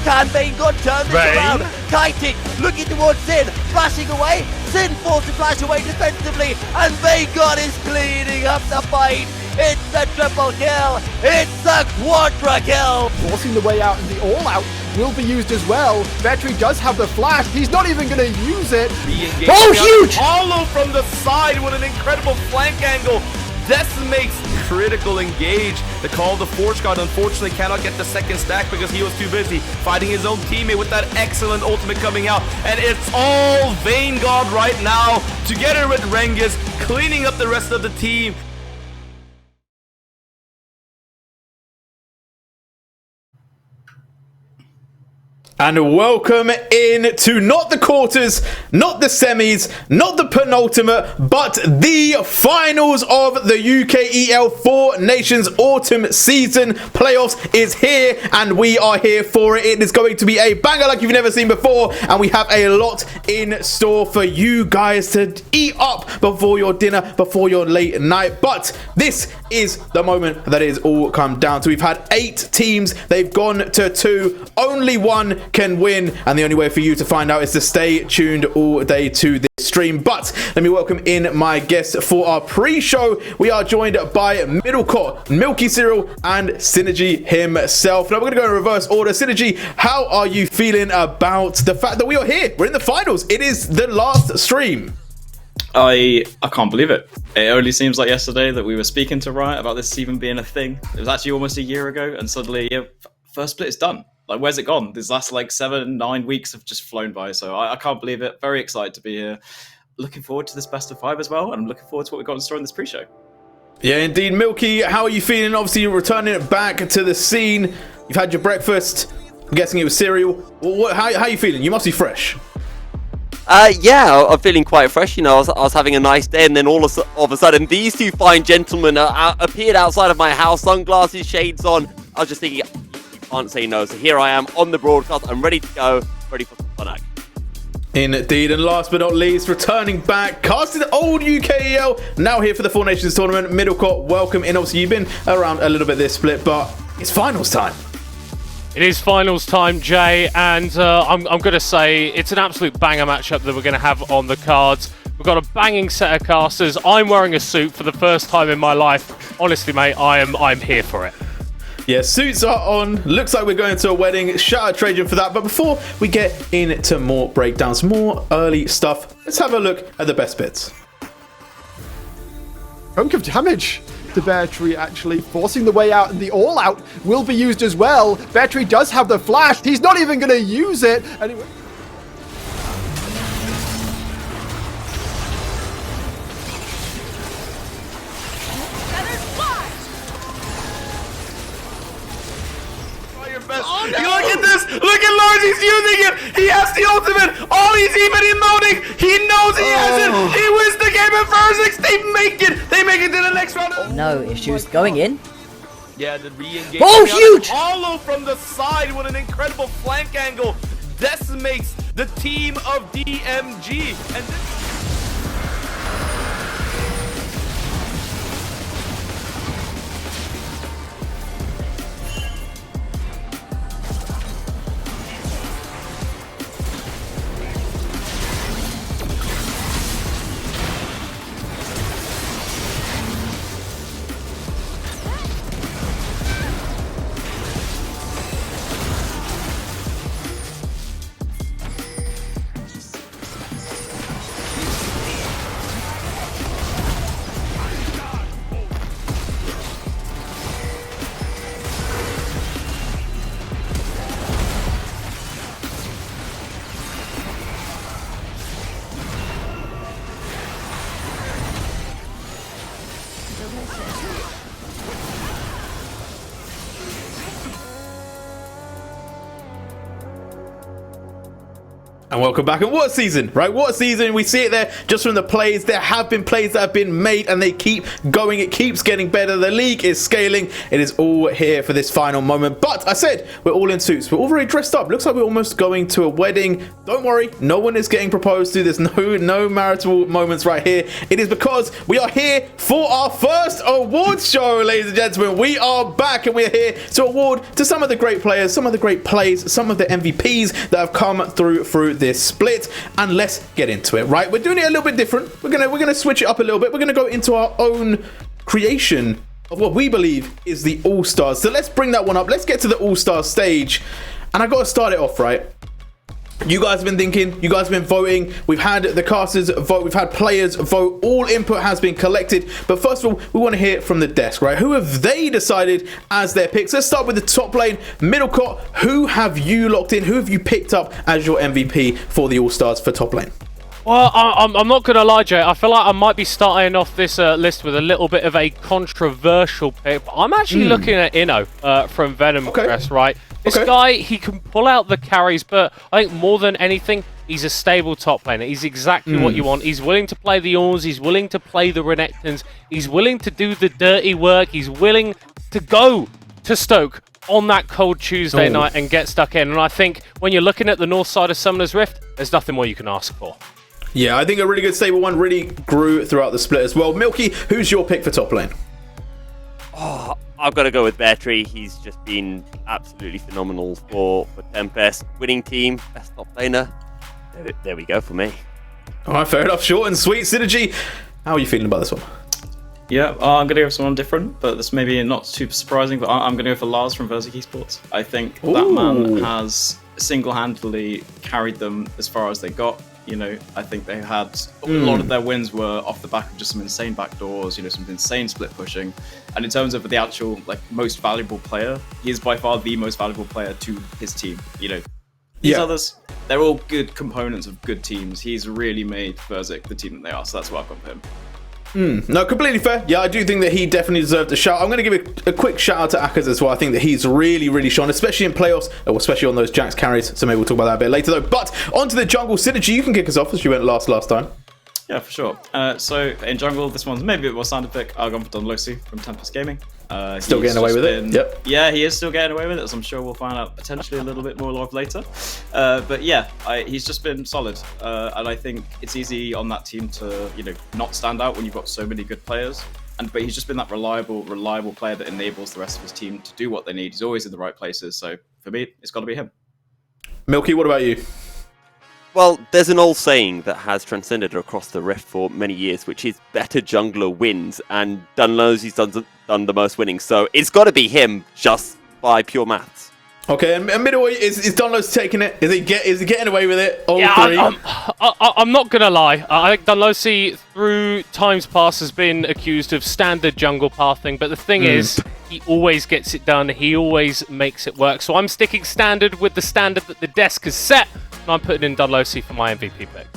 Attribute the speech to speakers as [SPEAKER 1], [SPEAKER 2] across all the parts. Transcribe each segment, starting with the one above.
[SPEAKER 1] Can Vayngod turn this around? Kiting, looking towards Sin, flashing away. Sin forced to flash away defensively, and Vayngod is cleaning up the fight. It's a triple kill. It's a quadra kill.
[SPEAKER 2] Forcing the way out, and the all-out will be used as well. Vetri does have the flash. He's not even going to use it.
[SPEAKER 3] Oh, huge! Hollow from the side with an incredible flank angle. Decimates critical engage. The call of the Forge God unfortunately cannot get the second stack because he was too busy fighting his own teammate with that excellent ultimate coming out. And it's all Vayngod right now, together with Rengus, cleaning up the rest of the team.
[SPEAKER 4] And welcome in to not the quarters, not the semis, not the penultimate, but the finals of the UKEL Four Nations Autumn Season Playoffs is here, and we are here for it. It is going to be a banger like you've never seen before, and we have a lot in store for you guys to eat up before your dinner, before your late night. But this is the moment that it is all come down to. We've had 8 teams, they've gone to 2, only one can win, and the only way for you to find out is to stay tuned all day to this stream. But let me welcome in my guests for our pre-show. We are joined by Middlecott, Milky Cereal, and Synergy himself. Now we're going to go in reverse order. Synergy, how are you feeling about the fact that we are here? We're in the finals. It is the last stream.
[SPEAKER 5] I can't believe it. It only seems like yesterday that we were speaking to Riot about this even being a thing. It was actually almost a year ago, and suddenly, first split is done. Like, where's it gone? These last 7-9 weeks have just flown by, so I can't believe it. Very excited to be here. Looking forward to this best of 5 as well, and I'm looking forward to what we've got in store in this pre-show.
[SPEAKER 4] Yeah, indeed. Milky, how are you feeling? Obviously, you're returning it back to the scene. You've had your breakfast. I'm guessing it was cereal. How are you feeling? You must be fresh.
[SPEAKER 1] Yeah, I'm feeling quite fresh. You know, I was having a nice day, and then all of a sudden, these two fine gentlemen appeared outside of my house, sunglasses, shades on. I was just thinking, you can't say no. So here I am on the broadcast. I'm ready to go, ready for some fun action.
[SPEAKER 4] Indeed, and last but not least, returning back, casting the old UKEL, now here for the Four Nations tournament. Middlecott, welcome in. Obviously, you've been around a little bit this split, but it's finals time.
[SPEAKER 6] It is finals time, Jay, and I'm going to say it's an absolute banger matchup that we're going to have on the cards. We've got a banging set of casters. I'm wearing a suit for the first time in my life. Honestly, mate, I'm here for it.
[SPEAKER 4] Yeah, suits are on. Looks like we're going to a wedding. Shout out Trajan for that. But before we get into more breakdowns, more early stuff, let's have a look at the best bits.
[SPEAKER 2] Chunk of damage to Vetri, actually forcing the way out, and the all-out will be used as well. Vetri does have the flash. He's not even going to use it. Anyway.
[SPEAKER 3] Oh, no. Look at this! Look at Lars, he's using it! He has the ultimate! Oh, he's even emoting! He knows he has it! He wins the game at Vertex! They make it to the next round!
[SPEAKER 7] No issues going in.
[SPEAKER 3] Yeah, the re-engage.
[SPEAKER 7] Oh, huge!
[SPEAKER 3] Hollow from the side with an incredible flank angle decimates the team of DMG. And this
[SPEAKER 4] And welcome back. And what a season, right? What a season. We see it there just from the plays. There have been plays that have been made and they keep going. It keeps getting better. The league is scaling. It is all here for this final moment. But I said, we're all in suits. We're all very dressed up. Looks like we're almost going to a wedding. Don't worry. No one is getting proposed to. There's no marital moments right here. It is because we are here for our first awards show, ladies and gentlemen. We are back and we're here to award to some of the great players, some of the great plays, some of the MVPs that have come through this split, and let's get into it. Right, we're doing it a little bit different. We're gonna switch it up a little bit. We're gonna go into our own creation of what we believe is the All-Stars. So let's bring that one up. Let's get to the All-Stars stage, and I gotta start it off right. You guys have been thinking, you guys have been voting, we've had the casters vote, we've had players vote, all input has been collected, but first of all, we want to hear from the desk, right? Who have they decided as their picks? Let's start with the top lane, middle court. Who have you locked in? Who have you picked up as your MVP for the All-Stars for top lane?
[SPEAKER 6] Well, I'm not going to lie, Jay. I feel like I might be starting off this list with a little bit of a controversial pick. But I'm actually looking at Inno from Venom Crest, right? This guy, he can pull out the carries, but I think more than anything, he's a stable top laner. He's exactly what you want. He's willing to play the Orns. He's willing to play the Renekton's. He's willing to do the dirty work. He's willing to go to Stoke on that cold Tuesday night and get stuck in. And I think when you're looking at the north side of Summoner's Rift, there's nothing more you can ask for.
[SPEAKER 4] Yeah, I think a really good stable one really grew throughout the split as well. Milky, who's your pick for top lane?
[SPEAKER 1] Oh, I've got to go with Battery. He's just been absolutely phenomenal for Tempest. Winning team, best top laner. There we go for me.
[SPEAKER 4] All right, fair enough. Short and sweet. Synergy, how are you feeling about this one?
[SPEAKER 5] Yeah, I'm going to go for someone different, but this may be not too surprising, but I'm going to go for Lars from Verzik Esports. I think that man has single-handedly carried them as far as they got. You know, I think they had a lot of their wins were off the back of just some insane backdoors, you know, some insane split pushing. And in terms of the actual, like, most valuable player, he is by far the most valuable player to his team. You know, these others, they're all good components of good teams. He's really made Verzik the team that they are, so that's why I've gone for him.
[SPEAKER 4] No, completely fair. Yeah, I do think that he definitely deserved a shout. I'm going to give a quick shout out to Akaz as well. I think that he's really shone, especially in playoffs, or especially on those Jax carries. So maybe we'll talk about that a bit later, though. But onto the jungle. Synergy, you can kick us off as you went last time.
[SPEAKER 5] Yeah, for sure. So in jungle, this one's maybe a bit more standard pick. I've gone for Donlosi from Tempest Gaming.
[SPEAKER 4] Still getting away with it. Yep.
[SPEAKER 5] Yeah, he is still getting away with it, as I'm sure we'll find out potentially a little bit more of later. But yeah, he's just been solid, and I think it's easy on that team to, you know, not stand out when you've got so many good players. But he's just been that reliable player that enables the rest of his team to do what they need. He's always in the right places. So for me, it's got to be him.
[SPEAKER 4] Milky, what about you?
[SPEAKER 1] Well, there's an old saying that has transcended across the Rift for many years, which is better jungler wins, and Dunlosi's done the most winning, so it's got to be him just by pure maths.
[SPEAKER 4] Okay, and middle, is Dunlos taking it? Is he getting away with it? All
[SPEAKER 6] yeah,
[SPEAKER 4] three?
[SPEAKER 6] I'm not going to lie. I think Dunlosi, through times past, has been accused of standard jungle pathing, but the thing is, he always gets it done. He always makes it work. So I'm sticking standard with the standard that the desk has set, and I'm putting in Dunlosi for my MVP pick.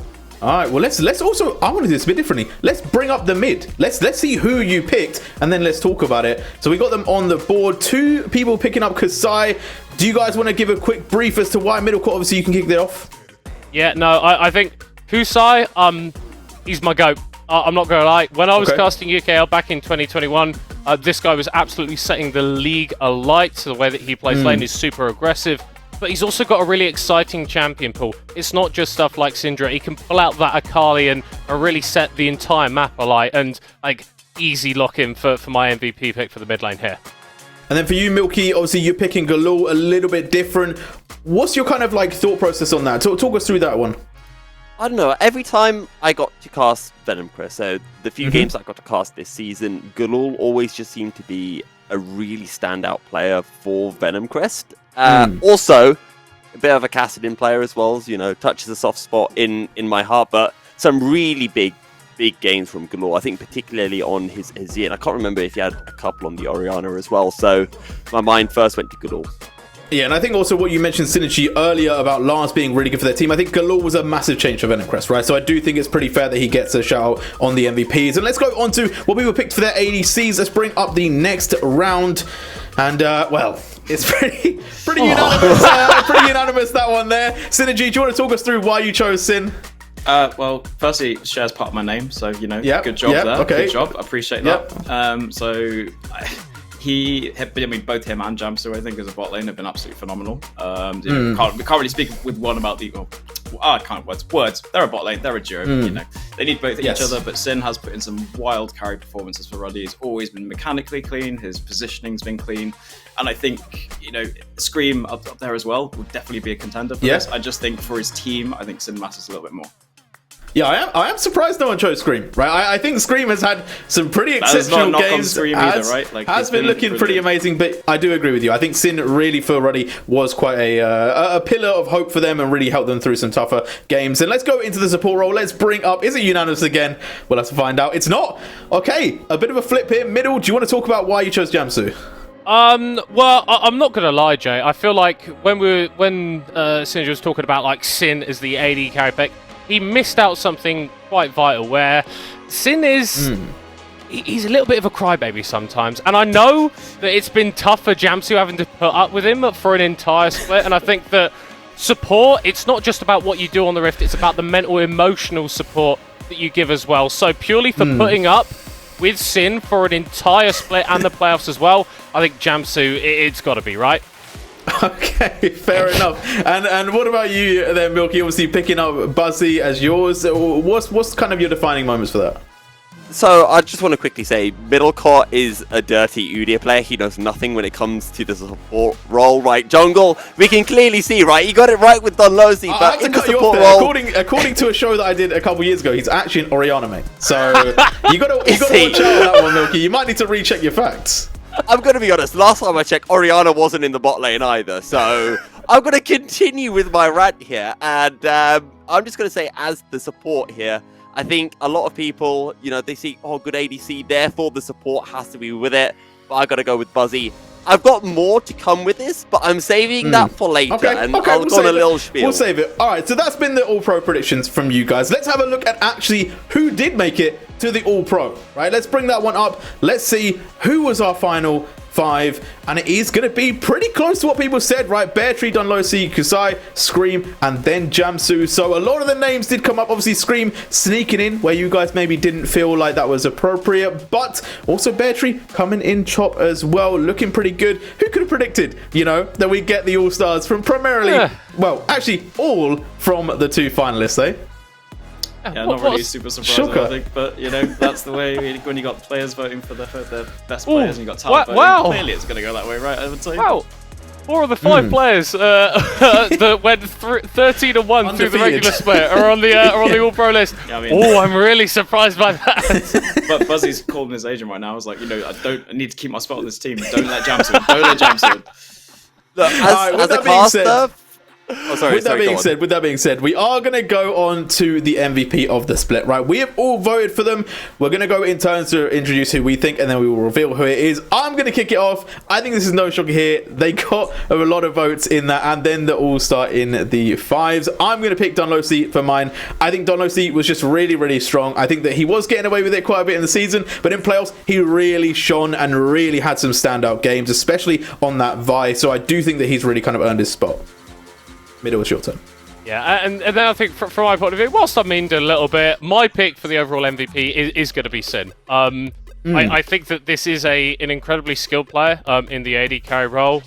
[SPEAKER 4] All right, well, let's also, I want to do this a bit differently. Let's bring up the mid. Let's see who you picked, and then let's talk about it. So we got them on the board. 2 people picking up Kasai. Do you guys want to give a quick brief as to why middle court? Obviously, you can kick that off.
[SPEAKER 6] Yeah, no, I think Kusai, he's my GOAT. I'm not going to lie. When I was casting UKL back in 2021, this guy was absolutely setting the league alight. So the way that he plays lane is super aggressive. But he's also got a really exciting champion pool. It's not just stuff like Syndra. He can pull out that Akali and really set the entire map alight. And, like, easy lock-in for my MVP pick for the mid lane here.
[SPEAKER 4] And then for you, Milky, obviously you're picking Galul a little bit different. What's your kind of, like, thought process on that? Talk us through that one.
[SPEAKER 1] I don't know. Every time I got to cast Venom Crest, so the few games I got to cast this season, Galul always just seemed to be a really standout player for Venom Crest. Also, a bit of a Kassadin player as well, you know, touches a soft spot in my heart, but some really big games from Galul. I think particularly on his Yin. I can't remember if he had a couple on the Orianna as well, so my mind first went to Galul.
[SPEAKER 4] Yeah, and I think also what you mentioned, Synergy, earlier about Lars being really good for their team. I think Galul was a massive change for Venom Crest, right? So I do think it's pretty fair that he gets a shout out on the MVPs. And let's go on to what people picked for their ADCs. Let's bring up the next round. And, well, It's pretty unanimous. Pretty unanimous, that one there. Synergy, do you want to talk us through why you chose Sin?
[SPEAKER 5] Well, firstly, Cher's part of my name, so good job there.
[SPEAKER 4] Okay.
[SPEAKER 5] Good job. I appreciate that. Both him and Jamsu, I think, as a bot lane have been absolutely phenomenal. We can't really speak with one about words. They're a bot lane, they're a duo. They need both each other. But Sin has put in some wild carry performances for Ruddy. He's always been mechanically clean. His positioning's been clean, and I think Scream up there as well would definitely be a contender for this. I just think for his team, I think Sin matters a little bit more.
[SPEAKER 4] Yeah, I am surprised no one chose Scream, right? I think Scream has had some pretty exceptional games. Has been looking pretty amazing, but I do agree with you. I think Sin really for Ruddy was quite a pillar of hope for them and really helped them through some tougher games. And let's go into the support role. Let's bring up, is it unanimous again? We'll have to find out. It's not. Okay, a bit of a flip here. Middle, do you want to talk about why you chose Jamsu?
[SPEAKER 6] Well, I'm not gonna lie, Jay. I feel like when Synergy was talking about like Sin as the AD carry pick, he missed out something quite vital where Sin is... He's a little bit of a crybaby sometimes. And I know that it's been tough for Jamsu having to put up with him for an entire split. And I think that support, it's not just about what you do on the Rift, it's about the mental, emotional support that you give as well. So purely for putting up with Sin for an entire split and the playoffs as well, I think Jamsu, it's got to be, right?
[SPEAKER 4] Okay, fair enough. And what about you there, Milky? Obviously picking up Buzzy as yours. What's kind of your defining moments for that?
[SPEAKER 1] So I just want to quickly say, Middlecourt is a dirty Udyr player. He knows nothing when it comes to the support role. Right, jungle, we can clearly see, right? He got it right with Dunlosy, but in the support role...
[SPEAKER 4] According to a show that I did a couple years ago, he's actually an Orianna mate. So you got to watch out on that one, Milky. You might need to recheck your facts.
[SPEAKER 1] I'm going to be honest, last time I checked, Orianna wasn't in the bot lane either, so I'm going to continue with my rant here, and I'm just going to say, as the support here, I think a lot of people, they see, good ADC, therefore the support has to be with it, but I got to go with Buzzy. I've got more to come with this, but I'm saving that for later, and I'll go on a little spiel.
[SPEAKER 4] We'll save it. All right, so that's been the All-Pro predictions from you guys. Let's have a look at actually who did make it to the All-Pro, right? Let's bring that one up. Let's see who was our final 5, and it is going to be pretty close to what people said, right? Bear Tree, Dunlosy, Kusai, Scream, and then Jamsu. So a lot of the names did come up. Obviously, Scream sneaking in where you guys maybe didn't feel like that was appropriate, but also Bear Tree coming in top as well, looking pretty good. Who could have predicted, that we'd get the All-Stars from primarily, well, actually all from the 2 finalists, eh?
[SPEAKER 5] Yeah, not really super surprising, I think, but that's the way when you got players voting for the best players and you got talent voting. Clearly, it's going to go that way, right? I would say.
[SPEAKER 6] Wow, 4 of the 5 players that went 13-1 through the regular split are on the All Pro list. Yeah, I'm really surprised by that.
[SPEAKER 5] But Buzzy's calling his agent right now. I was like, I need to keep my spot on this team. Don't let Jamsu in. Don't let Jamsu in.
[SPEAKER 1] Look, as a caster.
[SPEAKER 4] With that being said, we are going to go on to the MVP of the split, right? We have all voted for them. We're going to go in turns to introduce who we think, and then we will reveal who it is. I'm going to kick it off. I think this is no shocker here. They got a lot of votes in that, and then the All-Star in the 5s. I'm going to pick Dunlosy for mine. I think Dunlosy was just really, really strong. I think that he was getting away with it quite a bit in the season, but in playoffs, he really shone and really had some standout games, especially on that Vi. So I do think that he's really kind of earned his spot. Middle, it's your turn.
[SPEAKER 6] Yeah, and then I think from my point of view, whilst I meaned a little bit, my pick for the overall MVP is going to be Sin. I think that this is an incredibly skilled player in the AD carry role.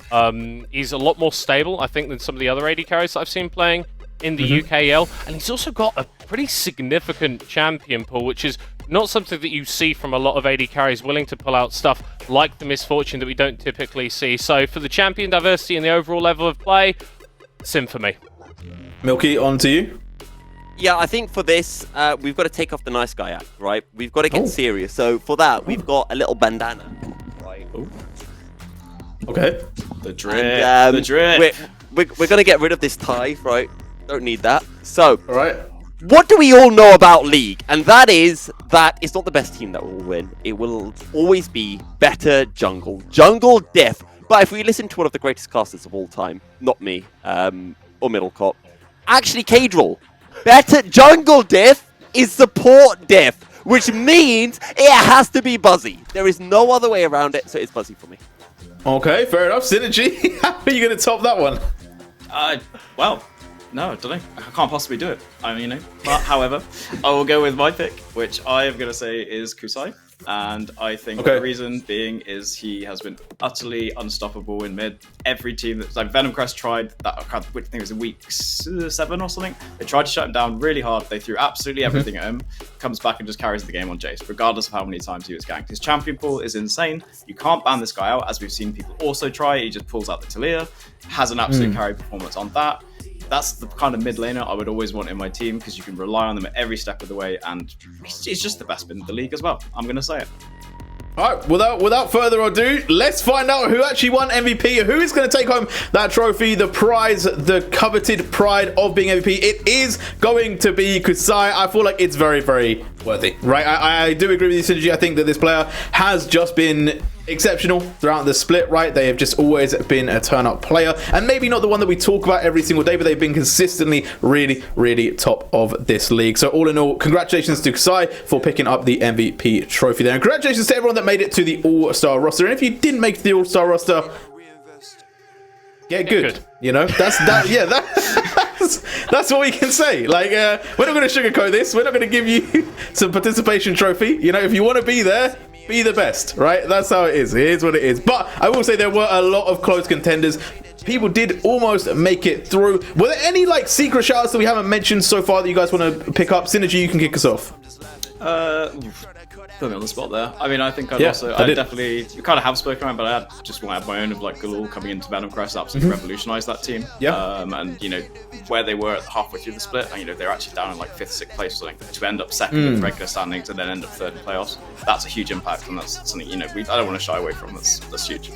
[SPEAKER 6] He's a lot more stable, I think, than some of the other AD carries that I've seen playing in the UKL. And he's also got a pretty significant champion pool, which is not something that you see from a lot of AD carries willing to pull out stuff like the Misfortune that we don't typically see. So for the champion diversity and the overall level of play, Sin for me.
[SPEAKER 4] Milky, on to you.
[SPEAKER 1] Yeah, I think for this, we've got to take off the nice guy act, right? We've got to get serious. So for that, we've got a little bandana, right?
[SPEAKER 4] Okay.
[SPEAKER 5] The drip. The drip.
[SPEAKER 1] We're going to get rid of this tie, right? Don't need that. So,
[SPEAKER 4] all right.
[SPEAKER 1] What do we all know about League? And that is that it's not the best team that will win. It will always be better jungle. Jungle diff. But if we listen to one of the greatest casters of all time, not me, or Middlecop, actually Cadril, better jungle diff is support diff, which means it has to be Buzzy. There is no other way around it, so it's Buzzy for me.
[SPEAKER 4] Okay, fair enough. Synergy. How are you going to top that one?
[SPEAKER 5] Well, no, I don't know. I can't possibly do it. I mean, But however, I will go with my pick, which I am going to say is Kusai. And I think the reason being is he has been utterly unstoppable in mid. Every team that's like Venom Crest tried that, which I think was in week 7 or something. They tried to shut him down really hard. They threw absolutely everything at him. Comes back and just carries the game on Jace, regardless of how many times he was ganked. His champion pool is insane. You can't ban this guy out, as we've seen people also try. He just pulls out the Talia, has an absolute carry performance on that. That's the kind of mid laner I would always want in my team because you can rely on them at every step of the way, and he's just the best in the league as well. I'm going to say it.
[SPEAKER 4] All right, without further ado, let's find out who actually won MVP, who is going to take home that trophy, the prize, the coveted pride of being MVP. It is going to be Kusai. I feel like it's very, very worthy, right? I do agree with you, Synergy. I think that this player has just been exceptional throughout the split, right? They have just always been a turn-up player, and maybe not the one that we talk about every single day, but they've been consistently really, really top of this league. So all in all, congratulations to Kusai for picking up the MVP trophy there, and congratulations to everyone that made it to the All-Star roster. And if you didn't make the All-Star roster, get good. You know, that's what we can say. Like, we're not going to sugarcoat this. We're not going to give you some participation trophy. You know, if you want to be there, be the best, right? That's how it is. It is what it is. But I will say there were a lot of close contenders. People did almost make it through. Were there any like secret shoutouts that we haven't mentioned so far that you guys want to pick up? Synergy, you can kick us off.
[SPEAKER 5] Put me on the spot there. I mean, I think I definitely, we kind of have spoken about it, but I just want to add my own of like Galul coming into Venom Crest, absolutely revolutionized that team. Yeah. And you know, where they were halfway through the split, and you know, they're actually down in like 5th, 6th place or something, to end up second in regular standings and then end up 3rd in playoffs. That's a huge impact, and that's something, you know, I don't want to shy away from. That's huge.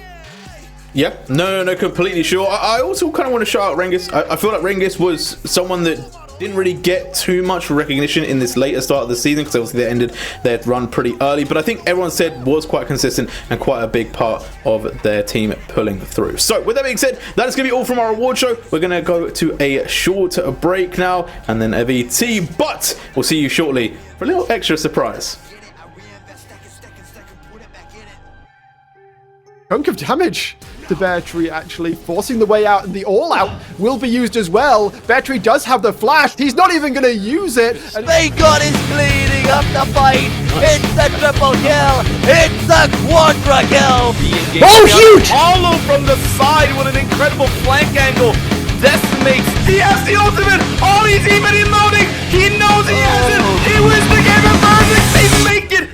[SPEAKER 4] Yeah, no, completely sure. I also kind of want to shout out Rengus. I feel like Rengus was someone that didn't really get too much recognition in this later start of the season because obviously they ended their run pretty early, but I think everyone said was quite consistent and quite a big part of their team pulling through. So with that being said, that is going to be all from our award show. We're going to go to a short break now and then a VT, but we'll see you shortly for a little extra surprise.
[SPEAKER 2] Chunk of damage to Beartree, actually forcing the way out, and the all-out will be used as well. Beartree does have the flash. He's not even going to use it.
[SPEAKER 1] Thank God is bleeding up the fight. It's the triple kill. It's the quadra kill.
[SPEAKER 2] Oh, huge!
[SPEAKER 3] Hollow from the side with an incredible flank angle. Decimates. He has the ultimate. Oh, he's even emoting. He knows he has it. He wins the game of verdict. They make it.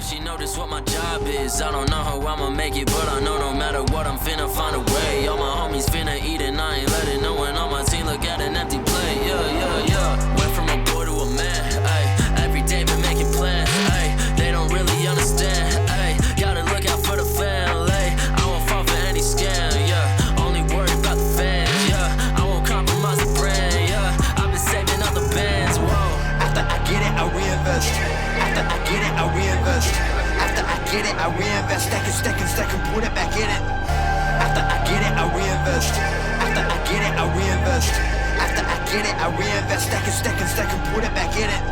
[SPEAKER 7] She notice what my job is. I don't know how I'ma make it, but I know no matter what, I'm finna find a way. All my homies finna eat and I ain't letting no one on my team look at an empty plate. Yeah. Went from a boy to a man. Ay, every day been making plans. Ay, they don't really understand. Ay, gotta look out for the family. I won't fall for any scam. Yeah, only worried about the fans. Yeah, I won't compromise the brand. Yeah, I've been saving up the bands. Whoa. After I get it, I reinvest. After I get it, I reinvest. After I get it, I reinvest. Stack and put it back in it. After I get it, I reinvest. After I get it, I reinvest. After I get it, I reinvest. Stack and put it back in it.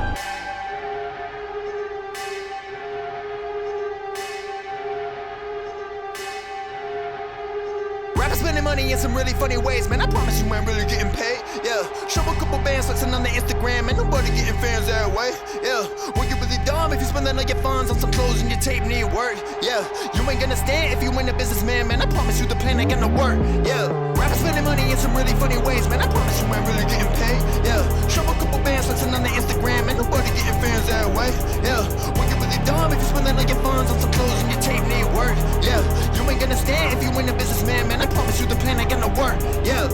[SPEAKER 7] Spending money in some really funny ways, man. I promise you, man, really getting paid. Yeah, show a couple bands flexing on the Instagram, and nobody getting fans that way. Yeah, well, you really dumb if you spending all your funds on some clothes and your tape need work. Yeah, you ain't gonna stand if you ain't a businessman, man. I promise you, the plan ain't gonna work. Yeah, rappers spending money in some really funny ways, man. I promise you, man, really getting paid. Yeah, show a couple bands flexing on the Instagram, and nobody getting fans that way. Yeah, well, you really dumb if you spending all your funds on some clothes and your tape need work. Yeah, you ain't gonna stand if you ain't a businessman, man. I promise you, the plan ain't gonna work. Yeah.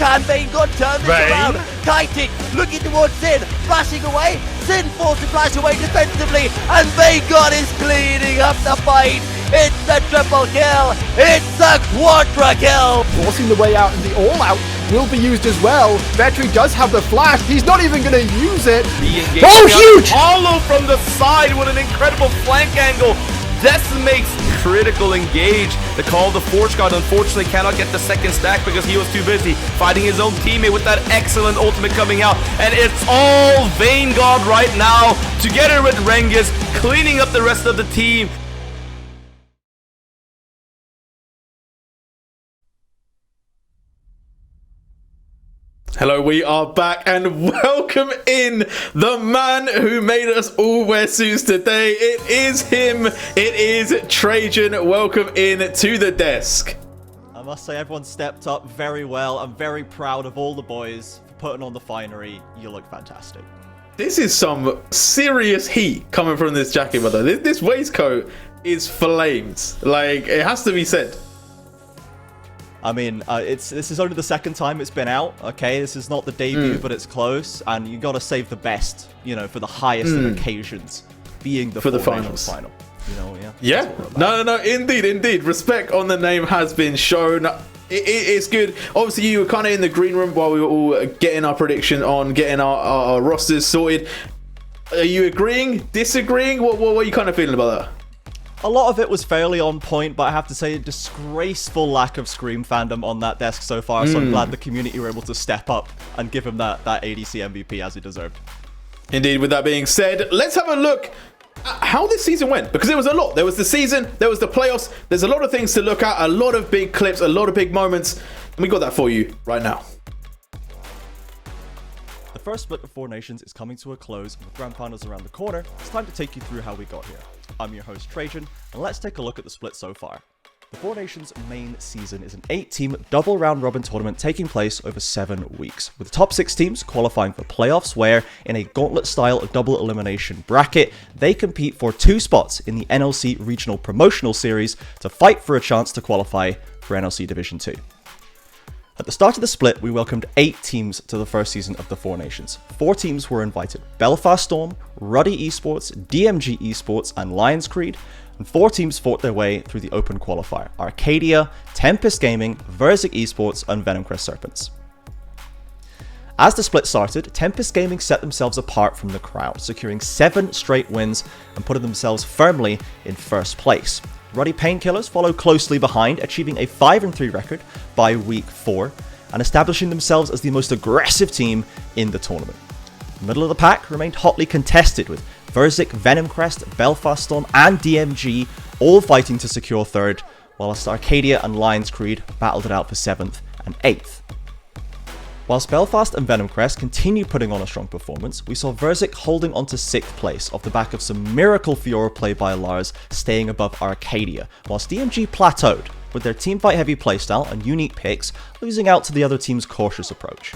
[SPEAKER 1] Can Vanguard turn this around? Kiting, looking towards Sin, flashing away. Sin forced to flash away defensively, and Vanguard is cleaning up the fight. It's a triple kill. It's a quadra kill.
[SPEAKER 2] Forcing the way out in the all-out will be used as well. Vetri does have the flash. He's not even going to use it.
[SPEAKER 3] Oh, huge! Hollow from the side with an incredible flank angle. Decimates critical engage. The call of the Forge God unfortunately cannot get the second stack because he was too busy fighting his own teammate with that excellent ultimate coming out. And it's all Vanguard right now, together with Rengus, cleaning up the rest of the team.
[SPEAKER 4] Hello, we are back and welcome in the man who made us all wear suits today. It is him. It is Trajan. Welcome in to the desk.
[SPEAKER 8] I must say everyone stepped up very well. I'm very proud of all the boys for putting on the finery. You look fantastic.
[SPEAKER 4] This is some serious heat coming from this jacket, brother. This waistcoat is flames. Like, it has to be said.
[SPEAKER 8] I mean, this is only the second time it's been out, okay? This is not the debut, but it's close, and you gotta save the best, you know, for the highest of occasions, being the
[SPEAKER 4] for the
[SPEAKER 8] Four
[SPEAKER 4] finals.
[SPEAKER 8] Nations final. You know, yeah.
[SPEAKER 4] Yeah. No. Indeed. Respect on the name has been shown. It's good. Obviously, you were kind of in the green room while we were all getting our prediction on, getting our rosters sorted. Are you agreeing, disagreeing? What are you kind of feeling about that?
[SPEAKER 8] A lot of it was fairly on point, but I have to say a disgraceful lack of Scream fandom on that desk so far, so I'm glad the community were able to step up and give him that ADC MVP as he deserved.
[SPEAKER 4] Indeed, with that being said, let's have a look at how this season went, because it was a lot. There was the season, there was the playoffs, there's a lot of things to look at, a lot of big clips, a lot of big moments, and we got that for you right now.
[SPEAKER 8] The first split of Four Nations is coming to a close, and with Grand Finals around the corner, it's time to take you through how we got here. I'm your host Trajan, and let's take a look at the split so far. The Four Nations main season is an 8-team double round robin tournament taking place over 7 weeks, with the top 6 teams qualifying for playoffs where, in a gauntlet-style double elimination bracket, they compete for 2 spots in the NLC Regional Promotional Series to fight for a chance to qualify for NLC Division 2. At the start of the split, we welcomed 8 teams to the first season of the Four Nations. 4 teams were invited: Belfast Storm, Ruddy Esports, DMG Esports, and Lions Creed, and 4 teams fought their way through the open qualifier: Arcadia, Tempest Gaming, Verzik Esports, and Venomcrest Serpents. As the split started, Tempest Gaming set themselves apart from the crowd, securing 7 straight wins and putting themselves firmly in first place. Ruddy Painkillers followed closely behind, achieving a 5-3 record by week 4 and establishing themselves as the most aggressive team in the tournament. The middle of the pack remained hotly contested, with Verzik, Venomcrest, Belfast Storm, and DMG all fighting to secure 3rd, whilst Arcadia and Lions Creed battled it out for 7th and 8th. Whilst Belfast and Venomcrest continued putting on a strong performance, we saw Verzik holding on to 6th place off the back of some miracle Fiora play by Lars staying above Arcadia, whilst DMG plateaued, with their teamfight heavy playstyle and unique picks losing out to the other team's cautious approach.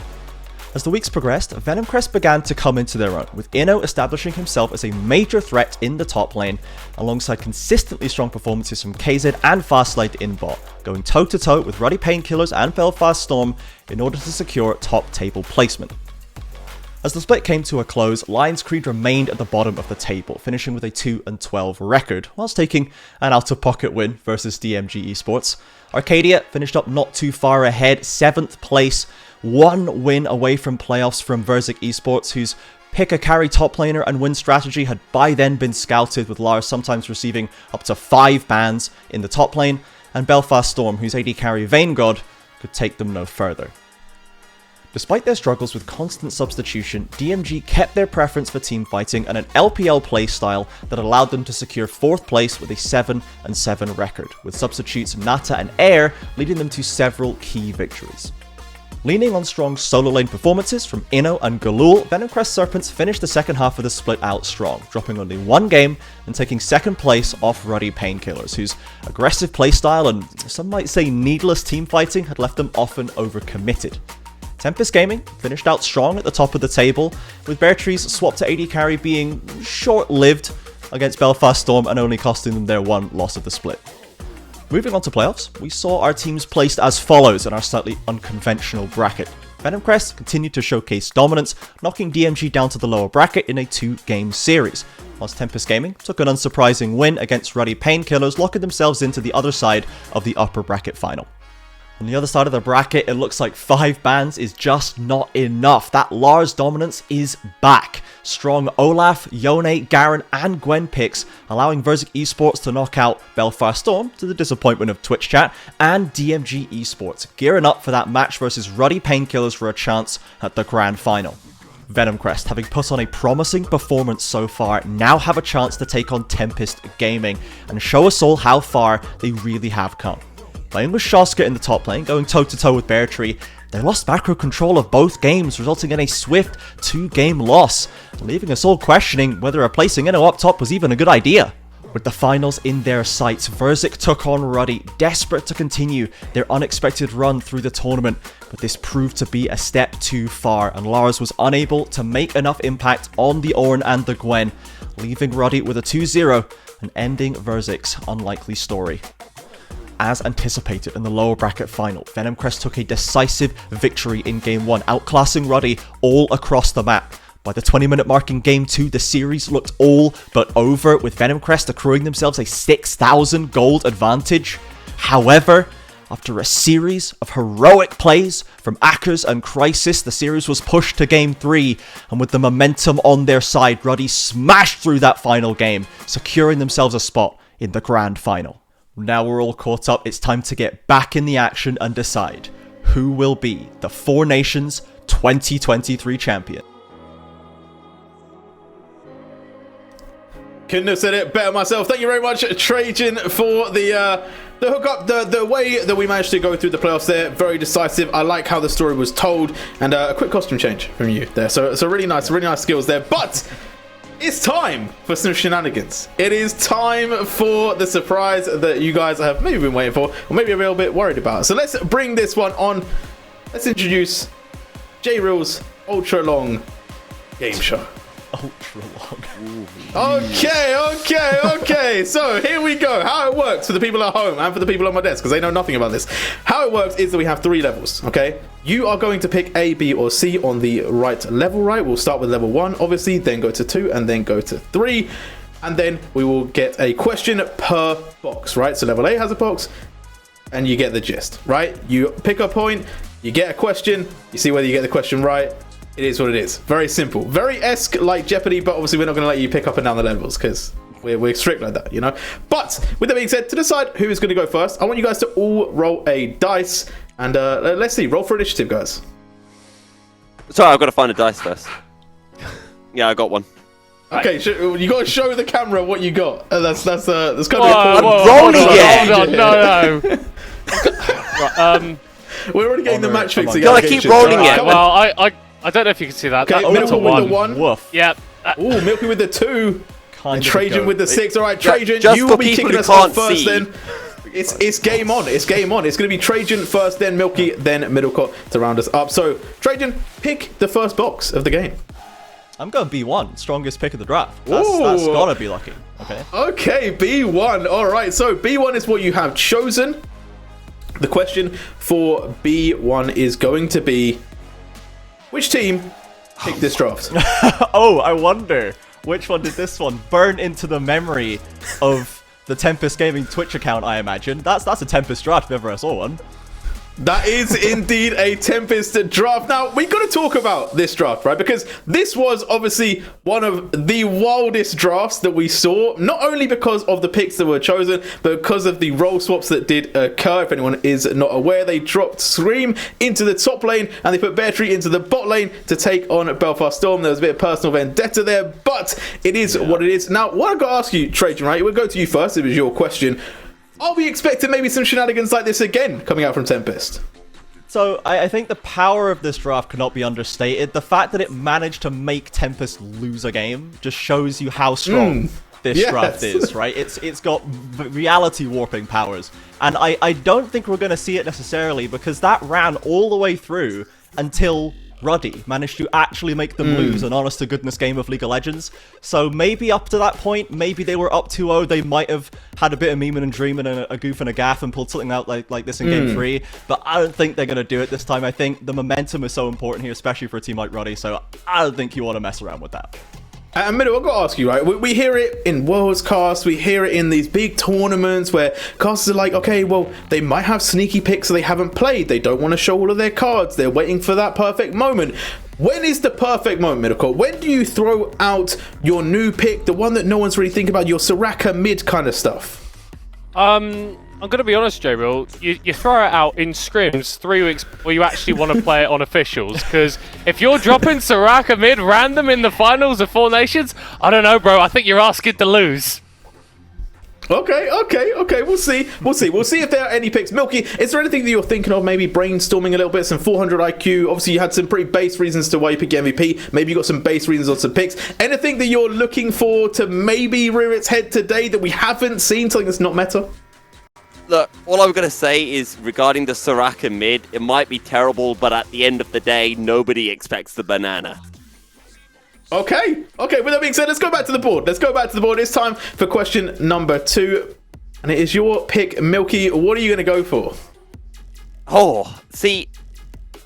[SPEAKER 8] As the weeks progressed, Venomcrest began to come into their own, with Inno establishing himself as a major threat in the top lane, alongside consistently strong performances from KZ and Fastlane in bot, going toe-to-toe with Ruddy Painkillers and Belfast Storm in order to secure top table placement. As the split came to a close, Lions Creed remained at the bottom of the table, finishing with a 2-12 record, whilst taking an out-of-pocket win versus DMG Esports. Arcadia finished up not too far ahead, 7th place, 1 win away from playoffs from Verzik Esports, whose pick a carry top laner and win strategy had by then been scouted, with Lars sometimes receiving up to 5 bans in the top lane, and Belfast Storm, whose AD carry Vanguard could take them no further. Despite their struggles with constant substitution, DMG kept their preference for team fighting and an LPL playstyle that allowed them to secure 4th place with a 7-7 record, with substitutes Nata and Air leading them to several key victories. Leaning on strong solo lane performances from Inno and Galul, Venomcrest Serpents finished the second half of the split out strong, dropping only 1 game and taking 2nd place off Ruddy Painkillers, whose aggressive playstyle and some might say needless team fighting had left them often overcommitted. Tempest Gaming finished out strong at the top of the table, with Beartree's swap to AD carry being short-lived against Belfast Storm and only costing them their 1 loss of the split. Moving on to playoffs, we saw our teams placed as follows in our slightly unconventional bracket. Venomcrest continued to showcase dominance, knocking DMG down to the lower bracket in a 2-game series, whilst Tempest Gaming took an unsurprising win against Ruddy Painkillers, locking themselves into the other side of the upper bracket final. On the other side of the bracket, it looks like 5 bans is just not enough. That Lars dominance is back. Strong Olaf, Yone, Garen, and Gwen picks, allowing Verzik Esports to knock out Belfast Storm, to the disappointment of Twitch chat, and DMG Esports, gearing up for that match versus Ruddy Painkillers for a chance at the grand final. Venomcrest, having put on a promising performance so far, now have a chance to take on Tempest Gaming and show us all how far they really have come. Playing with Shoska in the top lane, going toe-to-toe with Bear Tree, they lost macro control of both games, resulting in a swift 2-game loss, leaving us all questioning whether replacing Inno up top was even a good idea. With the finals in their sights, Verzik took on Ruddy, desperate to continue their unexpected run through the tournament, but this proved to be a step too far, and Lars was unable to make enough impact on the Ornn and the Gwen, leaving Ruddy with a 2-0 and ending Verzik's unlikely story. As anticipated in the lower bracket final, Venomcrest took a decisive victory in Game 1, outclassing Ruddy all across the map. By the 20-minute mark in Game 2, the series looked all but over, with Venomcrest accruing themselves a 6,000 gold advantage. However, after a series of heroic plays from Akers and Crisis, the series was pushed to Game 3, and with the momentum on their side, Ruddy smashed through that final game, securing themselves a spot in the grand final. Now we're all caught up, it's time to get back in the action and decide who will be the 4 Nations 2023 champion.
[SPEAKER 4] Couldn't have said it better myself. Thank you very much, Trajan, for the hookup, the way that we managed to go through the playoffs there. Very decisive. I like how the story was told, and a quick costume change from you there. So really nice skills there. But it's time for some shenanigans. It is time for the surprise that you guys have maybe been waiting for, or maybe a little bit worried about. So let's bring this one on. Let's introduce J-Real's Ultra Long Game Show.
[SPEAKER 8] Ultra long.
[SPEAKER 4] Okay. So here we go. How it works for the people at home and for the people on my desk, because they know nothing about this. How it works is that we have 3 levels, okay? You are going to pick A, B, or C on the right level, right? We'll start with level 1, obviously, then go to 2, and then go to 3. And then we will get a question per box, right? So level A has a box, and you get the gist, right? You pick a point, you get a question, you see whether you get the question right. It is what it is. Very simple. Very esque like Jeopardy, but obviously we're not going to let you pick up and down the levels because we're strict like that, you know? But with that being said, to decide who is going to go first, I want you guys to all roll a dice. And let's see. Roll for initiative, guys.
[SPEAKER 1] Sorry, I've got to find a dice first. Yeah, I got one.
[SPEAKER 4] Okay, you got to show the camera what you got. That's kind of important.
[SPEAKER 1] I'm rolling it.
[SPEAKER 6] Hold on, no. Right,
[SPEAKER 4] we're already getting the match fixing.
[SPEAKER 1] You gotta keep rolling it.
[SPEAKER 6] Well, I don't know if you can see that.
[SPEAKER 4] Okay, Milky with the 1.
[SPEAKER 8] Woof.
[SPEAKER 6] Yep.
[SPEAKER 4] Ooh, Milky with the 2.
[SPEAKER 8] Kind
[SPEAKER 4] And
[SPEAKER 8] of
[SPEAKER 4] Trajan
[SPEAKER 8] go.
[SPEAKER 4] with the 6. All right, Trajan,
[SPEAKER 1] just
[SPEAKER 4] you
[SPEAKER 1] for
[SPEAKER 4] will be
[SPEAKER 1] people
[SPEAKER 4] kicking
[SPEAKER 1] who
[SPEAKER 4] us off
[SPEAKER 1] can't
[SPEAKER 4] first
[SPEAKER 1] see.
[SPEAKER 4] then. It's game on. It's game on. It's going to be Trajan first, then Milky, then Middlecott to round us up. So, Trajan, pick the first box of the game.
[SPEAKER 8] I'm going B1, strongest pick of the draft. That's gotta be lucky. Okay.
[SPEAKER 4] Okay, B1. All right, so B1 is what you have chosen. The question for B1 is going to be, which team picked this draft?
[SPEAKER 8] Oh, I wonder which one did this one burn into the memory of the Tempest Gaming Twitch account, I imagine. That's a Tempest draft if ever I saw one.
[SPEAKER 4] That is indeed a Tempest draft. Now, we got to talk about this draft, right? Because this was obviously one of the wildest drafts that we saw, not only because of the picks that were chosen, but because of the role swaps that did occur. If anyone is not aware, they dropped Scream into the top lane, and they put Bear Tree into the bot lane to take on Belfast Storm. There was a bit of personal vendetta there, but it is what it is. Now, what I've got to ask you, Trajan, right? We'll go to you first. It was your question. Are we expecting maybe some shenanigans like this again coming out from Tempest?
[SPEAKER 8] So I think the power of this draft cannot be understated. The fact that it managed to make Tempest lose a game just shows you how strong this draft is, right? It's got reality warping powers. And I don't think we're going to see it necessarily because that ran all the way through until Ruddy managed to actually make them lose an honest-to-goodness game of League of Legends. So maybe up to that point, maybe they were up 2-0, they might have had a bit of memeing and dreaming and a goof and a gaff and pulled something out like this in Game 3. But I don't think they're going to do it this time. I think the momentum is so important here, especially for a team like Ruddy, so I don't think you want to mess around with that.
[SPEAKER 4] And Middle, I've got to ask you, right? We hear it in Worlds Cast, we hear it in these big tournaments where casters are like, okay, well, they might have sneaky picks that they haven't played. They don't want to show all of their cards. They're waiting for that perfect moment. When is the perfect moment, Middle? When do you throw out your new pick, the one that no one's really thinking about, your Soraka mid kind of stuff?
[SPEAKER 6] I'm going to be honest, J-Real, you throw it out in scrims 3 weeks before you actually want to play it on officials, because if you're dropping Soraka mid random in the finals of Four Nations, I don't know, bro, I think you're asking to lose.
[SPEAKER 4] Okay, we'll see if there are any picks. Milky, is there anything that you're thinking of, maybe brainstorming a little bit, some 400 IQ? Obviously, you had some pretty base reasons to why you pick MVP. Maybe you got some base reasons on some picks. Anything that you're looking for to maybe rear its head today that we haven't seen, something that's not meta?
[SPEAKER 1] Look, all I'm going to say is regarding the Soraka mid, it might be terrible, but at the end of the day, nobody expects the banana.
[SPEAKER 4] Okay. With that being said, let's go back to the board. It's time for question number 2. And it is your pick, Milky. What are you going to go for?
[SPEAKER 1] Oh, see,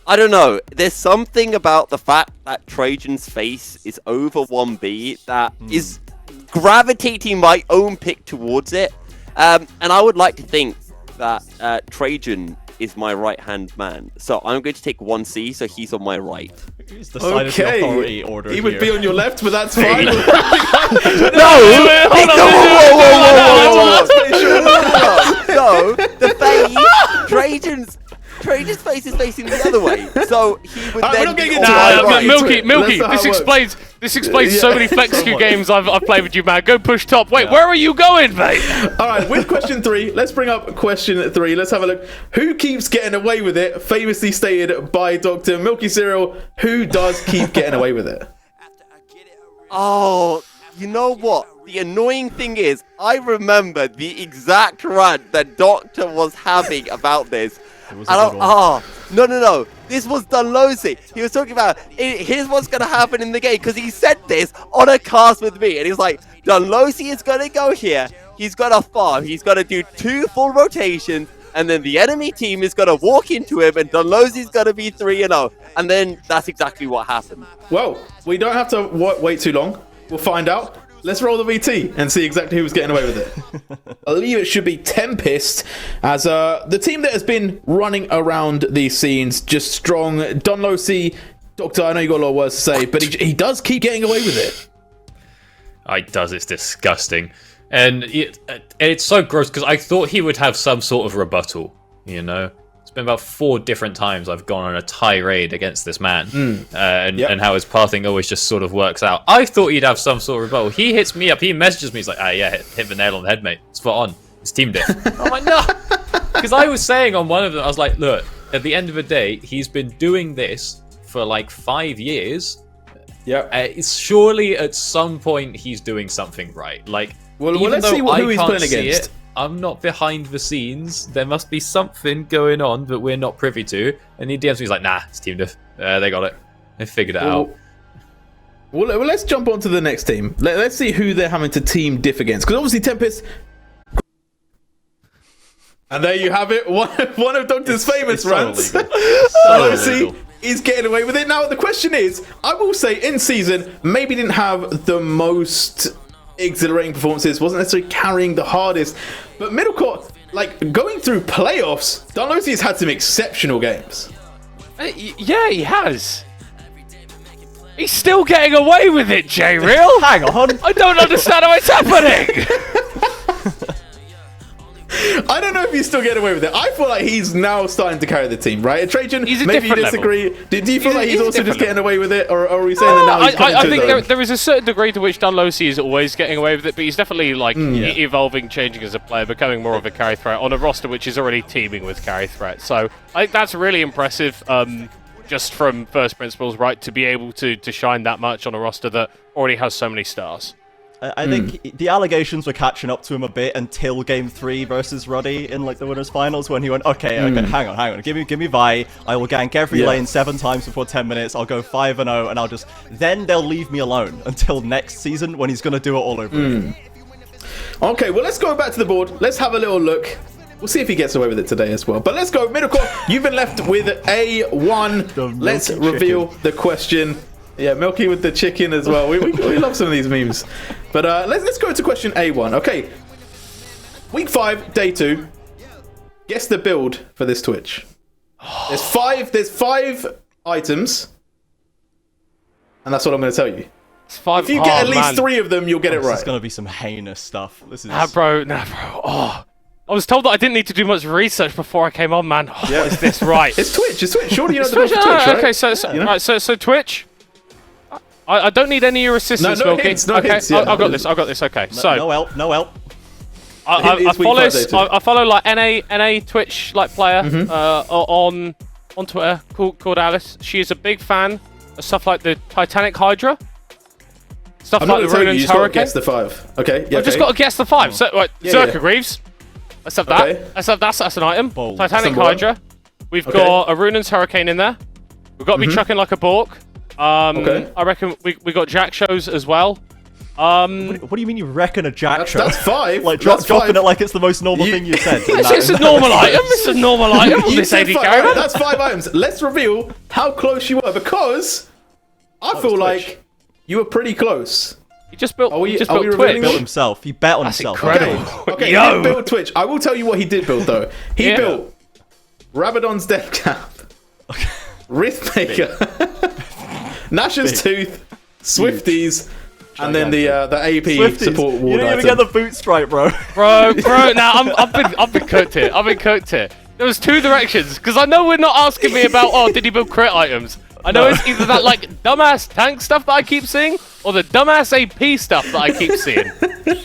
[SPEAKER 1] I don't know. There's something about the fact that Trajan's face is over 1B that is gravitating my own pick towards it. And I would like to think that Trajan is my right-hand man. So I'm going to take 1C, so he's on my right.
[SPEAKER 8] He's decided the authority order
[SPEAKER 4] He would
[SPEAKER 8] here.
[SPEAKER 4] be on your left, but that's fine.
[SPEAKER 1] No, the face, Trajan's face is facing the other way, so he would then be on my right.
[SPEAKER 6] Milky, this explains so many flex queue games I've played with you, man. Go push top. Wait, where are you going, mate?
[SPEAKER 4] All right, with question 3, let's bring up question 3. Let's have a look. Who keeps getting away with it? Famously stated by Dr. Milky Cereal. Who does keep getting away with it?
[SPEAKER 1] Oh, you know what? The annoying thing is, I remember the exact rant that Doctor was having about this. No. This was Dunlosey. He was talking about, here's what's going to happen in the game, because he said this on a cast with me. And he was like, Dunlosey is going to go here. He's going to farm. He's going to do 2 full rotations. And then the enemy team is going to walk into him, and Dunlosey's going to be 3-0. And then that's exactly what happened.
[SPEAKER 4] Well, we don't have to wait too long. We'll find out. Let's roll the VT and see exactly who was getting away with it. I believe it should be Tempest, as the team that has been running around these scenes, just strong. Dunlosey, Doctor, I know you got a lot of words to say, but he does keep getting away with it.
[SPEAKER 9] It does. It's disgusting. And it's so gross, because I thought he would have some sort of rebuttal, you know? It's been about 4 different times I've gone on a tirade against this man, and how his pathing always just sort of works out. I thought he'd have some sort of rebuttal. He hits me up, he messages me, he's like, hit the nail on the head, mate. Spot on. It's team diff. I'm like, no! Because I was saying on one of them, I was like, look, at the end of the day, he's been doing this for like 5 years. Surely at some point he's doing something right. Like,
[SPEAKER 4] well let's see who he's playing against.
[SPEAKER 9] I'm not behind the scenes. There must be something going on that we're not privy to. And he DMs me, he's like, nah, it's team diff. They got it. They figured it out.
[SPEAKER 4] Well, let's jump on to the next team. Let's see who they're having to team diff against. Because obviously Tempest... And there you have it. One of Doctor's famous rants. So he's getting away with it. Now, the question is, I will say in season, maybe didn't have the most exhilarating performances, wasn't necessarily carrying the hardest, but middle court, like going through playoffs, Dunlosey has had some exceptional games.
[SPEAKER 6] Yeah, he has. He's still getting away with it, J-Real.
[SPEAKER 8] Hang on.
[SPEAKER 6] I don't understand how it's happening.
[SPEAKER 4] I don't know if he's still getting away with it. I feel like he's now starting to carry the team, right? Trajan, maybe you disagree. Do you feel like he's also just getting away with it, or are we saying that now he's coming to his own?
[SPEAKER 6] I think there is a certain degree to which Dunlosey is always getting away with it, but he's definitely like evolving, changing as a player, becoming more of a carry threat on a roster which is already teeming with carry threat. So I think that's really impressive, just from first principles, right, to be able to shine that much on a roster that already has so many stars.
[SPEAKER 8] I think the allegations were catching up to him a bit until Game 3 versus Ruddy in like the winners finals, when he went, okay, hang on, give me Vi. I will gank every lane 7 times before 10 minutes. I'll go 5-0, and I'll just then they'll leave me alone until next season when he's gonna do it all over again.
[SPEAKER 4] Okay, well, let's go back to the board. Let's have a little look. We'll see if he gets away with it today as well. But let's go middle court. You've been left with A1. Let's reveal the question. Yeah, Milky with the chicken as well. We love some of these memes. But let's go to question A1. Okay. Week 5, day 2. Guess the build for this Twitch. There's five items. And that's what I'm going to tell you. If you get at least 3 of them, you'll get it right.
[SPEAKER 8] This is going to be some heinous stuff. This is...
[SPEAKER 6] Nah, bro. Oh. I was told that I didn't need to do much research before I came on, man. What is this right?
[SPEAKER 4] It's Twitch. Surely you know the
[SPEAKER 6] Twitch,
[SPEAKER 4] Twitch, right?
[SPEAKER 6] Okay, so Twitch. I don't need any of your assistance,
[SPEAKER 4] no
[SPEAKER 6] Milky.
[SPEAKER 4] hints, no
[SPEAKER 6] okay,
[SPEAKER 4] hints, yeah.
[SPEAKER 6] I've got this. Okay, so
[SPEAKER 8] no help.
[SPEAKER 6] I follow like NA Twitch like player on Twitter called Alice. She is a big fan of stuff like the Titanic Hydra, stuff like the Runan's Hurricane.
[SPEAKER 4] Guess the 5. Okay, yeah.
[SPEAKER 6] I've just got to guess the 5. So right, Zerka Greaves. Let's have that.
[SPEAKER 4] Okay.
[SPEAKER 6] Let's have that's an item.
[SPEAKER 8] Bold.
[SPEAKER 6] Titanic Hydra. We've got a Runan's Hurricane in there. We've got to be chucking like a Bork. I reckon we got Jack shows as well.
[SPEAKER 8] What do you mean you reckon a Jack show?
[SPEAKER 4] That's 5.
[SPEAKER 8] Like dropping it like it's the most normal thing you've said.
[SPEAKER 6] It's a normal item. It's a normal item on this AD character.
[SPEAKER 4] That's 5 items. Let's reveal how close you were, because I feel like you were pretty close.
[SPEAKER 6] He just built.
[SPEAKER 4] Are we
[SPEAKER 6] Twitch.
[SPEAKER 8] Built himself. He bet on himself.
[SPEAKER 6] Incredible.
[SPEAKER 4] Okay, he didn't build Twitch. I will tell you what he did build, though. He built Rabadon's Death Cap, Riftmaker, Nash's Tooth, Swifties, and then the AP
[SPEAKER 8] Swifties.
[SPEAKER 4] support ward.
[SPEAKER 8] You didn't even get the boot stripe, bro.
[SPEAKER 6] Bro. Now I've been cooked here. There was 2 directions, because I know we're not asking me about did he build crit items. I know it's either that like dumbass tank stuff that I keep seeing, or the dumbass AP stuff that I keep seeing.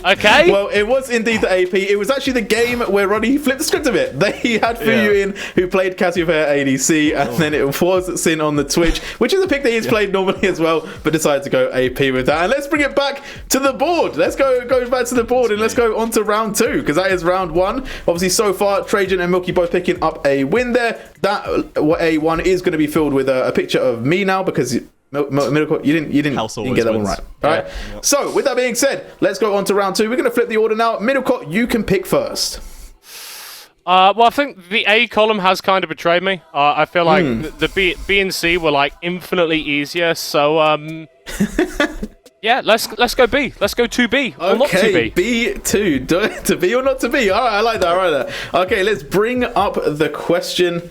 [SPEAKER 6] Okay?
[SPEAKER 4] Well, it was indeed the AP. It was actually the game where Ruddy flipped the script a bit. They had Fuyu in, who played Cassiopeia ADC, and then it was Sin on the Twitch, which is a pick that he's played normally as well, but decided to go AP with that. And let's bring it back to the board. Let's go back to the board, and let's go on to round 2, because that is round 1. Obviously, so far, Trajan and Milky both picking up a win there. That A1 is going to be filled with a picture of me now, because you didn't get that one right. All right. Yep. So with that being said, let's go on to round 2. We're going to flip the order now. Middle court, you can pick first.
[SPEAKER 6] Well, I think the A column has kind of betrayed me. I feel like the B and C were like infinitely easier. So yeah, let's go B. Let's go 2B or not 2B.
[SPEAKER 4] B2 to be or not to be. All right, I like that. Okay, let's bring up the question.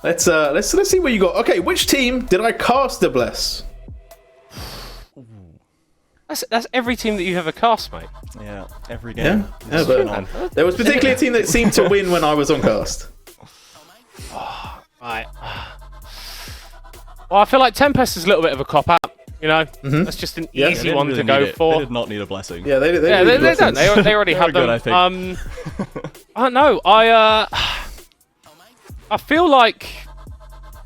[SPEAKER 4] Let's see what you got. Okay, which team did I cast the bless?
[SPEAKER 6] That's every team that you ever cast, mate.
[SPEAKER 8] Yeah, every game.
[SPEAKER 4] Yeah, but there was particularly a team that seemed to win when I was on cast.
[SPEAKER 6] Right. Well, I feel like Tempest is a little bit of a cop out. You know, that's just an easy one to go for.
[SPEAKER 8] They did not need a blessing.
[SPEAKER 4] Yeah, they
[SPEAKER 6] don't. They already had them.
[SPEAKER 8] Good, I think.
[SPEAKER 6] I don't know. I feel like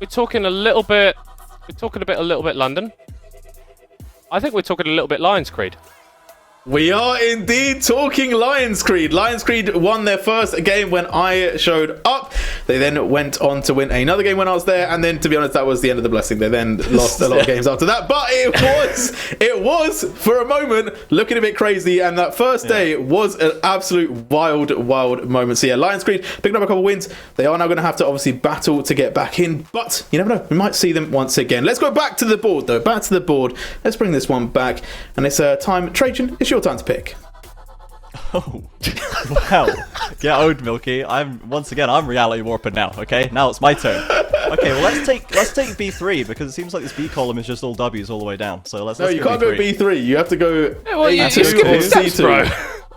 [SPEAKER 6] we're talking a little bit. A little bit London. I think we're talking a little bit Lions Creed.
[SPEAKER 4] We are indeed talking Lions Creed. Lions Creed won their first game when I showed up. They then went on to win another game when I was there, and then, to be honest, that was the end of the blessing. They then lost a lot of games after that, but it was for a moment looking a bit crazy, and that first day was an absolute wild moment. So yeah, Lions Creed picking up a couple of wins. They are now going to have to obviously battle to get back in, but you never know, we might see them once again. Let's go back to the board though. Back to the board. Let's bring this one back, and it's time. Trajan, it's your time to pick.
[SPEAKER 8] Oh, well, get owed, Milky. I'm reality warping now. Okay, now it's my turn. Okay, well let's take B3, because it seems like this B column is just all W's all the way down. So let's. No,
[SPEAKER 4] you can't go B3. You have to go.
[SPEAKER 6] You skipping steps, bro.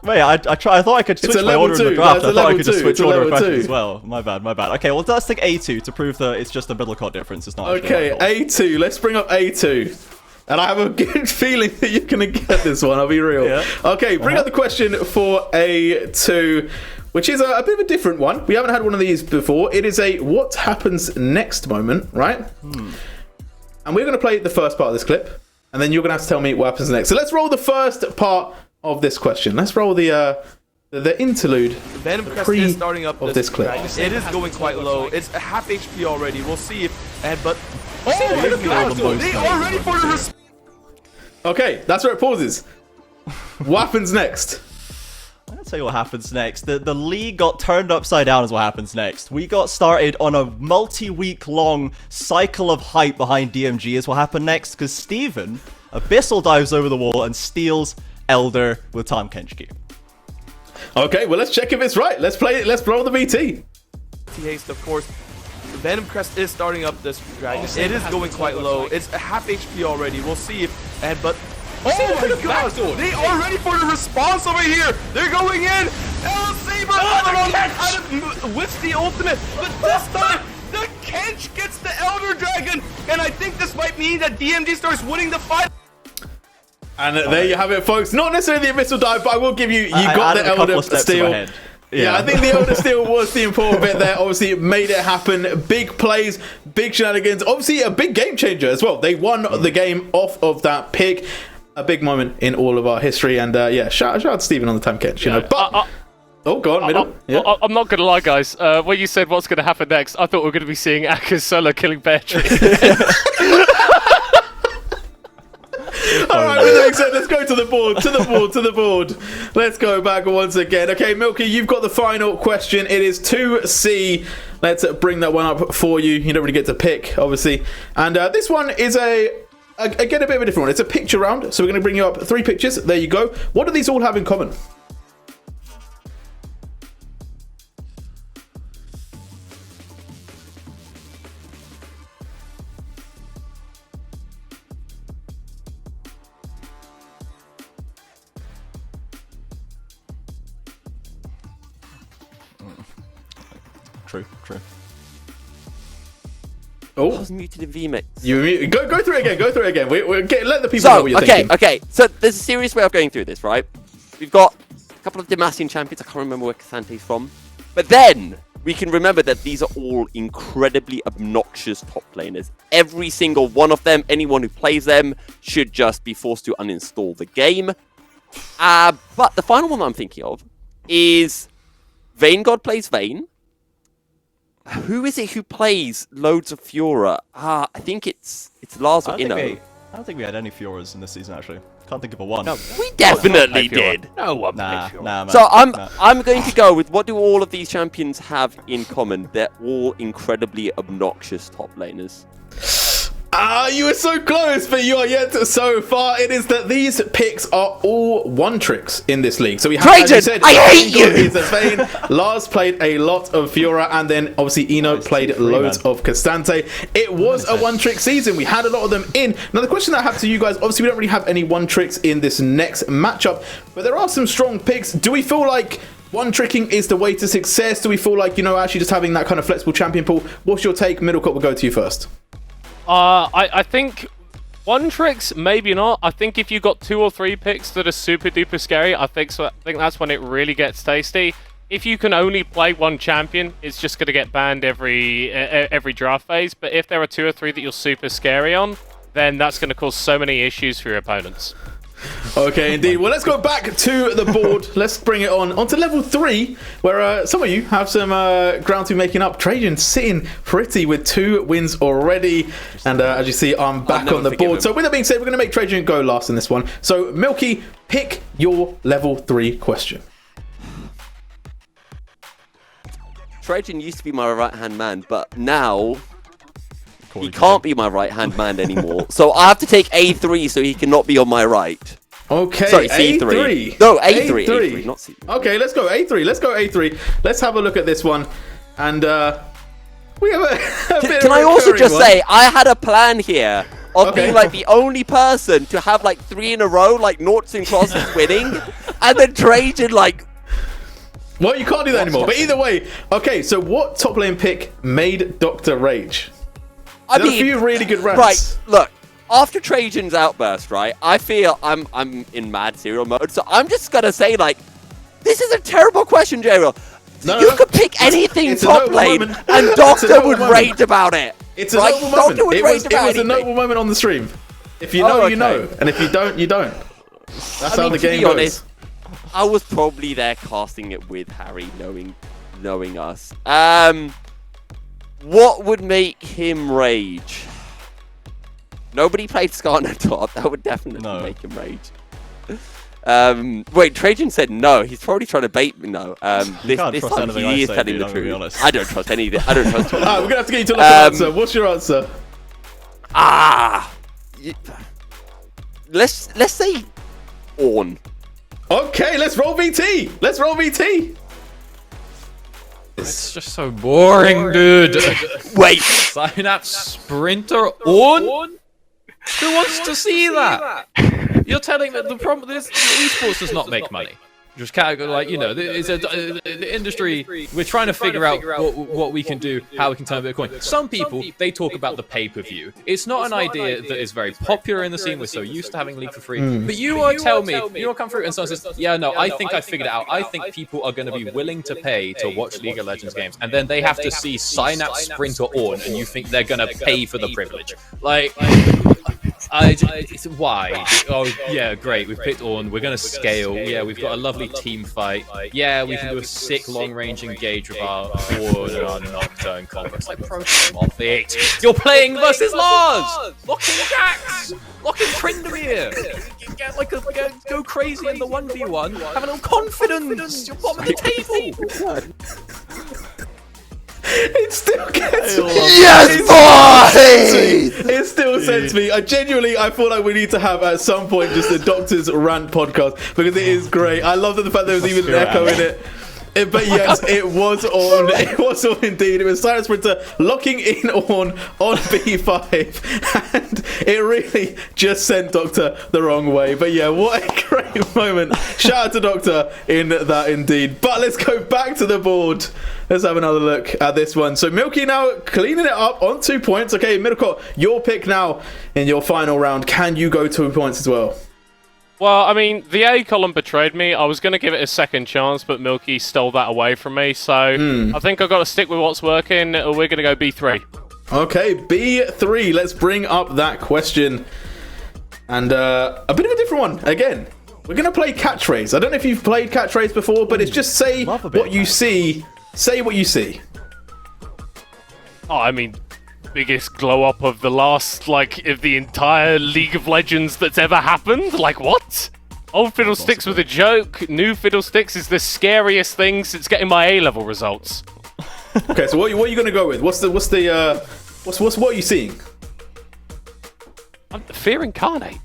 [SPEAKER 8] Wait, I thought I could switch my order in the draft. I thought I could just switch order of questions as well. My bad. Okay, well let's take A2 to prove that it's just a middle court difference. It's not.
[SPEAKER 4] Okay, A2. Let's bring up A2. And I have a good feeling that you're going to get this one, I'll be real. Yeah. Okay, bring up the question for A2, which is a bit of a different one. We haven't had one of these before. It is a what happens next moment, right? And we're going to play the first part of this clip, and then you're going to have to tell me what happens next. So let's roll the first part of this question. Let's roll the interlude.
[SPEAKER 3] Venom Crest is starting up
[SPEAKER 4] of this clip.
[SPEAKER 3] It is going quite low. It's a half HP already. We'll see if but they are ready for the response.
[SPEAKER 4] Okay, that's where it pauses. What happens next?
[SPEAKER 8] I'll tell you what happens next. The league got turned upside down is what happens next. We got started on a multi-week long cycle of hype behind DMG is what happened next, because Steven Abyssal dives over the wall and steals Elder with Tahm Kenchki.
[SPEAKER 4] Okay, well, let's check if it's right. Let's play it. Let's blow the VT.
[SPEAKER 3] Haste, of course. Venom Crest is starting up this dragon. It is going quite low. It's a half HP already. We'll see if but oh my god! They are ready for the response over here. They're going in. El Saber with the ultimate, but this time the Kench gets the Elder Dragon, and I think this might mean that DMG starts winning the fight.
[SPEAKER 4] And there you have it, folks. Not necessarily the Abyssal dive, but I will give you. You got the Elder Steel. Yeah, I think the Elder Steel was the important bit there. Obviously, it made it happen. Big plays, big shenanigans. Obviously, a big game changer as well. They won the game off of that pick. A big moment in all of our history. And yeah, shout out to Steven on the time catch. You know, but oh, go on, middle. Yeah.
[SPEAKER 6] I'm not gonna lie, guys. When you said what's gonna happen next, I thought we were gonna be seeing Aka's solo killing Beatrice.
[SPEAKER 4] All right, with that being said, let's go to the board. Let's go back once again. Okay, Milky, you've got the final question. It is 2C. Let's bring that one up for you. You don't really get to pick, obviously. And this one is again, a bit of a different one. It's a picture round, so we're going to bring you up 3 pictures. There you go. What do these all have in common?
[SPEAKER 8] True.
[SPEAKER 4] Oh,
[SPEAKER 1] I was muted in VMix.
[SPEAKER 4] Go through it again. Let the people know what you're thinking.
[SPEAKER 1] Okay. So there's a serious way of going through this, right? We've got a couple of Demacian champions. I can't remember where Casante's from. But then we can remember that these are all incredibly obnoxious top laners. Every single one of them, anyone who plays them, should just be forced to uninstall the game. But the final one I'm thinking of is Vayne God plays Vayne. Who is it who plays loads of Fiora? I think it's Lars or Inno.
[SPEAKER 8] I don't think we had any Fioras in this season, actually. Can't think of a one.
[SPEAKER 1] No, we definitely did.
[SPEAKER 6] No one
[SPEAKER 8] Nah, man.
[SPEAKER 1] So I'm going to go with, what do all of these champions have in common? They're all incredibly obnoxious top laners.
[SPEAKER 4] You were so close, but you are yet so far. It is that these picks are all one tricks in this league. So we have, as you said,
[SPEAKER 1] I hate you!
[SPEAKER 4] Vayne. Lars played a lot of Fiora, and then obviously Eno played loads of Castante. It was a one-trick season. We had a lot of them in. Now the question I have to you guys, obviously we don't really have any one-tricks in this next matchup, but there are some strong picks. Do we feel like one-tricking is the way to success? Do we feel like, actually just having that kind of flexible champion pool? What's your take? Middlecourt will go to you first.
[SPEAKER 6] I think one tricks, maybe not. I think if you got 2 or 3 picks that are super duper scary, I think that's when it really gets tasty. If you can only play one champion, it's just going to get banned every draft phase. But if there are 2 or 3 that you're super scary on, then that's going to cause so many issues for your opponents.
[SPEAKER 4] Okay, indeed. Well, let's go back to the board. Let's bring it onto level 3, where some of you have some ground to be making up. Trajan sitting pretty with 2 wins already. And as you see, I'm back on the board. So with that being said, we're going to make Trajan go last in this one. So, Milky, pick your level 3 question.
[SPEAKER 1] Trajan used to be my right-hand man, but now he can't be my right-hand man anymore. So I have to take A3 so he cannot be on my right.
[SPEAKER 4] Okay,
[SPEAKER 1] sorry, C3.
[SPEAKER 4] A3.
[SPEAKER 1] No, A3, not C3.
[SPEAKER 4] Okay, let's go A3. Let's have a look at this one. And we have a bit
[SPEAKER 1] Can
[SPEAKER 4] of
[SPEAKER 1] I also just
[SPEAKER 4] one.
[SPEAKER 1] say, I had a plan here of being like the only person to have like 3 in a row, like noughts and crosses winning, and then Trajan like...
[SPEAKER 4] Well, you can't do that anymore. But either way, okay, so what top lane pick made Dr. Rage?
[SPEAKER 1] I mean,
[SPEAKER 4] a few really good rants.
[SPEAKER 1] Right, look, after Trajan's outburst, right, I feel I'm in mad serial mode, so I'm just gonna say, like, this is a terrible question, J-Will. You could pick anything top lane, and Doctor would rage about it.
[SPEAKER 4] It's a noble moment. It was a noble moment on the stream. If you know, you know. And if you don't, you don't. That's how the game goes.
[SPEAKER 1] I was probably there casting it with Harry, knowing us. What would make him rage? Nobody played Skarner top. That would definitely make him rage. Wait, Trajan said no. He's probably trying to bait me. No. This time he is telling the truth. I don't trust any of it. I don't trust him.
[SPEAKER 4] We're gonna have to get you to look at answer. What's your answer?
[SPEAKER 1] Let's say Ornn.
[SPEAKER 4] Okay, let's roll VT. Let's roll VT.
[SPEAKER 9] It's just so boring, dude.
[SPEAKER 1] Wait.
[SPEAKER 9] Sign up Sprinter Ornn? Who wants to see that? You're telling me the problem is esports does not make money. Just like, you know, it's the industry. We're trying to figure out what we can do, how we can turn Bitcoin. Some people, they talk about the pay-per-view. It's not an idea that is very popular in the scene. We're so used to having League for free. But you tell me, you come through and someone says, yeah, no, I think I figured it out. I think people are going to be willing to pay to watch League of Legends games. And then they have to see Synapse, Sprint, or Ornn, and you think they're going to pay for the privilege. Like... why? Oh, yeah, great. We've picked Ornn. We're going to scale. Yeah, we've got a lovely team fight. Yeah, we can do a sick long-range engage with our Ornn and our Nocturne and combo. It's like, bro, come off it. You're playing versus Lars! Lock in Jax! Lock in Tryndamere! Go crazy in the 1v1. Have a little confidence! You're bottom of the table!
[SPEAKER 4] It still gets me.
[SPEAKER 1] Yes, boys!
[SPEAKER 4] It still sends me. I feel like we need to have at some point just a Doctor's Rant podcast because it is great. I love the fact there was even an echo in it. But yes, it was on. It was on indeed. It was Silent Sprinter locking in on B5, and it really just sent Doctor the wrong way. But yeah, what a great moment! Shout out to Doctor in that indeed. But let's go back to the board. Let's have another look at this one. So Milky now cleaning it up on 2 points. Okay, Middlecourt, your pick now in your final round. Can you go 2 points as well?
[SPEAKER 6] Well, I mean, the A column betrayed me. I was going to give it a second chance, but Milky stole that away from me. So I think I've got to stick with what's working. We're going to go B3.
[SPEAKER 4] Okay, B3. Let's bring up that question. And a bit of a different one again. We're going to play catchphrase. I don't know if you've played catchphrase before, but it's just say what you see. Say what you see.
[SPEAKER 6] Oh, I mean, biggest glow up of the last, of the entire League of Legends that's ever happened? Like, what? Old Fiddlesticks with a joke. New Fiddlesticks is the scariest thing since getting my A-level results.
[SPEAKER 4] Okay, so what are you going to go with? What are you seeing?
[SPEAKER 6] Fear incarnate.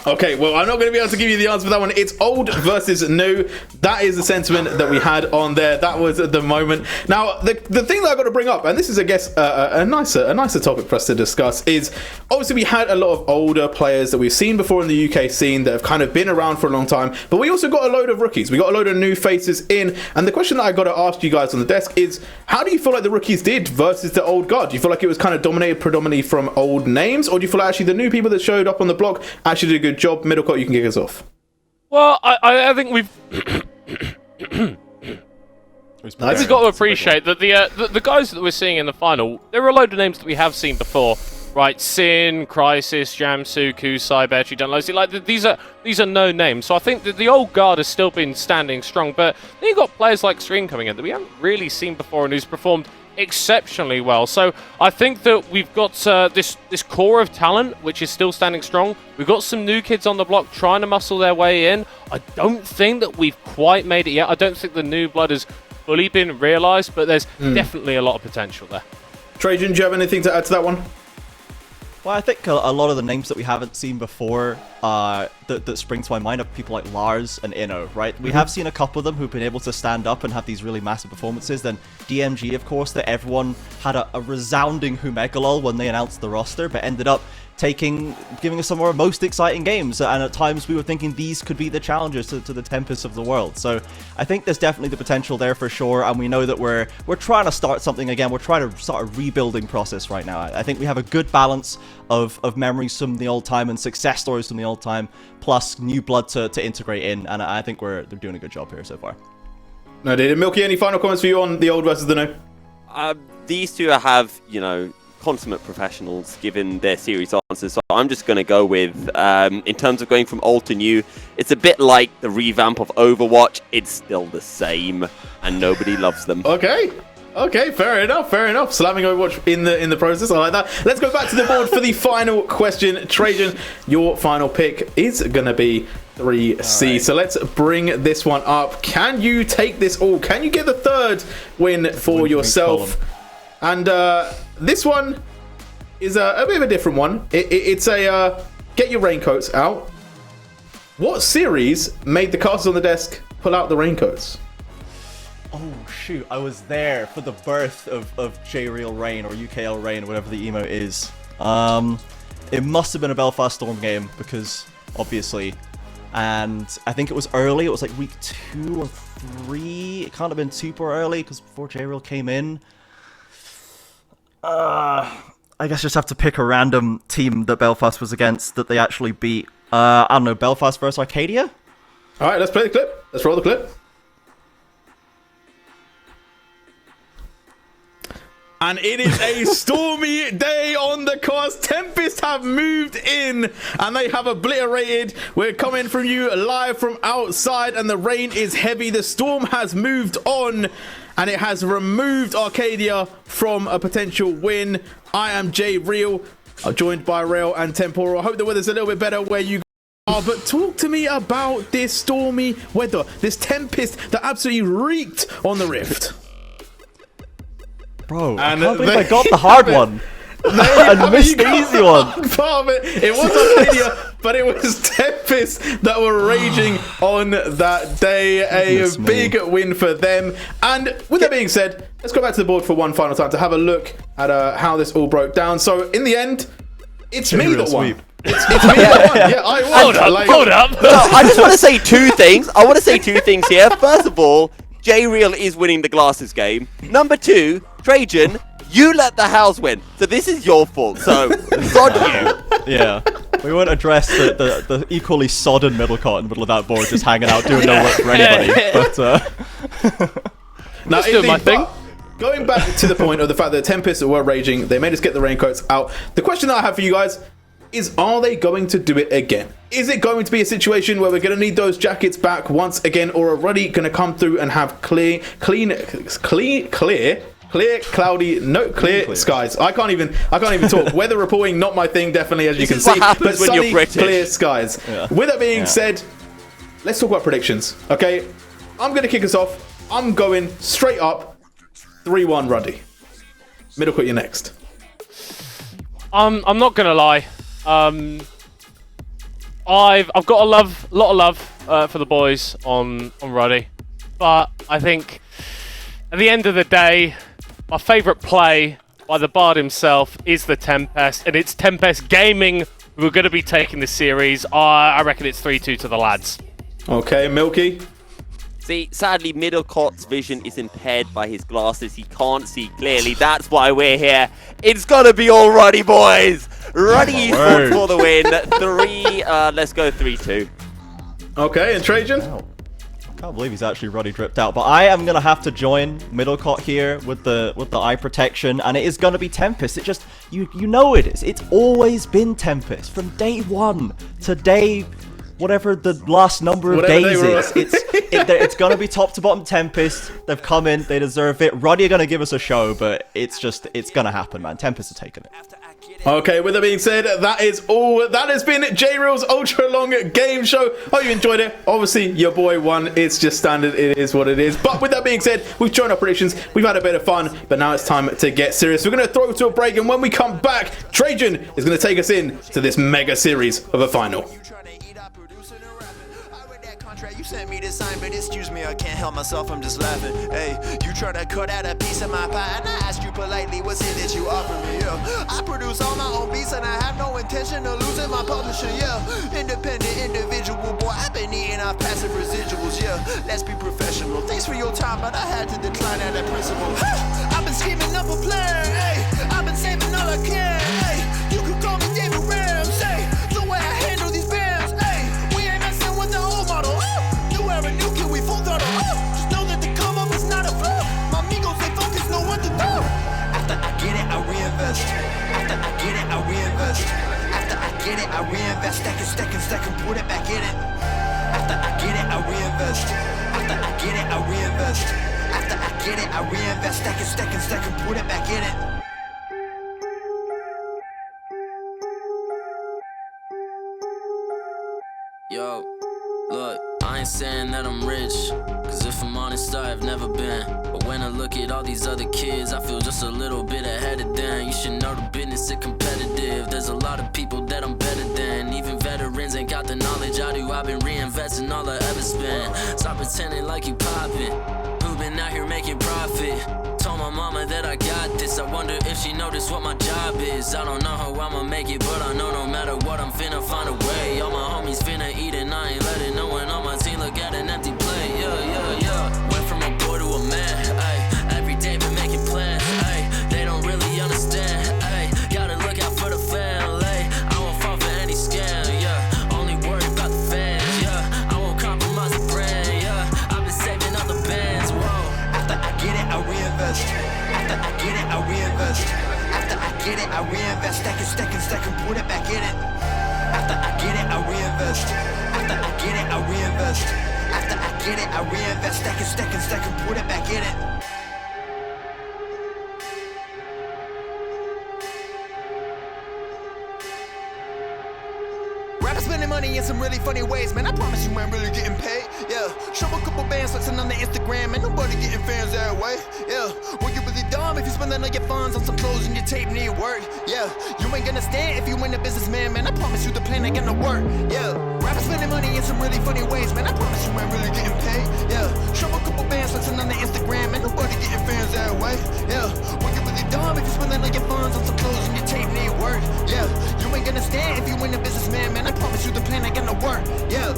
[SPEAKER 4] Okay, well, I'm not going to be able to give you the answer for that one. It's old versus new. That is the sentiment that we had on there. That was at the moment. Now, the thing that I've got to bring up, and this is, I guess, a nicer topic for us to discuss, is obviously we had a lot of older players that we've seen before in the UK scene that have kind of been around for a long time, but we also got a load of rookies. We got a load of new faces in, and the question that I got to ask you guys on the desk is, how do you feel like the rookies did versus the old guard? Do you feel like it was kind of dominated predominantly from old names, or do you feel like actually the new people that showed up on the block actually did a good job? Middlecourt, you can kick us off.
[SPEAKER 6] Well, I think we've we've got to appreciate that the guys that we're seeing in the final, there are a load of names that we have seen before, right? Sin, Crisis, Jamsu, Kusai, Bertri, Dunlosi. Like these are known names. So I think that the old guard has still been standing strong. But then you've got players like Stream coming in that we haven't really seen before and who's performed exceptionally well. So I think that we've got this core of talent which is still standing strong. We've got some new kids on the block trying to muscle their way in. I don't think that we've quite made it yet. I don't think the new blood has fully been realised, but there's definitely a lot of potential there.
[SPEAKER 4] Trajan, do you have anything to add to that one?
[SPEAKER 8] Well, I think a lot of the names that we haven't seen before that spring to my mind are people like Lars and Inno, right? We have seen a couple of them who've been able to stand up and have these really massive performances. Then DMG, of course, that everyone had a resounding Humegalol when they announced the roster, but ended up giving us some of our most exciting games, and at times we were thinking these could be the challengers to the Tempest of the world. So I think there's definitely the potential there for sure, and we know that we're trying to start something again. We're trying to start a rebuilding process right now. I think we have a good balance of memories from the old time and success stories from the old time, plus new blood to integrate in, and I think they're doing a good job here so far.
[SPEAKER 4] No, did Milky, any final comments for you on the old versus the new?
[SPEAKER 1] These two have, consummate professionals given their serious answers. So I'm just going to go with, in terms of going from old to new, it's a bit like the revamp of Overwatch. It's still the same, and nobody loves them.
[SPEAKER 4] Okay. Okay, fair enough, fair enough. Slamming Overwatch in the process, I like that. Let's go back to the board for the final question. Trajan, your final pick is going to be 3C. Right. So let's bring this one up. Can you take this all? Can you get the third win for yourself? And this one is a bit of a different one. It's a get your raincoats out. What series made the casters on the desk pull out the raincoats?
[SPEAKER 8] Oh shoot, I was there for the birth of J-Real Rain or UKL Rain or whatever the emote is. It must have been a Belfast Storm game because obviously, and I think it was early, it was like week 2 or 3, it can't have been super early because before J-Real came in. I guess just have to pick a random team that Belfast was against that they actually beat. I don't know, Belfast versus Arcadia?
[SPEAKER 4] Alright, let's play the clip, let's roll the clip. And it is a stormy day on the course. Tempest have moved in and they have obliterated. We're coming from you live from outside and the rain is heavy. The storm has moved on and it has removed Arcadia from a potential win. I am J-Real, joined by Rail and Temporal. I hope the weather's a little bit better where you are, but talk to me about this stormy weather, this Tempest that absolutely reeked on the Rift.
[SPEAKER 8] Bro, I can't believe I got the hard one. I missed the easy one.
[SPEAKER 4] Part of it. It was Arcadia, but it was Tempest that were raging on that day. A big win for them. And with that being said, let's go back to the board for one final time to have a look at how this all broke down. So in the end, it's me that won. It's me that won. Yeah, I won.
[SPEAKER 6] Hold up.
[SPEAKER 1] So I just want to say two things. I want to say two things here. First of all, J-Real is winning the glasses game. Number 2, Trajan, you let the house win. So this is your fault. So, sod you.
[SPEAKER 8] Yeah. We won't address the equally sodden middle court in the middle of that board just hanging out doing no work for anybody. But,
[SPEAKER 4] now, doing my thing. Going back to the point of the fact that Tempest were raging, they made us get the raincoats out. The question that I have for you guys is, are they going to do it again? Is it going to be a situation where we're going to need those jackets back once again, or are Ruddy going to come through and have clear skies? I can't even talk. Weather reporting, not my thing, definitely, as you can see. But
[SPEAKER 1] when you're British.
[SPEAKER 4] Clear skies. Yeah. With that being said, let's talk about predictions. Okay, I'm going to kick us off. I'm going straight up 3-1 Ruddy. Middle cut, you next.
[SPEAKER 6] I'm not gonna lie. I've got a lot of love for the boys on Ruddy, but I think at the end of the day, my favourite play by the Bard himself is the Tempest, and it's Tempest Gaming who are going to be taking the series. I reckon it's 3-2 to the lads.
[SPEAKER 4] Okay, Milky.
[SPEAKER 1] See, sadly, Middlecott's vision is impaired by his glasses. He can't see clearly. That's why we're here. It's gonna be all Ruddy, boys. Ruddy Esports for the win. Let's go 3-2.
[SPEAKER 4] Okay, and Trajan?
[SPEAKER 8] Wow. I can't believe he's actually Ruddy dripped out, but I am gonna have to join Middlecott here with the eye protection, and it is gonna be Tempest. It just you know it is. It's always been Tempest from day 1 to day whatever the last number of days is. It's gonna be top to bottom Tempest. They've come in, they deserve it. Ruddy are gonna give us a show, but it's gonna happen, man. Tempest are taking it.
[SPEAKER 4] Okay, with that being said, that is all. That has been J-Real's ultra long game show. Hope you enjoyed it. Obviously, your boy won. It's just standard. It is what it is. But with that being said, we've joined our predictions. We've had a bit of fun, but now it's time to get serious. We're going to throw to a break, and when we come back, Trajan is going to take us in to this mega series of a final.
[SPEAKER 10] You sent me this sign, but excuse me, I can't help myself, I'm just laughing. Hey, you try to cut out a piece of my pie, and I asked you politely, what's it that you offer me? Yeah, I produce all my own beats, and I have no intention of losing my publisher. Yeah, independent individual, boy, I've been eating off passive residuals. Yeah, let's be professional. Thanks for your time, but I had to decline out that principle. I've been scheming up a plan. Hey, I've been saving all I can. Hey, you could call me David Rams. Hey, the way I handle these bands. Hey, we ain't messing with the old model. New kid, we full throttle. Just know that the come up is not a fluke. My amigos, they focus, know what to do. After I get it, I reinvent. reinvest. After I get it, I reinvest. After I get it, I reinvest. Stack and put it back in it. After I get it, I reinvest. After I get it, I reinvest. After I get it, I reinvest. Stack and put it back in it.
[SPEAKER 7] Yo, look, I ain't saying that I'm rich, cause if I'm honest, I've never been. But when I look at all these other kids, I feel just a little bit ahead of them. You should know the business is competitive. There's a lot of people that I'm better than. Even veterans ain't got the knowledge I do. I've been reinvesting all I ever spent. Stop pretending like you poppin'. Who been out here making profit? Told my mama that I got this. I wonder if she noticed what my job is. I don't know how I'ma make it, but I know no matter what, I'm finna find a way. All my homies finna eat and I ain't letting no one on my team look at an empty plate. Yeah. Went from a boy to a man, ayy. Every day been making plans, ayy. They don't really understand, ayy. Gotta look out for the family. I won't fall for any scam, yeah. Only worried about the fans, yeah. I won't compromise the brand, yeah. I've been saving up the bands, whoa.
[SPEAKER 10] After I get it, I reinvest. After I get it, I reinvest. After I get it, I reinvest. Stack and put it back in it. After I get it, I reinvest. After I get it, I reinvest. After I get it, I reinvest. Stack and put it back in it. Rappers spending money in some really funny ways, man. I promise you ain't really getting paid. Yeah, show a couple bands flexing on the Instagram, and nobody getting fans that way. Yeah, well you really dumb if you spending all your funds on some clothes and your tape need work. Yeah, you ain't gonna stand if you ain't a businessman, man. I promise you the plan ain't gonna work. Yeah, rappers spending money in some really funny ways, man. I promise you ain't really getting paid. Yeah, show a couple bands flexing on the Instagram, and nobody getting fans that way. Yeah, well you really dumb if you spending all your funds on some clothes and your tape need work. Yeah, you ain't gonna stand if you ain't a businessman, man. I promise you the plan ain't gonna work. Yeah.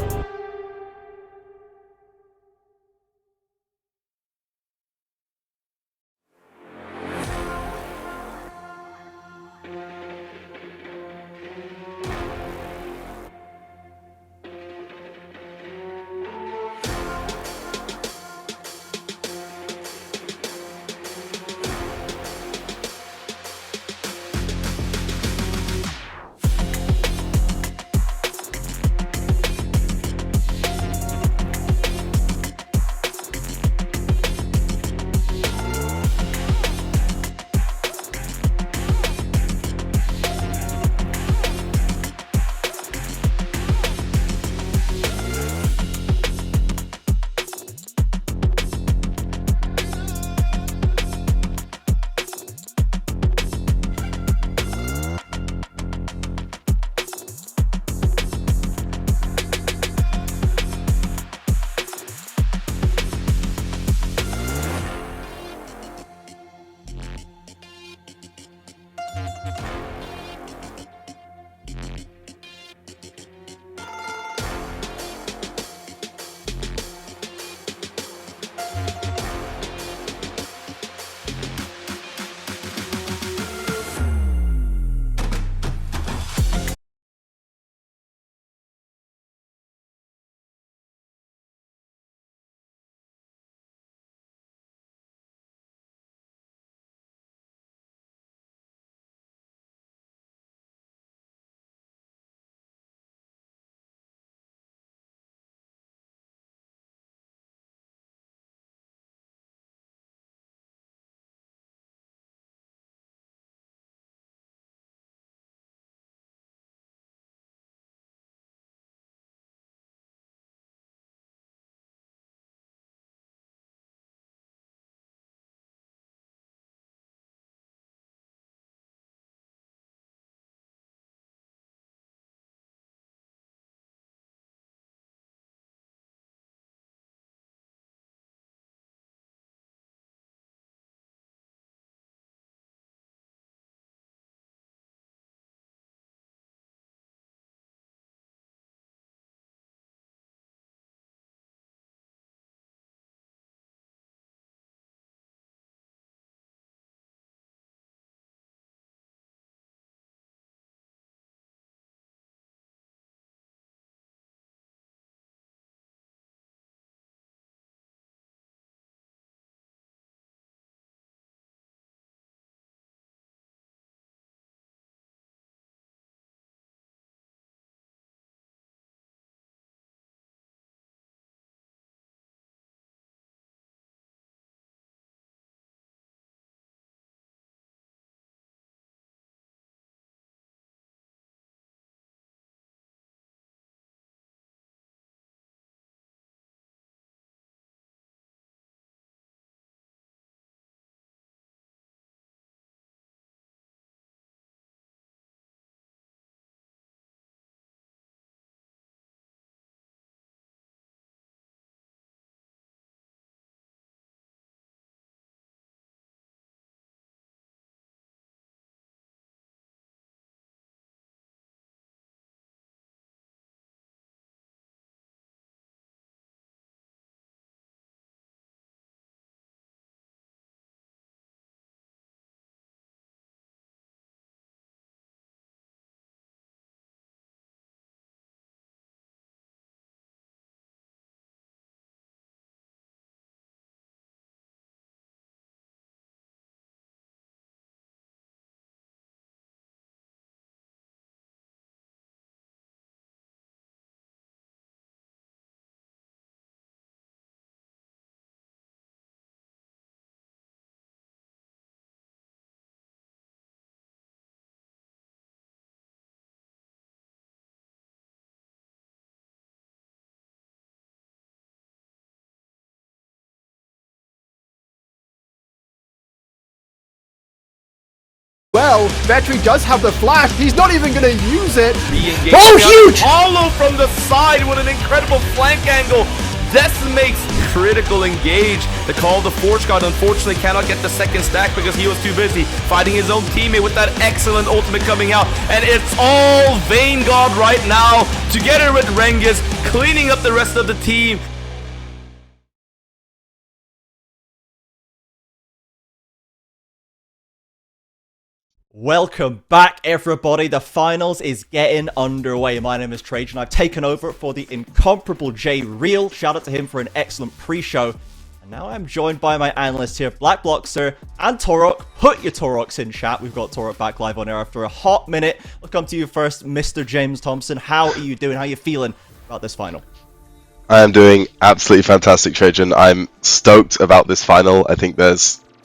[SPEAKER 2] Well, Vetri does have the flash. He's not even going to use it.
[SPEAKER 3] Re-engaging
[SPEAKER 2] Oh, huge!
[SPEAKER 3] Hollow from the side with an incredible flank angle. Decimates critical engage. The call of the Forge God unfortunately cannot get the second stack because he was too busy fighting his own teammate with that excellent ultimate coming out. And it's all Vanguard right now together with Rengus cleaning up the rest of the team.
[SPEAKER 8] Welcome back, everybody. The finals is getting underway. My name is Trajan. I've taken over for the incomparable Jay Real. Shout out to him for an excellent pre-show. And now I'm joined by my analysts here, Black Bloxer and Torok. Put your Toroks in chat. We've got Torok back live on air after a hot minute. We'll come to you first, Mr. James Thompson. How are you doing? How are you feeling about this final?
[SPEAKER 11] I am doing absolutely fantastic, Trajan. I'm stoked about this final. I think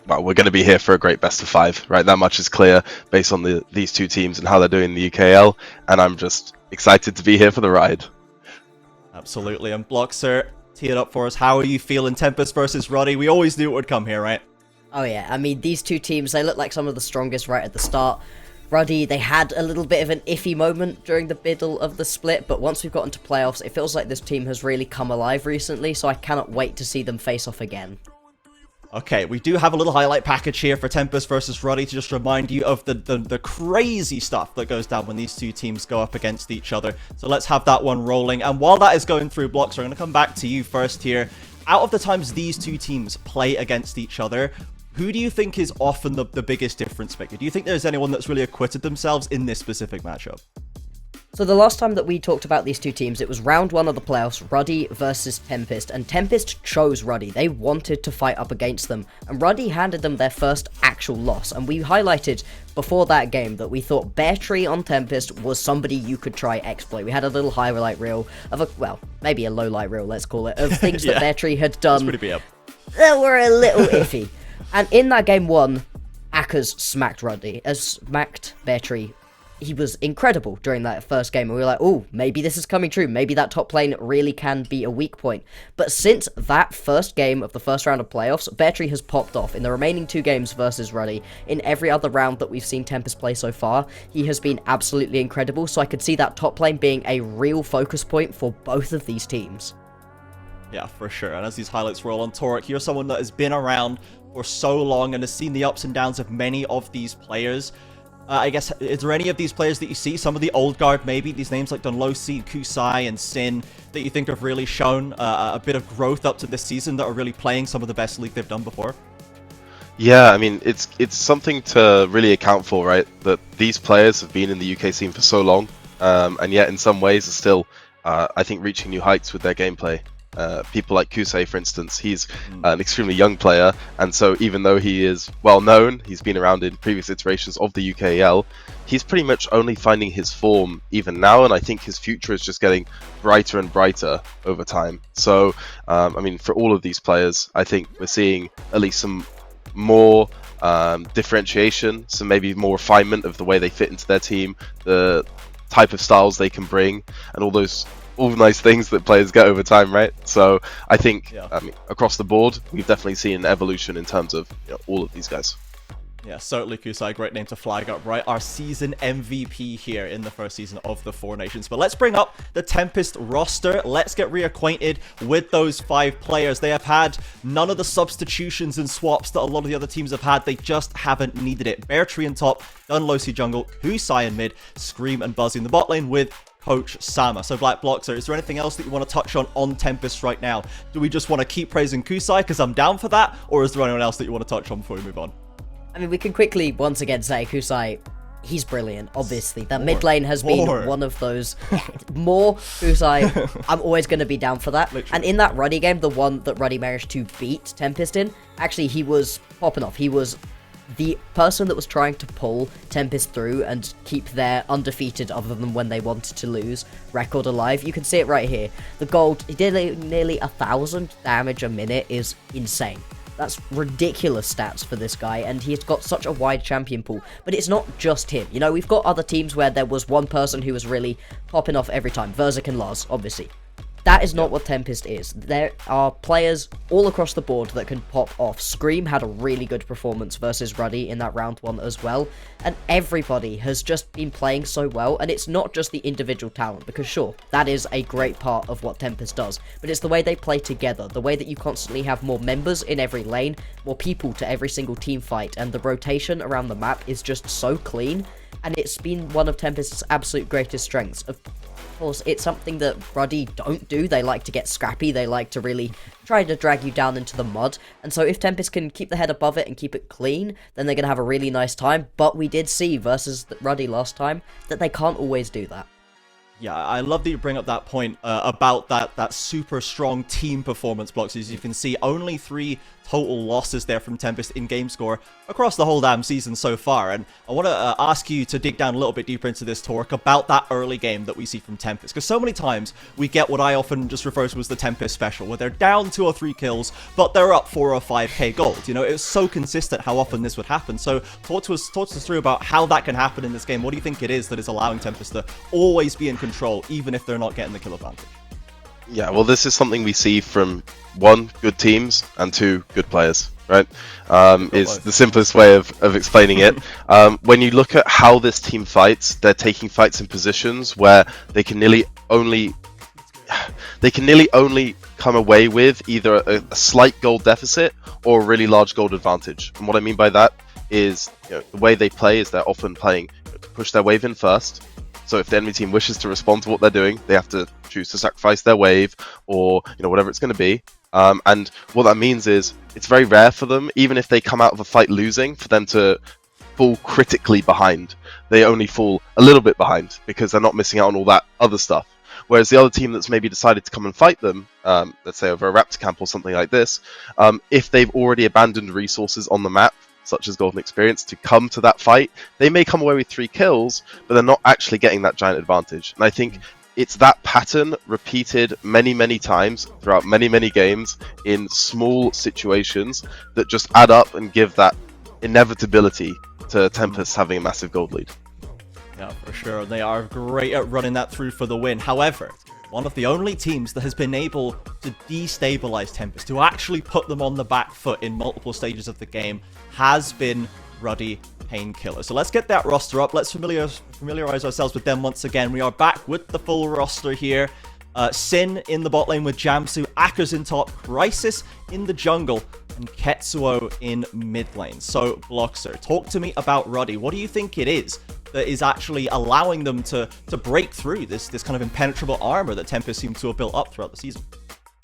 [SPEAKER 11] we're going to be here for a great best of 5, right? That much is clear based on these two teams and how they're doing in the UKL, and I'm just excited to be here for the ride.
[SPEAKER 8] Absolutely. And Bloxer, tee it up for us. How are you feeling? Tempest versus Ruddy. We always knew it would come here, right?
[SPEAKER 12] Oh yeah, I mean, these two teams, they look like some of the strongest right at the start. Ruddy, they had a little bit of an iffy moment during the middle of the split, but once we've gotten to playoffs, it feels like this team has really come alive recently, so I cannot wait to see them face off again.
[SPEAKER 8] Okay, we do have a little highlight package here for Tempest versus Ruddy to just remind you of the crazy stuff that goes down when these two teams go up against each other. So let's have that one rolling. And while that is going through, Blocks, I'm going to come back to you first here. Out of the times these two teams play against each other, who do you think is often the biggest difference maker? Do you think there's anyone that's really acquitted themselves in this specific matchup?
[SPEAKER 12] So the last time that we talked about these two teams, it was round 1 of the playoffs, Ruddy versus Tempest, and Tempest chose Ruddy. They wanted to fight up against them, and Ruddy handed them their first actual loss, and we highlighted before that game that we thought Bear Tree on Tempest was somebody you could try exploit. We had a little highlight reel of maybe a low light reel, let's call it, of things that Bear Tree had done that were a little iffy. And in that game 1, Akers smacked Bear Tree. He was incredible during that first game, and we were like, oh, maybe this is coming true. Maybe that top lane really can be a weak point. But since that first game of the first round of playoffs, Beartree has popped off. In the remaining 2 games versus Ruddy, in every other round that we've seen Tempest play so far, he has been absolutely incredible, so I could see that top lane being a real focus point for both of these teams.
[SPEAKER 8] Yeah, for sure. And as these highlights roll on, Torok, you're someone that has been around for so long and has seen the ups and downs of many of these players. I guess, is there any of these players that you see, some of the old guard maybe, these names like Dunlosi, Kusai, and Sin, that you think have really shown a bit of growth up to this season, that are really playing some of the best league they've done before?
[SPEAKER 11] Yeah, I mean, it's something to really account for, right? That these players have been in the UK scene for so long, and yet in some ways are still, I think, reaching new heights with their gameplay. People like Kusei, for instance, he's an extremely young player, and so even though he is well known, he's been around in previous iterations of the UKL, he's pretty much only finding his form even now, and I think his future is just getting brighter and brighter over time. So, I mean, for all of these players, I think we're seeing at least some more differentiation, some maybe more refinement of the way they fit into their team, the type of styles they can bring, and all nice things that players get over time, right? So I think, I mean, across the board, we've definitely seen an evolution in terms of all of these guys.
[SPEAKER 8] Yeah, certainly Kusai, great name to flag up, right? Our season MVP here in the first season of the Four Nations. But let's bring up the Tempest roster. Let's get reacquainted with those 5 players. They have had none of the substitutions and swaps that a lot of the other teams have had. They just haven't needed it. Bear Tree in top, Dunlosi jungle, Kusai in mid, Scream and Buzzy in the bot lane with Coach Sama. So Black Bloxer, is there anything else that you want to touch on Tempest right now? Do we just want to keep praising Kusai because I'm down for that, or is there anyone else that you want to touch on before we move on?
[SPEAKER 12] I mean, we can quickly once again say Kusai, he's brilliant, obviously. The mid lane has been one of those. More Kusai, I'm always going to be down for that. Literally. And in that Ruddy game, the one that Ruddy managed to beat Tempest in, actually he was popping off. He was the person that was trying to pull Tempest through and keep their undefeated, other than when they wanted to lose, record alive. You can see it right here. The gold, he did nearly 1,000 damage a minute, is insane. That's ridiculous stats for this guy, and he's got such a wide champion pool. But it's not just him. You know, we've got other teams where there was one person who was really popping off every time. Verzik and Lars, obviously. That is not what Tempest is. There are players all across the board that can pop off. Scream had a really good performance versus Ruddy in that round 1 as well, and everybody has just been playing so well, and it's not just the individual talent, because sure, that is a great part of what Tempest does, but it's the way they play together, the way that you constantly have more members in every lane, more people to every single team fight, and the rotation around the map is just so clean, and it's been one of Tempest's absolute greatest strengths. Of course, it's something that Ruddy don't do. They like to get scrappy, they like to really try to drag you down into the mud, and so if Tempest can keep the head above it and keep it clean, then they're going to have a really nice time, but we did see versus Ruddy last time that they can't always do that.
[SPEAKER 8] Yeah, I love that you bring up that point about that super strong team performance blocks. As you can see, only 3 total losses there from Tempest in game score across the whole damn season so far. And I want to ask you to dig down a little bit deeper into this, Torque, about that early game that we see from Tempest. Because so many times we get what I often just refer to as the Tempest special, where they're down 2 or 3 kills, but they're up 4 or 5k gold. You know, it's so consistent how often this would happen. So talk to us through about how that can happen in this game. What do you think it is that is allowing Tempest to always be in control, even if they're not getting the kill advantage?
[SPEAKER 11] Yeah, well, this is something we see from 1, good teams, and 2, good players, right? Is the simplest way of explaining it. When you look at how this team fights, they're taking fights in positions where they can nearly only come away with either a slight gold deficit or a really large gold advantage. And what I mean by that is, the way they play is they're often playing to push their wave in first. So if the enemy team wishes to respond to what they're doing, they have to choose to sacrifice their wave or whatever it's going to be. And what that means is it's very rare for them, even if they come out of a fight losing, for them to fall critically behind. They only fall a little bit behind because they're not missing out on all that other stuff. Whereas the other team that's maybe decided to come and fight them, let's say over a Raptor camp or something like this, if they've already abandoned resources on the map, such as golden experience, to come to that fight, they may come away with 3 kills, but they're not actually getting that giant advantage. And I think it's that pattern repeated many, many times throughout many, many games in small situations that just add up and give that inevitability to Tempest having a massive gold lead.
[SPEAKER 8] Yeah, for sure. They are great at running that through for the win. However, one of the only teams that has been able to destabilize Tempest, to actually put them on the back foot in multiple stages of the game, has been Ruddy Painkiller. So let's get that roster up. Let's familiarize ourselves with them once again. We are back with the full roster here. Sin in the bot lane with Jamsu, Akers in top, Crisis in the jungle, and Ketsuo in mid lane. So, Bloxer, talk to me about Ruddy. What do you think it is that is actually allowing them to break through this kind of impenetrable armor that Tempest seems to have built up throughout the season?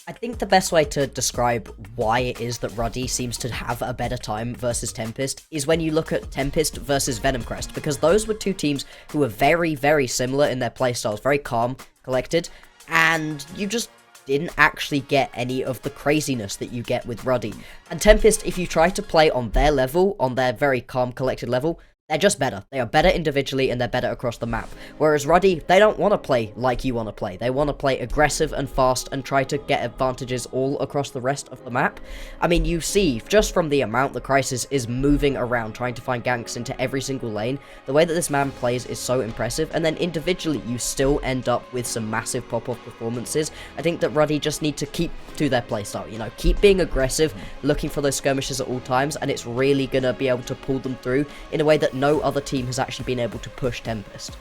[SPEAKER 12] I think the best way to describe why it is that Ruddy seems to have a better time versus Tempest is when you look at Tempest versus Venomcrest, because those were 2 teams who were very, very similar in their playstyles, very calm, collected, and you just didn't actually get any of the craziness that you get with Ruddy. And Tempest, if you try to play on their level, on their very calm, collected level, they're just better. They are better individually and they're better across the map. Whereas Ruddy, they don't want to play like you want to play. They want to play aggressive and fast and try to get advantages all across the rest of the map. I mean, you see, just from the amount the Crisis is moving around, trying to find ganks into every single lane, the way that this man plays is so impressive. And then individually, you still end up with some massive pop-off performances. I think that Ruddy just need to keep to their playstyle, keep being aggressive, looking for those skirmishes at all times, and it's really going to be able to pull them through in a way that no other team has actually been able to push Tempest.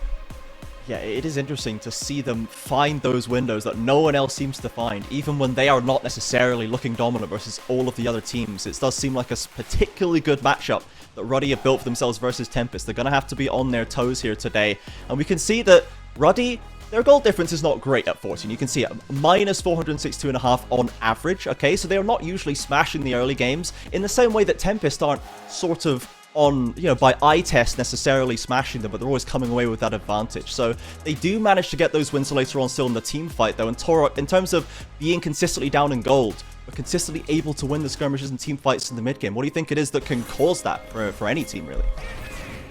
[SPEAKER 8] Yeah, it is interesting to see them find those windows that no one else seems to find, even when they are not necessarily looking dominant versus all of the other teams. It does seem like a particularly good matchup that Ruddy have built for themselves versus Tempest. They're going to have to be on their toes here today, and we can see that Ruddy, their gold difference is not great at 14. You can see it, minus 462.5 on average, okay? So they are not usually smashing the early games in the same way that Tempest aren't sort of on, by eye test necessarily smashing them, but they're always coming away with that advantage. So they do manage to get those wins later on still in the team fight, though. And Torok, in terms of being consistently down in gold, but consistently able to win the skirmishes and team fights in the mid game, what do you think it is that can cause that for any team, really?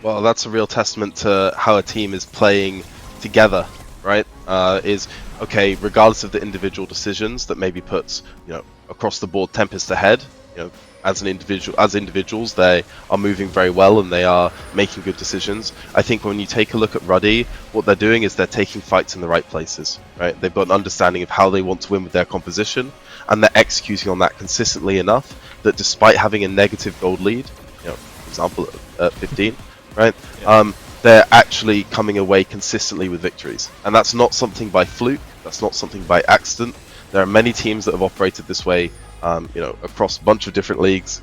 [SPEAKER 11] Well, that's a real testament to how a team is playing together, right? Regardless of the individual decisions that maybe puts, across the board Tempest ahead, as individuals, they are moving very well and they are making good decisions. I think when you take a look at Ruddy, what they're doing is they're taking fights in the right places, right? They've got an understanding of how they want to win with their composition, and they're executing on that consistently enough that despite having a negative gold lead, for example at 15, right? They're actually coming away consistently with victories, and that's not something by fluke. That's not something by accident. There are many teams that have operated this way, across a bunch of different leagues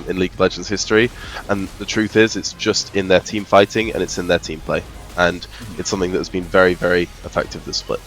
[SPEAKER 11] in League of Legends history, and the truth is, it's just in their team fighting and it's in their team play, and it's something that has been very, very effective this split.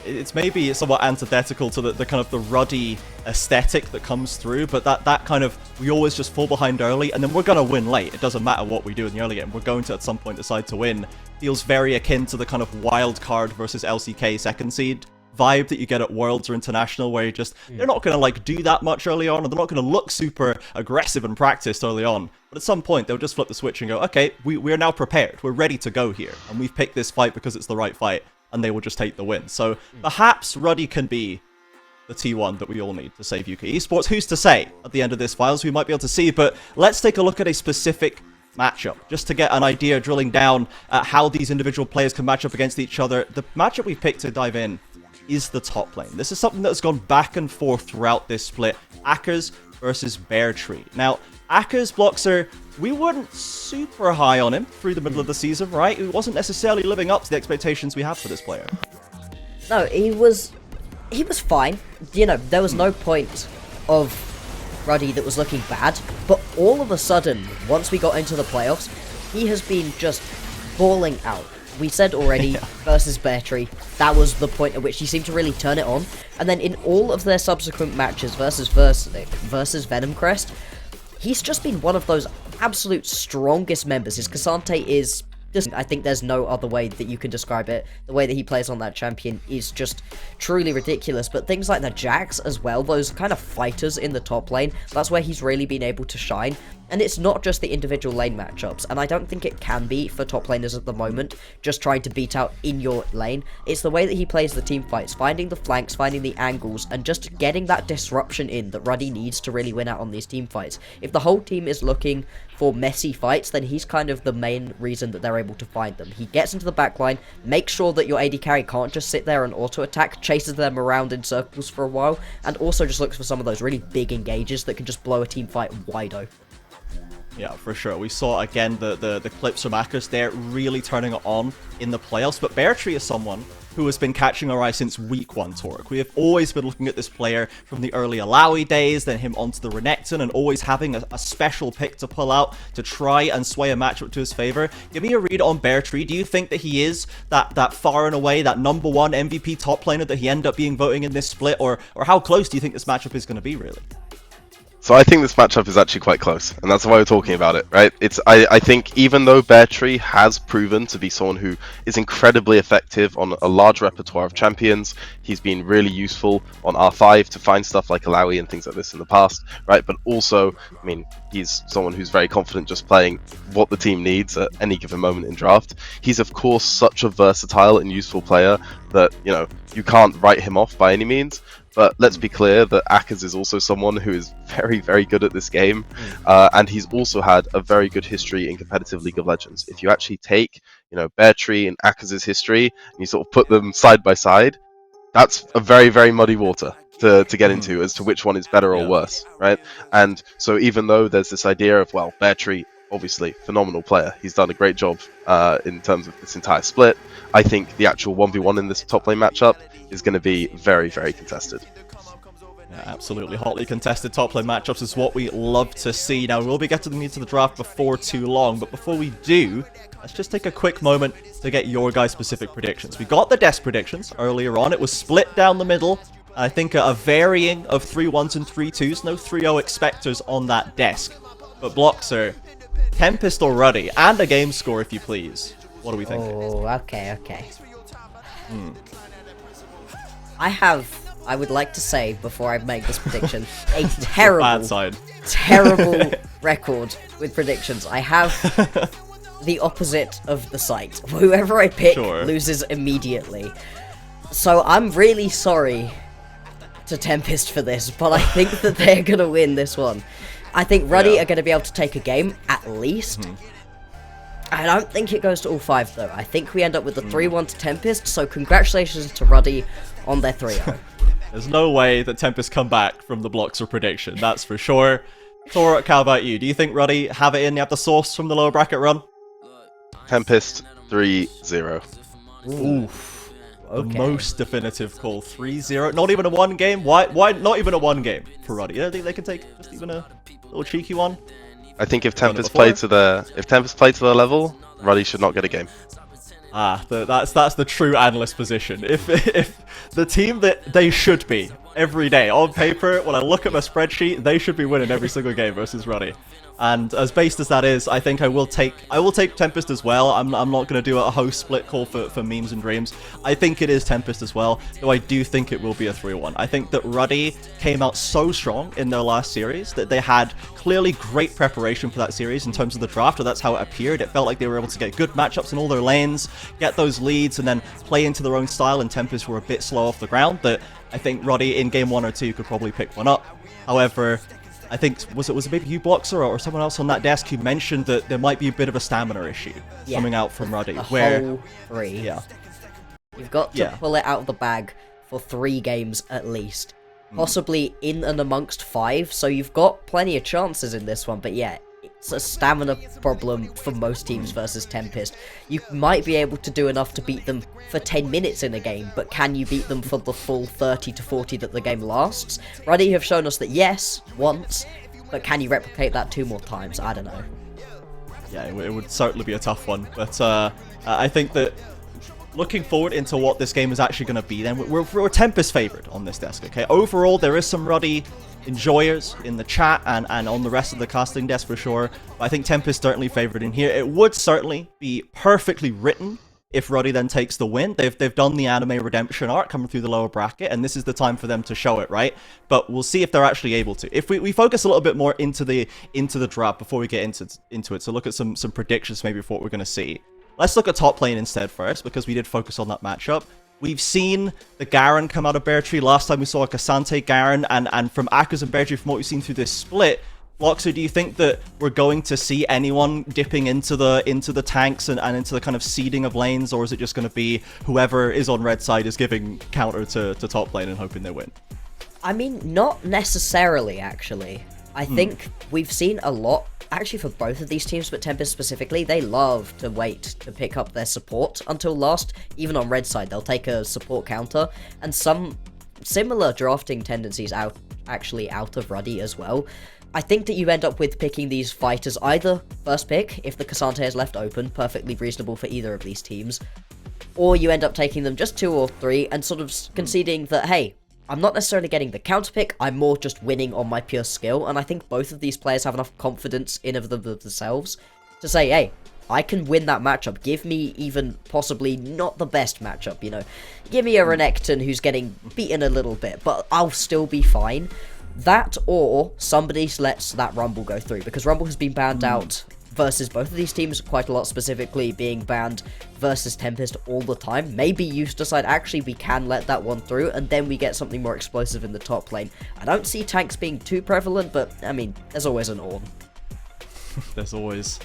[SPEAKER 8] It's maybe somewhat antithetical to the kind of the Ruddy aesthetic that comes through, but that kind of, we always just fall behind early and then we're going to win late. It doesn't matter what we do in the early game, we're going to at some point decide to win. Feels very akin to the kind of wild card versus LCK second seed vibe that you get at Worlds or International, where they're not going to like do that much early on, and they're not going to look super aggressive and practiced early on, but at some point they'll just flip the switch and go, okay, we're now prepared, we're ready to go here, and we've picked this fight because it's the right fight, and they will just take the win. So perhaps Ruddy can be the T1 that we all need to save UK Esports. Who's to say at the end of this finals we might be able to see, but let's take a look at a specific matchup just to get an idea, drilling down at how these individual players can match up against each other. The matchup we picked to dive in is the top lane. This is something that has gone back and forth throughout this split. Akers versus Bear Tree. Now, Akers, Bloxer, we weren't super high on him through the middle of the season, right? He wasn't necessarily living up to the expectations we had for this player.
[SPEAKER 12] No, he was fine. There was no point of Ruddy that was looking bad, but all of a sudden, once we got into the playoffs, he has been just balling out. We said already, versus Bear Tree, that was the point at which he seemed to really turn it on, and then in all of their subsequent matches versus Venom Crest, he's just been one of those absolute strongest members. His Cassante is just, I think there's no other way that you can describe it. The way that he plays on that champion is just truly ridiculous. But things like the Jax as well, those kind of fighters in the top lane, that's where he's really been able to shine. And it's not just the individual lane matchups, and I don't think it can be for top laners at the moment, just trying to beat out in your lane. It's the way that he plays the team fights, finding the flanks, finding the angles, and just getting that disruption in that Ruddy needs to really win out on these team fights. If the whole team is looking for messy fights, then he's kind of the main reason that they're able to find them. He gets into the backline, makes sure that your AD carry can't just sit there and auto-attack, chases them around in circles for a while, and also just looks for some of those really big engages that can just blow a team fight wide open.
[SPEAKER 8] Yeah, for sure. We saw, again, the clips from Akers there really turning it on in the playoffs. But Bear Tree is someone who has been catching our eye since week 1, Torque. We have always been looking at this player from the early Alawi days, then him onto the Renekton, and always having a special pick to pull out to try and sway a matchup to his favor. Give me a read on Bear Tree. Do you think that he is that far and away, that #1 MVP top laner that he ended up being voting in this split? Or how close do you think this matchup is going to be, really?
[SPEAKER 11] So I think this matchup is actually quite close, and that's why we're talking about it, right? I think even though Bear Tree has proven to be someone who is incredibly effective on a large repertoire of champions, he's been really useful on R5 to find stuff like Alawi and things like this in the past, right? But also, I mean, he's someone who's very confident just playing what the team needs at any given moment in draft. He's of course such a versatile and useful player that, you can't write him off by any means. But let's be clear that Akers is also someone who is very, very good at this game, and he's also had a very good history in competitive League of Legends. If you actually take, Bear Tree and Akers' history, and you sort of put them side by side, that's a very, very muddy water to get into as to which one is better or worse, right? And so even though there's this idea of, well, Bear Tree, obviously, phenomenal player. He's done a great job in terms of this entire split. I think the actual 1v1 in this top lane matchup is going to be very, very contested.
[SPEAKER 8] Yeah, absolutely. Hotly contested top lane matchups is what we love to see. Now, we'll be getting into the draft before too long, but before we do, let's just take a quick moment to get your guys' specific predictions. We got the desk predictions earlier on. It was split down the middle. I think a varying of 3-1s and 3-2s. No 3-0 expectors on that desk. But Bloxer, Tempest or Ruddy, and a game score if you please. What do we think?
[SPEAKER 12] Oh, okay. I would like to say, before I make this prediction, a terrible record with predictions. I have the opposite of the site. Whoever I pick loses immediately. So I'm really sorry to Tempest for this, but I think that they're gonna win this one. I think Ruddy are going to be able to take a game, at least. I don't think it goes to all 5, though. I think we end up with a 3-1 to Tempest, so congratulations to Ruddy on their 3-0.
[SPEAKER 8] There's no way that Tempest come back from the blocks of prediction, that's for sure. Torok, how about you? Do you think Ruddy have it in? You have the source from the lower bracket run?
[SPEAKER 11] Tempest 3-0.
[SPEAKER 8] Oof.
[SPEAKER 12] Okay.
[SPEAKER 8] The most definitive call. 3-0. Not even a 1 game? Why not even a 1 game for Ruddy? You don't think they can take just even a little cheeky one?
[SPEAKER 11] I think if Tempest play to their level, Ruddy should not get a game.
[SPEAKER 8] That's the true analyst position. If the team that they should be every day on paper, when I look at my spreadsheet, they should be winning every single game versus Ruddy. And as based as that is, I think I will take Tempest as well. I'm not going to do a host split call for memes and dreams. I think it is Tempest as well, though I do think it will be a 3-1. I think that Ruddy came out so strong in their last series that they had clearly great preparation for that series in terms of the draft, or that's how it appeared. It felt like they were able to get good matchups in all their lanes, get those leads, and then play into their own style, and Tempest were a bit slow off the ground, that I think Ruddy in game 1 or 2 could probably pick one up. However, I think, was it maybe you, Bloxer, or someone else on that desk who mentioned that there might be a bit of a stamina issue coming out from Ruddy.
[SPEAKER 12] Whole 3.
[SPEAKER 8] Yeah.
[SPEAKER 12] You've got to pull it out of the bag for 3 games at least. Possibly in and amongst 5, so you've got plenty of chances in this one, but yeah, it's a stamina problem for most teams versus Tempest. You might be able to do enough to beat them for 10 minutes in a game, but can you beat them for the full 30 to 40 that the game lasts? Ruddy have shown us that yes, once, but can you replicate that 2 more times? I don't know.
[SPEAKER 8] Yeah, it would certainly be a tough one, but I think that looking forward into what this game is actually going to be, then we're Tempest favored on this desk, okay? Overall, there is some Ruddy enjoyers in the chat and on the rest of the casting desk for sure, but I think Tempest certainly favored in here. It would certainly be perfectly written if Ruddy then takes the win. They've done the anime redemption arc coming through the lower bracket, and this is the time for them to show it, right? But we'll see if they're actually able to. If we focus a little bit more into the draft before we get into it, so look at some predictions maybe for what we're going to see. Let's look at top lane instead first, because we did focus on that matchup. We've seen the Garen come out of Bear Tree. Last time we saw a Cassante Garen, and from Akuz and Bear Tree, from what we've seen through this split, Bloxer, do you think that we're going to see anyone dipping into the tanks and into the kind of seeding of lanes, or is it just going to be whoever is on red side is giving counter to top lane and hoping they win?
[SPEAKER 12] I mean, not necessarily, actually. I think we've seen a lot, actually for both of these teams, but Tempest specifically, they love to wait to pick up their support until last. Even on red side, they'll take a support counter, and some similar drafting tendencies out of Ruddy as well. I think that you end up with picking these fighters either first pick, if the Cassante is left open, perfectly reasonable for either of these teams, or you end up taking them just 2 or 3 and sort of conceding that, hey, I'm not necessarily getting the counter pick, I'm more just winning on my pure skill, and I think both of these players have enough confidence in of themselves to say, hey, I can win that matchup. Give me even possibly not the best matchup, you know. Give me a Renekton who's getting beaten a little bit, but I'll still be fine. That, or somebody lets that Rumble go through, because Rumble has been banned out versus both of these teams quite a lot, specifically being banned versus Tempest all the time. Maybe you decide, actually, we can let that one through, and then we get something more explosive in the top lane. I don't see tanks being too prevalent, but, I mean, there's always an Ornn.
[SPEAKER 8] There's always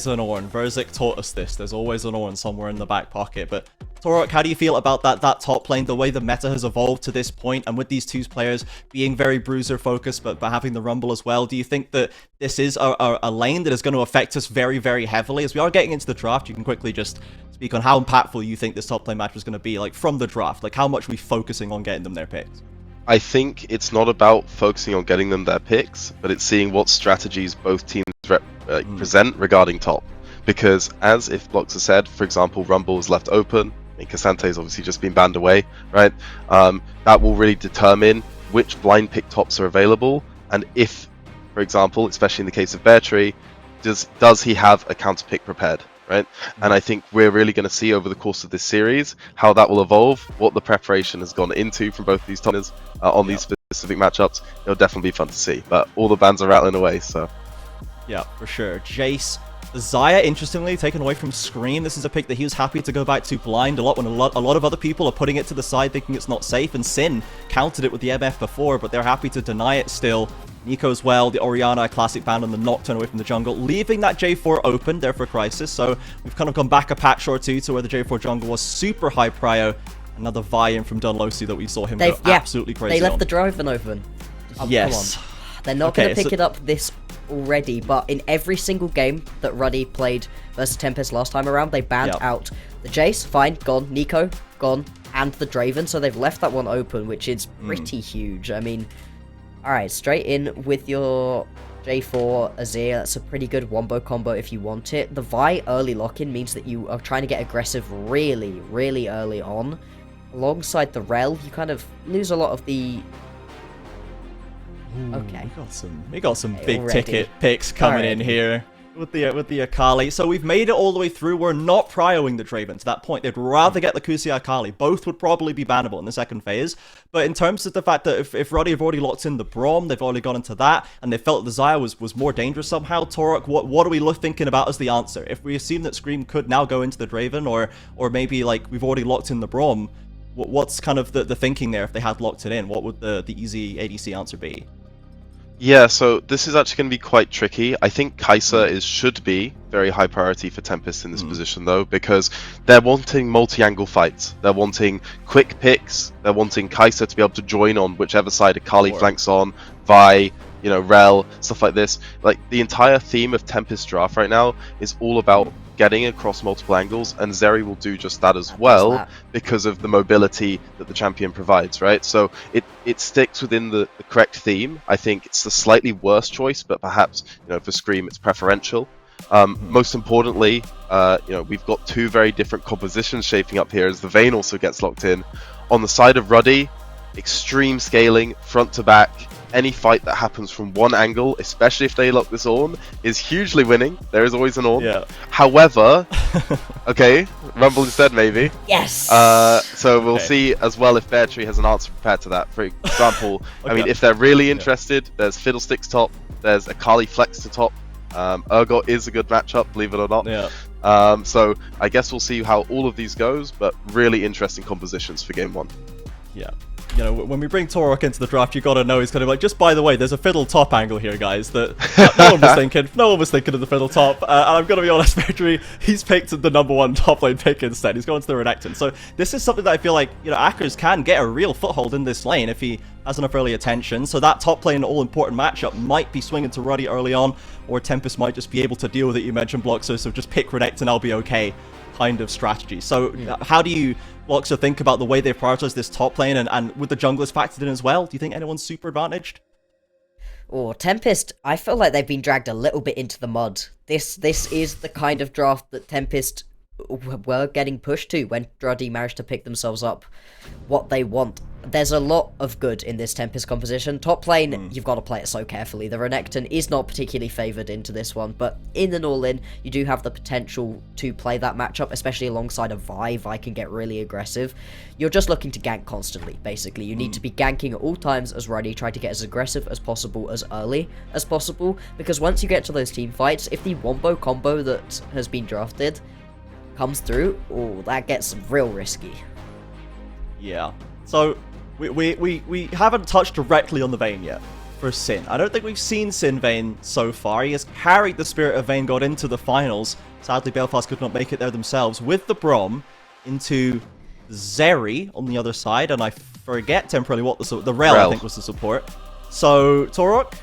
[SPEAKER 8] an Ornn. Verzik taught us this. There's always an Ornn somewhere in the back pocket, but Torok, how do you feel about that top lane, the way the meta has evolved to this point, and with these two players being very bruiser focused, but having the Rumble as well? Do you think that this is a lane that is going to affect us very, very heavily? As we are getting into the draft, you can quickly just speak on how impactful you think this top lane match was going to be, like from the draft, like how much are we focusing on getting them their picks?
[SPEAKER 11] I think it's not about focusing on getting them their picks, but it's seeing what strategies both teams present regarding top. Because as if Bloxer said, for example, Rumble is left open, Cassante has obviously just been banned away, right? That will really determine which blind pick tops are available, and if, for example, especially in the case of Bear Tree, does he have a counter pick prepared, right? And I think we're really going to see over the course of this series how that will evolve, what the preparation has gone into from both these topers on these specific matchups. It'll definitely be fun to see, but all the bans are rattling away, so.
[SPEAKER 8] Yeah, for sure. Jace. Xayah, interestingly, taken away from Scream. This is a pick that he was happy to go back to blind a lot when a lot of other people are putting it to the side thinking it's not safe, and Sin countered it with the MF before, but they're happy to deny it still. Nico as well, the Orianna classic ban on the Nocturne away from the jungle, leaving that J4 open there for Crisis. So we've kind of gone back a patch or two to where the J4 jungle was super high prio. Another vie-in from Dunlosi that we saw him go absolutely crazy
[SPEAKER 12] They left
[SPEAKER 8] on.
[SPEAKER 12] the Draven open.
[SPEAKER 8] Yes.
[SPEAKER 12] Come on. They're not going to pick it up this already, but in every single game that Ruddy played versus Tempest last time around, they banned out the Jace, fine, gone, Nico, gone, and the Draven, so they've left that one open, which is pretty huge. I mean, alright, straight in with your J4 Azir, that's a pretty good wombo combo if you want it. The Vi early lock-in means that you are trying to get aggressive really, really early on. Alongside the Rel, you kind of lose a lot of the... Okay.
[SPEAKER 8] We got some big ticket picks coming in here with the Akali. So we've made it all the way through. We're not prioing the Draven to that point. They'd rather get the Kusia Akali. Both would probably be bannable in the second phase. But in terms of the fact that if Ruddy have already locked in the Braum, they've already gone into that, and they felt the Xayah was more dangerous somehow, Torok, what are we thinking about as the answer? If we assume that Scream could now go into the Draven, or maybe like we've already locked in the Braum, what's kind of the thinking there if they had locked it in? What would the easy ADC answer be?
[SPEAKER 11] Yeah, so this is actually going to be quite tricky. I think Kai'Sa should be very high priority for Tempest in this position, though, because they're wanting multi-angle fights. They're wanting quick picks. They're wanting Kai'Sa to be able to join on whichever side Akali flanks on, Vi, Rel, stuff like this. Like, the entire theme of Tempest draft right now is all about getting across multiple angles, and Zeri will do just that as well because of the mobility that the champion provides, right? So it sticks within the correct theme. I think it's the slightly worse choice, but perhaps for Scream it's preferential. Most importantly, we've got two very different compositions shaping up here as the Vayne also gets locked in. On the side of Ruddy, extreme scaling, front to back. Any fight that happens from one angle, especially if they lock this on, is hugely winning. There is always an on.
[SPEAKER 8] Yeah.
[SPEAKER 11] However, okay, Rumble instead maybe.
[SPEAKER 12] Yes.
[SPEAKER 11] So we'll see as well if Bear Tree has an answer prepared to that. For example, I mean, if they're really interested, there's Fiddlesticks top, there's Akali Flex to top. Urgot is a good matchup, believe it or not.
[SPEAKER 8] Yeah.
[SPEAKER 11] So I guess we'll see how all of these goes, but really interesting compositions for game one.
[SPEAKER 8] Yeah. When we bring Torok into the draft, you gotta know he's kind of like, just by the way, there's a fiddle top angle here, guys, that no one was thinking. No one was thinking of the fiddle top. And I'm gonna be honest, Victory, he's picked the #1 top lane pick instead. He's going to the Renekton. So this is something that I feel like, Akers can get a real foothold in this lane if he has enough early attention. So that top lane all-important matchup might be swinging to Ruddy early on, or Tempest might just be able to deal with it. You mentioned Bloxer, so just pick Renekton, I'll be okay kind of strategy. So how do you Bloxer think about the way they prioritize this top lane, and with the junglers factored in as well? Do you think anyone's super advantaged?
[SPEAKER 12] Oh, Tempest, I feel like they've been dragged a little bit into the mud. This is the kind of draft that Tempest were getting pushed to when Ruddy managed to pick themselves up what they want. There's a lot of good in this Tempest composition. Top lane, you've got to play it so carefully. The Renekton is not particularly favoured into this one, but in an all-in, you do have the potential to play that matchup, especially alongside a Vi. Vi can get really aggressive. You're just looking to gank constantly, basically. You need to be ganking at all times as Ruddy, try to get as aggressive as possible, as early as possible, because once you get to those team fights, if the wombo combo that has been drafted comes through, that gets real risky.
[SPEAKER 8] Yeah. So we haven't touched directly on the Vayne yet for Sin. I don't think we've seen Sin Vayne so far. He has carried the Spirit of Vayne God into the finals. Sadly, Belfast could not make it there themselves. With the Braum into Zeri on the other side, and I forget temporarily what the Rel I think was the support. So Torok,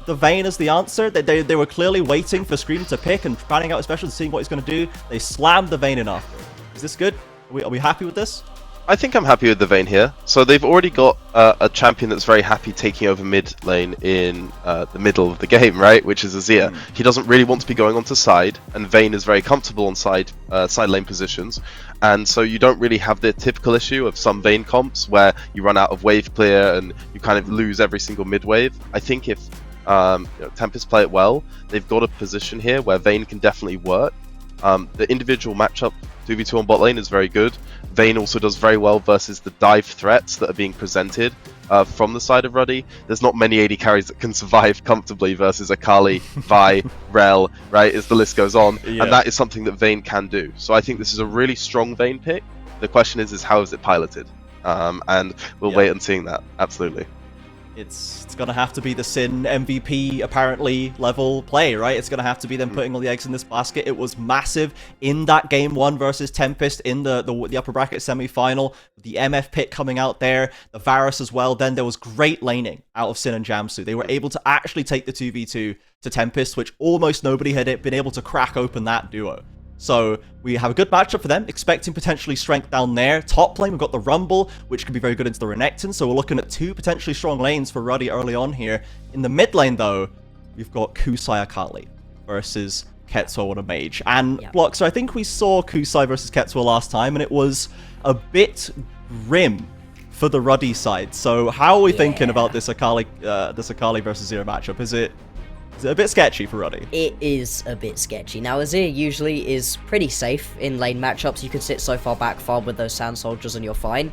[SPEAKER 8] the Vayne is the answer. They were clearly waiting for Scream to pick and planning out, especially seeing what he's going to do. They slammed the Vayne in after. Is this good? Are we happy with this?
[SPEAKER 11] I think I'm happy with the Vayne here. So they've already got a champion that's very happy taking over mid lane in the middle of the game, right? Which is Azir. He doesn't really want to be going onto side, and Vayne is very comfortable on side lane positions. And so you don't really have the typical issue of some Vayne comps where you run out of wave clear and you kind of lose every single mid wave. I think if Tempest play it well, they've got a position here where Vayne can definitely work. The individual matchup 2v2 on bot lane is very good. Vayne also does very well versus the dive threats that are being presented from the side of Ruddy. There's not many AD carries that can survive comfortably versus Akali, Vi, Rel, right, as the list goes on.
[SPEAKER 8] Yeah.
[SPEAKER 11] And that is something that Vayne can do. So I think this is a really strong Vayne pick. The question is how is it piloted? And we'll wait on seeing that, absolutely.
[SPEAKER 8] It's going to have to be the Sin MVP, apparently, level play, right? It's going to have to be them putting all the eggs in this basket. It was massive in that game 1 versus Tempest in the upper bracket semi-final. The MF pick coming out there, the Varus as well. Then there was great laning out of Sin and Jamsu. They were able to actually take the 2v2 to Tempest, which almost nobody had been able to crack open that duo. So we have a good matchup for them, expecting potentially strength down there. Top lane, we've got the Rumble, which could be very good into the Renekton. So we're looking at 2 potentially strong lanes for Ruddy early on here. In the mid lane, though, we've got Kusai Akali versus Ketsuo on a mage. And Block, so I think we saw Kusai versus Ketsuo last time, and it was a bit grim for the Ruddy side. So how are we thinking about this Akali versus Zero matchup? Is it a bit sketchy for Ruddy?
[SPEAKER 12] It is a bit sketchy. Now, Azir usually is pretty safe in lane matchups. You can sit so far back, farm with those Sand Soldiers, and you're fine.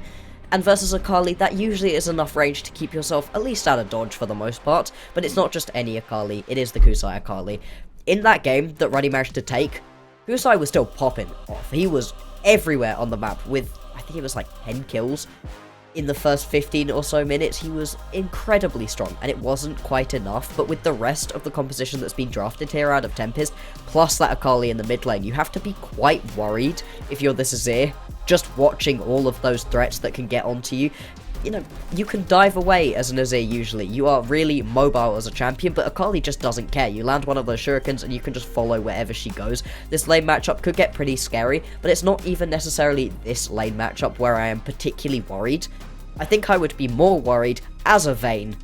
[SPEAKER 12] And versus Akali, that usually is enough range to keep yourself at least out of dodge for the most part. But it's not just any Akali, it is the Kusai Akali. In that game that Ruddy managed to take, Kusai was still popping off. He was everywhere on the map with, I think it was like 10 kills. In the first 15 or so minutes, he was incredibly strong, and it wasn't quite enough, but with the rest of the composition that's been drafted here out of Tempest, plus that Akali in the mid lane, you have to be quite worried if you're this Azir, just watching all of those threats that can get onto you. You know, you can dive away as an Azir usually. You are really mobile as a champion, but Akali just doesn't care. You land one of those shurikens and you can just follow wherever she goes. This lane matchup could get pretty scary, but it's not even necessarily this lane matchup where I am particularly worried. I think I would be more worried as a Vayne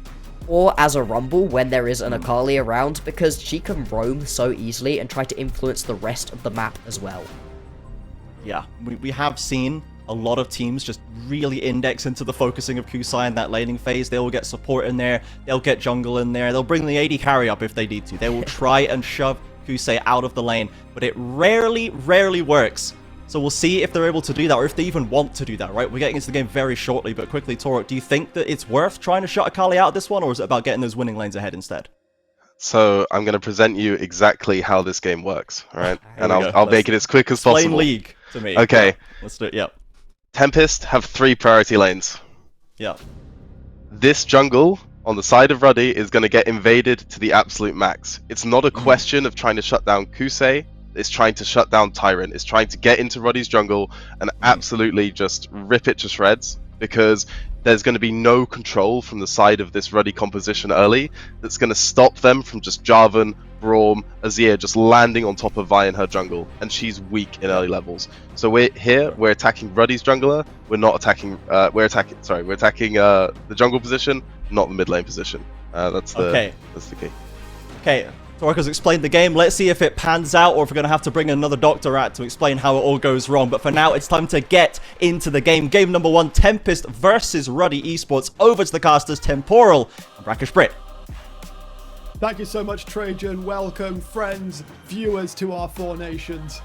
[SPEAKER 12] or as a Rumble when there is an Akali around, because she can roam so easily and try to influence the rest of the map as well.
[SPEAKER 8] Yeah, we have seen a lot of teams just really index into the focusing of Kusai in that laning phase. They will get support in there, they'll get jungle in there, they'll bring the AD carry up if they need to. They will try and shove Kusai out of the lane, but it rarely works. So we'll see if they're able to do that, or if they even want to do that, right? We're getting into the game very shortly, but quickly, Torok, do you think that it's worth trying to shut Akali out of this one, or is it about getting those winning lanes ahead instead?
[SPEAKER 11] So I'm going to present you exactly how this game works, all right? And I'll make it as quick as possible.
[SPEAKER 8] Explain League to me.
[SPEAKER 11] Okay.
[SPEAKER 8] Yeah, let's do it, yep.
[SPEAKER 11] Tempest have 3 priority lanes.
[SPEAKER 8] Yeah.
[SPEAKER 11] This jungle on the side of Ruddy is going to get invaded to the absolute max. It's not a question of trying to shut down Kusai. It's trying to shut down Tyrant. It's trying to get into Ruddy's jungle and absolutely just rip it to shreds, because there's going to be no control from the side of this Ruddy composition early that's going to stop them from just Jarvan, Braum, Azir just landing on top of Vi in her jungle, and she's weak in early levels. So we're attacking Ruddy's jungler. We're attacking the jungle position, not the mid lane position. That's the key.
[SPEAKER 8] Okay. Torok has explained the game. Let's see if it pans out, or if we're going to have to bring another doctor out to explain how it all goes wrong. But for now, it's time to get into the game. Game number 1, Tempest versus Ruddy Esports. Over to the casters, Temporal and Brackish Brit.
[SPEAKER 2] Thank you so much, Trajan. Welcome, friends, viewers, to our 4 nations.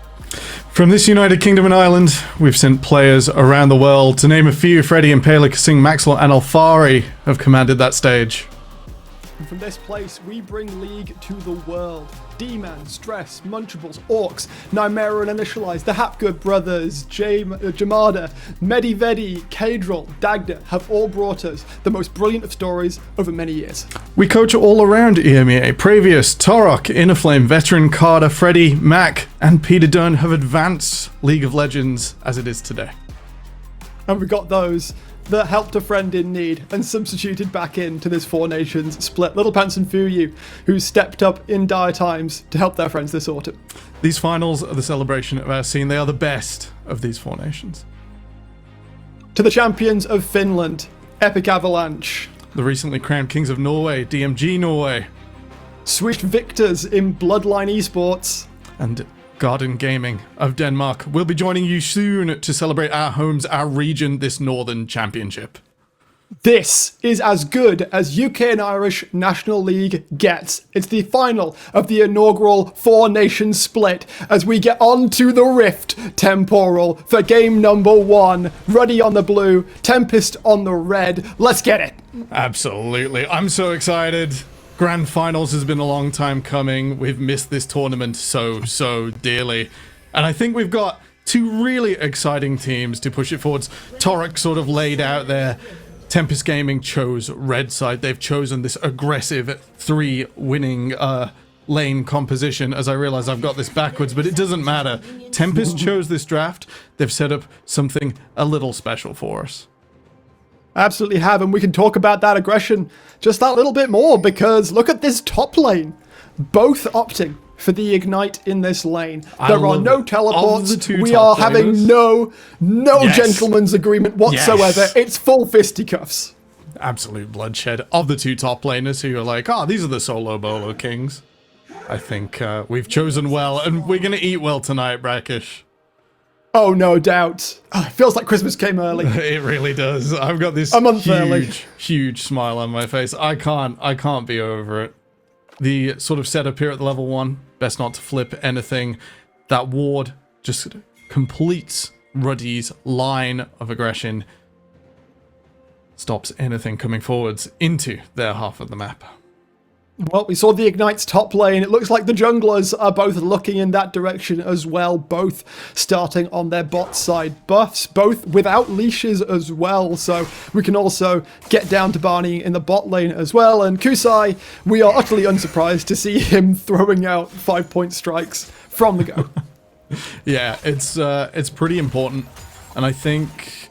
[SPEAKER 13] From this United Kingdom and Ireland, we've sent players around the world. To name a few, Freddy and Palek, Singh, Maxwell and Alfari have commanded that stage.
[SPEAKER 2] And from this place, we bring League to the world. D-Man, Stress, Munchables, Orcs, Nymera and Initialize, the Hapgood Brothers, Jamada, Medivedi, Kadril, Dagda have all brought us the most brilliant of stories over many years.
[SPEAKER 13] We coach all around EMEA. Previous, Torok, Innerflame, Veteran, Carter, Freddy, Mac and Peter Dunn have advanced League of Legends as it is today.
[SPEAKER 2] And we got those that helped a friend in need and substituted back into this 4 nations split. Little Pants and Fuyu, who stepped up in dire times to help their friends this autumn.
[SPEAKER 13] These finals are the celebration of our scene. They are the best of these 4 nations.
[SPEAKER 2] To the champions of Finland, Epic Avalanche.
[SPEAKER 13] The recently crowned Kings of Norway, DMG Norway.
[SPEAKER 2] Swish victors in Bloodline Esports.
[SPEAKER 13] And Garden Gaming of Denmark will be joining you soon to celebrate our homes, our region, this Northern Championship.
[SPEAKER 2] This is as good as UK and Irish National League gets. It's the final of the inaugural 4 nations split as we get on to the Rift Temporal for game number 1. Ruddy on the blue, Tempest on the red. Let's get it.
[SPEAKER 13] Absolutely. I'm so excited. Grand Finals has been a long time coming. We've missed this tournament so dearly. And I think we've got 2 really exciting teams to push it forwards. Torok sort of laid out there Tempest Gaming chose red side. They've chosen this aggressive 3 winning lane composition, as I realize I've got this backwards, but it doesn't matter. Tempest chose this draft. They've set up something a little special for us.
[SPEAKER 2] Absolutely have, and we can talk about that aggression just that little bit more, because look at this top lane. Both opting for the Ignite in this lane. There are no teleports. We are having no gentleman's agreement whatsoever.
[SPEAKER 13] Yes.
[SPEAKER 2] It's full fisticuffs.
[SPEAKER 13] Absolute bloodshed of the 2 top laners who are like, these are the solo bolo kings. I think we've chosen well, and we're going to eat well tonight, Brackish.
[SPEAKER 2] Oh, no doubt. It feels like Christmas came early.
[SPEAKER 13] It really does. I've got this huge smile on my face. I can't be over it. The sort of setup here at the level 1, best not to flip anything. That ward just completes Ruddy's line of aggression. Stops anything coming forwards into their half of the map.
[SPEAKER 2] Well, we saw the Ignite's top lane. It looks like the junglers are both looking in that direction as well, both starting on their bot side buffs, both without leashes as well, so we can also get down to Barney in the bot lane as well. And Kusai, we are utterly unsurprised to see him throwing out 5-point strikes from the go.
[SPEAKER 13] Yeah, it's pretty important, and I think,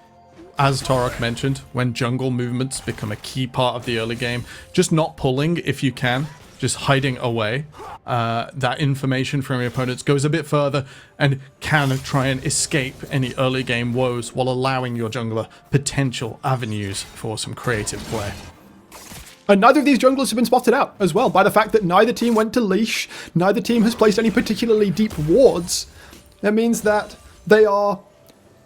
[SPEAKER 13] as Torok mentioned, when jungle movements become a key part of the early game, just not pulling if you can, just hiding away, that information from your opponents goes a bit further and can try and escape any early game woes while allowing your jungler potential avenues for some creative play.
[SPEAKER 2] And neither of these junglers have been spotted out as well by the fact that neither team went to leash, neither team has placed any particularly deep wards. That means that they are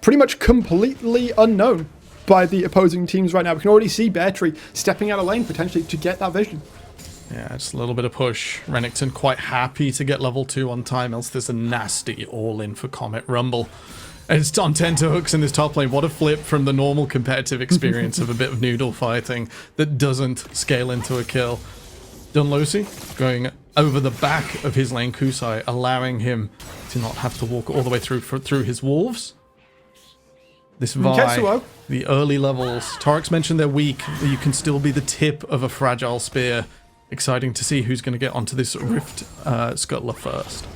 [SPEAKER 2] pretty much completely unknown by the opposing teams right now. We can already see Beartree stepping out of lane potentially to get that vision.
[SPEAKER 13] Yeah, just a little bit of push. Renekton quite happy to get level 2 on time, else there's a nasty all-in for Comet Rumble. And it's on tenterhooks in this top lane. What a flip from the normal competitive experience of a bit of noodle fighting that doesn't scale into a kill. Dunlosi going over the back of his lane Kusai, allowing him to not have to walk all the way through his wolves. This Vi, the early levels. Torok's mentioned they're weak, but you can still be the tip of a fragile spear. Exciting to see who's going to get onto this Rift Scuttler first.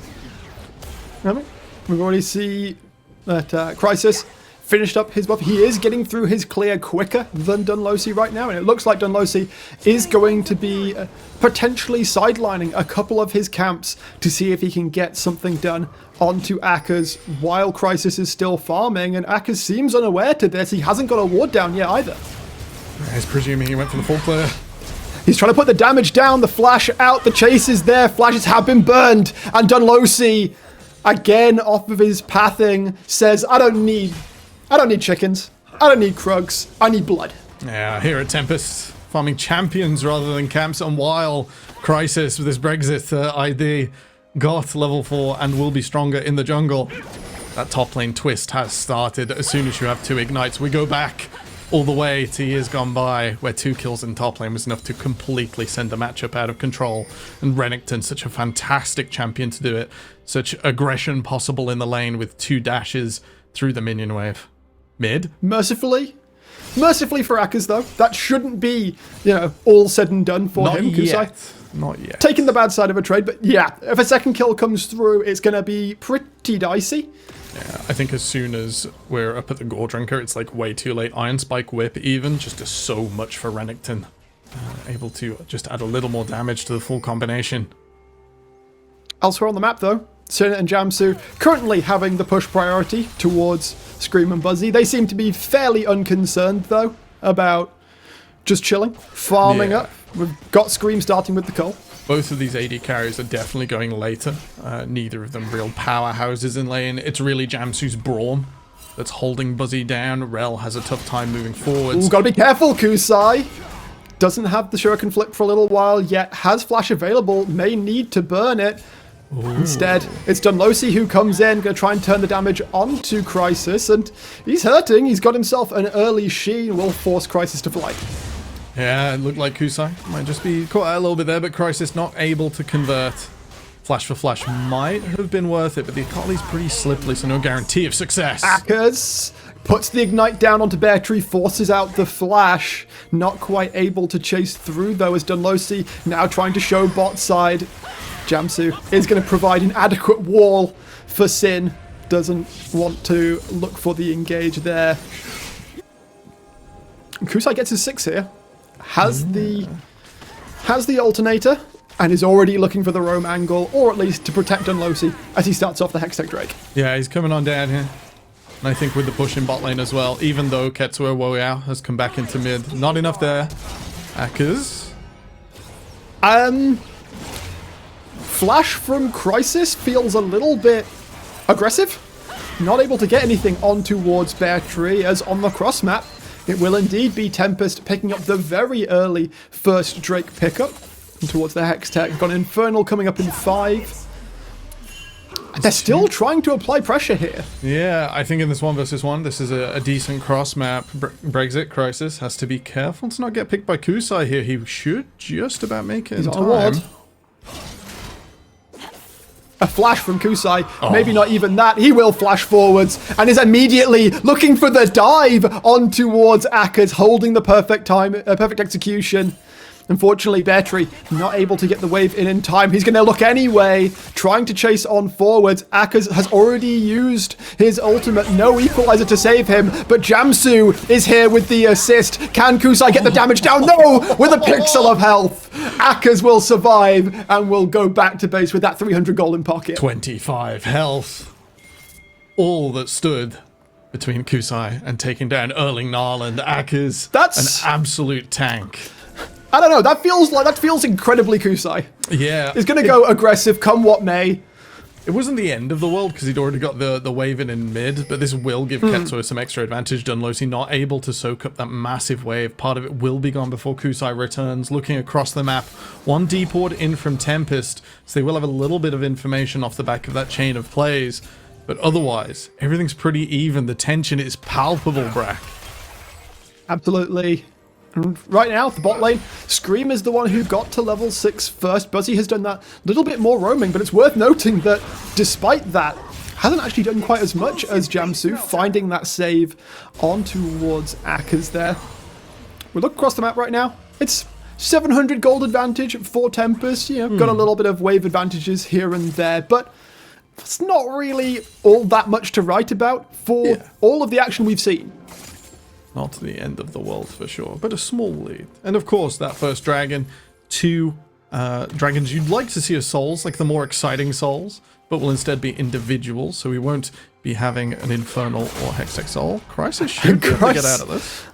[SPEAKER 2] We've already seen that Crisis finished up his buff. He is getting through his clear quicker than Dunlosi right now, and it looks like Dunlosi is going to be potentially sidelining a couple of his camps to see if he can get something done onto Akers while Crisis is still farming, and Akers seems unaware to this. He hasn't got a ward down yet either.
[SPEAKER 13] He's presuming he went for the full clear.
[SPEAKER 2] He's trying to put the damage down, the flash out, the chase is there, flashes have been burned, and Dunlosi, again off of his pathing, says, I don't need chickens. I don't need Krugs. I need blood.
[SPEAKER 13] Yeah, here at Tempest, farming champions rather than camps, and while Crisis with his Brexit ID got level 4 and will be stronger in the jungle, that top lane twist has started. As soon as you have 2 ignites, we go back all the way to years gone by, where 2 kills in top lane was enough to completely send the matchup out of control. And Renekton, such a fantastic champion to do it. Such aggression possible in the lane with 2 dashes through the minion wave. Mid.
[SPEAKER 2] Mercifully for Akers, though, that shouldn't be, all said and done for him.
[SPEAKER 13] Not yet.
[SPEAKER 2] Taking the bad side of a trade, but yeah, if a second kill comes through, it's going to be pretty dicey.
[SPEAKER 13] Yeah, I think as soon as we're up at the Gore Drinker, it's like way too late. Iron Spike Whip even just does so much for Renekton. Able to just add a little more damage to the full combination.
[SPEAKER 2] Elsewhere on the map, though, Suna and Jamsu currently having the push priority towards Scream and Buzzy. They seem to be fairly unconcerned, though, about just chilling, farming up. We've got Scream starting with the Cull.
[SPEAKER 13] Both of these AD carries are definitely going later. Neither of them real powerhouses in lane. It's really Jamsu's Braum that's holding Buzzy down. Rel has a tough time moving forwards.
[SPEAKER 2] Ooh, gotta be careful, Kusai. Doesn't have the Shuriken Flip for a little while yet. Has Flash available. May need to burn it. Ooh. Instead, it's Dunlosi who comes in, going to try and turn the damage onto Crisis, and he's hurting. He's got himself an early Sheen, will force Crisis to flight.
[SPEAKER 13] Yeah, it looked like Kusai might just be caught out a little bit there, but Crisis not able to convert. Flash for Flash might have been worth it, but the Akali's pretty slippery, so no guarantee of success.
[SPEAKER 2] Akers puts the Ignite down onto Bear Tree, forces out the Flash. Not quite able to chase through, though, as Dunlosi now trying to show bot side. Jamsu is going to provide an adequate wall for Sin. Doesn't want to look for the engage there. Kusai gets his 6 here. Has the alternator and is already looking for the roam angle, or at least to protect Dunlosi as he starts off the Hextech Drake.
[SPEAKER 13] Yeah, he's coming on down here. And I think with the push in bot lane as well, even though Ketsuo Woyao has come back into mid. Not enough there. Akers.
[SPEAKER 2] Flash from Crisis feels a little bit aggressive. Not able to get anything on towards Bear Tree, as on the cross map, it will indeed be Tempest picking up the very early first Drake pickup towards the Hextech. Got an Infernal coming up in 5. They're still trying to apply pressure here.
[SPEAKER 13] Yeah, I think in this 1 versus 1, this is a decent cross map. Brexit Crisis has to be careful to not get picked by Kusai here. He should just about make it in time.
[SPEAKER 2] A flash from Kusai, maybe not even that. He will flash forwards and is immediately looking for the dive on towards Akers, holding the perfect execution. Unfortunately, Bear Tree not able to get the wave in time. He's going to look anyway, trying to chase on forwards. Akers has already used his ultimate. No equalizer to save him, but Jamsu is here with the assist. Can Kusai get the damage down? No! With a pixel of health. Akers will survive and will go back to base with that 300 gold in pocket.
[SPEAKER 13] 25 health. All that stood between Kusai and taking down Erling Narland. Akers,
[SPEAKER 2] that's
[SPEAKER 13] an absolute tank.
[SPEAKER 2] I don't know, that feels incredibly Kusai.
[SPEAKER 13] Yeah.
[SPEAKER 2] He's going to go aggressive, come what may.
[SPEAKER 13] It wasn't the end of the world because he'd already got the wave in mid, but this will give Ketsuo some extra advantage. Dunlosi not able to soak up that massive wave. Part of it will be gone before Kusai returns. Looking across the map, 1 D-port in from Tempest, so they will have a little bit of information off the back of that chain of plays. But otherwise, everything's pretty even. The tension is palpable, Brack.
[SPEAKER 2] Absolutely. Right now, the bot lane, Scream is the one who got to level 6 first. Buzzy has done that little bit more roaming, but it's worth noting that despite that, hasn't actually done quite as much as Jamsu, finding that save on towards Akers there. We look across the map right now, it's 700 gold advantage for Tempest. You know, got a little bit of wave advantages here and there, but it's not really all that much to write about for all of the action we've seen.
[SPEAKER 13] Not the end of the world for sure, but a small lead. And of course, that first dragon, 2 dragons you'd like to see as souls, like the more exciting souls, but will instead be individuals, so we won't be having an Infernal or Hextech soul. Crisis should be able to get out of this.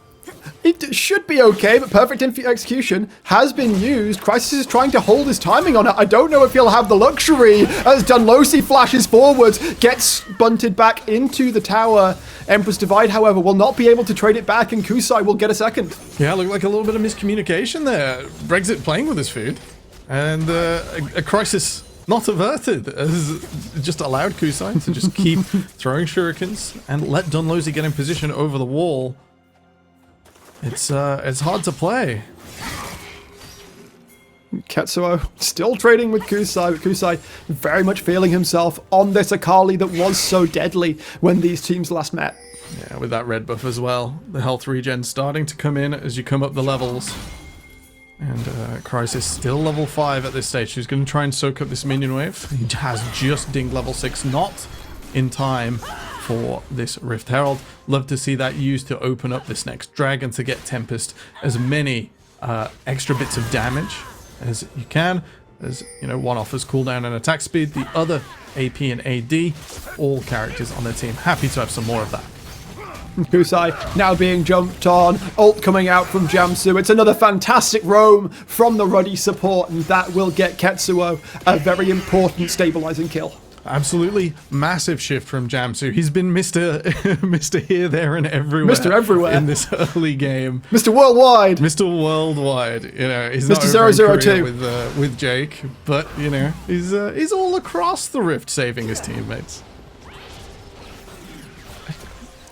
[SPEAKER 2] It should be okay, but perfect execution has been used. Crisis is trying to hold his timing on it. I don't know if he'll have the luxury as Dunlosi flashes forwards, gets bunted back into the tower. Empress Divide, however, will not be able to trade it back, and Kusai will get a second.
[SPEAKER 13] Yeah, looked like a little bit of miscommunication there. Brexit playing with his food, and a Crisis not averted, as just allowed Kusai to just keep throwing shurikens and let Dunlosi get in position over the wall. It's hard to play.
[SPEAKER 2] Ketsuo still trading with Kusai, but Kusai very much feeling himself on this Akali that was so deadly when these teams last met.
[SPEAKER 13] Yeah, with that red buff as well. The health regen starting to come in as you come up the levels. And Crisis still level 5 at this stage. He's going to try and soak up this minion wave. He has just dinged level 6, not in time for this Rift Herald. Love to see that used to open up this next dragon to get Tempest as many extra bits of damage as you can. As you know, one offers cooldown and attack speed, the other AP and AD, all characters on their team. Happy to have some more of that.
[SPEAKER 2] Kusai now being jumped on, ult coming out from Jamsu. It's another fantastic roam from the Ruddy support, and that will get Ketsuo a very important stabilizing kill.
[SPEAKER 13] Absolutely massive shift from Jamsu. He's been Mr. Here, There, and Everywhere.
[SPEAKER 2] Mr. Everywhere.
[SPEAKER 13] In this early game.
[SPEAKER 2] Mr. Worldwide.
[SPEAKER 13] Mr. Worldwide. You know, he's
[SPEAKER 2] Mr.
[SPEAKER 13] not over in
[SPEAKER 2] 002
[SPEAKER 13] Korea with Jake, but you know, he's all across the Rift, saving his teammates.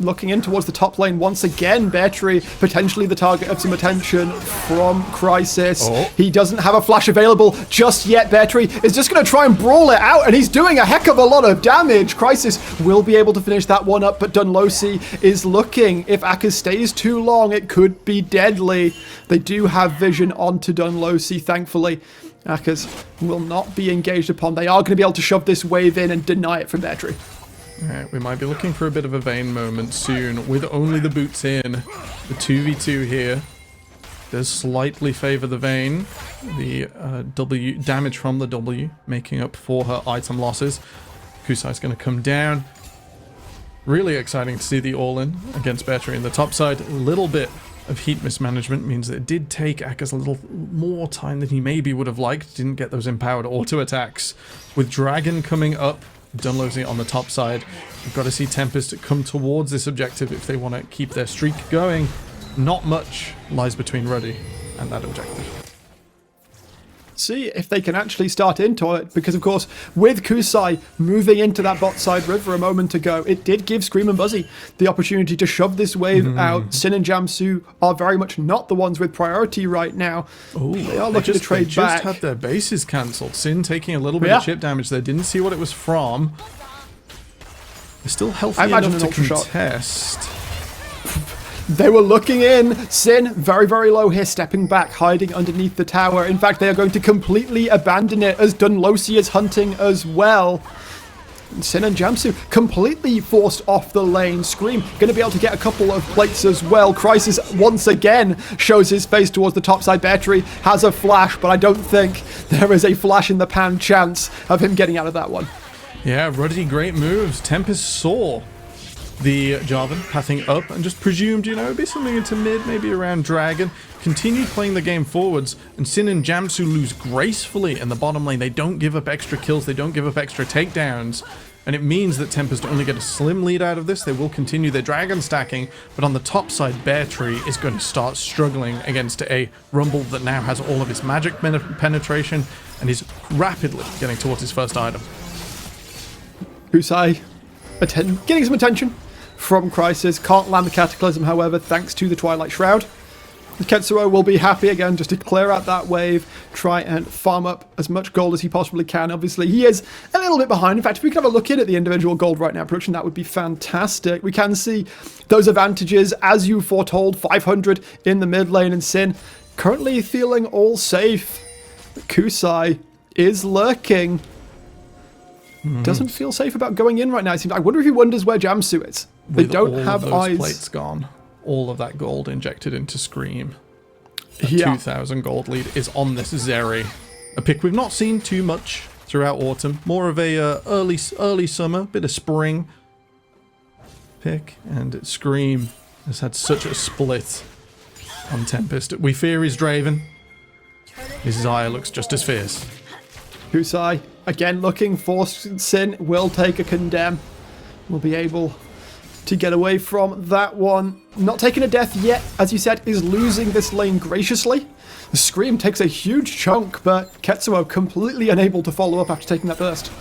[SPEAKER 2] looking in towards the top lane once again. Battery potentially the target of some attention from Crisis. He doesn't have a flash available just yet. Battery is just going to try and brawl it out, and he's doing a heck of a lot of damage. Crisis will be able to finish that one up, but Dunlosi is looking. If Akers stays too long, it could be deadly. They do have vision onto Dunlosi, thankfully. Akers will not be engaged upon. They are going to be able to shove this wave in and deny it from Battery.
[SPEAKER 13] Alright, we might be looking for a bit of a Vayne moment soon. With only the boots in, the 2v2 here does slightly favor the Vayne. The W damage from the W making up for her item losses. Kusai's going to come down. Really exciting to see the all-in against Battery in the top side. A little bit of heat mismanagement means that it did take Akers a little more time than he maybe would have liked. Didn't get those empowered auto attacks. With Dragon coming up, Dunlosi on the top side, we've got to see Tempest come towards this objective if they want to keep their streak going. Not much lies between Ruddy and that objective.
[SPEAKER 2] See if they can actually start into it, because of course with Kusai moving into that bot side river a moment ago, it did give Scream and Buzzy the opportunity to shove this wave out. Sin and Jamsu are very much not the ones with priority right now. They are looking to trade back.
[SPEAKER 13] Just had their bases cancelled. Sin taking a little bit of chip damage there, didn't see what it was from. They're still healthy enough to contest.
[SPEAKER 2] They were looking in. Sin, very, very low here, stepping back, hiding underneath the tower. In fact, they are going to completely abandon it as Dunlosi is hunting as well. And Sin and Jamsu completely forced off the lane. Scream going to be able to get a couple of plates as well. Crisis once again shows his face towards the top side. Battery has a flash, but I don't think there is a flash in the pan chance of him getting out of that one.
[SPEAKER 13] Yeah, Ruddy, great moves. Tempest saw the Jarvan pathing up and just presumed, you know, it'd be something into mid, maybe around Dragon. Continued playing the game forwards, and Sin and Jamsu lose gracefully in the bottom lane. They don't give up extra kills, they don't give up extra takedowns, and it means that Tempest only get a slim lead out of this. They will continue their Dragon stacking, but on the top side, Bear Tree is going to start struggling against a Rumble that now has all of its magic penetration and is rapidly getting towards his first item.
[SPEAKER 2] Kusai getting some attention from Crisis. Can't land the Cataclysm, however, thanks to the Twilight Shroud. Ketsuo will be happy again just to clear out that wave, try and farm up as much gold as he possibly can. Obviously, he is a little bit behind. In fact, if we could have a look in at the individual gold right now production, that would be fantastic. We can see those advantages, as you foretold, 500 in the mid lane, and Sin currently feeling all safe. Kusai is lurking. Doesn't feel safe about going in right now. I wonder if he wonders where Jamsu is. They don't have eyes.
[SPEAKER 13] Plates gone. All of that gold injected into Scream. A 2,000 gold lead is on this Zeri. A pick we've not seen too much throughout autumn. More of a early summer, bit of spring pick. And Scream has had such a split on Tempest. We fear he's Draven. His Zaya looks just as fierce.
[SPEAKER 2] Kusai, again looking for Sin, will take a condemn. Will be able to get away from that one. Not taking a death yet, as you said, is losing this lane graciously. The Scream takes a huge chunk, but Ketsuo completely unable to follow up after taking that burst.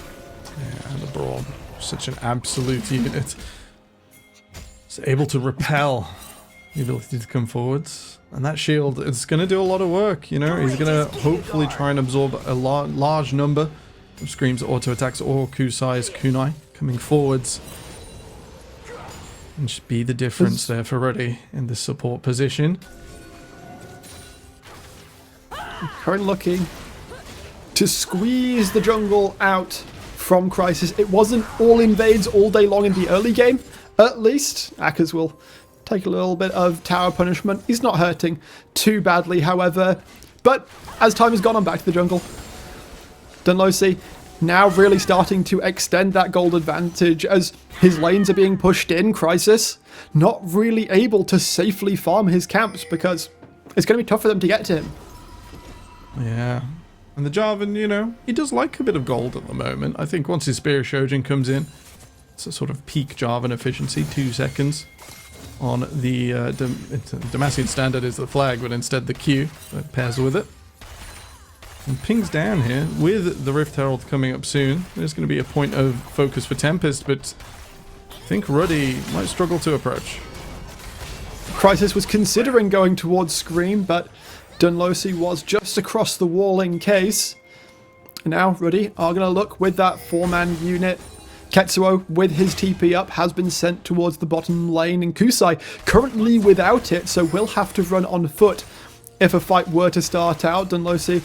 [SPEAKER 13] Yeah, and the Brawl, such an absolute unit. It's able to repel the ability to come forwards. And that shield is going to do a lot of work, you know. He's going to hopefully try and absorb a large number of Scream's auto attacks or Kusai's kunai coming forwards. And just be the difference there for Ruddy in this support position.
[SPEAKER 2] Currently looking to squeeze the jungle out from Crisis. It wasn't all invades all day long in the early game, at least. Akers will take a little bit of tower punishment. He's not hurting too badly, however. But as time has gone on, back to the jungle. Dunlosi now really starting to extend that gold advantage as his lanes are being pushed in. Crisis not really able to safely farm his camps because it's going to be tough for them to get to him.
[SPEAKER 13] Yeah. And the Jarvan, you know, he does like a bit of gold at the moment. I think once his Spear Shojin comes in, it's a sort of peak Jarvan efficiency, 2 seconds. On the Demacian standard is the flag, but instead the Q that pairs with it. And pings down here with the Rift Herald coming up soon. There's going to be a point of focus for Tempest, but I think Ruddy might struggle to approach.
[SPEAKER 2] Crisis was considering going towards Scream, but Dunlosey was just across the wall in case. Now Ruddy are going to look with that 4-man unit. Ketsuo, with his TP up, has been sent towards the bottom lane, and Kusai currently without it, so will have to run on foot if a fight were to start out. Dunlosey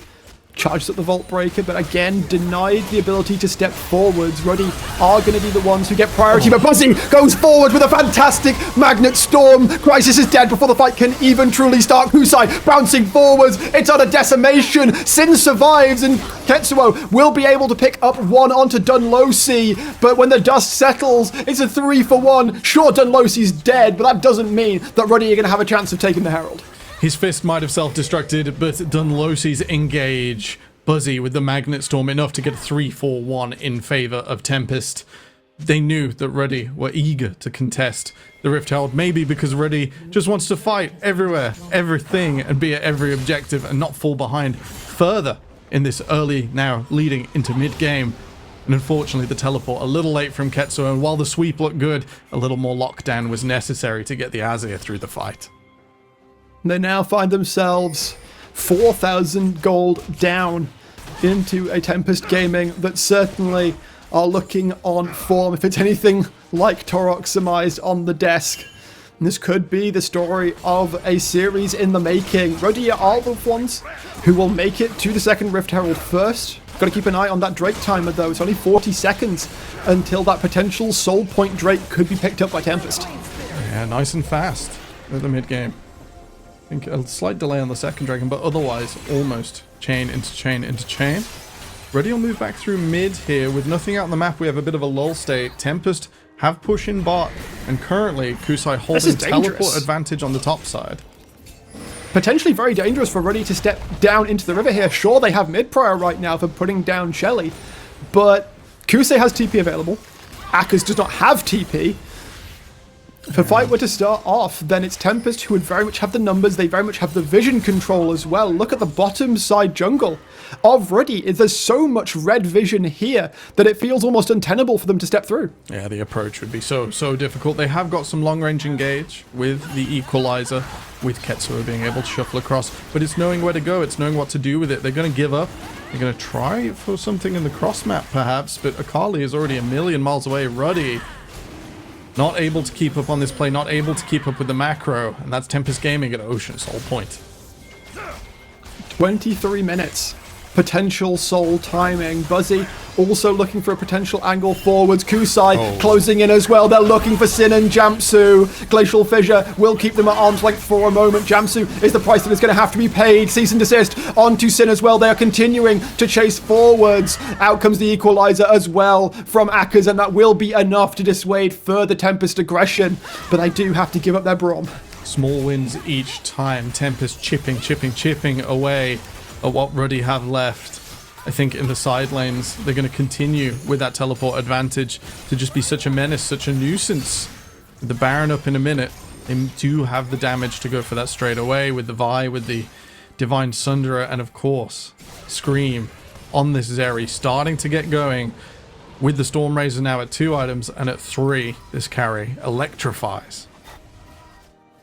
[SPEAKER 2] charged up the Vault Breaker, but again denied the ability to step forwards. Ruddy are going to be the ones who get priority, but Buzzy goes forward with a fantastic Magnet Storm. Crisis is dead before the fight can even truly start. Kusai bouncing forwards. It's on a decimation. Sin survives, and Ketsuo will be able to pick up one onto Dunlosey, but when the dust settles, it's a 3-for-1. Sure, Dunlosey's dead, but that doesn't mean that Ruddy are going to have a chance of taking the Herald.
[SPEAKER 13] His fist might have self-destructed, but Dunlosey's engage Buzzy with the Magnet Storm enough to get a 3-4-1 in favor of Tempest. They knew that Ruddy were eager to contest the Rift Herald, maybe because Ruddy just wants to fight everywhere, everything, and be at every objective and not fall behind further in this early now leading into mid-game. And unfortunately, the teleport a little late from Ketsuo, and while the sweep looked good, a little more lockdown was necessary to get the Azir through the fight.
[SPEAKER 2] They now find themselves 4,000 gold down into a Tempest Gaming that certainly are looking on form, if it's anything like Torok surmised on the desk. And this could be the story of a series in the making. Ruddy are the ones who will make it to the second Rift Herald first. Got to keep an eye on that Drake timer though. It's only 40 seconds until that potential Soul Point Drake could be picked up by Tempest.
[SPEAKER 13] Yeah, nice and fast at the mid-game. I think a slight delay on the second dragon, but otherwise almost chain into chain into chain. Ruddy will move back through mid here. With nothing out on the map, we have a bit of a lull state. Tempest have push in bot, and currently Kusai holding teleport advantage on the top side.
[SPEAKER 2] Potentially very dangerous for Ruddy to step down into the river here. Sure, they have mid prior right now for putting down Shelly, but Kusai has TP available. Akers does not have TP. If a fight were to start off, then it's Tempest who would very much have the numbers. They very much have the vision control as well. Look at the bottom side jungle of Ruddy. There's so much red vision here that it feels almost untenable for them to step through.
[SPEAKER 13] Yeah, the approach would be so difficult. They have got some long-range engage with the Equalizer, with Ketsuo being able to shuffle across, but it's knowing where to go. It's knowing what to do with it. They're going to give up. They're going to try for something in the cross map, perhaps, but Akali is already a million miles away. Ruddy not able to keep up on this play, not able to keep up with the macro, and that's Tempest Gaming at Ocean Soul Point.
[SPEAKER 2] 23 minutes. Potential soul timing. Buzzy also looking for a potential angle forwards. Kusai closing in as well. They're looking for Sin and Jamsu. Glacial Fissure will keep them at arm's length for a moment. Jamsu is the price that is going to have to be paid. Cease and desist onto Sin as well. They are continuing to chase forwards. Out comes the Equalizer as well from Akers, and that will be enough to dissuade further Tempest aggression. But they do have to give up their Braum.
[SPEAKER 13] Small wins each time. Tempest chipping away at what Ruddy have left. I think in the side lanes, they're going to continue with that teleport advantage to just be such a menace, such a nuisance. With the Baron up in a minute, they do have the damage to go for that straight away with the Vi, with the Divine Sunderer, and of course, Scream on this Zeri, starting to get going with the Storm Razor now at 2 items, and at 3, this carry electrifies.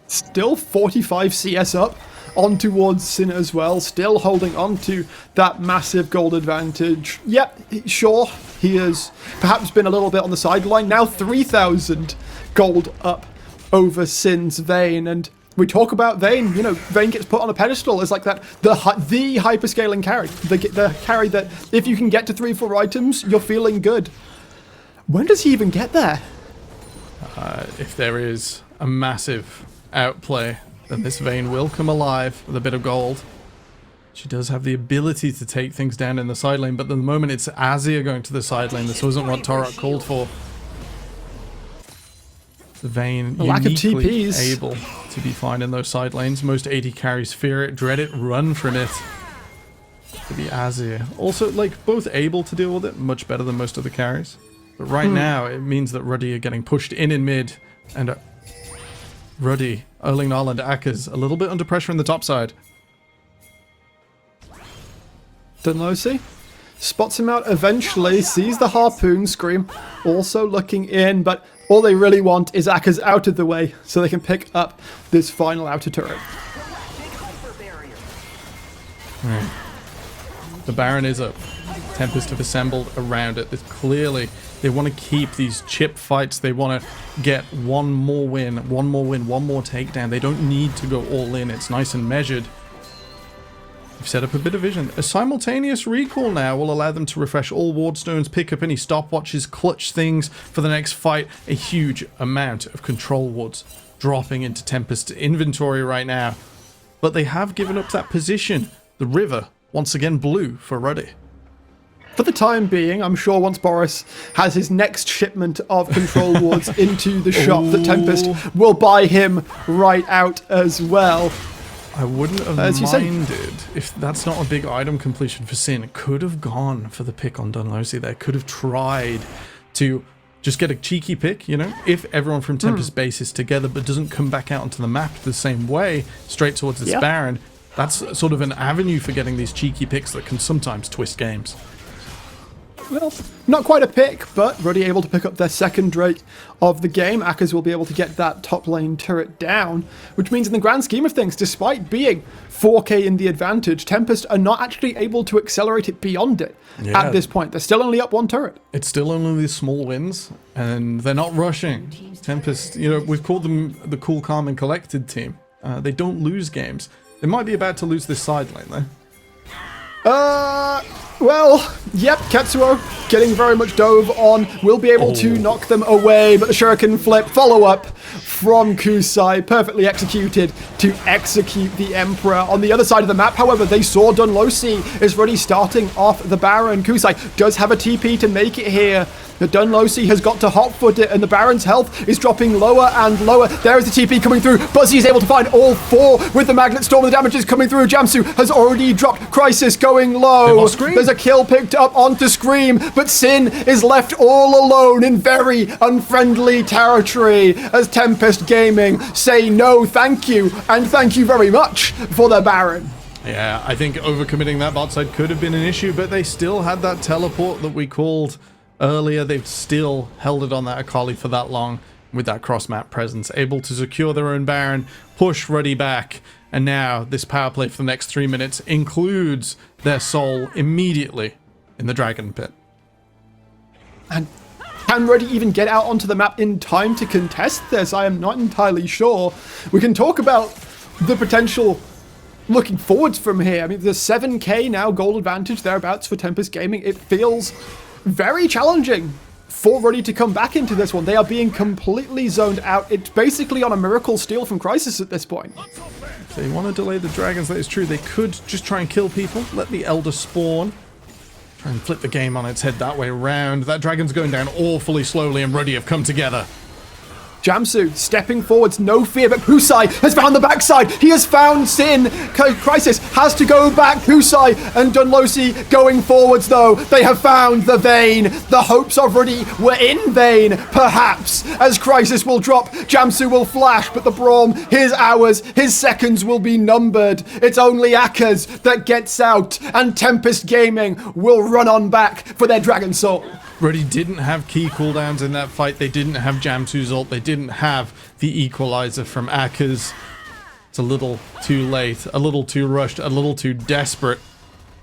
[SPEAKER 2] Still 45 CS up on towards Sin as well, still holding on to that massive gold advantage. Yep, sure, he has perhaps been a little bit on the sideline. Now 3,000 gold up over Sin's Vayne, and we talk about Vayne, you know, Vayne gets put on a pedestal as like that, the hyperscaling carry, the carry that if you can get to 3-4 items, you're feeling good. When does he even get there?
[SPEAKER 13] If there is a massive outplay, then this Vayne will come alive with a bit of gold. She does have the ability to take things down in the side lane, but at the moment it's Azir going to the side lane. This wasn't what Torok called for. The Vayne uniquely able to be fine in those side lanes. Most AD carries fear it, dread it, run from it. To be Azir. Also, like, both able to deal with it much better than most of the carries. But right now, it means that Ruddy are getting pushed in mid, and Ruddy, Erling Narland, Akers, a little bit under pressure on the top side.
[SPEAKER 2] Dunlosey spots him out eventually, sees the harpoon. Scream also looking in, but All they really want is Akka's out of the way so they can pick up this final outer turret.
[SPEAKER 13] Right. The Baron is up. Tempest have assembled around it. Clearly, they want to keep these chip fights. They want to get one more win, one more takedown. They don't need to go all in. It's nice and measured. We've set up a bit of vision. A simultaneous recall now will allow them to refresh all ward stones, pick up any stopwatches, clutch things for the next fight. A huge amount of control wards dropping into Tempest's inventory right now. But they have given up that position. The river, once again, blue for Ruddy.
[SPEAKER 2] For the time being, I'm sure once Boris has his next shipment of control wards into the shop, that Tempest will buy him right out as well.
[SPEAKER 13] I wouldn't have minded if that's not a big item completion for Sin. It could have gone for the pick on Dunlosey there. Could have tried to just get a cheeky pick, you know, if everyone from Tempest base is together but doesn't come back out onto the map the same way, straight towards this Baron. That's sort of an avenue for getting these cheeky picks that can sometimes twist games.
[SPEAKER 2] Well, not quite a pick, but Ruddy able to pick up their second Drake of the game. Akkas will be able to get that top lane turret down, which means in the grand scheme of things, despite being 4k in the advantage, Tempest are not actually able to accelerate it beyond it at this point. They're still only up one turret.
[SPEAKER 13] It's still only these small wins, and they're not rushing. Tempest, you know, we've called them the cool, calm, and collected team. They don't lose games. They might be about to lose this side lane, though.
[SPEAKER 2] Well, yep, Ketsuo getting very much dove on, will be able to knock them away, but the Shuriken flip, follow-up from Kusai, perfectly executed to execute the Emperor. On the other side of the map, however, they saw Dunlosey is already starting off the Baron. Kusai does have a TP to make it here. The Dunlosey has got to hotfoot it, and the Baron's health is dropping lower and lower. There is the TP coming through. Buzzy is able to find all four with the Magnet Storm. The damage is coming through. Jamsu has already dropped. Crisis going low. There's a kill picked up onto Scream, but Sin is left all alone in very unfriendly territory as Tempest Gaming say no thank you, and thank you very much for the Baron.
[SPEAKER 13] Yeah, I think overcommitting that bot side could have been an issue, but they still had that teleport that we called earlier. They've still held it on that Akali for that long with that cross-map presence, able to secure their own Baron, push Ruddy back, and now this power play for the next 3 minutes includes their soul immediately in the Dragon Pit.
[SPEAKER 2] And can Ruddy even get out onto the map in time to contest this? I am not entirely sure. We can talk about the potential looking forwards from here. I mean, the 7k now gold advantage thereabouts for Tempest Gaming. It feels very challenging for Ruddy to come back into this one. They are being completely zoned out. It's basically on a miracle steal from Crisis at this point.
[SPEAKER 13] If they want to delay the dragons, that is true. They could just try and kill people, let the Elder spawn, try and flip the game on its head that way around. That dragon's going down awfully slowly, and Ruddy have come together.
[SPEAKER 2] Jamsu stepping forwards, no fear, but Kusai has found the backside. He has found Sin. Crisis has to go back. Kusai and Dunlosey going forwards, though. They have found the vein. The hopes of Ruddy were in vain, perhaps, as Crisis will drop. Jamsu will flash, but the Braum, his hours, his seconds will be numbered. It's only Akka's that gets out, and Tempest Gaming will run on back for their Dragon Soul.
[SPEAKER 13] Ruddy didn't have key cooldowns in that fight. They didn't have Jamsu's ult. They didn't have the equalizer from Akka's. It's a little too late, a little too rushed, a little too desperate.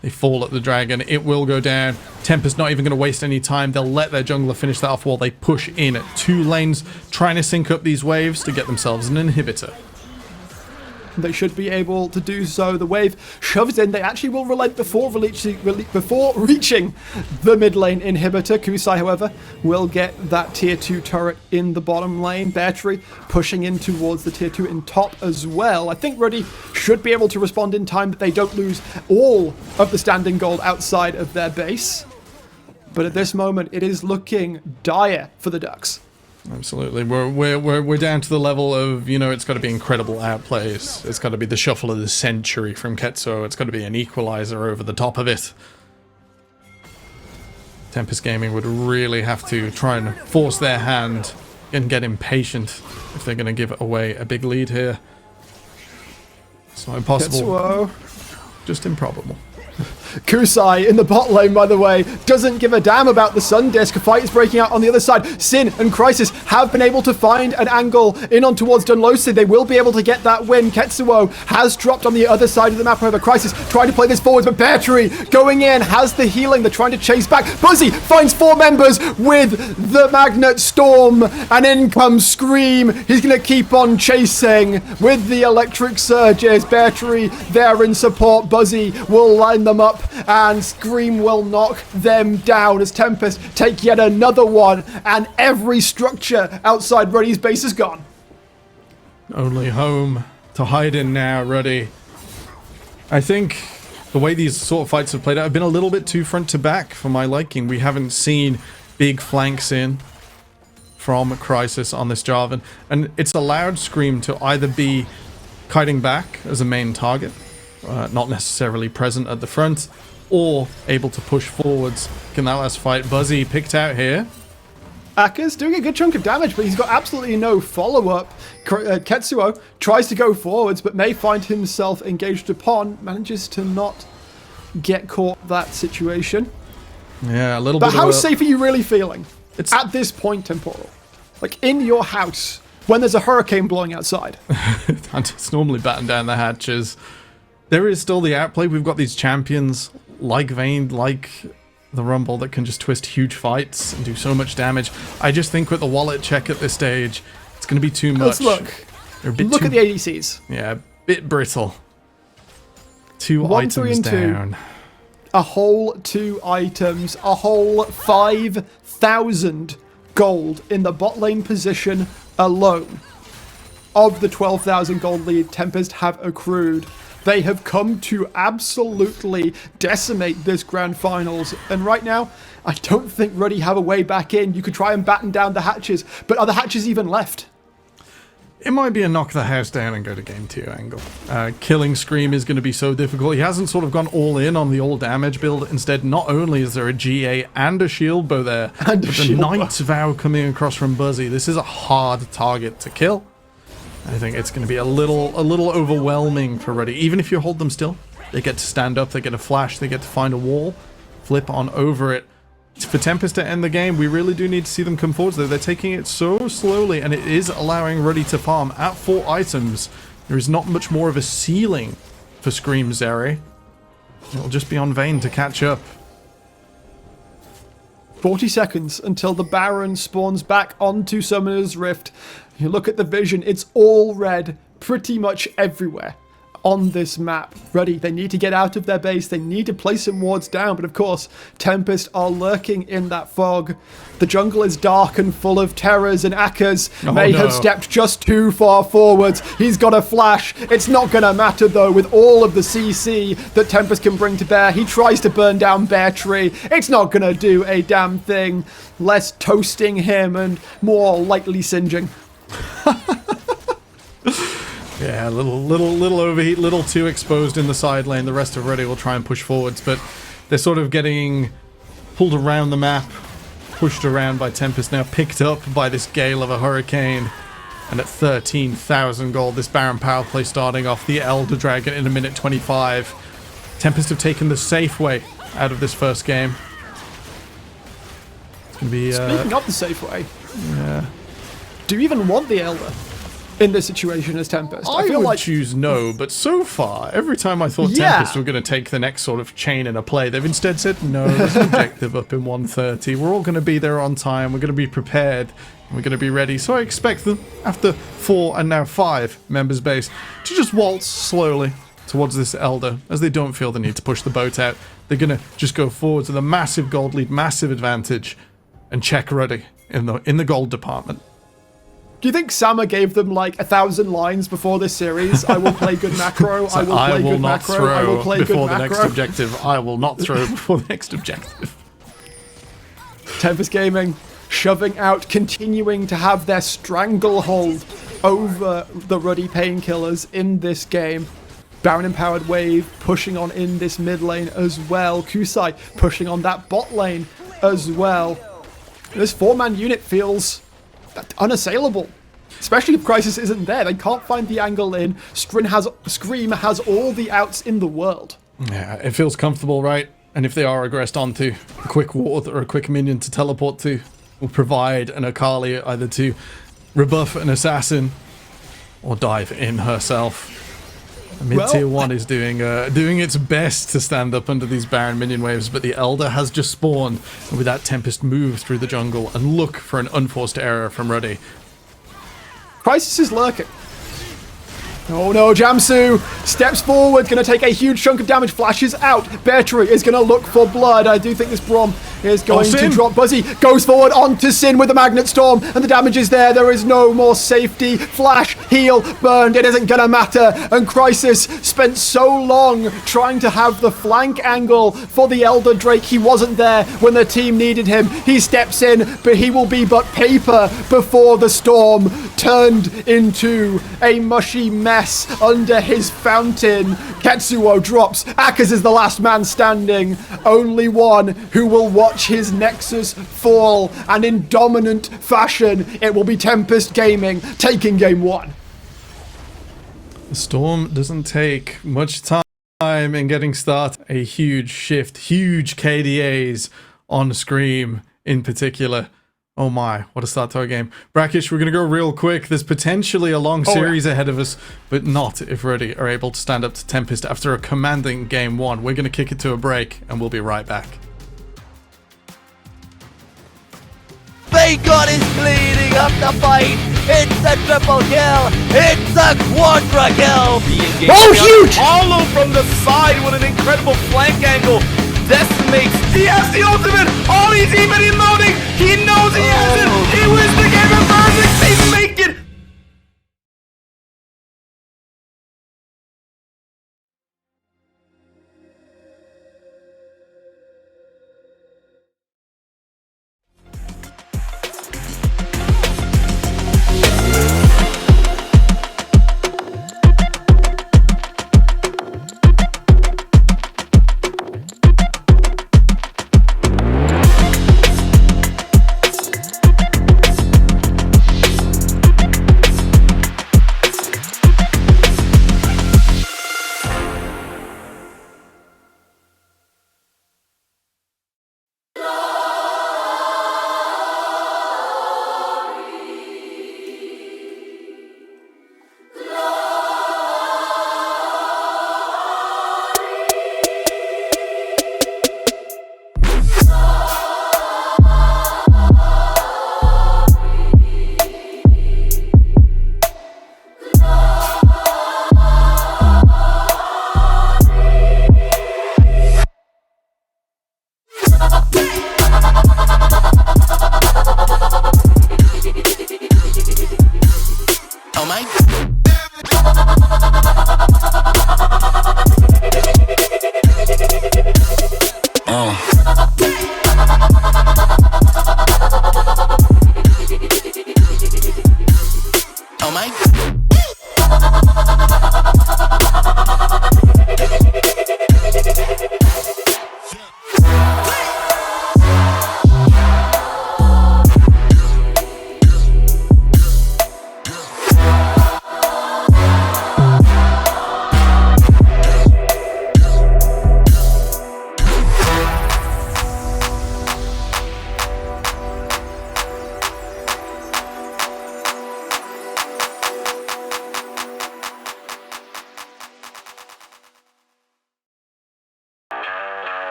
[SPEAKER 13] They fall at the dragon. It will go down. Tempest not even going to waste any time. They'll let their jungler finish that off while they push in at 2 lanes, trying to sync up these waves to get themselves an inhibitor.
[SPEAKER 2] They should be able to do so. The wave shoves in. They actually will relent before reaching the mid lane inhibitor. Kusai, however, will get that tier 2 turret in the bottom lane. Battery pushing in towards the tier 2 in top as well. I think Ruddy should be able to respond in time, but they don't lose all of the standing gold outside of their base. But at this moment, it is looking dire for the Ducks.
[SPEAKER 13] Absolutely. We're down to the level of, you know, it's got to be incredible outplays. It's got to be the shuffle of the century from Ketsuo. It's got to be an equalizer over the top of it. Tempest Gaming would really have to try and force their hand and get impatient if they're going to give away a big lead here. It's not impossible.
[SPEAKER 2] Ketsuo.
[SPEAKER 13] Just improbable.
[SPEAKER 2] Kusai in the bot lane, by the way, doesn't give a damn about the Sun Disc. A fight is breaking out on the other side. Sin and Crisis have been able to find an angle in on towards Dunlosy. They will be able to get that win. Ketsuo has dropped on the other side of the map. However, Crisis trying to play this forwards, but Bear Tree going in, has the healing. They're trying to chase back. Buzzy finds 4 members with the Magnet Storm, and in comes Scream. He's going to keep on chasing with the Electric Surges. Bear Tree there in support. Buzzy will line them up, and Scream will knock them down as Tempest take yet another one, and every structure outside Ruddy's base is gone.
[SPEAKER 13] Only home to hide in now, Ruddy. I think the way these sort of fights have played out have been a little bit too front to back for my liking. We haven't seen big flanks in from Crisis on this Jarvan, and it's allowed Scream to either be kiting back as a main target, not necessarily present at the front, or able to push forwards. In that last fight, Buzzy picked out here.
[SPEAKER 2] Akka's doing a good chunk of damage, but he's got absolutely no follow-up. Ketsuo tries to go forwards, but may find himself engaged upon, manages to not get caught that situation.
[SPEAKER 13] Yeah, a little
[SPEAKER 2] but
[SPEAKER 13] bit.
[SPEAKER 2] But how
[SPEAKER 13] of
[SPEAKER 2] safe are you really feeling at this point, Temporal? Like, in your house, when there's a hurricane blowing outside?
[SPEAKER 13] It's normally batten down the hatches. There is still the outplay. We've got these champions like Vayne, like the Rumble, that can just twist huge fights and do so much damage. I just think with the wallet check at this stage, it's going to be too much.
[SPEAKER 2] Let's look. Look at the ADCs.
[SPEAKER 13] Yeah, a bit brittle. 2 items down.
[SPEAKER 2] A whole 2 items. A whole 5,000 gold in the bot lane position alone. Of the 12,000 gold lead Tempest have accrued, they have come to absolutely decimate this grand finals. And right now, I don't think Ruddy have a way back in. You could try and batten down the hatches, but are the hatches even left?
[SPEAKER 13] It might be a knock the house down and go to game 2 angle. Killing Scream is going to be so difficult. He hasn't sort of gone all in on the all damage build. Instead, not only is there a GA and a shield bow there, but the Knight's Vow coming across from Buzzy. This is a hard target to kill. I think it's going to be a little overwhelming for Ruddy. Even if you hold them still, they get to stand up, they get a flash, they get to find a wall, flip on over it. For Tempest to end the game, we really do need to see them come forwards though. They're taking it so slowly, and it is allowing Ruddy to farm at 4 items. There is not much more of a ceiling for Scream Zeri. It'll just be on Vayne to catch up.
[SPEAKER 2] 40 seconds until the Baron spawns back onto Summoner's Rift. You look at the vision, it's all red pretty much everywhere on this map. Ruddy, they need to get out of their base, they need to place some wards down, but of course, Tempest are lurking in that fog. The jungle is dark and full of terrors, and Akkas may have stepped just too far forwards. He's got a flash. It's not going to matter though with all of the CC that Tempest can bring to bear. He tries to burn down Bear Tree. It's not going to do a damn thing. Less toasting him and more lightly singeing.
[SPEAKER 13] Yeah, a little overheat, little too exposed in the side lane. The rest of Ruddy will try and push forwards, but they're sort of getting pulled around the map, pushed around by Tempest, now picked up by this gale of a hurricane. And at 13,000 gold, this Baron power play starting off, the Elder Dragon in a minute 25. Tempest have taken the safe way out of this first game. It's gonna be
[SPEAKER 2] speaking of the safe way,
[SPEAKER 13] yeah.
[SPEAKER 2] Do you even want the Elder in this situation as Tempest?
[SPEAKER 13] I feel like choose no, but so far, every time I thought Tempest were going to take the next sort of chain in a play, they've instead said, no, there's an objective up in 130. We're all going to be there on time. We're going to be prepared. We're going to be ready. So I expect them, after 4 and now 5 members base, to just waltz slowly towards this Elder, as they don't feel the need to push the boat out. They're going to just go forwards with a massive gold lead, massive advantage, and check Ruddy in the gold department.
[SPEAKER 2] Do you think Sama gave them like 1,000 lines before this series? I will play good macro.
[SPEAKER 13] So
[SPEAKER 2] I will play good macro. I will play good macro.
[SPEAKER 13] Before the next objective. I will not throw before the next objective.
[SPEAKER 2] Tempest Gaming shoving out, continuing to have their stranglehold over the Ruddy painkillers in this game. Baron Empowered Wave pushing on in this mid lane as well. Kusai pushing on that bot lane as well. This 4-man unit feels unassailable, especially if Crisis isn't there. They can't find the angle in. Scream has all the outs in the world.
[SPEAKER 13] Yeah, it feels comfortable, right? And if they are aggressed onto a quick ward or a quick minion to teleport to, will provide an Akali either to rebuff an assassin or dive in herself. Mid-tier 1 is doing its best to stand up under these Baron minion waves, but the Elder has just spawned, and with that Tempest move through the jungle and look for an unforced error from Ruddy.
[SPEAKER 2] Crisis is lurking. Oh no, Jamsu steps forward, gonna take a huge chunk of damage, flashes out. Bertry is gonna look for blood. I do think this Brom is going to drop. Buzzy goes forward onto Sin with the Magnet Storm, and the damage is there. There is no more safety. Flash, heal, burned. It isn't gonna matter. And Crisis spent so long trying to have the flank angle for the Elder Drake. He wasn't there when the team needed him. He steps in, but he will be but paper before the storm turned into a mushy mess under his fountain. Ketsuo drops. Akaz is the last man standing. Only one who will watch his Nexus fall. And in dominant fashion, it will be Tempest Gaming taking game 1.
[SPEAKER 13] The Storm doesn't take much time in getting started. A huge shift, huge KDAs on Scream in particular. Oh my, what a start to our game. Brackish, we're going to go real quick. There's potentially a long series ahead of us, but not if Ruddy are able to stand up to Tempest after a commanding game 1. We're going to kick it to a break, and we'll be right back.
[SPEAKER 1] Thank God is bleeding up the fight. It's a triple kill. It's a quadra kill.
[SPEAKER 3] Oh, huge! Hollow from the side with an incredible flank angle. Decimates. He has the ultimate. Oh, he's even emoting. He knows he has it. He wins the game of Vertex. They make it.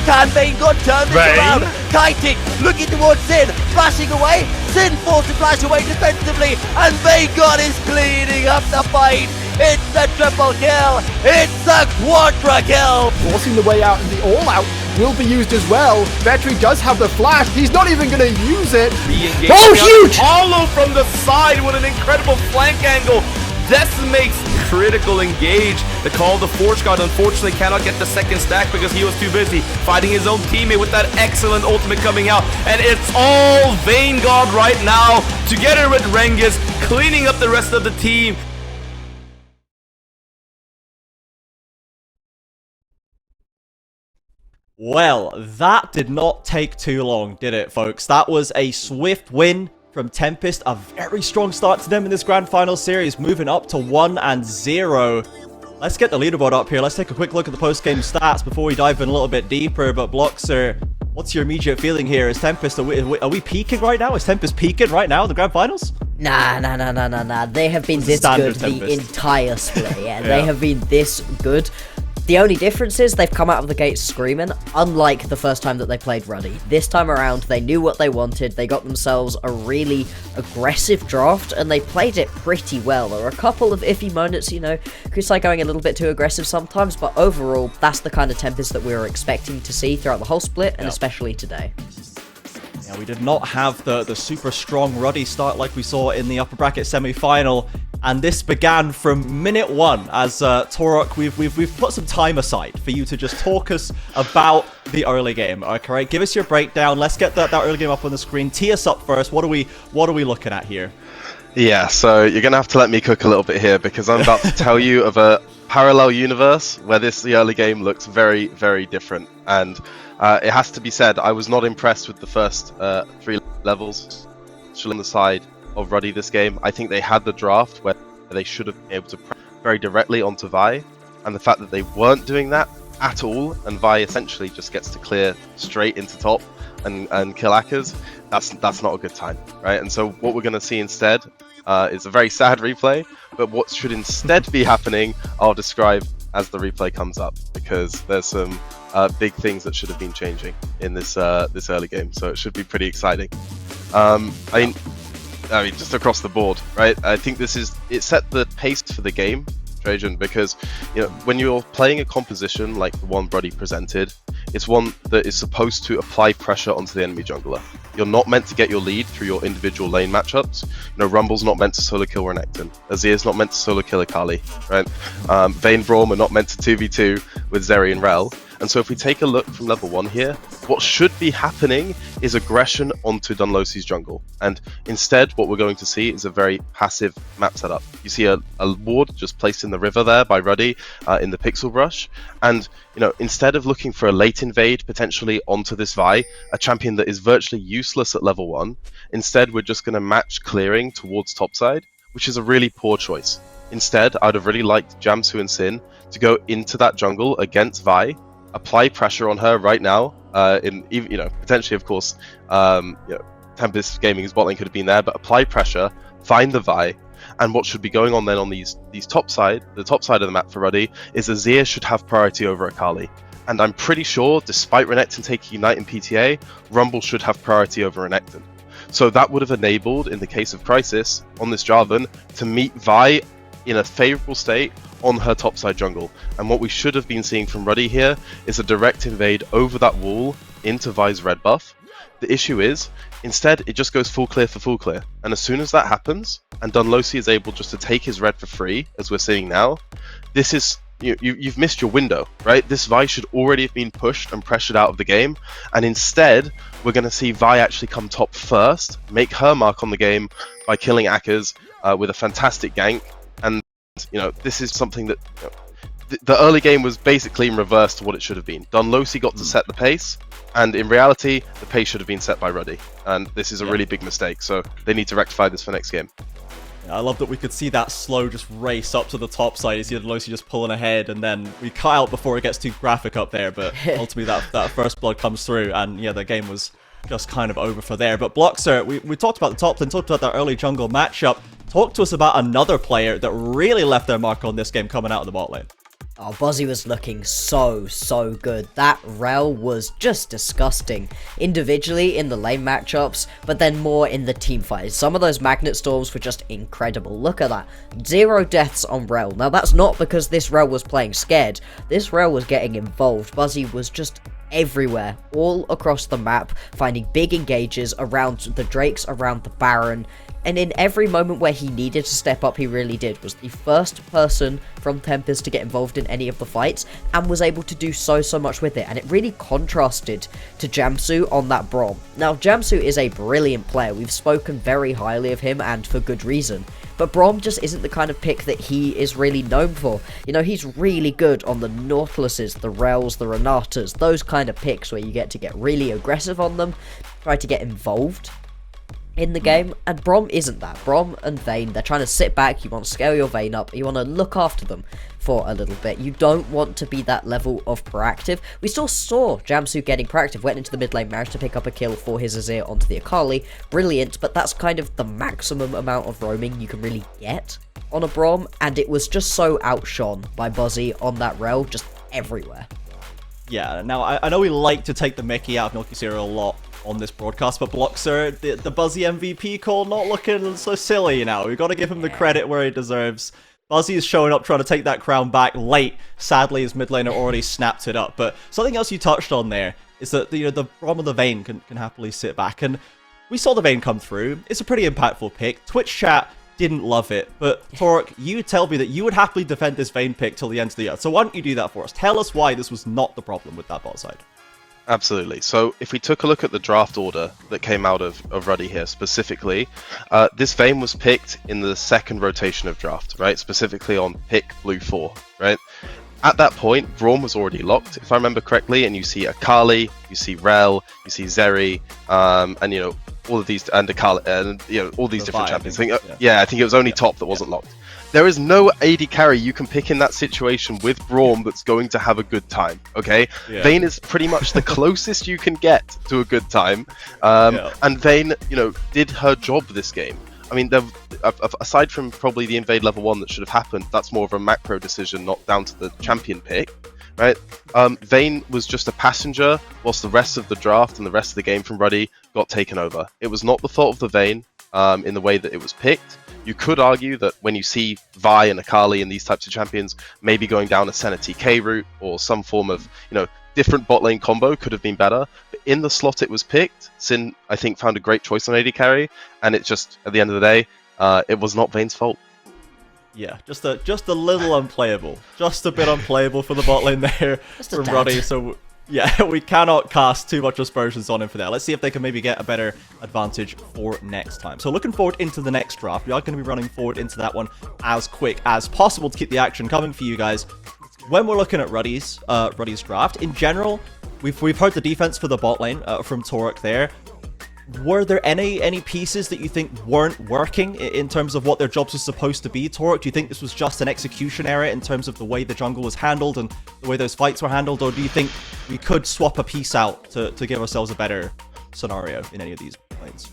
[SPEAKER 1] Can Vanguard turn this around? Kiting, looking towards Sin, flashing away. Sin forced to flash away defensively, and Vanguard is cleaning up the fight. It's a triple kill. It's a quadra kill.
[SPEAKER 2] Forcing the way out, and the all-out will be used as well. Vetri does have the flash. He's not even going to use it.
[SPEAKER 3] Oh, huge! Hollow from the side with an incredible flank angle. Decimates. Critical engage. The call of the Forge God unfortunately cannot get the second stack because he was too busy fighting his own teammate with that excellent ultimate coming out. And it's all Vanguard right now, together with Rengus, cleaning up the rest of the team.
[SPEAKER 8] Well, that did not take too long, did it, folks? That was a swift win from Tempest. A very strong start to them in this Grand Final series, moving up to 1-0. Let's get the leaderboard up here. Let's take a quick look at the post-game stats before we dive in a little bit deeper. But Bloxer, what's your immediate feeling here? Is Tempest, are we peaking right now? Is Tempest peaking right now in the Grand Finals?
[SPEAKER 12] Nah. They have been this good the entire split. Yeah, they have been this good. The only difference is they've come out of the gate screaming, unlike the first time that they played Ruddy. This time around, they knew what they wanted, they got themselves a really aggressive draft, and they played it pretty well. There were a couple of iffy moments, you know, Kusai going a little bit too aggressive sometimes, but overall, that's the kind of Tempest that we were expecting to see throughout the whole split, and especially today.
[SPEAKER 8] Yeah, we did not have the super strong Ruddy start like we saw in the upper bracket semi-final. And this began from minute one as Torok, we've put some time aside for you to just talk us about the early game. Okay, give us your breakdown. Let's get that early game up on the screen. Tee us up first. What are we looking at here?
[SPEAKER 11] Yeah, so you're gonna have to let me cook a little bit here because I'm about to tell you of a parallel universe where the early game looks very, very different. And it has to be said, I was not impressed with the first 3 levels on the side of Ruddy this game. I think they had the draft where they should have been able to press very directly onto Vi, and the fact that they weren't doing that at all, and Vi essentially just gets to clear straight into top and kill Akkers, that's not a good time, right? And so what we're going to see instead is a very sad replay, but what should instead be happening, I'll describe as the replay comes up, because there's some big things that should have been changing in this early game, so it should be pretty exciting. I mean, just across the board, right? I think it set the pace for the game, Trajan, because, you know, when you're playing a composition like the one Ruddy presented, it's one that is supposed to apply pressure onto the enemy jungler. You're not meant to get your lead through your individual lane matchups. You know, Rumble's not meant to solo kill Renekton. Azir's not meant to solo kill Akali, right? Vayne Braum are not meant to 2v2 with Zeri and Rel. And so if we take a look from level 1 here, what should be happening is aggression onto Dunlosi's jungle. And instead, what we're going to see is a very passive map setup. You see a ward just placed in the river there by Ruddy in the Pixel Brush. And, you know, instead of looking for a late invade potentially onto this Vi, a champion that is virtually useless at level 1, instead we're just going to match clearing towards topside, which is a really poor choice. Instead, I'd have really liked Jamsu and Sin to go into that jungle against Vi, apply pressure on her right now, potentially, of course, Tempest Gaming's bot lane could have been there, but apply pressure, find the Vi, and what should be going on then on the top side of the map for Ruddy is Azir should have priority over Akali. And I'm pretty sure, despite Renekton taking Ignite in PTA, Rumble should have priority over Renekton. So that would have enabled, in the case of Crisis, on this Jarvan, to meet Vi in a favourable state on her topside jungle. And what we should have been seeing from Ruddy here is a direct invade over that wall into Vi's red buff. The issue is, instead, it just goes full clear for full clear. And as soon as that happens, and Dunlosi is able just to take his red for free, as we're seeing now, this is... You've missed your window, right? This Vi should already have been pushed and pressured out of the game, and instead we're going to see Vi actually come top first, make her mark on the game by killing Akkers with a fantastic gank. And you know, this is something that the early game was basically in reverse to what it should have been. Dunlosi got to set the pace, and in reality the pace should have been set by Ruddy, and this is a really big mistake, so they need to rectify this for next game.
[SPEAKER 8] I love that we could see that slow just race up to the top side. You see Dunlosi just pulling ahead, and then we cut out before it gets too graphic up there, but ultimately that first blood comes through, and yeah, the game was just kind of over for there. But Bloxer, we talked about the top lane, talked about that early jungle matchup. Talk to us about another player that really left their mark on this game coming out of the bot lane.
[SPEAKER 12] Oh, Bozzy was looking so good. That Rel was just disgusting. Individually in the lane matchups, but then more in the team fights. Some of those magnet storms were just incredible. Look at that. 0 deaths on Rel. Now that's not because this Rel was playing scared. This Rel was getting involved. Bozzy was just everywhere, all across the map, finding big engages around the Drakes, around the Baron. And in every moment where he needed to step up, he really did. Was the first person from Tempest to get involved in any of the fights, and was able to do so much with it. And it really contrasted to Jamsu on that Braum. Now, Jamsu is a brilliant player. We've spoken very highly of him, and for good reason. But Braum just isn't the kind of pick that he is really known for. You know, he's really good on the Nautiluses, the Rels, the Renatas, those kind of picks where you get to get really aggressive on them, try to get involved. in the game, and Braum isn't that. Braum and Vayne, they're trying to sit back, you want to scale your Vayne up, you want to look after them for a little bit. You don't want to be that level of proactive. We still saw Jamsu getting proactive, went into the mid lane, managed to pick up a kill for his Azir onto the Akali. Brilliant, but that's kind of the maximum amount of roaming you can really get on a Braum, and it was just so outshone by Buzzy on that rel, just everywhere.
[SPEAKER 8] Yeah, now I know we like to take the mickey out of Milky Cereal a lot on this broadcast, but Bloxer, the Buzzy MVP call, not looking so silly now. We've got to give him the credit where he deserves. Buzzy is showing up trying to take that crown back late. Sadly, his mid laner already snapped it up. But something else you touched on there is that the Braum of the Vayne can happily sit back. And we saw the Vayne come through. It's a pretty impactful pick. Twitch chat didn't love it. But Torok, you tell me that you would happily defend this Vayne pick till the end of the year. So why don't you do that for us? Tell us why this was not the problem with that bot side.
[SPEAKER 11] Absolutely. So if we took a look at the draft order that came out of Ruddy here specifically, this Vayne was picked in the second rotation of draft, right? Specifically on pick blue 4, right? At that point, Braum was already locked, if I remember correctly, and you see Akali, you see Rel, you see Zeri, and you know all of these, and Akali, and you know all these different champions. I think it was only top that wasn't locked. There is no AD carry you can pick in that situation with Braum that's going to have a good time, okay? Yeah. Vayne is pretty much the closest you can get to a good time. And Vayne, you know, did her job this game. I mean, aside from probably the invade level 1 that should have happened, that's more of a macro decision, not down to the champion pick, right? Vayne was just a passenger whilst the rest of the draft and the rest of the game from Ruddy got taken over. It was not the fault of the Vayne in the way that it was picked. You could argue that when you see Vi and Akali and these types of champions maybe going down a Senna TK route or some form of, you know, different bot lane combo could have been better. But in the slot it was picked, Sin, I think, found a great choice on AD carry, and it just, at the end of the day, it was not Vayne's fault.
[SPEAKER 8] Yeah, just a little unplayable. Just a bit unplayable for the bot lane there from Ruddy, so yeah, we cannot cast too much aspersions on him for that. Let's see if they can maybe get a better advantage for next time. So looking forward into the next draft. We are going to be running forward into that one as quick as possible to keep the action coming for you guys. When we're looking at Ruddy's draft, in general, we've heard the defense for the bot lane from Torok there. Were there any pieces that you think weren't working in terms of what their jobs were supposed to be, Torok? Do you think this was just an execution error in terms of the way the jungle was handled and the way those fights were handled, or do you think we could swap a piece out to give ourselves a better scenario in any of these lanes?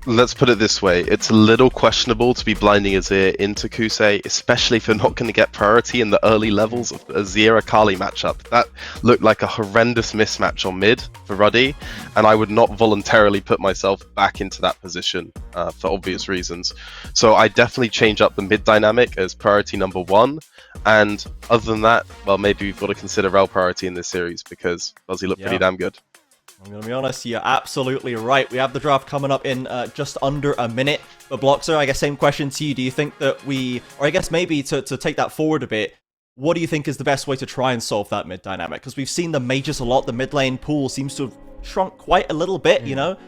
[SPEAKER 11] Let's put it this way, it's a little questionable to be blinding Azir into Kusei, especially if you're not going to get priority in the early levels of the Azir-Akali matchup. That looked like a horrendous mismatch on mid for Ruddy, and I would not voluntarily put myself back into that position for obvious reasons. So I definitely change up the mid dynamic as priority number 1, and other than that, well, maybe we've got to consider Rel priority in this series, because Buzzy looked pretty damn good.
[SPEAKER 8] I'm going to be honest, you're absolutely right. We have the draft coming up in just under a minute. But Bloxer, I guess same question to you. Do you think that or I guess maybe to take that forward a bit, what do you think is the best way to try and solve that mid dynamic? Because we've seen the mages a lot. The mid lane pool seems to have shrunk quite a little bit, you know?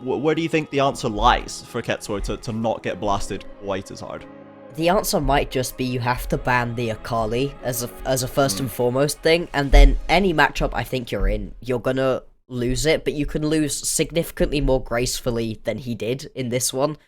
[SPEAKER 8] Where do you think the answer lies for Ketsuo to not get blasted quite as hard?
[SPEAKER 12] The answer might just be you have to ban the Akali as a first and foremost thing. And then any matchup I think you're in, you're going to lose it, but you can lose significantly more gracefully than he did in this one.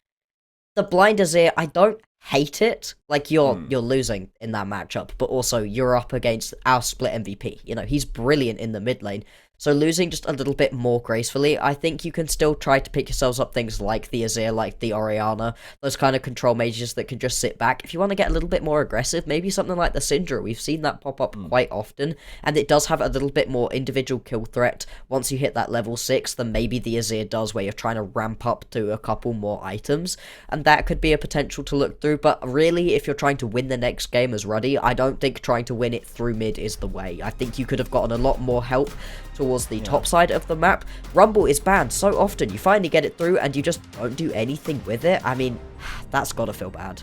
[SPEAKER 12] The blind Azir, I don't hate it. Like, you're losing in that matchup, but also you're up against our split MVP. You know, he's brilliant in the mid lane. So losing just a little bit more gracefully, I think you can still try to pick yourselves up things like the Azir, like the Orianna, those kind of control mages that can just sit back. If you want to get a little bit more aggressive, maybe something like the Syndra. We've seen that pop up quite often, and it does have a little bit more individual kill threat once you hit that level 6 than maybe the Azir does, where you're trying to ramp up to a couple more items, and that could be a potential to look through. But really, if you're trying to win the next game as Ruddy, I don't think trying to win it through mid is the way. I think you could have gotten a lot more help towards the top side of the map. Rumble is banned so often. You finally get it through and you just don't do anything with it. I mean, that's gotta feel bad.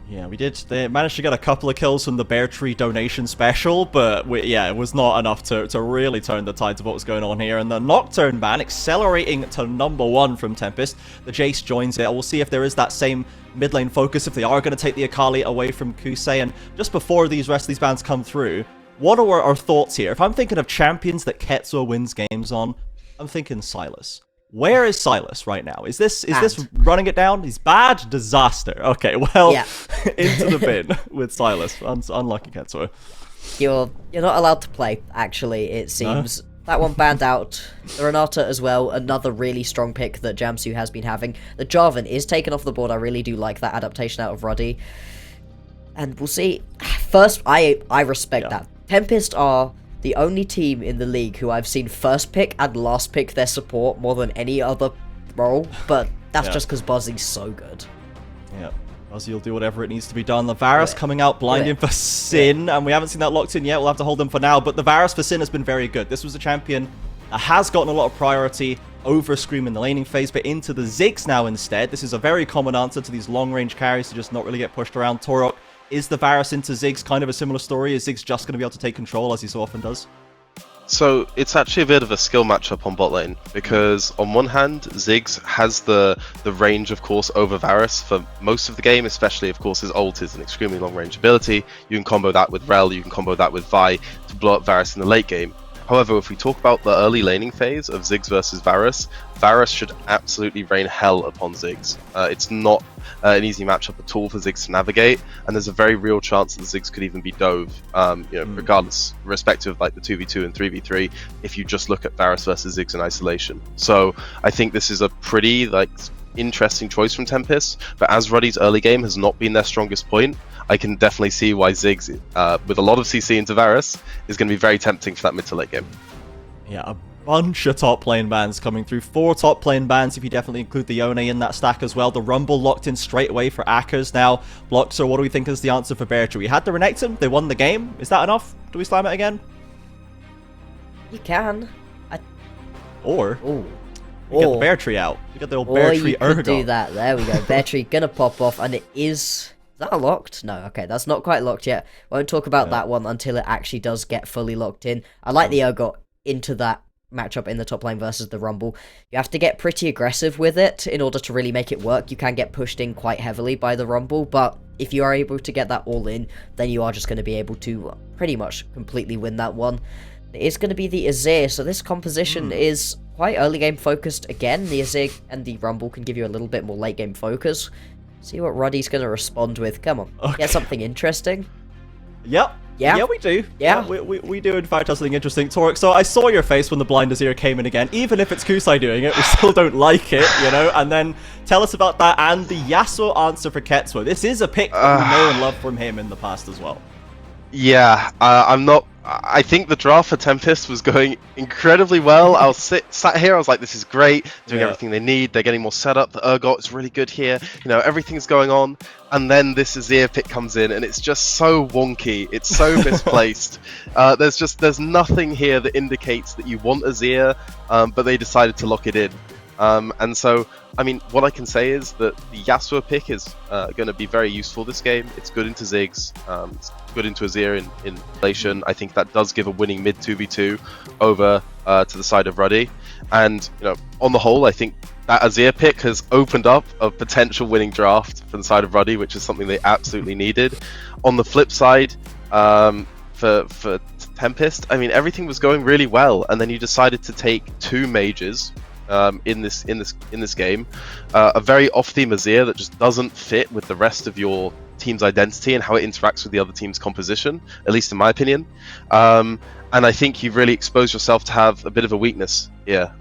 [SPEAKER 8] Yeah, they managed to get a couple of kills from the Bear Tree donation special, but it was not enough to really turn the tides of what was going on here. And the Nocturne ban accelerating to number 1 from Tempest. The Jace joins it. We'll see if there is that same mid lane focus, if they are going to take the Akali away from Kusei. And just before the rest of these bans come through, what are our thoughts here? If I'm thinking of champions that Ketsuo wins games on, I'm thinking Sylas. Where is Silas right now? Is this running it down? He's bad? Disaster. Okay, well, into the bin with Silas. Unlucky Ketsuo.
[SPEAKER 12] You're not allowed to play, actually, it seems. No? That one banned out. The Renata as well, another really strong pick that Jamsu has been having. The Jarvan is taken off the board. I really do like that adaptation out of Ruddy. And we'll see. First, I respect that. Tempest are the only team in the league who I've seen first pick and last pick their support more than any other role, but that's just because Buzzy's so good.
[SPEAKER 8] Yeah. Buzzy will do whatever it needs to be done. The Varus coming out blinding for Sin, and we haven't seen that locked in yet. We'll have to hold them for now, but the Varus for Sin has been very good. This was a champion that has gotten a lot of priority over Scream in the laning phase, but into the Ziggs now instead. This is a very common answer to these long-range carries to just not really get pushed around. Torok, is the Varus into Ziggs kind of a similar story? Is Ziggs just going to be able to take control as he so often does?
[SPEAKER 11] So it's actually a bit of a skill matchup on bot lane, because on one hand, Ziggs has the range, of course, over Varus for most of the game, especially, of course, his ult is an extremely long range ability. You can combo that with Rel, you can combo that with Vi to blow up Varus in the late game. However, if we talk about the early laning phase of Ziggs versus Varus, Varus should absolutely rain hell upon Ziggs. It's not an easy matchup at all for Ziggs to navigate, and there's a very real chance that Ziggs could even be dove, regardless, respective of like the 2v2 and 3v3, if you just look at Varus versus Ziggs in isolation. So I think this is a pretty interesting choice from Tempest, but as Ruddy's early game has not been their strongest point, I can definitely see why Ziggs, with a lot of CC into Varus, is going to be very tempting for that mid to late game.
[SPEAKER 8] Yeah, a bunch of top lane bans coming through. 4 top lane bans if you definitely include the Yone in that stack as well. The Rumble locked in straight away for Akkers now. Bloxer, what do we think is the answer for Beartree? We had to Renekton, they won the game. Is that enough? Do we slam it again?
[SPEAKER 12] You can.
[SPEAKER 8] Or we get the Beartree out. We get the old Beartree Urgot.
[SPEAKER 12] Or you could do that. There we go. Beartree gonna pop off, and it is... Is that locked? No, okay, that's not quite locked yet. Won't talk about that one until it actually does get fully locked in. I like the Urgot into that matchup in the top lane versus the Rumble. You have to get pretty aggressive with it in order to really make it work. You can get pushed in quite heavily by the Rumble, but if you are able to get that all in, then you are just going to be able to pretty much completely win that one. It is going to be the Azir, so this composition is quite early game focused again. The Azir and the Rumble can give you a little bit more late game focus. See what Ruddy's going to respond with. Come on, get something interesting.
[SPEAKER 8] Yep. Yeah, we do.
[SPEAKER 12] Yeah.
[SPEAKER 8] We do, in fact, have something interesting. Torok, so I saw your face when the blind Azir came in again. Even if it's Kusai doing it, we still don't like it, And then tell us about that and the Yasuo answer for Ketsuo. This is a pick that we know and love from him in the past as well.
[SPEAKER 11] Yeah, I think the draft for Tempest was going incredibly well. I was sat here, I was like, this is great, doing everything they need, they're getting more setup, the Urgot is really good here, everything's going on, and then this Azir pick comes in, and it's just so wonky, it's so misplaced. There's nothing here that indicates that you want Azir, but they decided to lock it in. And so, what I can say is that the Yasuo pick is going to be very useful this game. It's good into Ziggs, it's good into Azir in relation. I think that does give a winning mid 2v2 over to the side of Ruddy. And, on the whole, I think that Azir pick has opened up a potential winning draft for the side of Ruddy, which is something they absolutely needed. On the flip side, for Tempest, everything was going really well, and then you decided to take 2 mages. In this game, a very off-theme Azir that just doesn't fit with the rest of your team's identity and how it interacts with the other team's composition, at least in my opinion. And I think you've really exposed yourself to have a bit of a weakness here.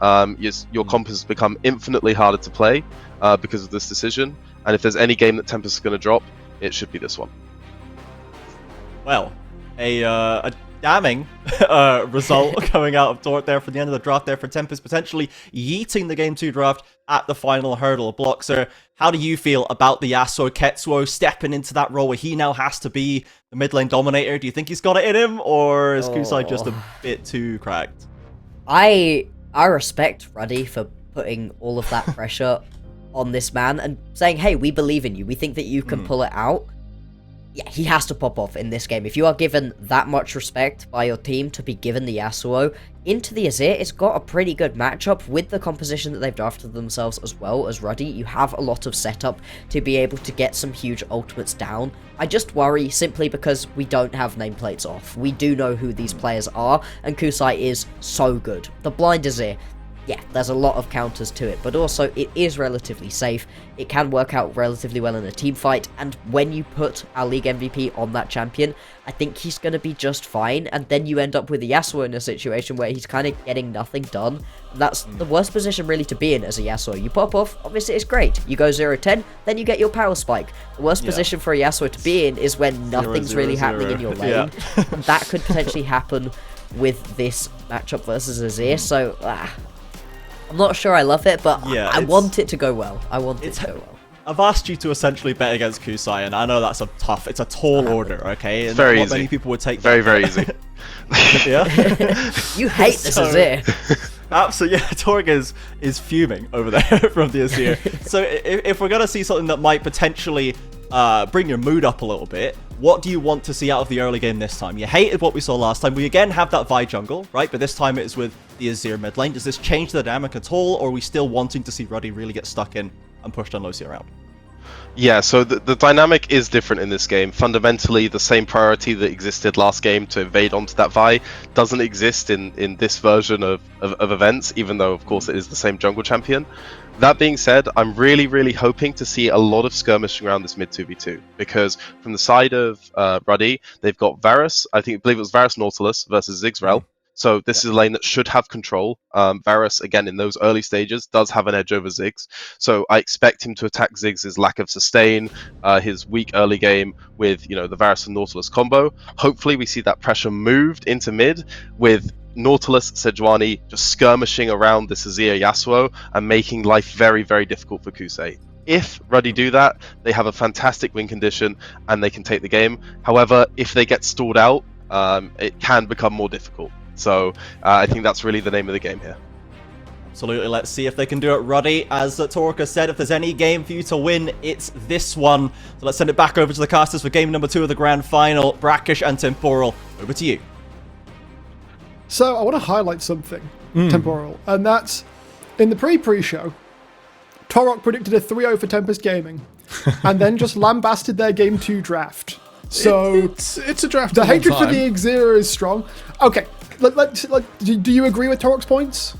[SPEAKER 11] Your comp has become infinitely harder to play because of this decision. And if there's any game that Tempest is going to drop, it should be this one.
[SPEAKER 8] Well, a damning result coming out of Torok there for the end of the draft there for Tempest, potentially yeeting the Game 2 draft at the final hurdle. Bloxer, how do you feel about the Yasuo Ketsuo stepping into that role where he now has to be the mid lane dominator? Do you think he's got it in him, or is Kusai just a bit too cracked?
[SPEAKER 12] I respect Ruddy for putting all of that pressure on this man and saying, hey, we believe in you. We think that you can pull it out. Yeah, he has to pop off in this game. If you are given that much respect by your team to be given the Yasuo into the Azir, it's got a pretty good matchup with the composition that they've drafted themselves as well as Ruddy. You have a lot of setup to be able to get some huge ultimates down. I just worry simply because we don't have nameplates off. We do know who these players are, and Kusai is so good. The blind Azir, yeah, there's a lot of counters to it, but also it is relatively safe. It can work out relatively well in a team fight, and when you put our league MVP on that champion, I think he's going to be just fine, and then you end up with a Yasuo in a situation where he's kind of getting nothing done. That's the worst position really to be in as a Yasuo. You pop off, obviously it's great. You go 0-10, then you get your power spike. The worst position for a Yasuo to be in is when nothing's really happening in your lane. And that could potentially happen with this matchup versus Azir, so I'm not sure I love it, but I want it to go well. I want it to go well.
[SPEAKER 8] I've asked you to essentially bet against Kusai, and I know that's it's a tall order, okay?
[SPEAKER 11] It's very easy.
[SPEAKER 8] Many people would take
[SPEAKER 11] very, very easy.
[SPEAKER 12] Yeah? You hate this Azir.
[SPEAKER 8] Absolutely, yeah. Torg is fuming over there from the Azir. So if we're going to see something that might potentially bring your mood up a little bit, what do you want to see out of the early game this time? You hated what we saw last time. We again have that Vi jungle, right? But this time it is with the Azir mid lane. Does this change the dynamic at all, or are we still wanting to see Ruddy really get stuck in and push Dunlosi around?
[SPEAKER 11] Yeah, so the dynamic is different in this game. Fundamentally, the same priority that existed last game to invade onto that Vi doesn't exist in this version of events, even though, of course, it is the same jungle champion. That being said, I'm really, really hoping to see a lot of skirmishing around this mid 2v2, because from the side of Ruddy, they've got Varus, I believe it was Varus Nautilus versus Ziggs. So this is a lane that should have control. Varus, again, in those early stages, does have an edge over Ziggs. So I expect him to attack Ziggs' lack of sustain, his weak early game with, the Varus and Nautilus combo. Hopefully we see that pressure moved into mid with Nautilus, Sejuani just skirmishing around this Azir Yasuo and making life very, very difficult for Kusei. If Ruddy do that, they have a fantastic win condition and they can take the game. However, if they get stalled out, it can become more difficult. So I think that's really the name of the game here.
[SPEAKER 8] Absolutely. Let's see if they can do it. Ruddy, as Torka said, if there's any game for you to win, it's this one. So let's send it back over to the casters for game number 2 of the grand final. Brackish and Temporal, over to you.
[SPEAKER 2] So I want to highlight something, Temporal, and that's in the pre-show, Torok predicted a 3-0 for Tempest Gaming, and then just lambasted their game 2 draft. So
[SPEAKER 13] it's a draft.
[SPEAKER 2] The hatred for the Xera is strong. Okay, do you agree with Torok's points?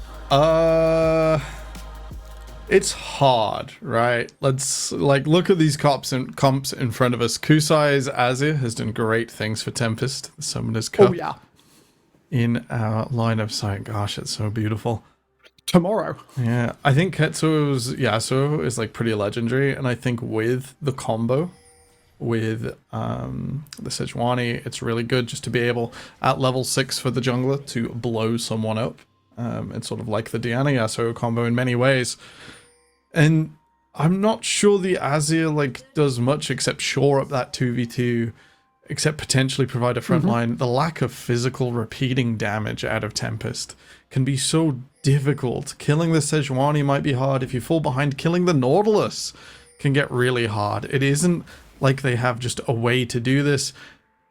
[SPEAKER 13] It's hard, right? Let's look at these comps in front of us. Kusai's Azir has done great things for Tempest, the Summoner's Cup.
[SPEAKER 2] Oh yeah.
[SPEAKER 13] In our line of sight. Gosh, it's so beautiful.
[SPEAKER 2] Tomorrow.
[SPEAKER 13] Yeah, I think Ketsuo's Yasuo is pretty legendary, and I think with the combo with the Sejuani, it's really good just to be able at level 6 for the jungler to blow someone up. It's sort of like the Diana Yasuo combo in many ways. And I'm not sure the Azir does much except shore up that 2v2, except potentially provide a front line. The lack of physical repeating damage out of Tempest can be so difficult. Killing the Sejuani might be hard. If you fall behind, killing the Nautilus can get really hard. It isn't like they have just a way to do this.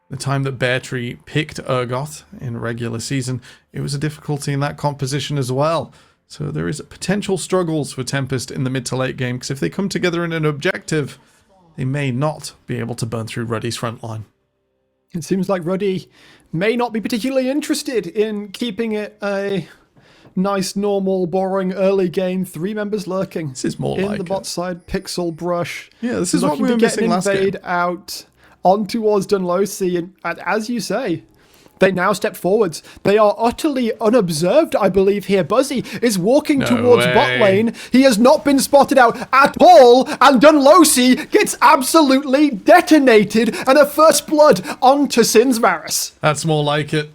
[SPEAKER 13] The time that Beartree picked Urgot in regular season, it was a difficulty in that composition as well. So there is potential struggles for Tempest in the mid to late game, because if they come together in an objective, they may not be able to burn through Ruddy's front line.
[SPEAKER 2] It seems like Ruddy may not be particularly interested in keeping it a nice, normal, boring early game. 3 members lurking.
[SPEAKER 13] This is more
[SPEAKER 2] in
[SPEAKER 13] like
[SPEAKER 2] the bot side. Pixel Brush.
[SPEAKER 13] Yeah, this is what we were missing last game.
[SPEAKER 2] Looking to get an invade out on towards Dunlosi, and as you say, they now step forwards. They are utterly unobserved, I believe here. Buzzy is walking towards bot lane. He has not been spotted out at all, and Dunlosi gets absolutely detonated, and a first blood onto Sin's Varus.
[SPEAKER 13] That's more like it.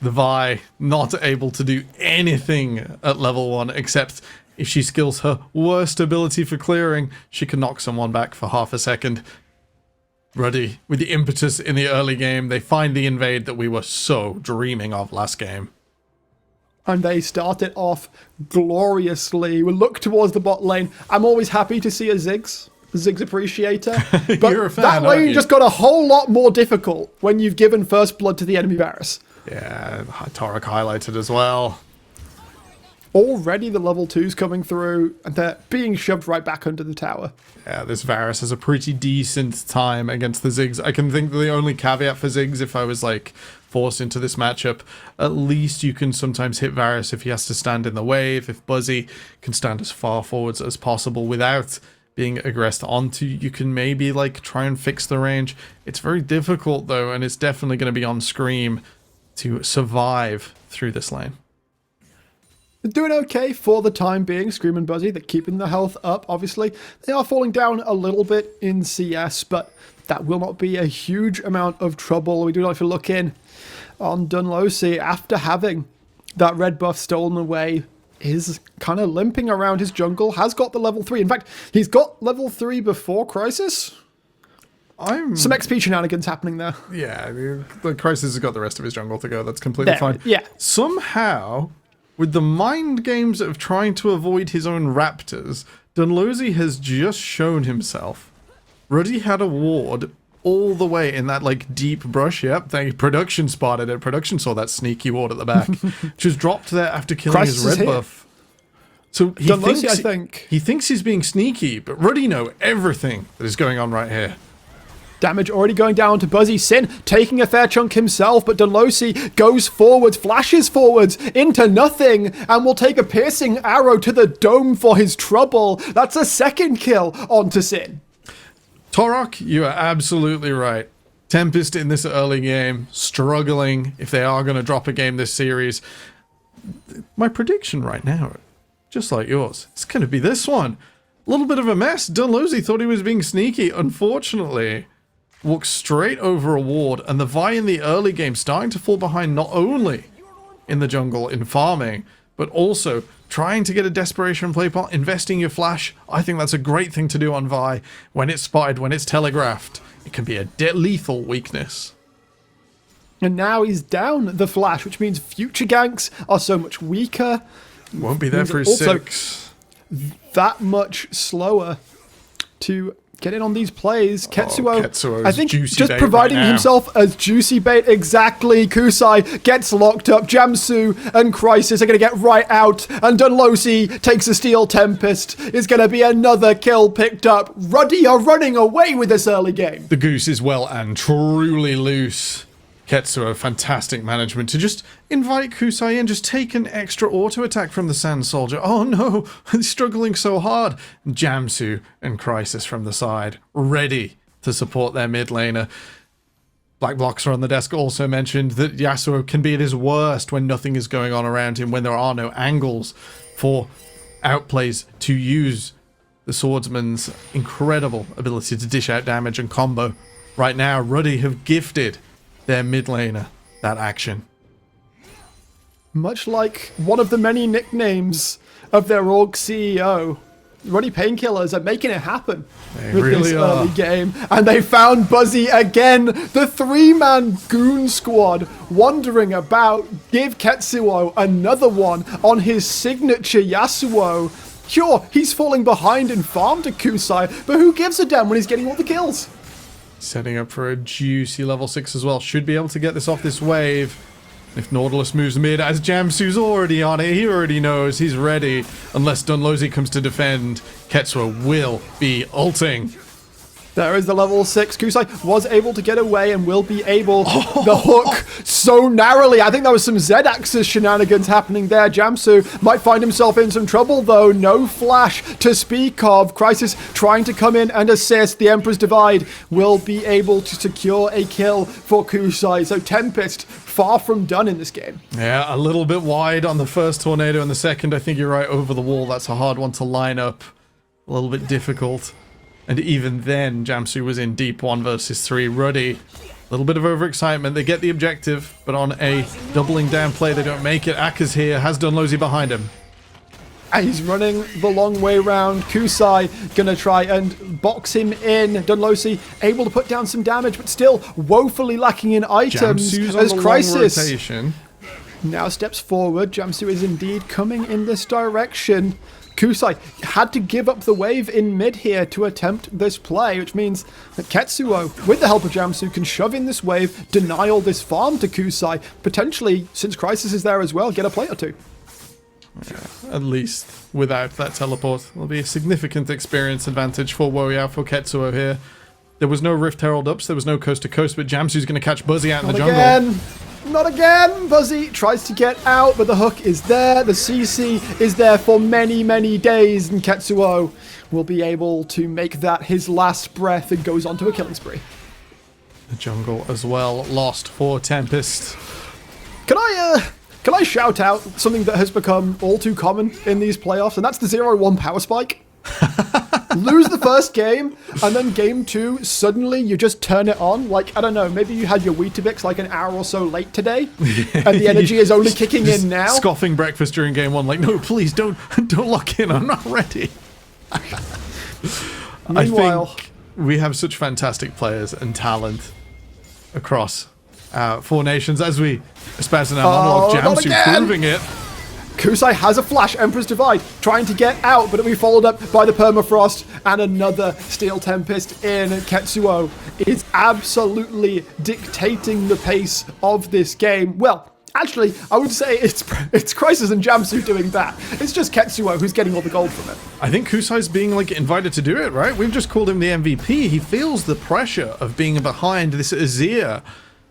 [SPEAKER 13] The Vi not able to do anything at level 1, except if she skills her worst ability for clearing, she can knock someone back for half a second. Ruddy, with the impetus in the early game, they find the invade that we were so dreaming of last game.
[SPEAKER 2] And they start it off gloriously. We look towards the bot lane. I'm always happy to see a Ziggs appreciator. But
[SPEAKER 13] You're a fan,
[SPEAKER 2] that lane just got a whole lot more difficult when you've given first blood to the enemy Varus.
[SPEAKER 13] Yeah, Torok highlighted as well.
[SPEAKER 2] already the level 2s coming through, and they're being shoved right back under the tower.
[SPEAKER 13] Yeah, this Varus has a pretty decent time against the Ziggs. I can think the only caveat for Ziggs, if I was like forced into this matchup, at least you can sometimes hit Varus if he has to stand in the wave, if Buzzy can stand as far forwards as possible without being aggressed onto, you can maybe like try and fix the range. It's very difficult though, and it's definitely going to be on Scream to survive through this lane.
[SPEAKER 2] They're doing okay for the time being, Scream and Buzzy. They're keeping the health up, obviously. They are falling down a little bit in CS, but that will not be a huge amount of trouble. We do like to look in on Dunlosy after having that red buff stolen away. Is kind of limping around his jungle, has got the level 3. In fact, he's got level 3 before Crisis. Some XP shenanigans happening there.
[SPEAKER 13] Yeah, the Crisis has got the rest of his jungle to go. That's completely fine.
[SPEAKER 2] Yeah.
[SPEAKER 13] Somehow, with the mind games of trying to avoid his own raptors, Dunlosy has just shown himself. Ruddy had a ward all the way in that like deep brush. Yep, Production spotted it. Production saw that sneaky ward at the back. Just dropped there after killing his red buff. So he thinks he's being sneaky, but Ruddy know everything that is going on right here.
[SPEAKER 2] Damage already going down to Buzzy. Sin taking a fair chunk himself, but Dunlosy goes forwards, flashes forwards into nothing, and will take a piercing arrow to the dome for his trouble. That's a second kill onto Sin.
[SPEAKER 13] Torok, you are absolutely right. Tempest in this early game, struggling if they are going to drop a game this series. My prediction right now, just like yours, it's going to be this one. A little bit of a mess. Dunlosy thought he was being sneaky, unfortunately. Walks straight over a ward, and the Vi in the early game starting to fall behind not only in the jungle in farming, but also trying to get a desperation play part, investing your flash. I think that's a great thing to do on Vi when it's spotted, when it's telegraphed. It can be a lethal weakness.
[SPEAKER 2] And now he's down the flash, which means future ganks are so much weaker.
[SPEAKER 13] Won't be there for his 6.
[SPEAKER 2] That much slower to get in on these plays. Ketsuo, I think, just providing himself as juicy bait. Exactly. Kusai gets locked up. Jamsu and Crisis are going to get right out. And Dunlosy takes a steal. Tempest is going to be another kill picked up. Ruddy are running away with this early game.
[SPEAKER 13] The goose is well and truly loose. Ketsuo, fantastic management to just invite Kusai in, just take an extra auto attack from the Sand Soldier. Oh no, he's struggling so hard. Jamsu and Crisis from the side, ready to support their mid laner. Black Bloxer on the desk also mentioned that Yasuo can be at his worst when nothing is going on around him, when there are no angles for outplays to use the swordsman's incredible ability to dish out damage and combo. Right now, Ruddy have gifted their mid laner that action.
[SPEAKER 2] Much like one of the many nicknames of their org CEO, Ruddy Painkillers are making it happen with this early game. And they found Buzzy again. The 3-man goon squad wandering about. Give Ketsuo another one on his signature Yasuo. Sure, he's falling behind in farm to Kusai, but who gives a damn when he's getting all the kills?
[SPEAKER 13] Setting up for a juicy level 6 as well. Should be able to get this off this wave. If Nautilus moves mid, as Jamsu's already on it, he already knows he's ready. Unless Dunlosy comes to defend, Ketsuo will be ulting.
[SPEAKER 2] There is the level 6. Kusai was able to get away and will be able the hook so narrowly. I think there was some Z-axis shenanigans happening there. Jamsu might find himself in some trouble though. No flash to speak of. Crisis trying to come in and assist. The Emperor's Divide will be able to secure a kill for Kusai. So Tempest far from done in this game.
[SPEAKER 13] Yeah, a little bit wide on the first tornado, and the second, I think you're right, over the wall. That's a hard one to line up. A little bit difficult. And even then, Jamsu was in deep 1 versus 3. Ruddy, a little bit of overexcitement. They get the objective, but on a doubling down play, they don't make it. Aka's here, has Dunlosy behind him.
[SPEAKER 2] And he's running the long way round. Kusai gonna try and box him in. Dunlosy able to put down some damage, but still woefully lacking in items.
[SPEAKER 13] Jamsu's
[SPEAKER 2] as
[SPEAKER 13] on the
[SPEAKER 2] Crisis
[SPEAKER 13] long rotation.
[SPEAKER 2] Now steps forward. Jamsu is indeed coming in this direction. Kusai had to give up the wave in mid here to attempt this play, which means that Ketsuo, with the help of Jamsu, can shove in this wave, deny all this farm to Kusai, potentially, since Crisis is there as well, get a play or two.
[SPEAKER 13] At least without that teleport. There'll be a significant experience advantage for Woyao for Ketsuo here. There was no Rift Herald ups, there was no Coast to Coast, but Jamsu's going to catch Buzzy out in the jungle.
[SPEAKER 2] Again. Not again! Buzzy tries to get out, but the hook is there. The CC is there for many, many days, and Ketsuo will be able to make that his last breath and goes on to a killing spree.
[SPEAKER 13] The jungle as well, lost for Tempest.
[SPEAKER 2] Can I shout out something that has become all too common in these playoffs, and that's the 0-1 power spike? Lose the first game, and then game 2, suddenly you just turn it on. Like, I don't know, maybe you had your Weetabix like an hour or so late today, and the energy is only kicking in now.
[SPEAKER 13] Scoffing breakfast during game 1, like, no, please, don't lock in, I'm not ready.
[SPEAKER 2] Meanwhile,
[SPEAKER 13] I think we have such fantastic players and talent across 4 nations, as we espouse in our monologue. Jamsu proving it.
[SPEAKER 2] Kusai has a flash, Emperor's Divide, trying to get out, but it'll be followed up by the Permafrost and another Steel Tempest in. Ketsuo is absolutely dictating the pace of this game. Well, actually, I would say it's Crisis and Jamsu doing that. It's just Ketsuo who's getting all the gold from it.
[SPEAKER 13] I think Kusai's being invited to do it, right? We've just called him the MVP. He feels the pressure of being behind this Azir.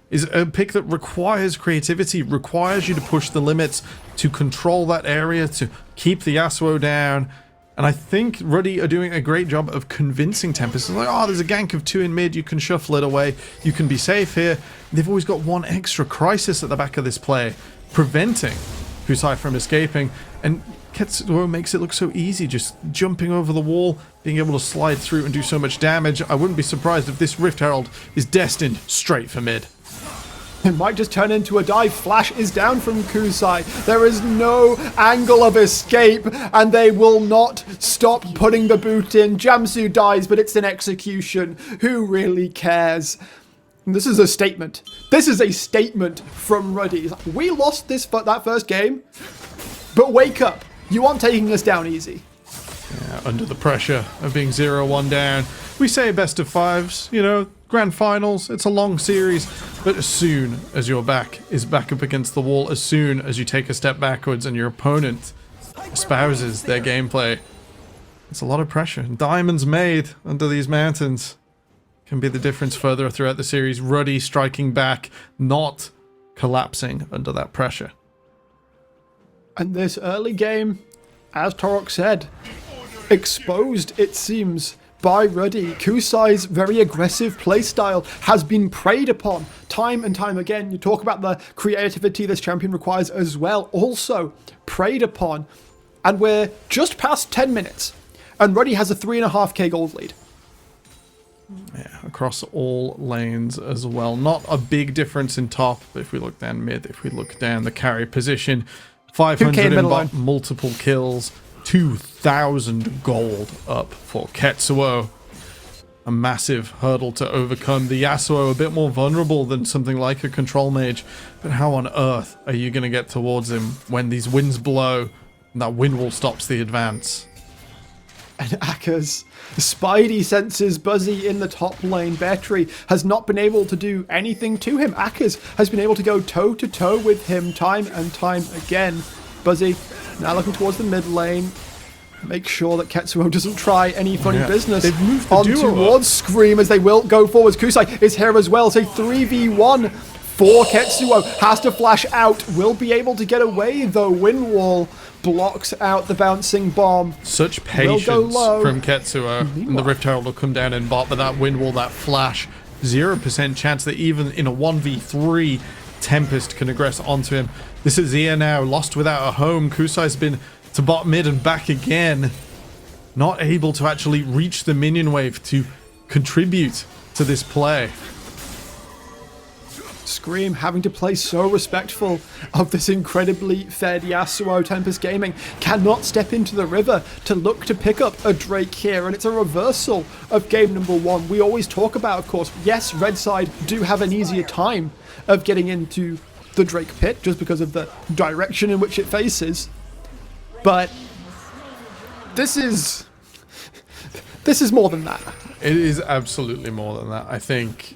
[SPEAKER 13] Is a pick that requires creativity, requires you to push the limits, to control that area, to keep the Yasuo down. And I think Ruddy are doing a great job of convincing Tempest. It's like, oh, there's a gank of 2 in mid, you can shuffle it away, you can be safe here. They've always got one extra crisis at the back of this play, preventing Kusai from escaping. And Ketsuo makes it look so easy, just jumping over the wall, being able to slide through and do so much damage. I wouldn't be surprised if this Rift Herald is destined straight for mid.
[SPEAKER 2] It might just turn into a dive. Flash is down from Kusai. There is no angle of escape, and they will not stop putting the boot in. Jamsu dies, but it's an execution. Who really cares? And this is a statement. This is a statement from Ruddy. We lost that first game, but wake up. You aren't taking us down easy.
[SPEAKER 13] Yeah, under the pressure of being 0-1 down. We say best of 5s, you know, grand finals, it's a long series, but as soon as your back is back up against the wall, as soon as you take a step backwards and your opponent espouses their gameplay, it's a lot of pressure. Diamonds made under these mountains can be the difference further throughout the series. Ruddy striking back, not collapsing under that pressure.
[SPEAKER 2] And this early game, as Torok said, exposed, it seems, by Ruddy. Kusai's very aggressive playstyle has been preyed upon time and time again. You talk about the creativity this champion requires as well, also preyed upon. And we're just past 10 minutes, and Ruddy has a 3.5k gold lead.
[SPEAKER 13] Yeah, across all lanes as well. Not a big difference in top, but if we look down mid, if we look down the carry position, 500 in bot, multiple kills, 2,000 gold up for Ketsuo. A massive hurdle to overcome. The Yasuo a bit more vulnerable than something like a control mage, but how on earth are you going to get towards him when these winds blow and that wind wall stops the advance?
[SPEAKER 2] And Akka's Spidey senses Buzzy in the top lane. Betri has not been able to do anything to him. Akka's has been able to go toe-to-toe with him time and time again. Buzzy now looking towards the mid lane. Make sure that Ketsuo doesn't try any funny business.
[SPEAKER 13] They've moved the
[SPEAKER 2] on
[SPEAKER 13] duo
[SPEAKER 2] towards Scream as they will go forwards. Kusai is here as well. It's a 3v1 for Ketsuo. Has to flash out. Will be able to get away though. Wind wall blocks out the bouncing bomb.
[SPEAKER 13] Such patience from Ketsuo. And the Rift Herald will come down in bot, but that wind wall, that flash, 0% chance that even in a 1v3 Tempest can aggress onto him. This is Zia now, lost without a home. Kusai's been to bot mid and back again. Not able to actually reach the minion wave to contribute to this play.
[SPEAKER 2] Scream having to play so respectful of this incredibly fed Yasuo. Tempest Gaming cannot step into the river to look to pick up a Drake here, and it's a reversal of game number 1. We always talk about, of course, yes, red side do have an easier time of getting into the Drake pit just because of the direction in which it faces, but this is more than that.
[SPEAKER 13] It is absolutely more than that. I think,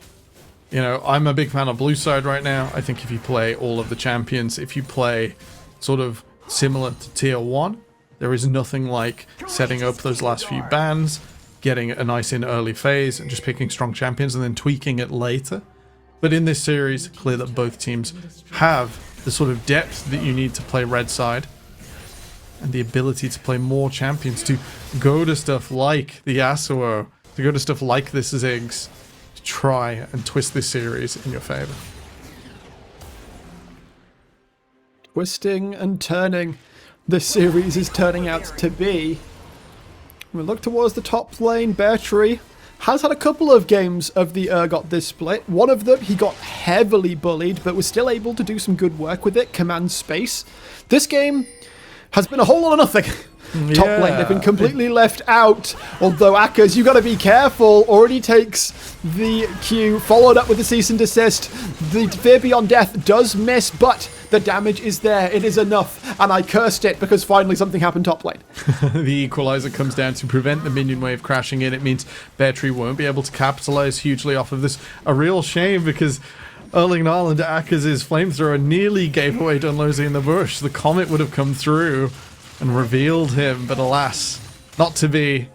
[SPEAKER 13] you know, I'm a big fan of blue side right now. I think if you play all of the champions, if you play sort of similar to Tier 1. There is nothing like setting up those last few bans, getting a nice in early phase, and just picking strong champions and then tweaking it later. But in this series, clear that both teams have the sort of depth that you need to play red side, and the ability to play more champions, to go to stuff like the Yasuo, to go to stuff like this Ziggs, to try and twist this series in your favor.
[SPEAKER 2] Twisting and turning this series is turning out to be. We look towards the top lane. Battery has had a couple of games of the Urgot this split. One of them, he got heavily bullied, but was still able to do some good work with it, command space. This game has been a whole lot of nothing.
[SPEAKER 13] Yeah.
[SPEAKER 2] Top lane, they've been completely left out. Although Akers, you got to be careful. Already takes the Q, followed up with the cease and desist. The Fear Beyond Death does miss, but the damage is there. It is enough, and I cursed it because finally something happened top lane.
[SPEAKER 13] The equalizer comes down to prevent the minion wave crashing in. It means Battery won't be able to capitalize hugely off of this. A real shame, because Erling Haaland, Akers' flamethrower, nearly gave away Dunlosey in the bush. The comet would have come through and revealed him, but alas, not to be.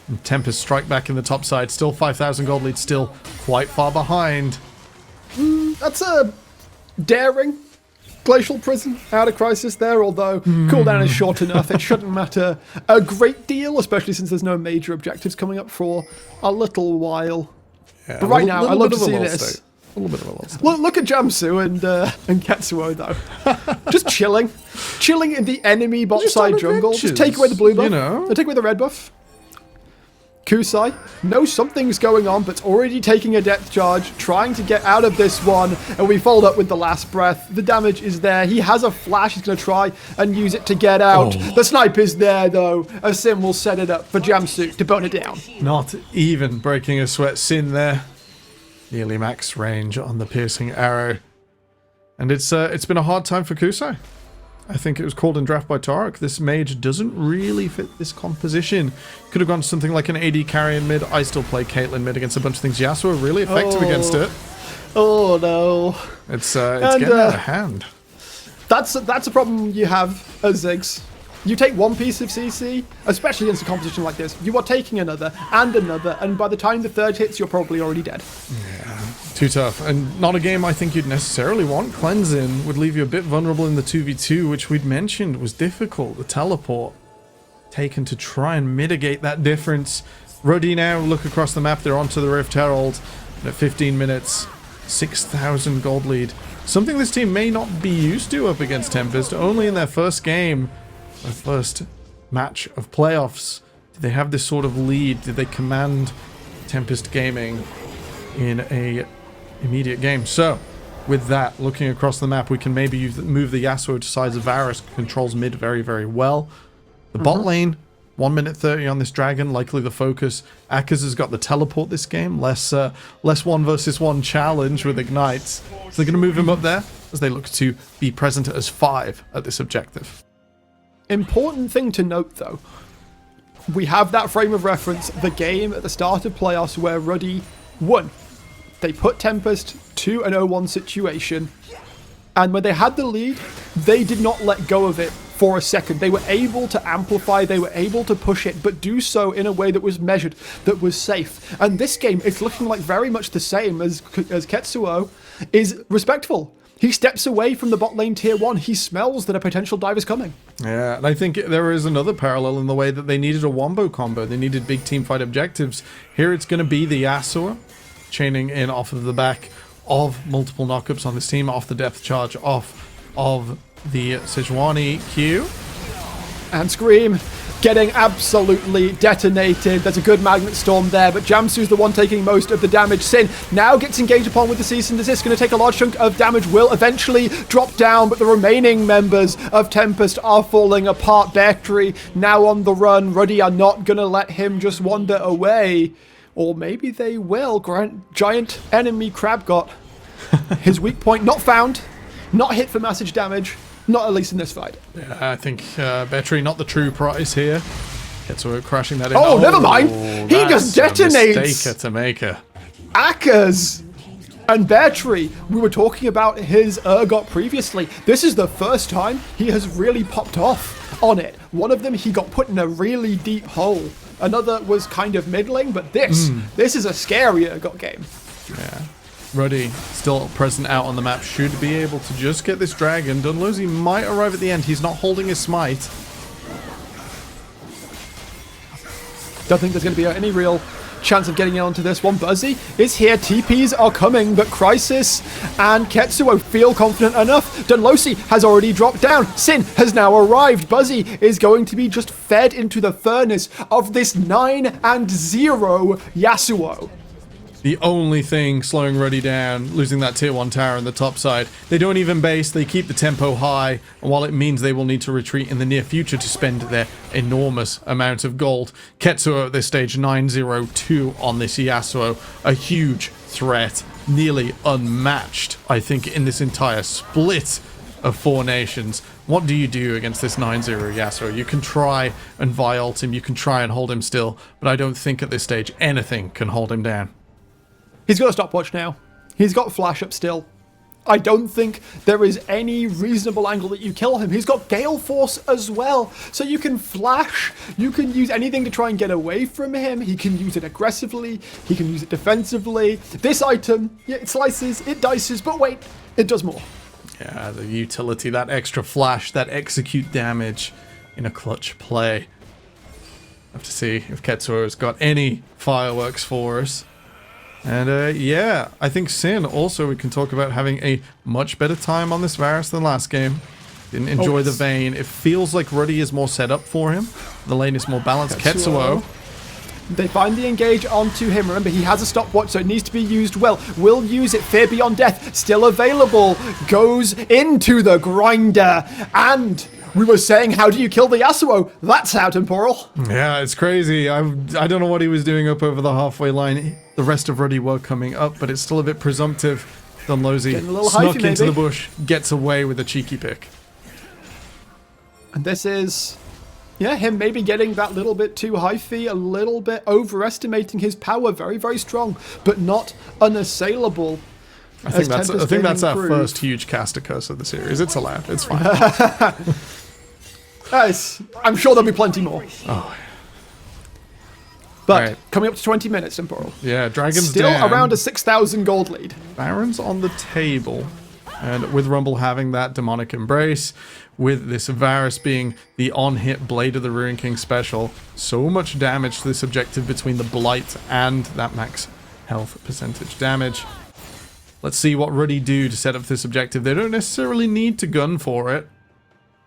[SPEAKER 13] And Tempest strike back in the top side. Still 5,000 gold lead, still quite far behind.
[SPEAKER 2] That's a daring Glacial Prison out of Crisis there, although cooldown is short enough. It shouldn't matter a great deal, especially since there's no major objectives coming up for a little while.
[SPEAKER 13] Yeah,
[SPEAKER 2] but right now, I love to see this.
[SPEAKER 13] A little bit of a loss.
[SPEAKER 2] Look at Jamsu and Ketsuo though. Just chilling in the enemy bot side jungle. Just take away the blue buff.
[SPEAKER 13] You know.
[SPEAKER 2] Take away the red buff. Kusai knows something's going on, but's already taking a depth charge, trying to get out of this one, and we followed up with the last breath. The damage is there. He has a flash. He's going to try and use it to get out. The snipe is there, though. A Sim will set it up for Jamsu to burn it down.
[SPEAKER 13] Not even breaking a sweat. Sin there. Nearly max range on the piercing arrow. And it's been a hard time for Kusai. I think it was called in draft by Tarek. This mage doesn't really fit this composition. Could have gone to something like an AD carry in mid. I still play Caitlyn mid against a bunch of things. Yasuo really effective against it.
[SPEAKER 2] Oh no.
[SPEAKER 13] It's getting out of hand.
[SPEAKER 2] That's a problem you have as Ziggs. You take one piece of CC, especially against a composition like this, you are taking another, and by the time the third hits, you're probably already dead.
[SPEAKER 13] Yeah, too tough. And not a game I think you'd necessarily want. Cleansing would leave you a bit vulnerable in the 2v2, which we'd mentioned was difficult. The teleport taken to try and mitigate that difference. Ruddy now look across the map, they're onto the Rift Herald. And at 15 minutes, 6,000 gold lead. Something this team may not be used to up against Tempest. Only in their first game, their first match of playoffs, did they have this sort of lead? Did they command Tempest Gaming in a immediate game? So, with that, looking across the map, we can maybe move the Yasuo to sides of Varus, controls mid very, very well. The bot lane, 1 minute 30 on this dragon, likely the focus. Akers has got the teleport this game, less 1 versus 1 challenge with ignites. So they're going to move him up there as they look to be present as 5 at this objective.
[SPEAKER 2] Important thing to note though, we have that frame of reference, the game at the start of playoffs where Ruddy won. They put Tempest to an 0-1 situation, and when they had the lead, they did not let go of it for a second. They were able to amplify, they were able to push it, but do so in a way that was measured, that was safe. And this game, it's looking like very much the same as Ketsuo is respectful. He steps away from the bot lane tier 1. He smells that a potential dive is coming.
[SPEAKER 13] Yeah, and I think there is another parallel in the way that they needed a wombo combo. They needed big team fight objectives. Here it's going to be the Yasuo chaining in off of the back of multiple knockups on this team, off the depth charge, off of the Sejuani Q.
[SPEAKER 2] And Scream getting absolutely detonated. There's a good magnet storm there, but Jamsu's the one taking most of the damage. Sin now gets engaged upon with the cease and desist. Going to take a large chunk of damage, will eventually drop down, but the remaining members of Tempest are falling apart. Battery now on the run. Ruddy are not going to let him just wander away. Or maybe they will. Giant enemy crab got his weak point not found, not hit for massive damage. Not at least in this fight.
[SPEAKER 13] Yeah, I think Battery not the true prize here. Ketsuo crashing that in.
[SPEAKER 2] Oh, never mind. He just detonates.
[SPEAKER 13] Mistake to make her.
[SPEAKER 2] Akers And Bear Tree, we were talking about his Urgot previously. This is the first time he has really popped off on it. One of them, he got put in a really deep hole. Another was kind of middling, but this is a scary Urgot game.
[SPEAKER 13] Yeah. Ruddy, still present out on the map, should be able to just get this dragon. Dunlosey might arrive at the end. He's not holding his smite.
[SPEAKER 2] Don't think there's going to be any real chance of getting in onto this one. Buzzy is here. TPs are coming, but Crisis and Ketsuo feel confident enough. Dunlosey has already dropped down. Sin has now arrived. Buzzy is going to be just fed into the furnace of this 9-0 Yasuo.
[SPEAKER 13] The only thing slowing Ruddy down, losing that tier 1 tower on the top side. They don't even base, they keep the tempo high, and while it means they will need to retreat in the near future to spend their enormous amount of gold, Ketsuo at this stage 9-0-2 on this Yasuo, a huge threat, nearly unmatched, I think, in this entire split of 4 nations. What do you do against this 9-0 Yasuo? You can try and Vi-ult him, you can try and hold him still, but I don't think at this stage anything can hold him down.
[SPEAKER 2] He's got a stopwatch now. He's got flash up still. I don't think there is any reasonable angle that you kill him. He's got Gale Force as well. So you can flash. You can use anything to try and get away from him. He can use it aggressively. He can use it defensively. This item, yeah, it slices, it dices, but wait, it does more.
[SPEAKER 13] Yeah, the utility, that extra flash, that execute damage in a clutch play. Have to see if Ketsuo has got any fireworks for us. And yeah, I think Sin also, we can talk about having a much better time on this Varus than last game. Didn't enjoy the Vayne. It feels like Ruddy is more set up for him. The lane is more balanced. Ketsuo.
[SPEAKER 2] They find the engage onto him. Remember, he has a stopwatch, so it needs to be used well. Will use it. Fear Beyond Death, still available. Goes into the grinder. And we were saying, how do you kill the Yasuo? That's how, Temporal.
[SPEAKER 13] Yeah, it's crazy. I don't know what he was doing up over the halfway line. The rest of Ruddy were coming up, but it's still a bit presumptive. Dunlosey snuck into the bush, gets away with a cheeky pick.
[SPEAKER 2] And this is, yeah, him maybe getting that little bit too hyphy, a little bit overestimating his power. Very, very strong, but not unassailable.
[SPEAKER 13] I think that's our first huge caster curse of the series. It's allowed. It's fine.
[SPEAKER 2] Yes, I'm sure there'll be plenty more.
[SPEAKER 13] Oh.
[SPEAKER 2] But coming up to 20 minutes, Temporal.
[SPEAKER 13] Yeah, Dragon's
[SPEAKER 2] still
[SPEAKER 13] down.
[SPEAKER 2] Around a 6,000 gold lead.
[SPEAKER 13] Baron's on the table. And with Rumble having that demonic embrace, with this Varus being the on-hit Blade of the Ruin King special, so much damage to this objective between the Blight and that max health percentage damage. Let's see what Ruddy do to set up this objective. They don't necessarily need to gun for it,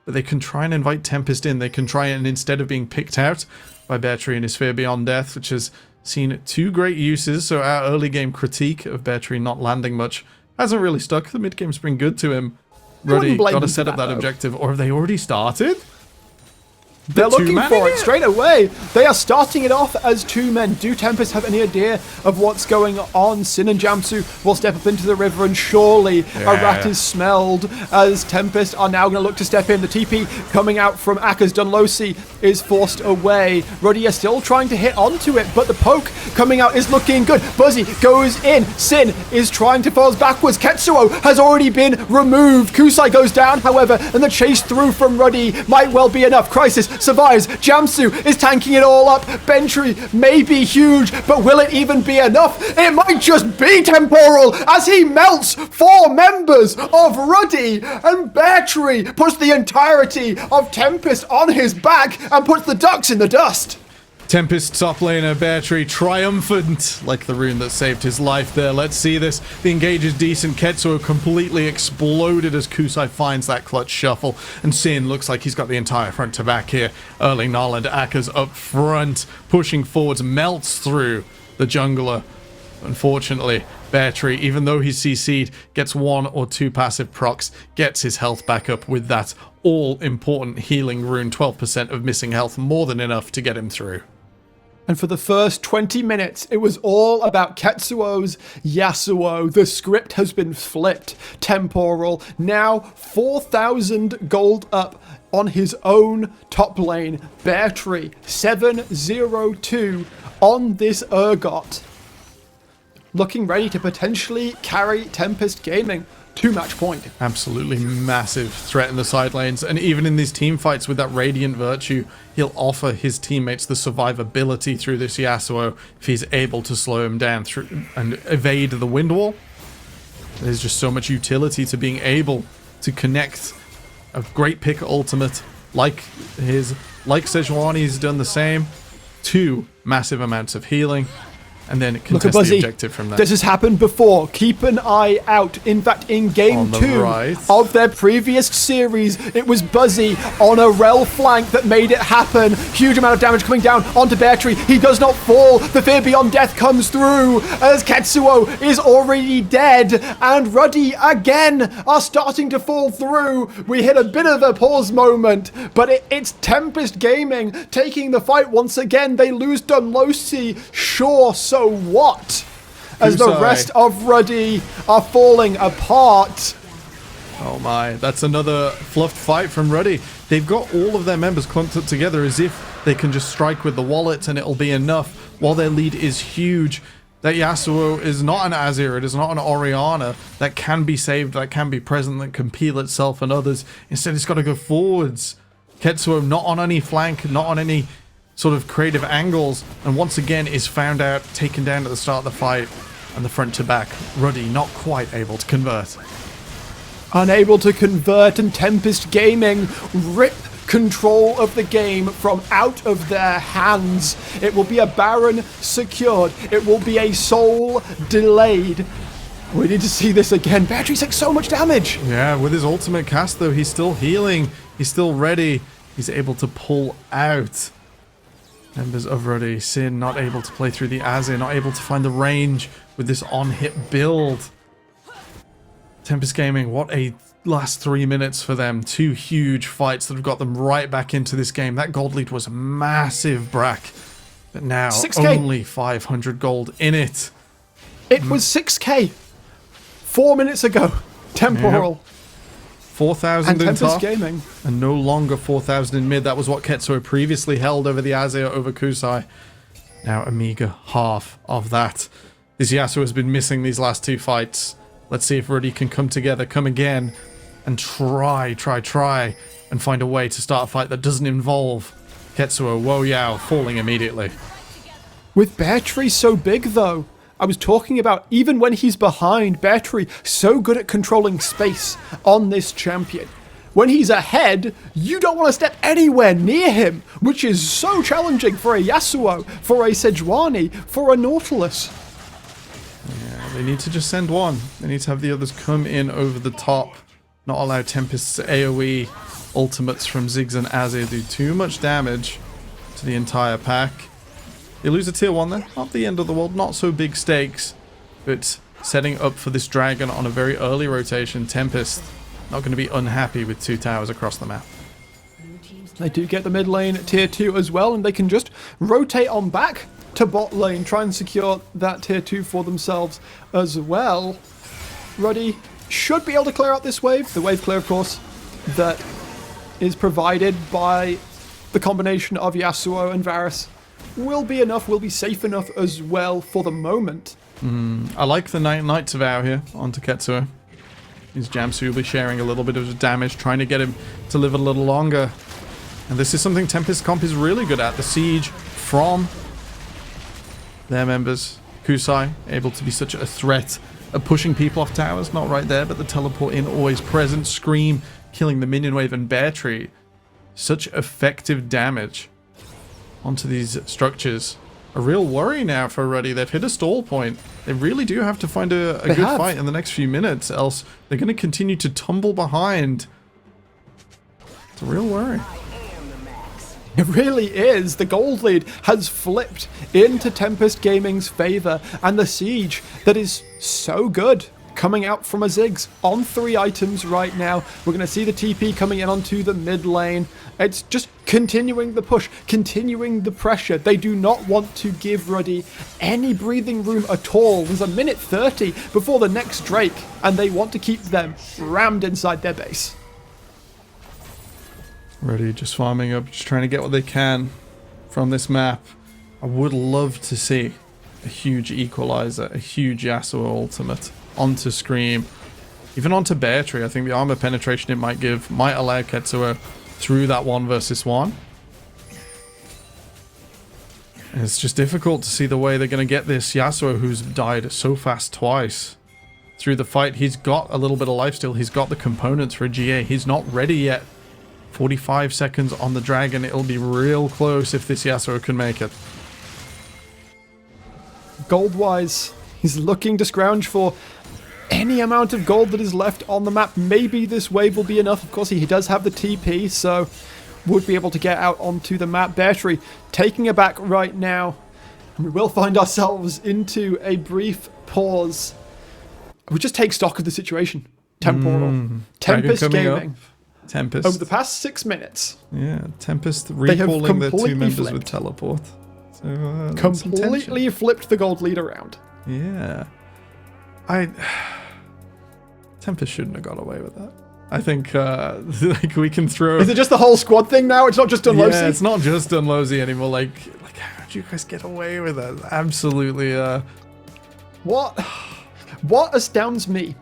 [SPEAKER 13] but they can try and invite Tempest in. They can try and, instead of being picked out by Bear Tree and his Fear Beyond Death, which has seen 2 great uses, so our early game critique of Bear Tree not landing much hasn't really stuck. The mid game's been good to him. Ruddy, gotta set up that objective. Or have they already started?
[SPEAKER 2] They're looking for it straight away. They are starting it off as 2 men. Do Tempest have any idea of what's going on? Sin and Jamsu will step up into the river, and surely a rat is smelled as Tempest are now going to look to step in. The TP coming out from Akka's. Dunlosey is forced away. Ruddy is still trying to hit onto it, but the poke coming out is looking good. Buzzy goes in. Sin is trying to fall backwards. Ketsuo has already been removed. Kusai goes down, however, and the chase through from Ruddy might well be enough. Crisis survives. Jamsu is tanking it all up. Bentry may be huge, but will it even be enough? It might just be Temporal as he melts 4 members of Ruddy, and Bear Tree puts the entirety of Tempest on his back and puts the ducks in the dust.
[SPEAKER 13] Tempest top laner, Bear Tree triumphant, like the rune that saved his life there. Let's see this. The engage is decent. Ketsuo completely exploded as Kusai finds that clutch shuffle. And Sin looks like he's got the entire front to back here. Early Noland, Akka's up front, pushing forwards, melts through the jungler. Unfortunately, Bear Tree, even though he's CC'd, gets 1 or 2 passive procs, gets his health back up with that all-important healing rune. 12% of missing health, more than enough to get him through.
[SPEAKER 2] And for the first 20 minutes, it was all about Ketsuo's Yasuo. The script has been flipped. Temporal, now 4,000 gold up on his own top lane. Bear Tree, 7-0-2 on this Urgot. looking ready to potentially carry Tempest Gaming to match point.
[SPEAKER 13] Absolutely massive threat in the side lanes, and even in these team fights with that Radiant Virtue, he'll offer his teammates the survivability through this Yasuo if he's able to slow him down through and evade the wind wall. There's just so much utility to being able to connect a great pick ultimate like Sejuani's done the same, to massive amounts of healing, and then contest the objective from there.
[SPEAKER 2] This has happened before. Keep an eye out. In fact, in game 2 of their previous series, it was Buzzy on a Rel flank that made it happen. Huge amount of damage coming down onto Beartree. He does not fall. The fear beyond death comes through as Ketsuo is already dead, and Ruddy again are starting to fall through. We hit a bit of a pause moment, but it's Tempest Gaming taking the fight once again. They lose Dunlosi. Sure, so what? As the rest of Ruddy are falling apart.
[SPEAKER 13] Oh my, that's another fluffed fight from Ruddy. They've got all of their members clumped up together as if they can just strike with the wallets and it'll be enough, while their lead is huge. That Yasuo is not an Azir, it is not an Orianna that can be saved, that can be present, that can peel itself and others. Instead, it's got to go forwards. Ketsuo not on any flank, not on any sort of creative angles, and once again is found out, taken down at the start of the fight, and the front to back. Ruddy not quite able to convert.
[SPEAKER 2] Unable to convert, and Tempest Gaming rip control of the game from out of their hands. It will be a Baron secured. It will be a Soul delayed. We need to see this again. Beartree takes so much damage.
[SPEAKER 13] Yeah, with his ultimate cast though, he's still healing. He's still ready. He's able to pull out. Members of Ruddy, Sin not able to play through the Azir, not able to find the range with this on-hit build. Tempest Gaming, what a last 3 minutes for them. 2 huge fights that have got them right back into this game. That gold lead was massive, Brack. But now,
[SPEAKER 2] 6K.
[SPEAKER 13] Only 500 gold in it.
[SPEAKER 2] It was 6K 4 minutes ago. Temporal.
[SPEAKER 13] Yep. 4,000 in
[SPEAKER 2] Tempest
[SPEAKER 13] top,
[SPEAKER 2] Gaming.
[SPEAKER 13] and no longer 4,000 in mid. That was what Ketsuo previously held over the Azir, over Kusai. Now a meager half of that. This Yasuo has been missing these last 2 fights. Let's see if Ruddy can come together, come again, and try, and find a way to start a fight that doesn't involve Ketsuo Wo Yao falling immediately.
[SPEAKER 2] With Beartree so big though, I was talking about even when he's behind, Beartree so good at controlling space on this champion. When he's ahead, you don't want to step anywhere near him, which is so challenging for a Yasuo, for a Sejuani, for a Nautilus.
[SPEAKER 13] Yeah, they need to just send one. They need to have the others come in over the top, not allow Tempest's AoE ultimates from Ziggs and Azir do too much damage to the entire pack. You lose a tier 1 there, not the end of the world, not so big stakes, but setting up for this dragon on a very early rotation. Tempest not going to be unhappy with 2 towers across the map.
[SPEAKER 2] They do get the mid lane at tier 2 as well, and they can just rotate on back to bot lane, try and secure that tier 2 for themselves as well. Ruddy should be able to clear out this wave. The wave clear, of course, that is provided by the combination of Yasuo and Varus will be enough, will be safe enough as well for the moment.
[SPEAKER 13] I like the Knight's Vow here onto Ketsuo. His Jamsu will be sharing a little bit of damage, trying to get him to live a little longer. And this is something Tempest Comp is really good at. The siege from their members. Kusai, able to be such a threat at pushing people off towers. Not right there, but the teleport in always present. Scream, killing the minion wave, and Beartree. Such effective damage onto these structures. A real worry now for Ruddy. They've hit a stall point. They really do have to find a good fight in the next few minutes, else they're going to continue to tumble behind. It's a real worry.
[SPEAKER 2] It really is. The gold lead has flipped into Tempest Gaming's favor, and the siege that is so good coming out from a Ziggs on 3 items right now. We're going to see the TP coming in onto the mid lane. It's just continuing the push, continuing the pressure. They do not want to give Ruddy any breathing room at all. There's a minute 30 before the next Drake, and they want to keep them rammed inside their base.
[SPEAKER 13] Ruddy just farming up, just trying to get what they can from this map. I would love to see a huge equalizer, a huge Yasuo ultimate onto Scream, even onto Bear Tree. I think the armor penetration it might give might allow Ketsuo through that 1 versus 1. And it's just difficult to see the way they're going to get this Yasuo, who's died so fast twice through the fight. He's got a little bit of life still. He's got the components for a GA. He's not ready yet. 45 seconds on the dragon. It'll be real close if this Yasuo can make it.
[SPEAKER 2] Gold-wise, he's looking to scrounge for any amount of gold that is left on the map. Maybe this wave will be enough. Of course, he does have the TP, so would be able to get out onto the map. Bear Tree taking it back right now. And we will find ourselves into a brief pause. We just take stock of the situation. Temporal. Tempest Gaming.
[SPEAKER 13] Tempest.
[SPEAKER 2] Over the past 6 minutes.
[SPEAKER 13] Yeah, Tempest recalling their 2 members with teleport. So,
[SPEAKER 2] completely flipped the gold lead around.
[SPEAKER 13] Yeah. Tempest shouldn't have got away with that. I think like we can throw...
[SPEAKER 2] Is it just the whole squad thing now? It's not just Dunlosy?
[SPEAKER 13] Yeah, it's not just Dunlosy anymore. Like how did you guys get away with that? Absolutely.
[SPEAKER 2] What astounds me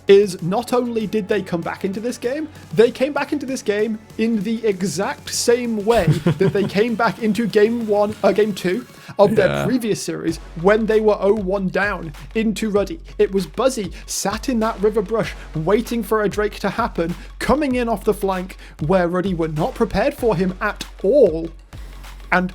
[SPEAKER 2] is not only did they come back into this game, they came back into this game in the exact same way that they came back into game 2 of their previous series when they were 0-1 down into Ruddy. It was Buzzy sat in that river brush waiting for a Drake to happen, coming in off the flank where Ruddy were not prepared for him at all, and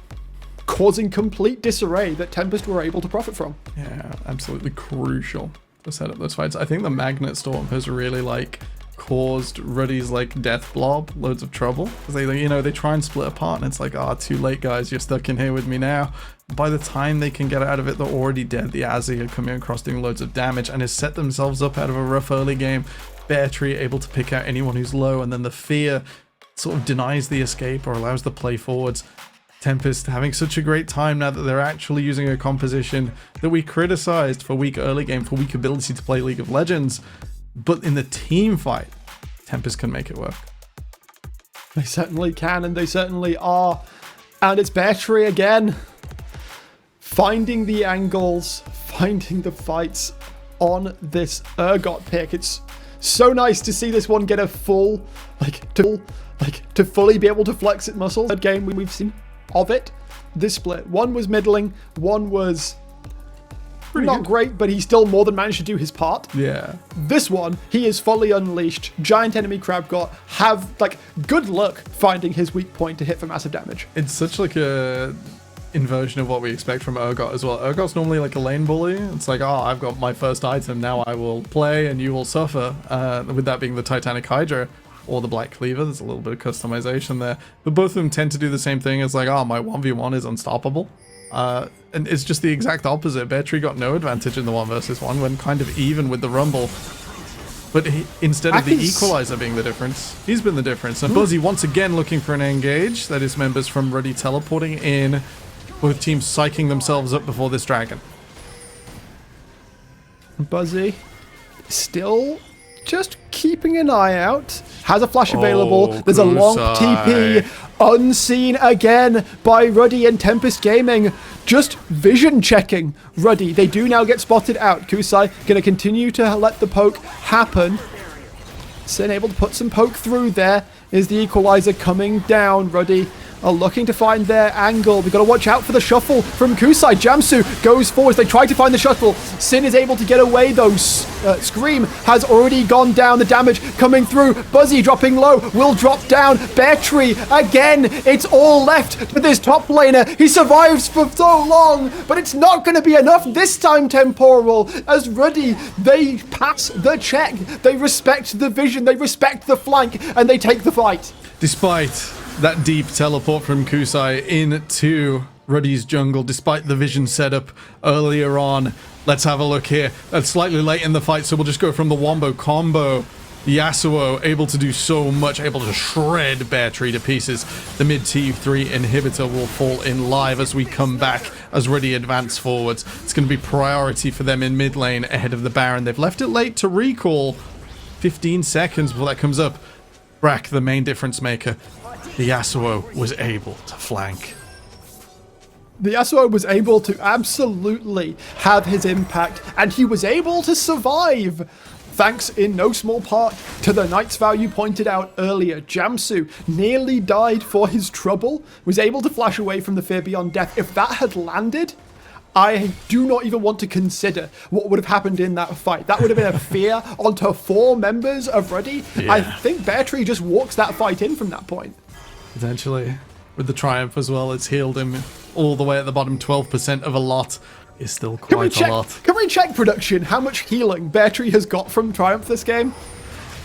[SPEAKER 2] causing complete disarray that Tempest were able to profit from.
[SPEAKER 13] Yeah, absolutely crucial to set up those fights. I think the Magnet Storm has really caused Ruddy's death blob loads of trouble, because they try and split apart and it's too late guys, you're stuck in here with me now. By the time they can get out of it, they're already dead. The Azzy are coming across doing loads of damage and has set themselves up out of a rough early game. Bear Tree able to pick out anyone who's low, and then the fear sort of denies the escape or allows the play forwards. Tempest having such a great time now that they're actually using a composition that we criticized for weak early game, for weak ability to play League of Legends, but in the team fight, Tempest can make it work.
[SPEAKER 2] They certainly can, and they certainly are. And it's Bear Tree again, finding the angles, finding the fights on this Urgot pick. It's so nice to see this one get a full, to fully be able to flex its muscles. Third game we've seen of it this split. One was middling, one was not great, but he still more than managed to do his part.
[SPEAKER 13] Yeah.
[SPEAKER 2] This one, he is fully unleashed. Giant enemy crab god. Have good luck finding his weak point to hit for massive damage.
[SPEAKER 13] It's such a inversion of what we expect from Urgot as well. Urgot's normally a lane bully. It's I've got my first item, now I will play and you will suffer. With that being the Titanic Hydra or the Black Cleaver. There's a little bit of customization there. But both of them tend to do the same thing. It's my 1v1 is unstoppable. And it's just the exact opposite. Bear Tree got no advantage in the 1 versus 1 when kind of even with the Rumble. But instead of the equalizer being the difference, he's been the difference. And Buzzy once again looking for an engage. That is members from Ruddy teleporting in. Both teams psyching themselves up before this dragon.
[SPEAKER 2] Buzzy still just keeping an eye out. Has a flash available. There's a long TP. Unseen again by Ruddy and Tempest Gaming. Just vision checking Ruddy. They do now get spotted out. Kusai going to continue to let the poke happen. Sin able to put some poke through there. Is the equalizer coming down? Ruddy are looking to find their angle. We've got to watch out for the shuffle from Kusai. Jamsu goes forward. They try to find the shuttle. Sin is able to get away though. Scream has already gone down. The damage coming through. Buzzy dropping low. Will drop down. Bear Tree again. It's all left to this top laner. He survives for so long, but it's not going to be enough this time, Temporal. As Ruddy, they pass the check. They respect the vision. They respect the flank, and they take the fight.
[SPEAKER 13] Despite that deep teleport from Kusai into Ruddy's jungle, despite the vision setup earlier on. Let's have a look here. That's slightly late in the fight, so we'll just go from the wombo combo. Yasuo able to do so much, able to shred Bear Tree to pieces. The mid T3 inhibitor will fall in live as we come back, as Ruddy advance forwards. It's going to be priority for them in mid lane ahead of the Baron. They've left it late to recall. 15 seconds before that comes up. Brack, the main difference maker. The Yasuo was able to flank.
[SPEAKER 2] The Yasuo was able to absolutely have his impact, and he was able to survive. Thanks in no small part to the Knight's Vow you pointed out earlier. Jamsu nearly died for his trouble, was able to flash away from the Fear Beyond Death. If that had landed, I do not even want to consider what would have happened in that fight. That would have been a fear onto 4 members of Ruddy. Yeah. I think Beartree just walks that fight in from that point.
[SPEAKER 13] Potentially. With the Triumph as well, it's healed him all the way at the bottom. 12% of a lot is still quite a lot.
[SPEAKER 2] Can we check production? How much healing Beartree has got from Triumph this game?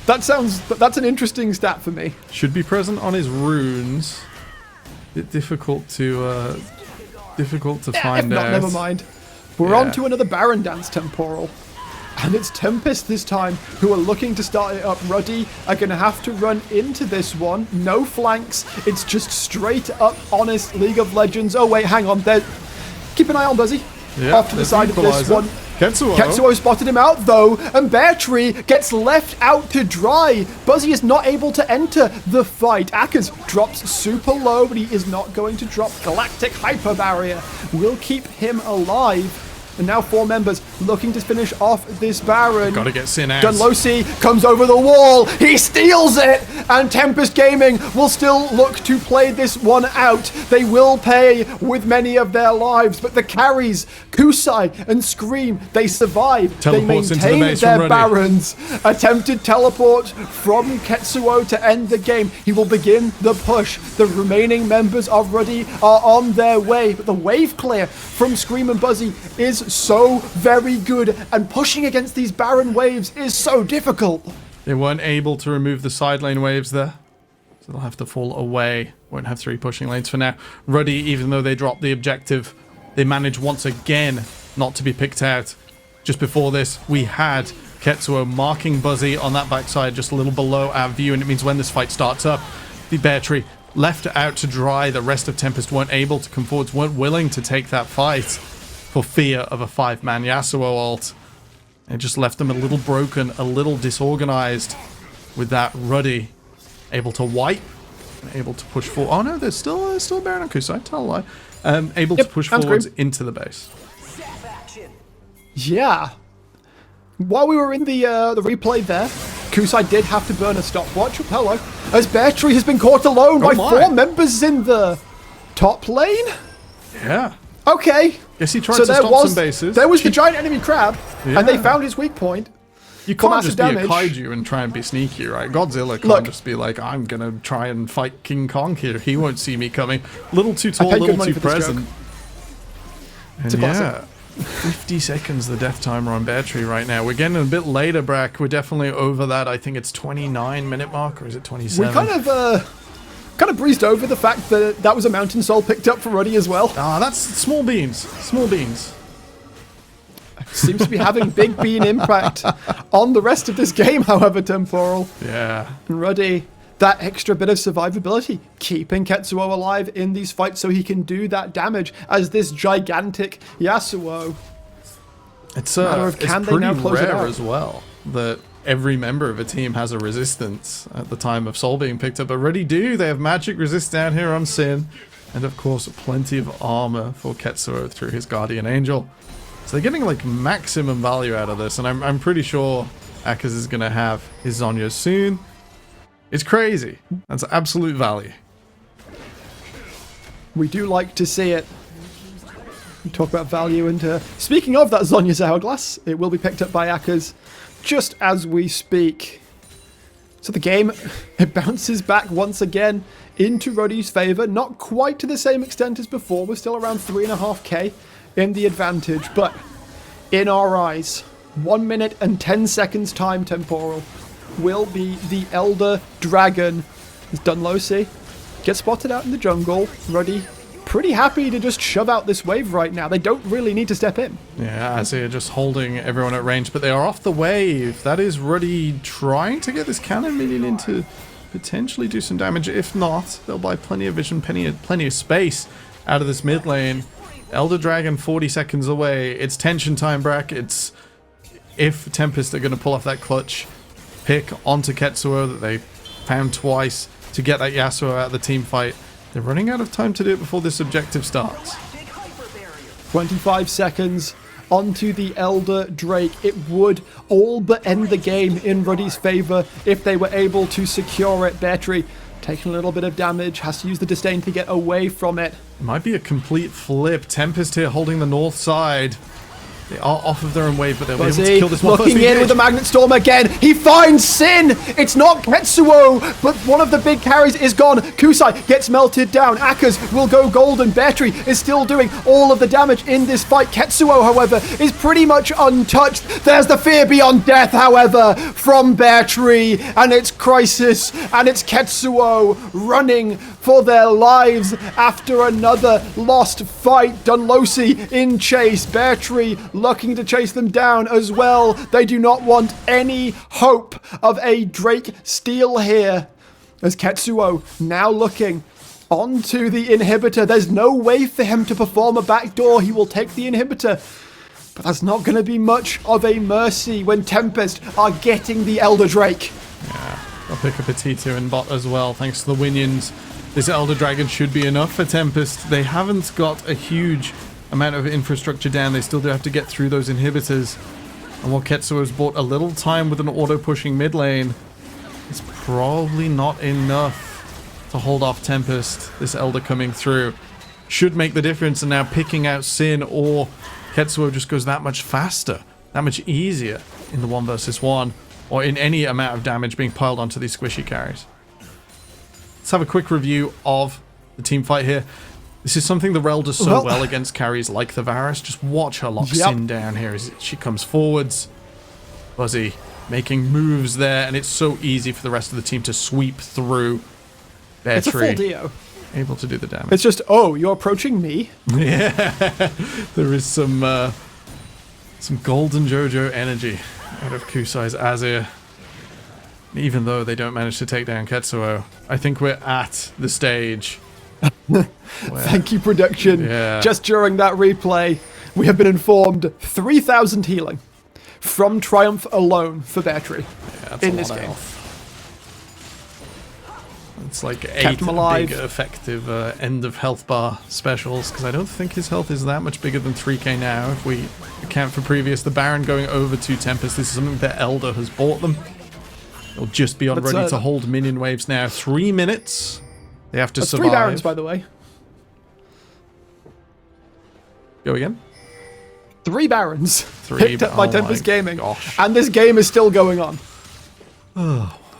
[SPEAKER 2] That's an interesting stat for me.
[SPEAKER 13] Should be present on his runes. Bit difficult to find out.
[SPEAKER 2] Never mind. We're on to another Baron dance, Temporal. And it's Tempest this time who are looking to start it up. Ruddy are going to have to run into this one. No flanks. It's just straight up honest League of Legends. Oh, wait, hang on. Keep an eye on Buzzy.
[SPEAKER 13] Yeah,
[SPEAKER 2] off to the side of this one.
[SPEAKER 13] Ketsuo
[SPEAKER 2] spotted him out though, and Beartree gets left out to dry. Buzzy is not able to enter the fight. Akers drops super low, but he is not going to drop. Galactic Hyper Barrier will keep him alive. And now 4 members looking to finish off this Baron.
[SPEAKER 13] Gotta get Sin out.
[SPEAKER 2] Dunlosi comes over the wall. He steals it. And Tempest Gaming will still look to play this one out. They will pay with many of their lives. But the carries, Kusai and Scream, they survive.
[SPEAKER 13] Teleports
[SPEAKER 2] they maintain
[SPEAKER 13] into the
[SPEAKER 2] their Barons. Attempted teleport from Ketsuo to end the game. He will begin the push. The remaining members of Ruddy are on their way. But the wave clear from Scream and Buzzy is so very good, and pushing against these Baron waves is so difficult.
[SPEAKER 13] They weren't able to remove the side lane waves there, so they'll have to fall away. Won't have 3 pushing lanes for now. Ruddy, even though they dropped the objective, they managed once again not to be picked out. Just before this, we had Ketsuo marking Buzzy on that backside just a little below our view, and it means when this fight starts up, the Beartree left out to dry. The rest of Tempest weren't able to come forwards, weren't willing to take that fight for fear of a 5-man Yasuo ult. It just left them a little broken, a little disorganized with that. Ruddy able to wipe, able to push forward. Oh no, there's still Baron and Kusai, tell a lie. Able to push forwards into the base.
[SPEAKER 2] Yeah. While we were in the replay there, Kusai did have to burn a stopwatch. Hello. As Beartree has been caught alone by 4 members in the top lane.
[SPEAKER 13] Yeah.
[SPEAKER 2] Okay.
[SPEAKER 13] Yes, he tried to stop some bases.
[SPEAKER 2] There was the giant enemy crab, and they found his weak point.
[SPEAKER 13] You can't just be a kaiju and try and be sneaky, right? Godzilla can't just be like, I'm going to try and fight King Kong here. He won't see me coming. Little too tall, little too present. And yeah, 50 seconds the death timer on Beartree right now. We're getting a bit later, Brack. We're definitely over that. I think it's 29-minute mark, or is it 27?
[SPEAKER 2] We kind of breezed over the fact that that was a Mountain Soul picked up for Ruddy as well.
[SPEAKER 13] Ah, that's small beans. Small beans.
[SPEAKER 2] Seems to be having big bean impact on the rest of this game, however, Temporal.
[SPEAKER 13] Yeah.
[SPEAKER 2] And Ruddy, that extra bit of survivability, keeping Ketsuo alive in these fights so he can do that damage as this gigantic Yasuo.
[SPEAKER 13] It's pretty rare as well that every member of a team has a resistance at the time of Soul being picked up. But Ruddy do. They have magic resist down here on Sin. And of course, plenty of armor for Ketsuo through his Guardian Angel. So they're getting like maximum value out of this. And I'm pretty sure Akers is going to have his Zhonya soon. It's crazy. That's absolute value.
[SPEAKER 2] We do like to see it. We talk about value, and speaking of that Zhonya's Hourglass, it will be picked up by Akers just as we speak. So the game, it bounces back once again into Ruddy's favour. Not quite to the same extent as before. We're still around 3.5k in the advantage. But in our eyes, 1 minute and 10 seconds time, Temporal, will be the Elder Dragon. As Dunlosi gets spotted out in the jungle. Ruddy pretty happy to just shove out this wave right now. They don't really need to step in.
[SPEAKER 13] Yeah, I see it just holding everyone at range, but they are off the wave. That is Ruddy trying to get this cannon minion in to potentially do some damage. If not, they'll buy plenty of vision, plenty of space out of this mid lane. Elder Dragon 40 seconds away. It's tension time, Brack. It's if Tempest are going to pull off that clutch pick onto Ketsuo that they found twice to get that Yasuo out of the team fight. They're running out of time to do it before this objective starts.
[SPEAKER 2] 25 seconds onto the Elder Drake. It would all but end the game in Ruddy's favor if they were able to secure it. Battery taking a little bit of damage, has to use the Disdain to get away from it.
[SPEAKER 13] It might be a complete flip. Tempest here holding the north side. They are off of their own wave, but they'll be able to kill this one.
[SPEAKER 2] Looking in with the Magnet Storm again. He finds Sin. It's not Ketsuo, but one of the big carries is gone. Kusai gets melted down. Akers will go golden. Battery is still doing all of the damage in this fight. Ketsuo, however, is pretty much untouched. There's the fear beyond death, however, from Battery, and it's Crisis, and it's Ketsuo running for their lives after another lost fight. Dunlosi in chase. Battery looking to chase them down as well. They do not want any hope of a Drake steal here. As Ketsuo now looking onto the inhibitor. There's no way for him to perform a backdoor. He will take the inhibitor. But that's not going to be much of a mercy when Tempest are getting the Elder Drake.
[SPEAKER 13] Yeah, I'll pick up a T2 in bot as well, thanks to the Winions. This Elder Dragon should be enough for Tempest. They haven't got a huge amount of infrastructure down. They still do have to get through those inhibitors. And while Ketsuo's bought a little time with an auto-pushing mid lane, it's probably not enough to hold off Tempest. This Elder coming through should make the difference, and now picking out Sin or Ketsuo just goes that much faster, that much easier in the 1 versus 1, or in any amount of damage being piled onto these squishy carries. Let's have a quick review of the team fight here. This is something the Rel does so well against carries like the Varus. Just watch her lock Sin down here as she comes forwards. Buzzy making moves there, and it's so easy for the rest of the team to sweep through.
[SPEAKER 2] It's a full Dio.
[SPEAKER 13] Able to do the damage.
[SPEAKER 2] It's just, oh, you're approaching me?
[SPEAKER 13] Yeah. There is some golden JoJo energy out of Kusai's Azir. Even though they don't manage to take down Ketsuo, I think we're at the stage.
[SPEAKER 2] Thank you, production.
[SPEAKER 13] Yeah.
[SPEAKER 2] Just during that replay, we have been informed 3,000 healing from Triumph alone for Battery in this game.
[SPEAKER 13] It's like 8 big effective end of health bar specials, because I don't think his health is that much bigger than 3k now if we account for previous. The Baron going over to Tempest. This is something that Elder has bought them. They'll just be ready to hold minion waves now. 3 minutes. They have to survive.
[SPEAKER 2] 3 Barons, by the way.
[SPEAKER 13] Go again?
[SPEAKER 2] 3 Barons picked up by Tempest Gaming.
[SPEAKER 13] Gosh.
[SPEAKER 2] And this game is still going on.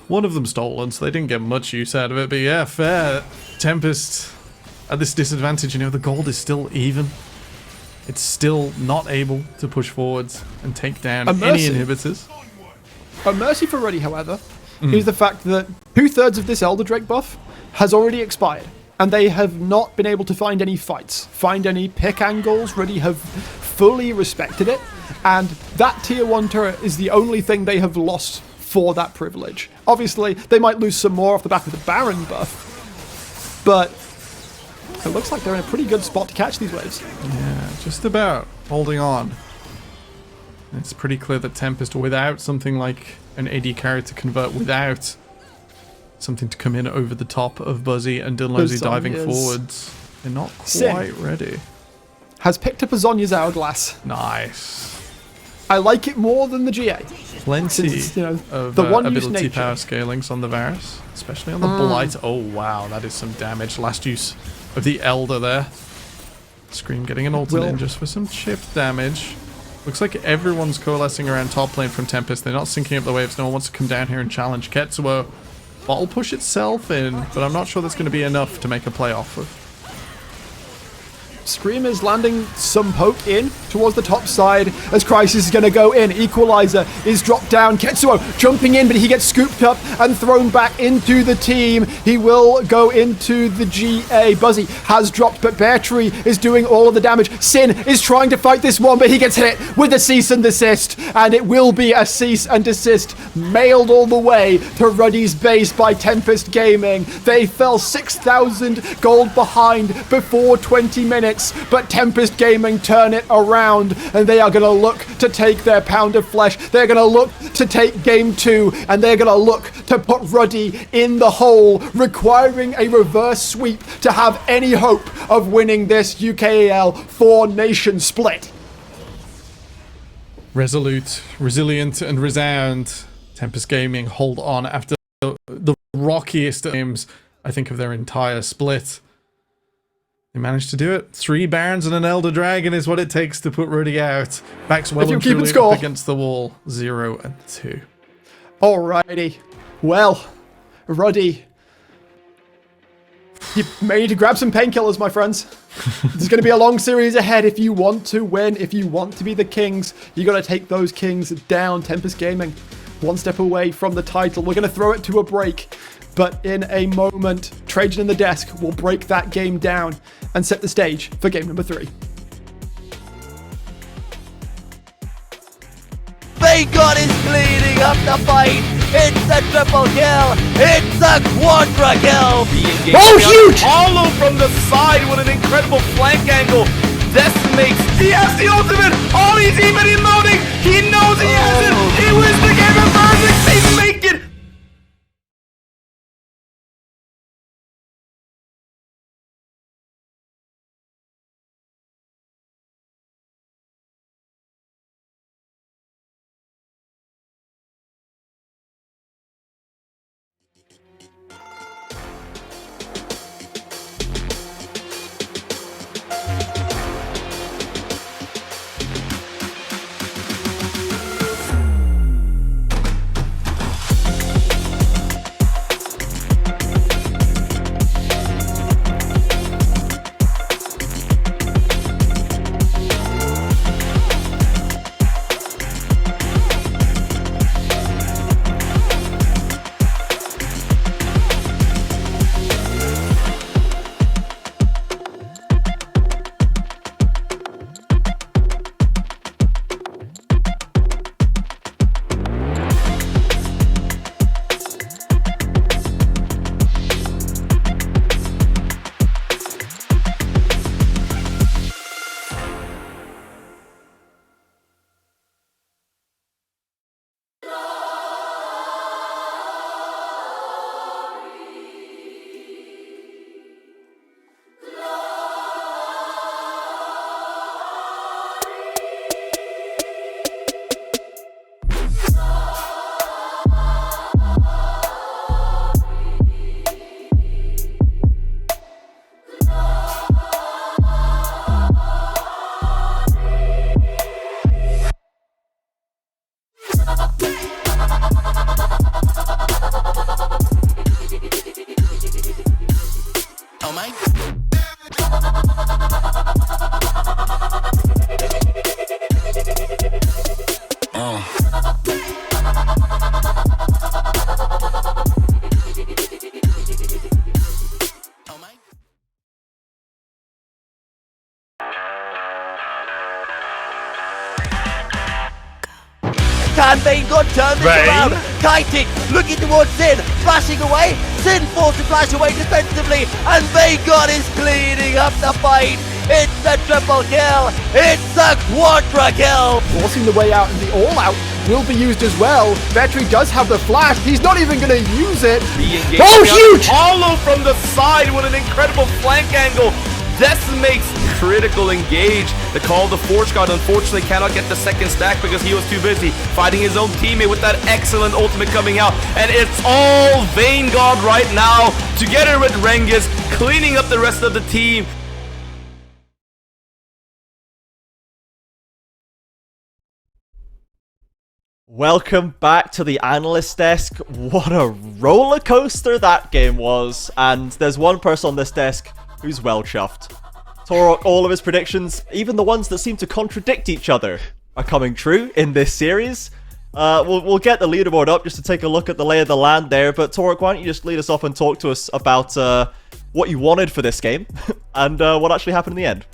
[SPEAKER 13] One of them stolen, so they didn't get much use out of it. But yeah, fair. Tempest at this disadvantage. You know, the gold is still even. It's still not able to push forwards and take down any inhibitors.
[SPEAKER 2] A mercy for Ruddy, however, is the fact that 2/3 of this Elder Drake buff has already expired, and they have not been able to find any fights, find any pick angles. Ruddy have fully respected it, and that tier 1 turret is the only thing they have lost for that privilege. Obviously, they might lose some more off the back of the Baron buff, but it looks like they're in a pretty good spot to catch these waves.
[SPEAKER 13] Yeah, just about holding on. It's pretty clear that Tempest, without something like an AD carry to convert, without something to come in over the top of Buzzy and Dunlosi diving forwards, they're not quite ready.
[SPEAKER 2] Has picked up a Zonya's Hourglass.
[SPEAKER 13] Nice.
[SPEAKER 2] I like it more than the GA.
[SPEAKER 13] Plenty of
[SPEAKER 2] the one
[SPEAKER 13] ability power scalings on the Varus, especially on the Blight. Oh wow, that is some damage. Last use of the Elder there. Scream getting an ult in just for some chip damage. Looks like everyone's coalescing around top lane from Tempest. They're not syncing up the waves. No one wants to come down here and challenge Ketsuo. Bot will push itself in, but I'm not sure that's going to be enough to make a play off of.
[SPEAKER 2] Scream is landing some poke in towards the top side as Crisis is going to go in. Equalizer is dropped down. Ketsuo jumping in, but he gets scooped up and thrown back into the team. He will go into the GA. Buzzy has dropped, but Battery is doing all of the damage. Sin is trying to fight this one, but he gets hit with a cease and desist, and it will be a cease and desist mailed all the way to Ruddy's base by Tempest Gaming. They fell 6,000 gold behind before 20 minutes. minutes, but Tempest Gaming turn it around, and they are going to look to take their pound of flesh. They're going to look to take game 2, and they're going to look to put Ruddy in the hole, requiring a reverse sweep to have any hope of winning this UKEL 4-nation split.
[SPEAKER 13] Resolute, resilient, and resound. Tempest Gaming hold on after the rockiest games, I think, of their entire split. They managed to do it. 3 Barons and an Elder Dragon is what it takes to put Ruddy out. Backs well and truly up against the wall. 0-2.
[SPEAKER 2] Alrighty. Well, Ruddy, you may need to grab some painkillers, my friends. There's going to be a long series ahead. If you want to win, if you want to be the kings, you got to take those kings down. Tempest Gaming, one step away from the title. We're going to throw it to a break, but in a moment, Trajan and the desk will break that game down and set the stage for game number 3.
[SPEAKER 1] Vagon is cleaning up the fight. It's a triple kill. It's a quadra kill.
[SPEAKER 3] Oh, huge! Hollow from the side with an incredible flank angle. Decimates. He has the ultimate. All he's even emoting. He knows he has it. He wins the game of perfect. They make it.
[SPEAKER 1] Can Vagon turn this around? Kiting, looking towards Sin, flashing away. Sin forced to flash away defensively, and Vagon is cleaning up the fight. It's a triple kill. It's a quadra kill.
[SPEAKER 2] Forcing the way out, and the all-out will be used as well. Vetri does have the flash. He's not even going to use it.
[SPEAKER 3] Oh, huge! Hollow from the side with an incredible flank angle. Decimates critical engage. The call of the Forge God unfortunately cannot get the second stack because he was too busy fighting his own teammate with that excellent ultimate coming out. And it's all Vanguard right now, together with Rengus, cleaning up the rest of the team.
[SPEAKER 8] Welcome back to the analyst desk. What a roller coaster that game was. And there's one person on this desk who's well chuffed. Torok, all of his predictions, even the ones that seem to contradict each other, are coming true in this series. We'll get the leaderboard up just to take a look at the lay of the land there. But Torok, why don't you just lead us off and talk to us about what you wanted for this game and what actually happened in the end.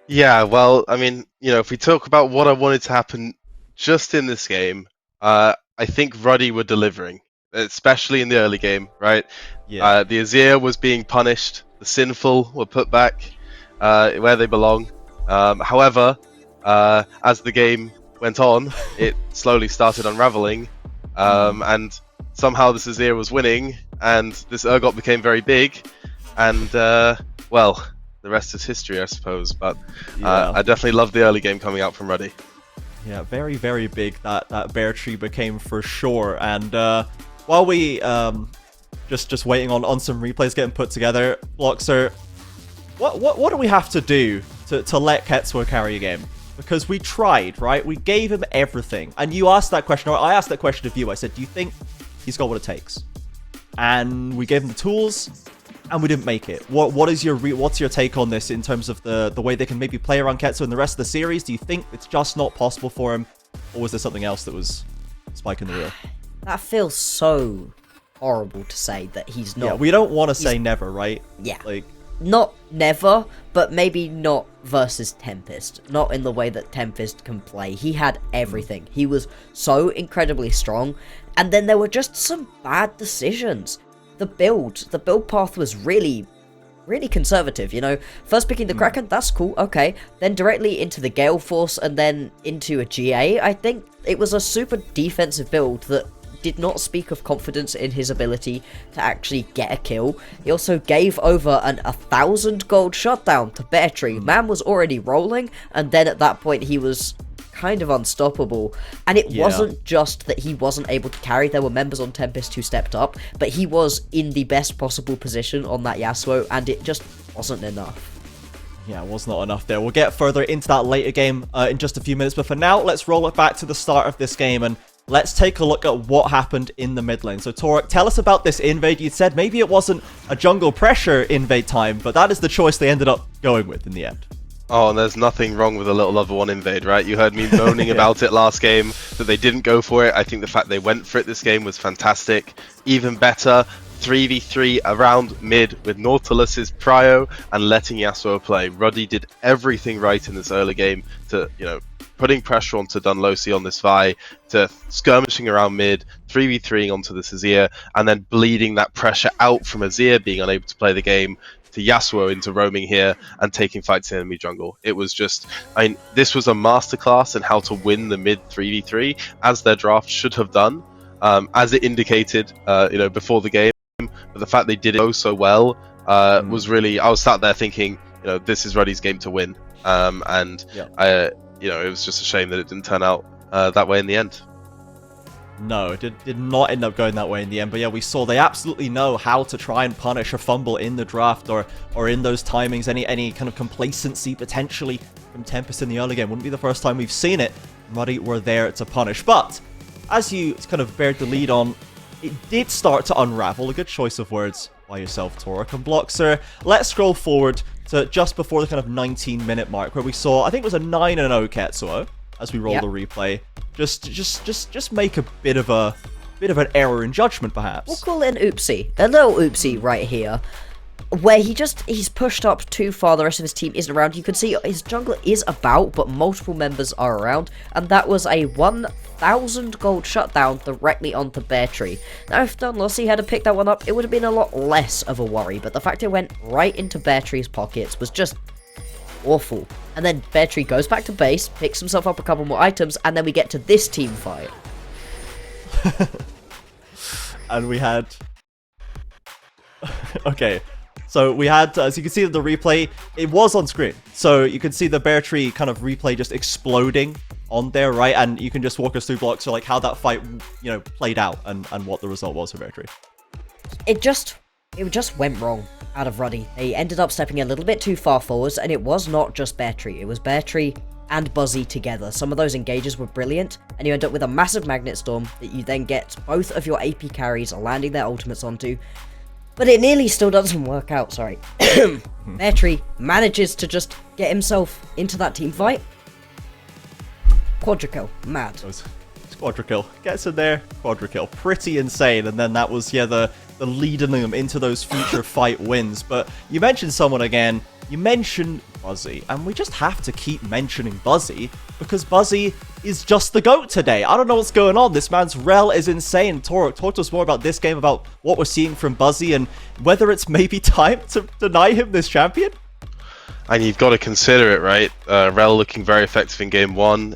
[SPEAKER 11] Yeah, well, I mean, you know, if we talk about what I wanted to happen just in this game, I think Ruddy were delivering, especially in the early game, right?
[SPEAKER 8] Yeah.
[SPEAKER 11] The Azir was being punished, the Sinful were put back, where they belong. However, as the game went on, it slowly started unraveling, and somehow this Azir was winning, and this Urgot became very big, and well, the rest is history, I suppose. But I definitely loved the early game coming out from Ruddy.
[SPEAKER 8] Yeah, very, very big that bear tree became for sure. And while we just waiting on some replays getting put together, Bloxer, what do we have to do to let Ketsuo carry a game? Because we tried, right? We gave him everything. And you asked that question, or I asked that question of you. I said, do you think he's got what it takes? And we gave him the tools, and we didn't make it. What's your take on this in terms of the way they can maybe play around Ketsuo in the rest of the series? Do you think it's just not possible for him? Or was there something else that was spiking the wheel?
[SPEAKER 12] That feels so horrible to say that he's not.
[SPEAKER 8] Yeah, we don't want to say never, right?
[SPEAKER 12] Yeah.
[SPEAKER 8] Like,
[SPEAKER 12] not never, but maybe not versus Tempest. Not in the way that Tempest can play. He had everything. He was so incredibly strong. And then there were just some bad decisions. The build path was really conservative, you know. First picking the Kraken, that's cool, okay. Then directly into the Gale Force and then into a GA. I think it was a super defensive build that did not speak of confidence in his ability to actually get a kill. He also gave over an 1,000 gold shutdown to Beartree. Man was already rolling, and then at that point he was kind of unstoppable. And it wasn't just that he wasn't able to carry. There were members on Tempest who stepped up, but he was in the best possible position on that Yasuo, and it just wasn't enough.
[SPEAKER 8] Yeah, it was not enough there. We'll get further into that later game in just a few minutes, but for now, let's roll it back to the start of this game, and let's take a look at what happened in the mid lane. So, Torek, tell us about this invade. You said maybe it wasn't a jungle pressure invade time, but that is the choice they ended up going with in the end.
[SPEAKER 11] Oh, and there's nothing wrong with a little level 1 invade, right? You heard me moaning about it last game, that they didn't go for it. I think the fact they went for it this game was fantastic. Even better, 3v3 around mid with Nautilus's prio and letting Yasuo play. Ruddy did everything right in this early game to, you know, putting pressure onto Dunlosi on this Vi, to skirmishing around mid, 3v3ing onto this Azir, and then bleeding that pressure out from Azir being unable to play the game to Yasuo into roaming here and taking fights in enemy jungle. It was just, I mean, this was a masterclass in how to win the mid 3v3, as their draft should have done, as it indicated, you know, before the game. But the fact they did it so well was really, I was sat there thinking, you know, this is Ruddy's game to win. You know, it was just a shame that it didn't turn out that way in the end.
[SPEAKER 8] No, it did not end up going that way in the end. But yeah, we saw they absolutely know how to try and punish a fumble in the draft or in those timings. Any kind of complacency potentially from Tempest in the early game. Wouldn't be the first time we've seen it. Ruddy were there to punish. But as you kind of bared the lead on, it did start to unravel. A good choice of words by yourself, Torek. And Bloxer, let's scroll forward to just before the kind of 19-minute mark where we saw, I think it was a 9-0 Ketsuo as we roll the replay. Just make a bit of an error in judgment, perhaps.
[SPEAKER 12] We'll call it an oopsie. A little oopsie right here. Where he's pushed up too far, the rest of his team isn't around. You can see his jungler is about, but multiple members are around. And that was a 1,000 gold shutdown directly onto Beartree. Now, if Dunlosi had to pick that one up, it would have been a lot less of a worry. But the fact it went right into Beartree's pockets was just awful. And then Beartree goes back to base, picks himself up a couple more items, and then we get to this team fight.
[SPEAKER 8] And we had... okay. So we had, as you can see in the replay, it was on screen. So you can see the Beartree kind of replay just exploding on there, right? And you can just walk us through blocks, so like how that fight, you know, played out and what the result was for Beartree.
[SPEAKER 12] It just went wrong out of Ruddy. They ended up stepping a little bit too far forwards, and it was not just Beartree. It was Beartree and Buzzy together. Some of those engages were brilliant, and you end up with a massive Magnet Storm that you then get both of your AP carries landing their ultimates onto. But it nearly still doesn't work out, sorry. Beartree manages to just get himself into that team fight. Quadra-kill. Mad.
[SPEAKER 8] It's quadra-kill. Gets in there, quadra-kill. Pretty insane. And then that was, yeah, the leading them into those future fight wins. But you mentioned someone again. You mentioned Buzzy. And we just have to keep mentioning Buzzy, because Buzzy is just the GOAT today. I don't know what's going on. This man's rel is insane. Torek, talk to us more about this game, about what we're seeing from Buzzy, and whether it's maybe time to deny him this champion?
[SPEAKER 11] And you've got to consider it, right? Rel looking very effective in game 1,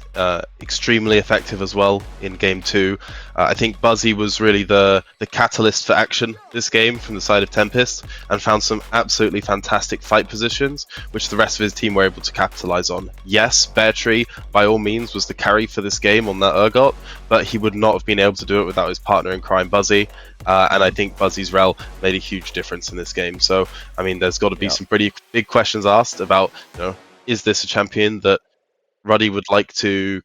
[SPEAKER 11] extremely effective as well in game 2. I think Buzzy was really the catalyst for action this game from the side of Tempest, and found some absolutely fantastic fight positions, which the rest of his team were able to capitalize on. Yes, Bear Tree, by all means, was the carry for this game on that Urgot, but he would not have been able to do it without his partner in crime, Buzzy. And I think Buzzy's Rel made a huge difference in this game. So, I mean, there's got to be some pretty big questions asked about, is this a champion that Ruddy would like to,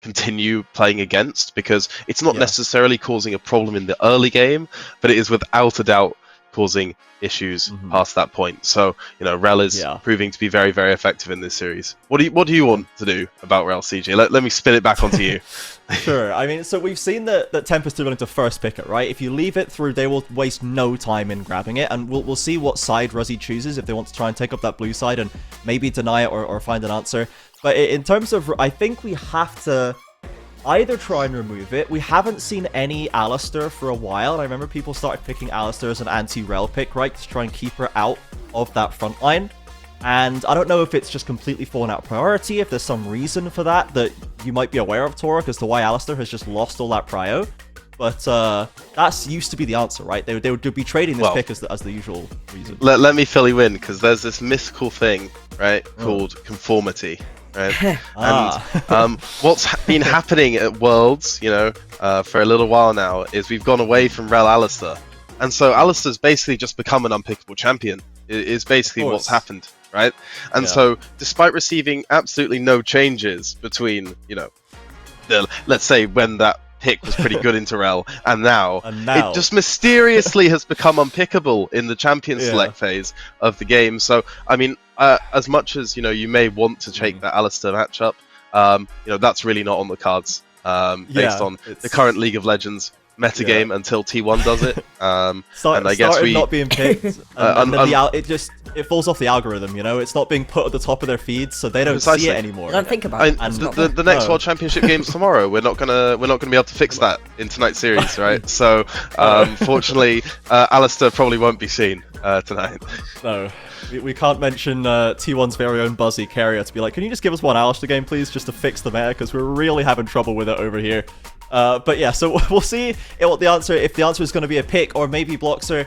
[SPEAKER 11] continue playing against? Because it's not necessarily causing a problem in the early game, but it is without a doubt causing issues past that point. So, Rel is proving to be very, very effective in this series. What do you want to do about Rel, CJ? Let me spin it back onto you.
[SPEAKER 8] Sure. I mean, so we've seen that Tempest are willing to first pick it, right? If you leave it through, they will waste no time in grabbing it, and we'll see what side Ruzzy chooses if they want to try and take up that blue side and maybe deny it or find an answer. But in terms of, I think we have to either try and remove it. We haven't seen any Alistar for a while, and I remember people started picking Alistar as an anti-Rel pick, right? To try and keep her out of that front line. And I don't know if it's just completely fallen out of priority, if there's some reason for that you might be aware of, Torok, as to why Alistar has just lost all that prio. But that's used to be the answer, right? They would be trading this pick as the usual reason.
[SPEAKER 11] Let me fill you in, because there's this mythical thing, right, called conformity. Right? And what's been happening at Worlds, for a little while now, is we've gone away from Rel Alistar. And so Alistar's basically just become an unpickable champion. It is basically what's happened, right? And so, despite receiving absolutely no changes between, let's say when that pick was pretty good into Rel, and now it just mysteriously has become unpickable in the champion select phase of the game. So, I mean, as much as you may want to take that Alistar matchup, that's really not on the cards based on the current League of Legends metagame until T1 does it. And I guess
[SPEAKER 8] not being picked, and then it falls off the algorithm. It's not being put at the top of their feeds, so they don't see it anymore.
[SPEAKER 12] Don't think about it.
[SPEAKER 11] The next World Championship games tomorrow, we're not gonna be able to fix that in tonight's series, right? So, fortunately, Alistar probably won't be seen tonight.
[SPEAKER 8] No. We can't mention T1's very own Buzzy Carrier to be like, can you just give us one Alistar game, please, just to fix the meta, because we're really having trouble with it over here. But yeah, so we'll see if the answer is going to be a pick, or maybe Bloxer,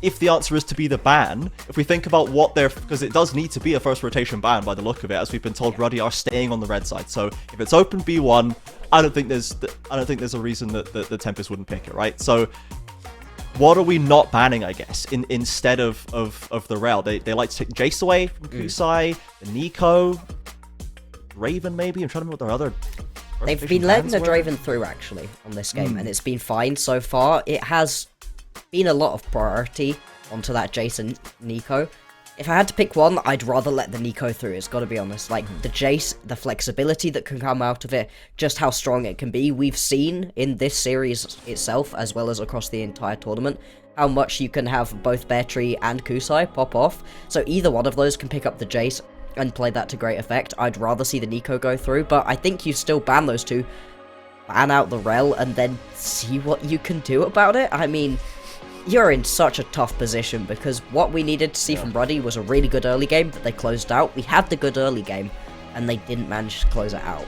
[SPEAKER 8] if the answer is to be the ban. If we think about because it does need to be a first rotation ban by the look of it, as we've been told Ruddy are staying on the red side. So if it's open B1, I don't think there's a reason that the Tempest wouldn't pick it, right? So what are we not banning, I guess, instead of the Rel? They like to take Jace away from Kusai, the Nico, Raven maybe? I'm trying to remember what their other...
[SPEAKER 12] They've been letting the Draven through, actually, on this game, and it's been fine so far. It has been a lot of priority onto that Jace and Nico. If I had to pick one, I'd rather let the Nico through, it's got to be honest. Like, the Jace, the flexibility that can come out of it, just how strong it can be. We've seen in this series itself, as well as across the entire tournament, how much you can have both Bear Tree and Kusai pop off. So either one of those can pick up the Jace and play that to great effect. I'd rather see the Nico go through, but I think you still ban those two. Ban out the Rel, and then see what you can do about it. I mean, you're in such a tough position, because what we needed to see from Ruddy was a really good early game that they closed out. We had the good early game, and they didn't manage to close it out.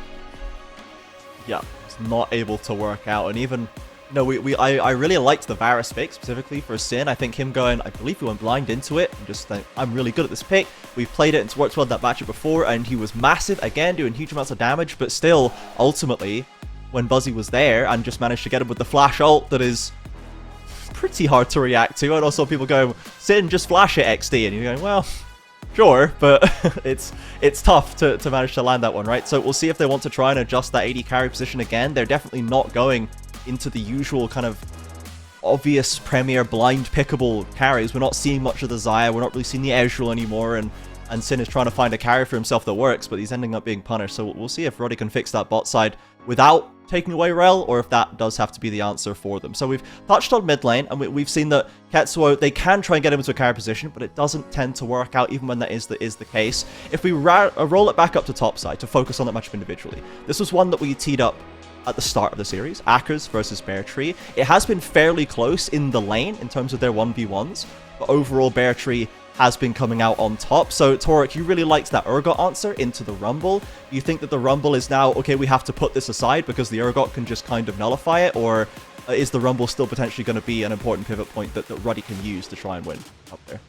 [SPEAKER 8] Yeah, it's not able to work out, and even... No, I really liked the Varus pick, specifically for Sin. I think him going, I believe we went blind into it, and just think, I'm really good at this pick. We've played it, and it's worked well in that matchup before, and he was massive, again, doing huge amounts of damage, but still, ultimately, when Buzzy was there, and just managed to get him with the flash ult that is pretty hard to react to, and also people go, Sin, just flash it, XD, and you're going, well... Sure, but it's tough to manage to land that one, right? So we'll see if they want to try and adjust that AD carry position again. They're definitely not going into the usual kind of obvious premier blind pickable carries. We're not seeing much of the Xayah, we're not really seeing the Ezreal anymore, and Sin is trying to find a carry for himself that works, but he's ending up being punished. So we'll see if Ruddy can fix that bot side without taking away Rel, or if that does have to be the answer for them. So we've touched on mid lane, and we've seen that Ketsuo, they can try and get him into a carry position, but it doesn't tend to work out even when that is the case. If we roll it back up to top side to focus on that matchup individually, this was one that we teed up at the start of the series, Akers versus Bear Tree. It has been fairly close in the lane in terms of their 1v1s, but overall Bear Tree has been coming out on top. So, Torek, you really liked that Urgot answer into the Rumble. Do you think that the Rumble is now, okay, we have to put this aside because the Urgot can just kind of nullify it, or is the Rumble still potentially going to be an important pivot point that Ruddy can use to try and win up there?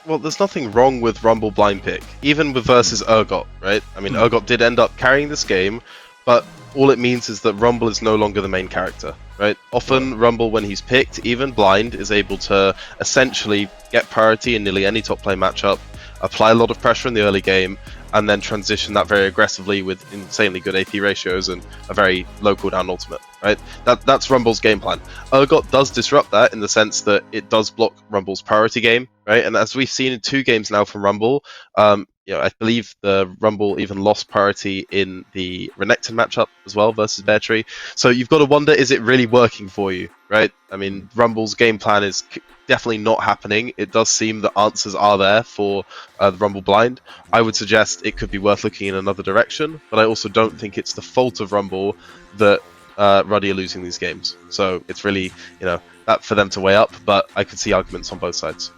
[SPEAKER 11] Well, there's nothing wrong with Rumble blind pick, even with versus Urgot, right? I mean, Urgot did end up carrying this game, but all it means is that Rumble is no longer the main character, right? Often, Rumble, when he's picked, even blind, is able to essentially get priority in nearly any top lane matchup, apply a lot of pressure in the early game, and then transition that very aggressively with insanely good AP ratios and a very low cooldown ultimate, right? That's Rumble's game plan. Urgot does disrupt that in the sense that it does block Rumble's priority game, right? And as we've seen in 2 games now from Rumble, I believe the Rumble even lost priority in the Renekton matchup as well versus Bear Tree. So you've got to wonder, is it really working for you, right? I mean, Rumble's game plan is definitely not happening. It does seem the answers are there for the Rumble blind. I would suggest it could be worth looking in another direction, but I also don't think it's the fault of Rumble that Ruddy are losing these games. So it's really, that for them to weigh up, but I could see arguments on both sides.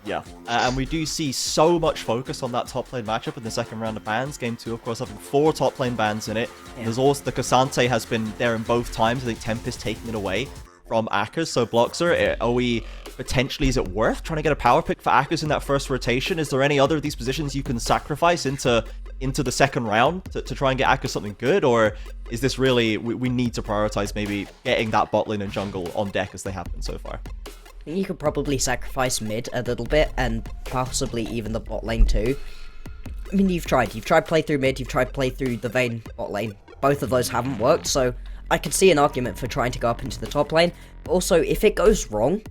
[SPEAKER 8] Yeah, and we do see so much focus on that top lane matchup in the second round of bans. Game 2, of course, having 4 top lane bans in it. Yeah. There's also the Cassante has been there in both times. I think Tempest taking it away from Akers, so Bloxer. Are we potentially, is it worth trying to get a power pick for Akers in that first rotation? Is there any other of these positions you can sacrifice into the second round to try and get Akers something good? Or is this really, we need to prioritize maybe getting that bot lane and jungle on deck as they have been so far?
[SPEAKER 12] I think you could probably sacrifice mid a little bit, and possibly even the bot lane too. I mean, you've tried play through mid, you've tried play through the Vayne bot lane. Both of those haven't worked, so I could see an argument for trying to go up into the top lane. But also, if it goes wrong,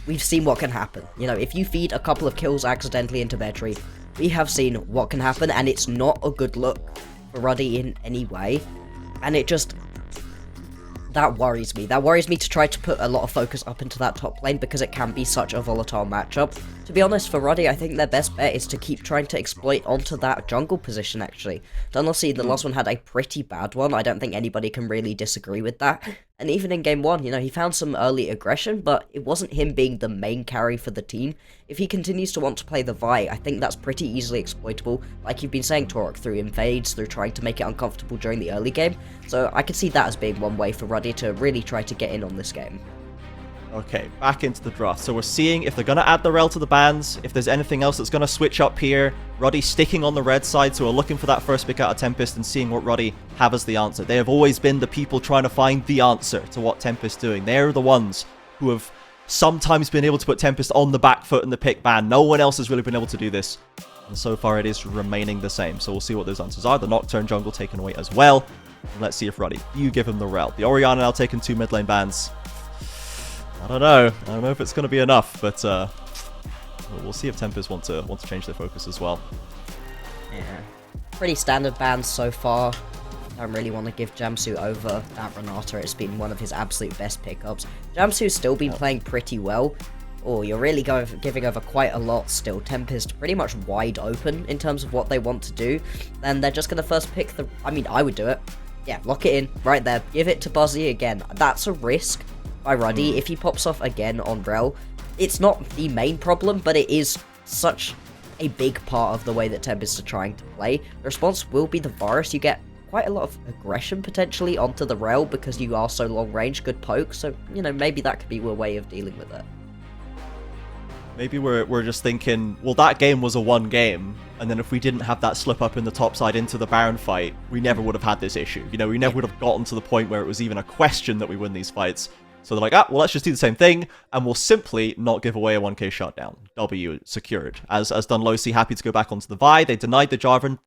[SPEAKER 12] we've seen what can happen. If you feed a couple of kills accidentally into Bear Tree, we have seen what can happen, and it's not a good look for Ruddy in any way. And it just, that worries me. That worries me to try to put a lot of focus up into that top lane because it can be such a volatile matchup. To be honest, for Ruddy, I think their best bet is to keep trying to exploit onto that jungle position, actually. Dunlossie, the last one, had a pretty bad one. I don't think anybody can really disagree with that. And even in game 1, he found some early aggression, but it wasn't him being the main carry for the team. If he continues to want to play the Vi, I think that's pretty easily exploitable, like you've been saying, Torek, through invades, through trying to make it uncomfortable during the early game. So I could see that as being one way for Ruddy to really try to get in on this game.
[SPEAKER 8] Okay, back into the draft. So we're seeing if they're going to add the rel to the bans, if there's anything else that's going to switch up here. Ruddy sticking on the red side, so we're looking for that first pick out of Tempest and seeing what Ruddy have as the answer. They have always been the people trying to find the answer to what Tempest's doing. They're the ones who have sometimes been able to put Tempest on the back foot in the pick ban. No one else has really been able to do this. And so far it is remaining the same. So we'll see what those answers are. The Nocturne jungle taken away as well. And let's see if Ruddy, you give him the rel. The Orianna now taking 2 mid lane bans. I don't know if it's going to be enough, but we'll see if Tempest want to change their focus as well.
[SPEAKER 12] Yeah, pretty standard bans so far. Don't really want to give Jamsu over that Renata. It's been one of his absolute best pickups. Jamsu's still been playing pretty well. Oh, you're really giving over quite a lot still. Tempest pretty much wide open in terms of what they want to do. And they're just going to first pick the... I mean, I would do it. Yeah, lock it in right there. Give it to Buzzy again. That's a risk by Ruddy. If he pops off again on Rel, it's not the main problem, but it is such a big part of the way that Tempest are trying to play. The response will be the virus. You get quite a lot of aggression potentially onto the Rel because you are so long range, good poke, so maybe that could be a way of dealing with it.
[SPEAKER 8] Maybe we're just thinking, well, that game was a 1 game, and then if we didn't have that slip up in the top side into the Baron fight, we never would have had this issue. We never would have gotten to the point where it was even a question that we win these fights. So they're like, well, let's just do the same thing, and we'll simply not give away a 1k shutdown. W secured. As Dunlossie happy to go back onto the Vi, they denied the Jarvan,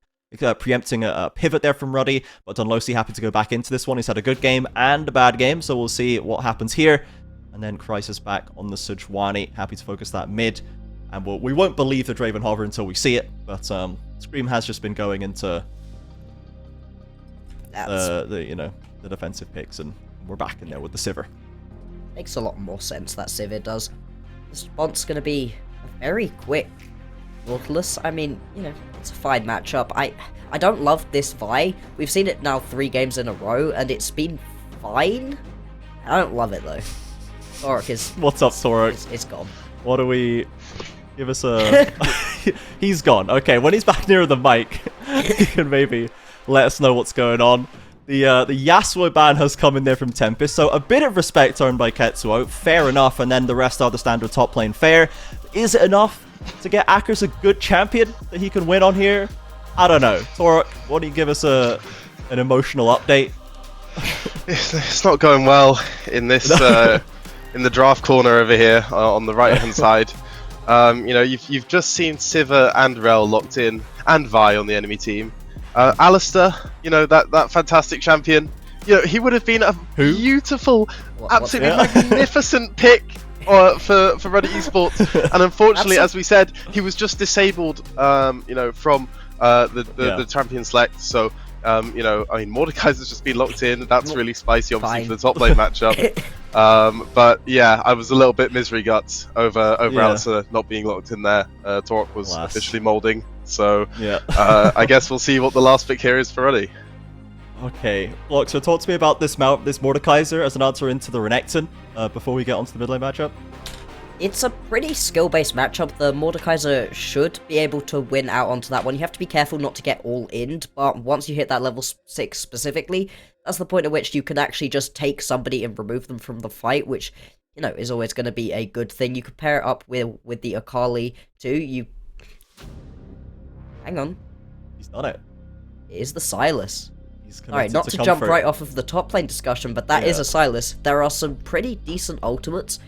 [SPEAKER 8] preempting a pivot there from Ruddy, but Dunlossie happy to go back into this one. He's had a good game and a bad game, so we'll see what happens here. And then Crisis back on the Sejuani, happy to focus that mid. And we won't believe the Draven Hover until we see it, but Scream has just been going into the defensive picks, and we're back in there with the Sivir.
[SPEAKER 12] Makes a lot more sense, that Sivir does. The response going to be very quick. Nautilus, I mean, it's a fine matchup. I don't love this Vi. We've seen it now 3 games in a row, and it's been fine. I don't love it, though. Torek is...
[SPEAKER 8] What's up, Torek?
[SPEAKER 12] It's gone.
[SPEAKER 8] What are we... give us a... He's gone. Okay, when he's back near the mic, he can maybe let us know what's going on. The Yasuo ban has come in there from Tempest, so a bit of respect earned by Ketsuo. Fair enough, and then the rest are the standard top lane fare. Is it enough to get Akers a good champion that he can win on here? I don't know. Torok, why don't you give us an emotional update?
[SPEAKER 11] It's not going well in this in the draft corner over here on the right hand side. You know, you've just seen Siva and Rel locked in, and Vi on the enemy team. Alistair, you know, that fantastic champion. You know, he would have been a beautiful, absolutely magnificent pick for Ruddy Esports. And unfortunately, as we said, he was just disabled. You know, from the champion select. So. You know, I mean, Mordekaiser's just been locked in. That's really spicy, obviously, for the top lane matchup. But yeah, I was a little bit misery guts over Alistair not being locked in there. Torok was officially molding, so I guess we'll see what the last pick here is for Ruddy.
[SPEAKER 8] Okay, look, so talk to me about this Mordekaiser as an answer into the Renekton before we get onto the mid lane matchup.
[SPEAKER 12] It's a pretty skill-based matchup. The Mordekaiser should be able to win out onto that one. You have to be careful not to get all-in, but once you hit that level 6 specifically, that's the point at which you can actually just take somebody and remove them from the fight, which, you know, is always going to be a good thing. You could pair it up with the Akali, too. Hang on.
[SPEAKER 8] He's done it.
[SPEAKER 12] It is the Sylas.
[SPEAKER 8] Alright,
[SPEAKER 12] not to jump right off of the top lane discussion, but that is a Sylas. There are some pretty decent ultimates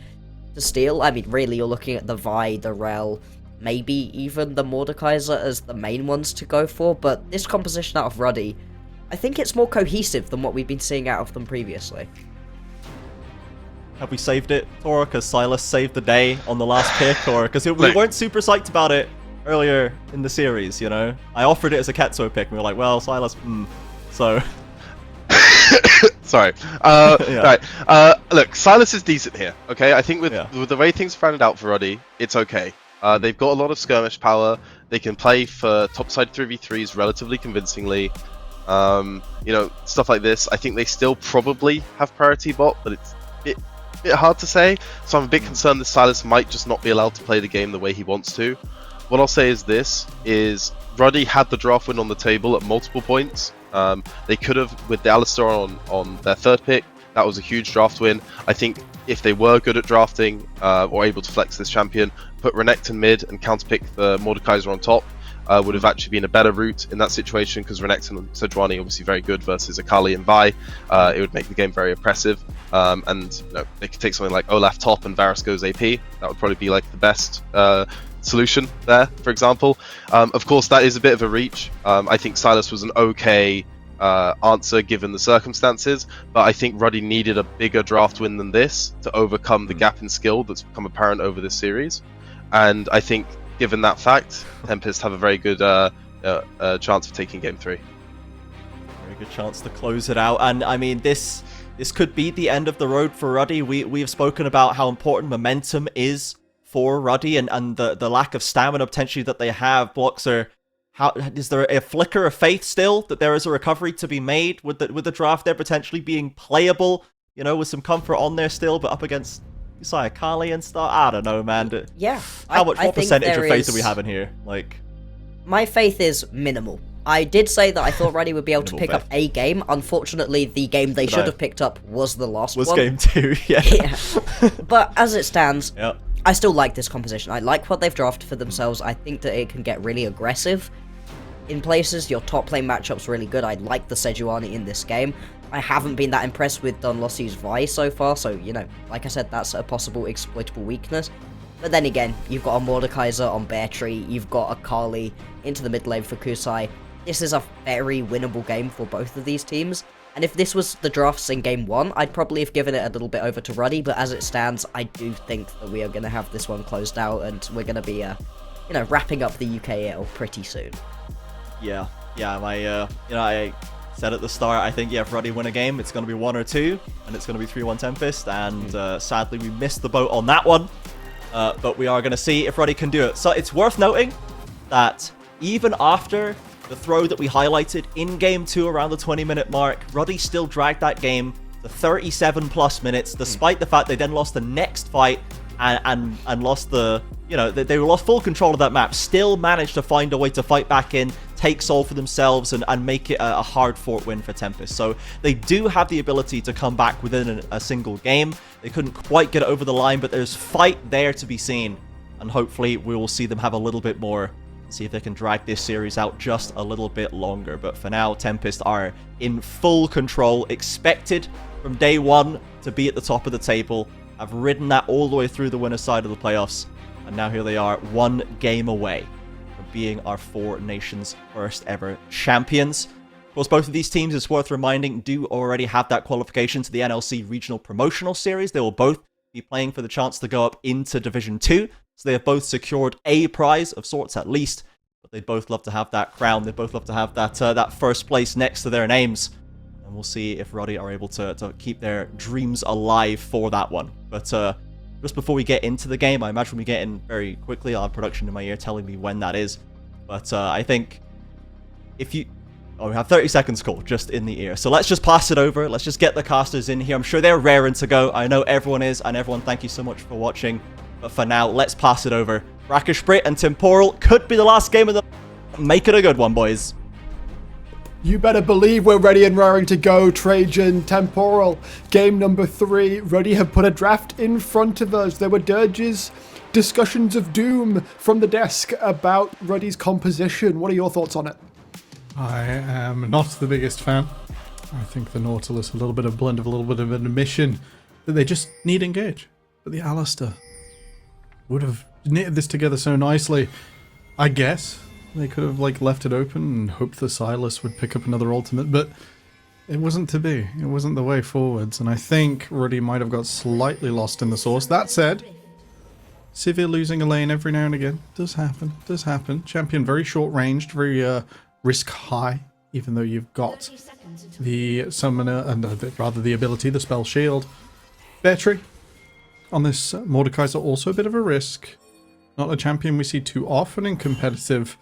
[SPEAKER 12] to steal. I mean, really, you're looking at the Vi, the Rel, maybe even the Mordekaiser as the main ones to go for, but this composition out of Ruddy, I think it's more cohesive than what we've been seeing out of them previously.
[SPEAKER 8] Have we saved it, Torok? Because Sylas saved the day on the last pick, or because we weren't super psyched about it earlier in the series, you know? I offered it as a Ketsuo pick, and we were like, well, Sylas, so...
[SPEAKER 11] Sorry. Right. Look, Sylas is decent here. Okay, I think with the way things have rounded out for Ruddy, it's okay. They've got a lot of skirmish power. They can play for topside 3v3s relatively convincingly. You know, stuff like this. I think they still probably have priority bot, but it's a bit hard to say. So I'm a bit concerned that Sylas might just not be allowed to play the game the way he wants to. What I'll say is this: Ruddy had the draft win on the table at multiple points. They could have, with the Alistair on their third pick, that was a huge draft win. I think if they were good at drafting or able to flex this champion, put Renekton mid and counterpick the Mordekaiser on top would have actually been a better route in that situation, because Renekton and Sejuani obviously very good versus Akali and Vi. It would make the game very oppressive, and you know, they could take something like Olaf top and Varus goes AP. That would probably be like the best solution there, for example. Of course, that is a bit of a reach. I think Sylas was an okay answer given the circumstances, but I think Ruddy needed a bigger draft win than this to overcome the gap in skill that's become apparent over this series. And I think, given that fact, Tempest have a very good chance of taking Game 3.
[SPEAKER 8] Very good chance to close it out. And I mean, this could be the end of the road for Ruddy. We have spoken about how important momentum is for Ruddy and the lack of stamina potentially that they have. Bloxer, is there a flicker of faith still that there is a recovery to be made with the draft there potentially being playable, you know, with some comfort on there still, but up against Usai Akali and stuff? I don't know, man.
[SPEAKER 12] Yeah.
[SPEAKER 8] What percentage of faith do we have in here? Like,
[SPEAKER 12] my faith is minimal. I did say that I thought Ruddy would be able to pick up a game. Unfortunately, the game they should have picked up was the last one.
[SPEAKER 8] Was Game 2, yeah.
[SPEAKER 12] But as it stands, I still like this composition. I like what they've drafted for themselves. I think that it can get really aggressive in places. Your top lane matchup's really good. I like the Sejuani in this game. I haven't been that impressed with Dunlossie's Vi so far, so, you know, like I said, that's a possible exploitable weakness. But then again, you've got a Mordekaiser on Bear Tree, you've got Akali into the mid lane for Kusai. This is a very winnable game for both of these teams. And if this was the drafts in Game 1, I'd probably have given it a little bit over to Ruddy, but as it stands, I do think that we are going to have this one closed out, and we're going to be, you know, wrapping up the UKL pretty soon.
[SPEAKER 8] Yeah, I said at the start, I think, if Ruddy win a game, it's going to be 1 or 2, and it's going to be 3-1 Tempest, and sadly, we missed the boat on that one, but we are going to see if Ruddy can do it. So it's worth noting that even after the throw that we highlighted in Game 2 around the 20-minute mark, Ruddy still dragged that game to 37 plus minutes, despite the fact they then lost the next fight and lost the, you know, they lost full control of that map, still managed to find a way to fight back in, take Seoul for themselves, and make it a hard-fought win for Tempest. So they do have the ability to come back within a single game. They couldn't quite get it over the line, but there's fight there to be seen, and hopefully we will see them have a little bit more, see if they can drag this series out just a little bit longer. But for now, Tempest are in full control, expected from day one to be at the top of the table. I've ridden that all the way through the winner's side of the playoffs, and now here they are, one game away from being our Four Nations first ever champions. Of course, both of these teams, it's worth reminding, do already have that qualification to the NLC Regional Promotional Series. They will both be playing for the chance to go up into Division 2, so they have both secured a prize of sorts at least, but they'd both love to have that crown. They'd both love to have that first place next to their names. And we'll see if Ruddy are able to keep their dreams alive for that one. But just before we get into the game, I imagine we get in very quickly. I'll have production in my ear telling me when that is. But I think if you... Oh, we have 30 seconds call just in the ear. So let's just pass it over. Let's just get the casters in here. I'm sure they're raring to go. I know everyone is. And everyone, thank you so much for watching. But for now, let's pass it over. Brackish Brit and Temporal could be the last game of the... Make it a good one, boys.
[SPEAKER 2] You better believe we're ready and raring to go, Trajan. Temporal. Game number 3. Ruddy have put a draft in front of us. There were dirges, discussions of doom from the desk about Ruddy's composition. What are your thoughts on it?
[SPEAKER 13] I am not the biggest fan. I think the Nautilus, a little bit of blend of a little bit of an admission that they just need engage. But the Alistair would have knitted this together so nicely. I guess they could have left it open and hoped the Silas would pick up another ultimate, but it wasn't to be. It wasn't the way forwards, and I think Ruddy might have got slightly lost in the sauce. That said, Sivir losing a lane every now and again does happen. Does happen. Champion very short ranged, very risk high, even though you've got the summoner and rather the ability, the spell shield. Battery on this Mordekaiser also a bit of a risk. Not a champion we see too often in competitive.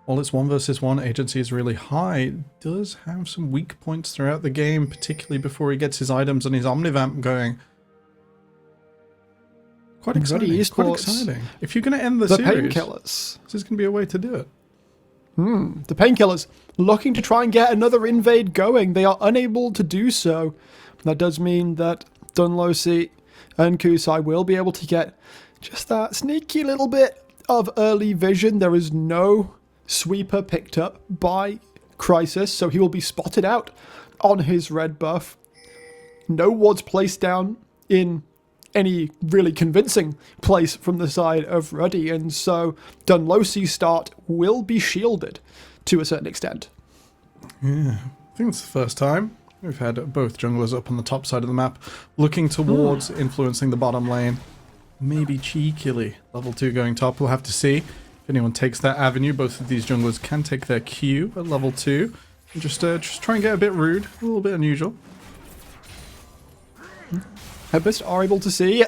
[SPEAKER 13] While its 1 versus 1 agency is really high, it does have some weak points throughout the game, particularly before he gets his items and his Omnivamp going. Quite exciting. Quite exciting. If you're going to end the series,
[SPEAKER 2] Painkillers.
[SPEAKER 13] This is going to be a way to do it.
[SPEAKER 2] The Painkillers looking to try and get another invade going. They are unable to do so. That does mean that Dunlosi and Kusai will be able to get just that sneaky little bit of early vision. There is no sweeper picked up by Crisis, so he will be spotted out on his red buff. No wards placed down in any really convincing place from the side of Ruddy, and so Dunlosi's start will be shielded to a certain extent.
[SPEAKER 13] Yeah, I think it's the first time we've had both junglers up on the top side of the map, looking towards influencing the bottom lane. Maybe cheekily level 2 going top. We'll have to see if anyone takes that avenue. Both of these junglers can take their Q at level 2 and just try and get a bit rude, a little bit unusual.
[SPEAKER 2] Tempest are able to see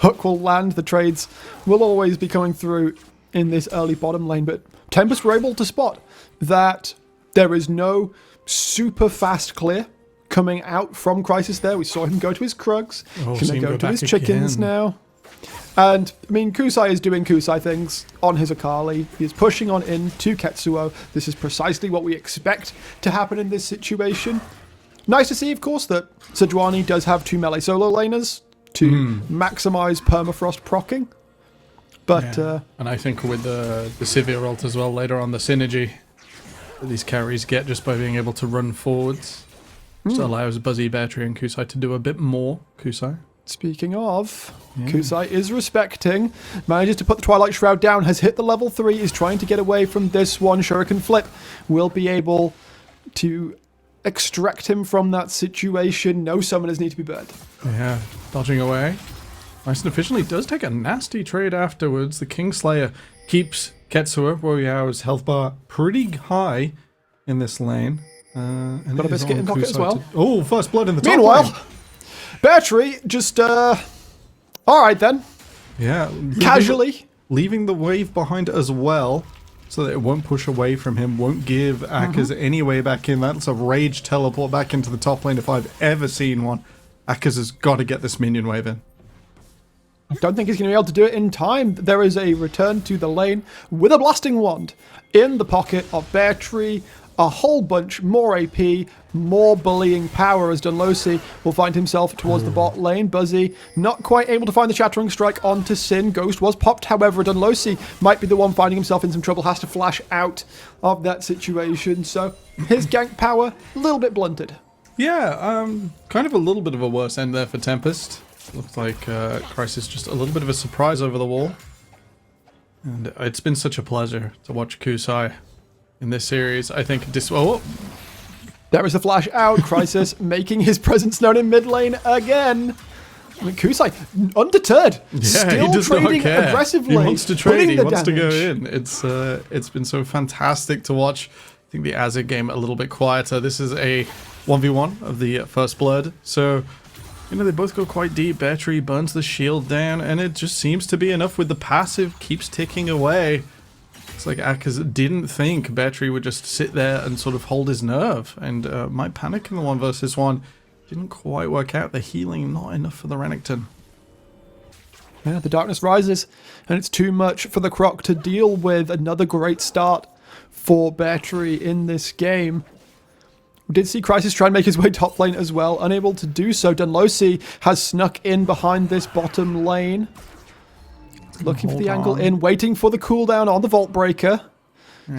[SPEAKER 2] Hook will land. The trades will always be coming through in this early bottom lane, but Tempest were able to spot that there is no super fast clear coming out from Crisis there. We saw him go to his Krugs. He's going to go to his chickens again now. And, I mean, Kusai is doing Kusai things on his Akali. He is pushing on into Ketsuo. This is precisely what we expect to happen in this situation. Nice to see, of course, that Sejuani does have 2 melee solo laners to maximize permafrost proccing. But
[SPEAKER 13] yeah. And I think with the Sivir ult as well later on, the synergy that these carries get just by being able to run forwards just allows Buzzy, Battery, and Kusai to do a bit more. Kusai.
[SPEAKER 2] Speaking of, Kusai is respecting, manages to put the Twilight Shroud down, has hit the level 3, is trying to get away from this one. Shuriken Flip will be able to extract him from that situation. No summoners need to be burned.
[SPEAKER 13] Yeah, dodging away. Nice and efficiently. Does take a nasty trade afterwards. The Kingslayer keeps Ketsuo, Royao's health bar pretty high in this lane. And
[SPEAKER 2] got a biscuit in pocket as well.
[SPEAKER 13] Oh, first blood in the top
[SPEAKER 2] Meanwhile,
[SPEAKER 13] lane.
[SPEAKER 2] Battery just, alright then.
[SPEAKER 13] Yeah.
[SPEAKER 2] Casually.
[SPEAKER 13] Leaving the wave behind as well, so that it won't push away from him, won't give Akaz any way back in. That's a rage teleport back into the top lane if I've ever seen one. Akaz has got to get this minion wave in.
[SPEAKER 2] Don't think he's going to be able to do it in time. There is a return to the lane with a blasting wand in the pocket of Bear Tree. A whole bunch more AP, more bullying power as Dunlosi will find himself towards the bot lane. Buzzy not quite able to find the Shattering Strike onto Sin. Ghost was popped, however, Dunlosi might be the one finding himself in some trouble, has to flash out of that situation. So his gank power, a little bit blunted.
[SPEAKER 13] Yeah, kind of a little bit of a worse end there for Tempest. Looks like Crisis just a little bit of a surprise over the wall. And it's been such a pleasure to watch Kusai in this series. I think
[SPEAKER 2] there is a flash out. Crisis making his presence known in mid lane again. I mean, Kusai undeterred, still
[SPEAKER 13] he does
[SPEAKER 2] trading
[SPEAKER 13] not care.
[SPEAKER 2] aggressively.
[SPEAKER 13] He wants to trade. He wants to go
[SPEAKER 2] damage.
[SPEAKER 13] in. It's been so fantastic to watch. I think the Azir game a little bit quieter. This is a 1v1 of the first blood, so they both go quite deep. Bear Tree burns the shield down, and it just seems to be enough with the passive keeps ticking away. It's like Akaz didn't think Bear Tree would just sit there and sort of hold his nerve, and might panic in the 1v1. Didn't quite work out. The healing not enough for the Renekton.
[SPEAKER 2] Yeah, the darkness rises, and it's too much for the Croc to deal with. Another great start for Bear Tree in this game. We did see Crisis try and make his way top lane as well. Unable to do so. Dunlosi has snuck in behind this bottom lane. Looking for the angle in, waiting for the cooldown on the Vault Breaker.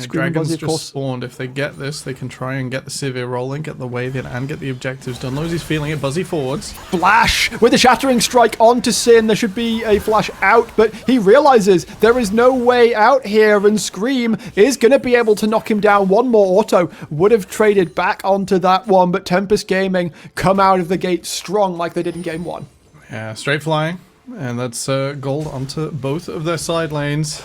[SPEAKER 13] Dragons just spawned. If they get this, they can try and get the Sivir rolling, get the wave in, and get the objectives done. Dunlosi's feeling it. Buzzy forwards.
[SPEAKER 2] Flash with the Shattering Strike onto Sin. There should be a flash out, but he realizes there is no way out here, and Scream is going to be able to knock him down. One more auto would have traded back onto that one, but Tempest Gaming come out of the gate strong like they did in game 1.
[SPEAKER 13] Yeah, straight flying. And that's gold onto both of their side lanes.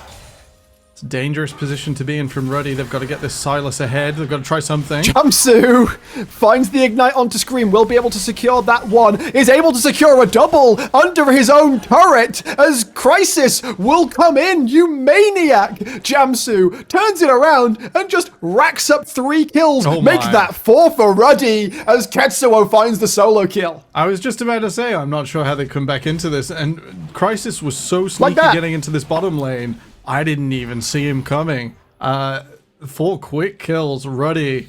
[SPEAKER 13] It's a dangerous position to be in from Ruddy. They've got to get this Silas ahead. They've got to try something.
[SPEAKER 2] Jamsu finds the Ignite onto Scream. Will be able to secure that one. Is able to secure a double under his own turret as Crisis will come in. You maniac! Jamsu turns it around and just racks up 3 kills. Makes that 4 for Ruddy as Ketsuo finds the solo kill.
[SPEAKER 13] I was just about to say, I'm not sure how they come back into this. And Crisis was so sneaky getting into this bottom lane. I didn't even see him coming. 4 quick kills, Ruddy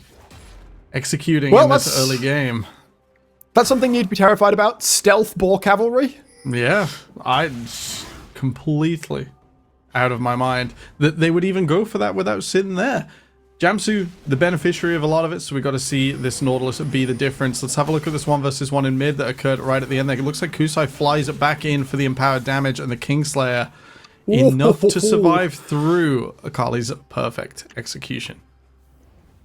[SPEAKER 13] executing in this early game.
[SPEAKER 2] That's something you'd be terrified about? Stealth Boar Cavalry?
[SPEAKER 13] Yeah, I'm completely out of my mind that they would even go for that without sitting there. Jamsu, the beneficiary of a lot of it, so we got to see this Nautilus be the difference. Let's have a look at this 1v1 in mid that occurred right at the end there. It looks like Kusai flies it back in for the empowered damage, and the Kingslayer enough to survive through Akali's perfect execution.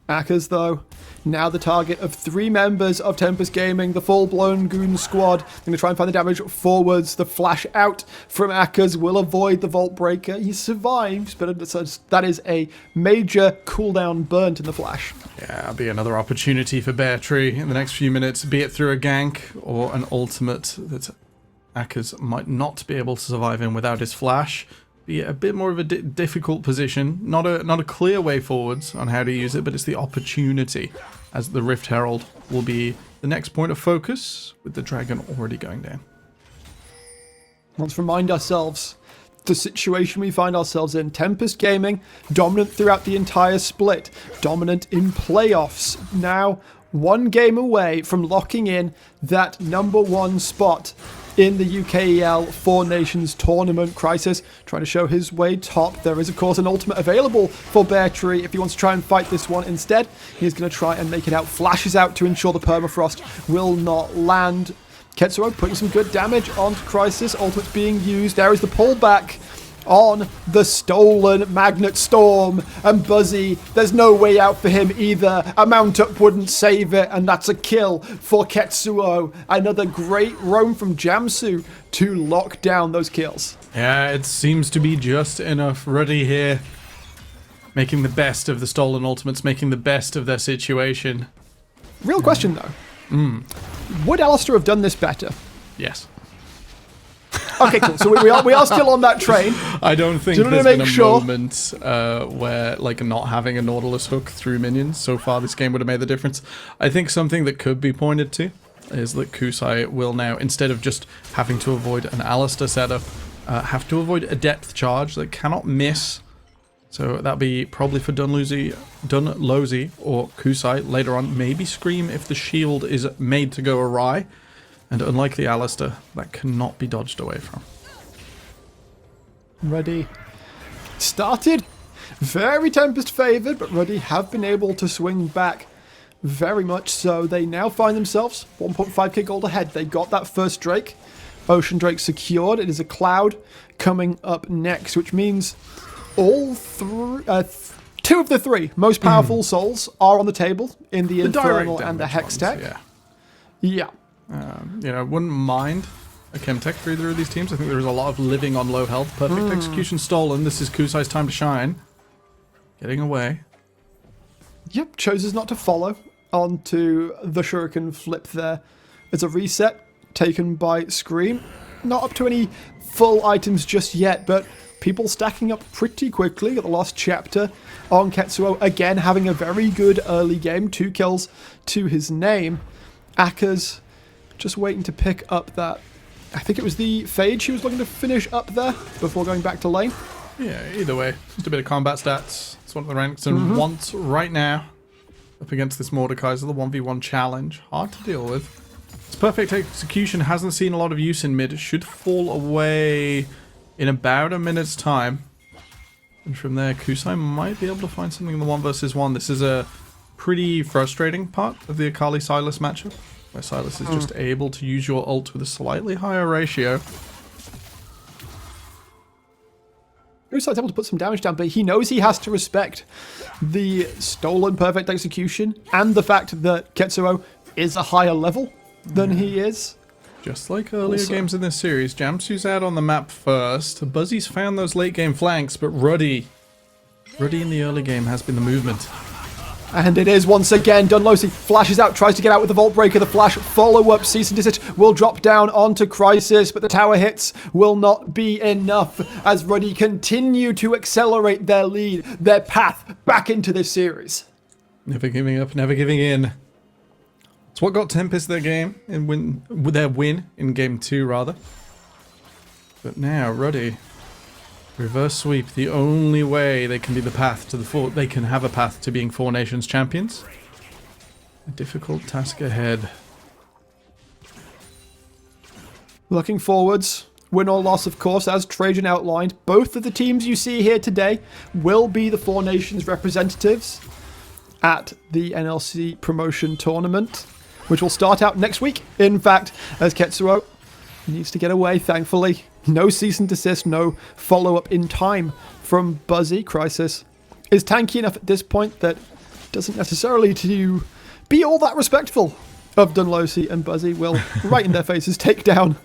[SPEAKER 2] Akaz, though, now the target of 3 members of Tempest Gaming, the full-blown goon squad. Going to try and find the damage forwards. The flash out from Akaz will avoid the Vault Breaker. He survives, but that is a major cooldown burnt in the flash.
[SPEAKER 13] Yeah, that'll be another opportunity for Bear Tree in the next few minutes, be it through a gank or an ultimate that Akaz might not be able to survive in without his flash. Be a bit more of a difficult position. Not a clear way forwards on how to use it, but it's the opportunity, as the Rift Herald will be the next point of focus, with the dragon already going down.
[SPEAKER 2] Let's remind ourselves the situation we find ourselves in. Tempest Gaming, dominant throughout the entire split, dominant in playoffs. Now, 1 game away from locking in that #1 spot in the UKEL 4 Nations tournament. Crisis trying to show his way top. There is, of course, an ultimate available for Bear Tree if he wants to try and fight this one instead. He's going to try and make it out. Flashes out to ensure the permafrost will not land. Ketsuo putting some good damage onto Crisis. Ultimate's being used. There is the pullback on the stolen Magnet Storm, and Buzzy, there's no way out for him either. A mount up wouldn't save it, and that's a kill for Ketsuo. Another great roam from Jamsu to lock down those kills.
[SPEAKER 13] Yeah, it seems to be just enough. Ruddy here making the best of the stolen ultimates, making the best of their situation.
[SPEAKER 2] Real question though. Would Alistair have done this better?
[SPEAKER 13] Yes.
[SPEAKER 2] Okay, cool. So we are still on that train.
[SPEAKER 13] I don't think there's been a moment where, like, not having a Nautilus hook through minions so far this game would have made the difference. I think something that could be pointed to is that Kusai will now, instead of just having to avoid an Alistair setup, have to avoid a depth charge that cannot miss. So that'll be probably for Dunlosy or Kusai later on. Maybe Scream if the shield is made to go awry. And unlike the Alistair, that cannot be dodged away from.
[SPEAKER 2] Ruddy started very Tempest favoured, but Ruddy have been able to swing back very much so. They now find themselves 1.5k gold ahead. They got that first Drake. Ocean Drake secured. It is a Cloud coming up next, which means all two of the three most powerful souls are on the table in the Infernal and the Hex tech. Yeah.
[SPEAKER 13] Wouldn't mind a Chem tech for either of these teams. I think there's a lot of living on low health. Perfect execution stolen. This is Kusai's time to shine. Getting away.
[SPEAKER 2] Yep, chooses not to follow onto the Shuriken flip there. It's a reset taken by Scream. Not up to any full items just yet, but people stacking up pretty quickly at the last chapter on Ketsuo. Again, having a very good early game. 2 kills to his name. Akka's just waiting to pick up that. I think it was the Fade she was looking to finish up there before going back to lane.
[SPEAKER 13] Yeah, either way. Just a bit of combat stats. It's what the Renekton wants right now. Up against this Mordekaiser, the 1v1 challenge. Hard to deal with. Its perfect execution hasn't seen a lot of use in mid. It should fall away in about a minute's time. And from there, Kusai might be able to find something in the 1v1. This is a pretty frustrating part of the Akali-Sylas matchup, where Sylas is just able to use your ult with a slightly higher ratio.
[SPEAKER 2] Kusai's able to put some damage down, but he knows he has to respect the stolen perfect execution and the fact that Ketsuo is a higher level than he is.
[SPEAKER 13] Just like earlier games in this series, Jamsu's out on the map first. Buzzy's found those late game flanks, but Ruddy in the early game has been the movement.
[SPEAKER 2] And it is once again. Dunlosy flashes out, tries to get out with the Vault Breaker. The flash follow-up cease and desist will drop down onto Crisis, but the tower hits will not be enough as Ruddy continue to accelerate their lead, their path back into this series.
[SPEAKER 13] Never giving up, never giving in. It's what got Tempest their win in game 2 rather. But now Ruddy, reverse sweep, the only way they can be the path to they can have a path to being 4 Nations champions. A difficult task ahead.
[SPEAKER 2] Looking forwards, win or loss, of course, as Trajan outlined, both of the teams you see here today will be the 4 Nations representatives at the NLC promotion tournament, which will start out next week. In fact, as Ketsuo needs to get away, thankfully. No cease and desist, no follow-up in time from Buzzy. Crisis is tanky enough at this point that doesn't necessarily to be all that respectful of Dunlosy, and Buzzy will, right in their faces, take down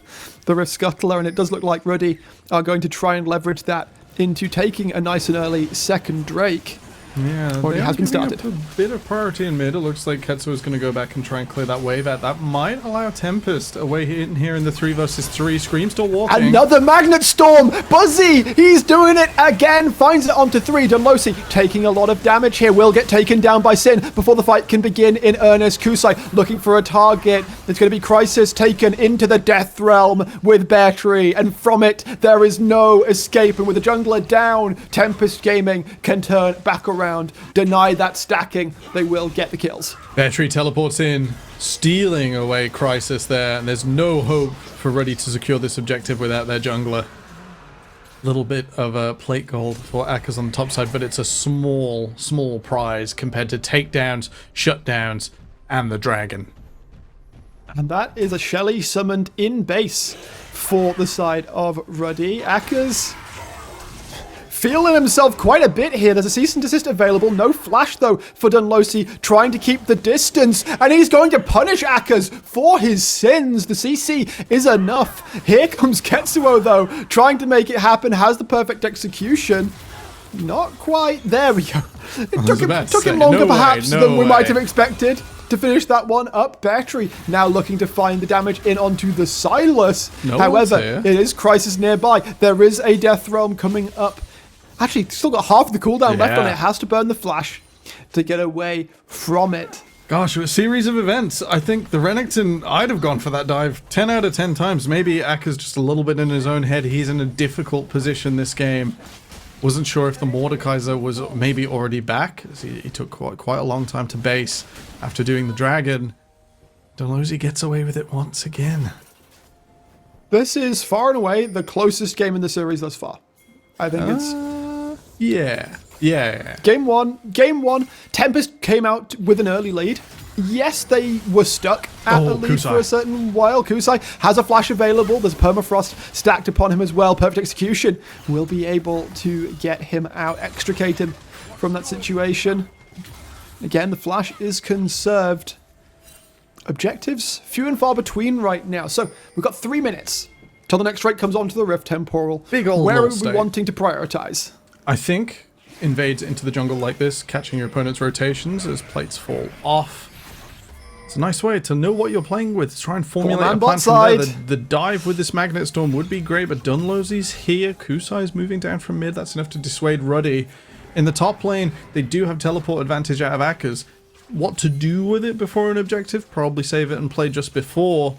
[SPEAKER 2] the Rift Scuttler, and it does look like Ruddy are going to try and leverage that into taking a nice and early second Drake.
[SPEAKER 13] Yeah,
[SPEAKER 2] already has been started.
[SPEAKER 13] A bit of priority in mid. It looks like Ketsuo is going to go back and try and clear that wave out. That might allow Tempest away in here in the 3 versus 3. Scream still walking.
[SPEAKER 2] Another Magnet Storm! Buzzy! He's doing it again! Finds it onto 3. Dunlosy taking a lot of damage here. Will get taken down by Sin before the fight can begin in earnest. Kusai looking for a target. It's going to be Crisis taken into the Death Realm with Bear Tree, and from it there is no escape. And with the jungler down, Tempest Gaming can turn back around. Deny that stacking. They will get the kills.
[SPEAKER 13] Battery teleports in, stealing away Crisis there, and there's no hope for Ruddy to secure this objective without their jungler. Little bit of a plate gold for Akka's on the top side, but it's a small prize compared to takedowns, shutdowns, and the dragon.
[SPEAKER 2] And that is a Shelly summoned in base for the side of Ruddy. Akka's feeling himself quite a bit here. There's a cease and desist available. No flash, though, for Dunlosy, trying to keep the distance. And he's going to punish Akka's for his sins. The CC is enough. Here comes Ketsuo, though, trying to make it happen. Has the perfect execution. Not quite. There we go. It took him longer, perhaps, than we might have expected to finish that one up. Battery now looking to find the damage in onto the Sylas. However, it is Crisis nearby. There is a Death Realm coming up. Actually, still got half the cooldown left on it. Has to burn the flash to get away from it.
[SPEAKER 13] Gosh, a series of events. I think the Renekton, I'd have gone for that dive 10 out of 10 times. Maybe Aka's just a little bit in his own head. He's in a difficult position this game. Wasn't sure if the Mordekaiser was maybe already back, as he took quite a long time to base after doing the dragon. Dunlosy gets away with it once again.
[SPEAKER 2] This is far and away the closest game in the series thus far. I think it's...
[SPEAKER 13] Yeah.
[SPEAKER 2] Game one, Tempest came out with an early lead. Yes, they were stuck at the lead for a certain while. Kusai has a flash available. There's permafrost stacked upon him as well. Perfect execution will be able to get him out, extricate him from that situation. Again, the flash is conserved. Objectives, few and far between right now. So we've got 3 minutes till the next raid comes onto the Rift Temporal.
[SPEAKER 13] Big old
[SPEAKER 2] Where are we
[SPEAKER 13] state.
[SPEAKER 2] wanting to prioritize?
[SPEAKER 13] I think invades into the jungle like this, catching your opponent's rotations as plates fall off. It's a nice way to know what you're playing with. Try and formulate a plan from there. The dive with this Magnet Storm would be great, but Dunlosy's here. Kusai's moving down from mid. That's enough to dissuade Ruddy. In the top lane, they do have teleport advantage out of Aka's. What to do with it before an objective? Probably save it and play just before.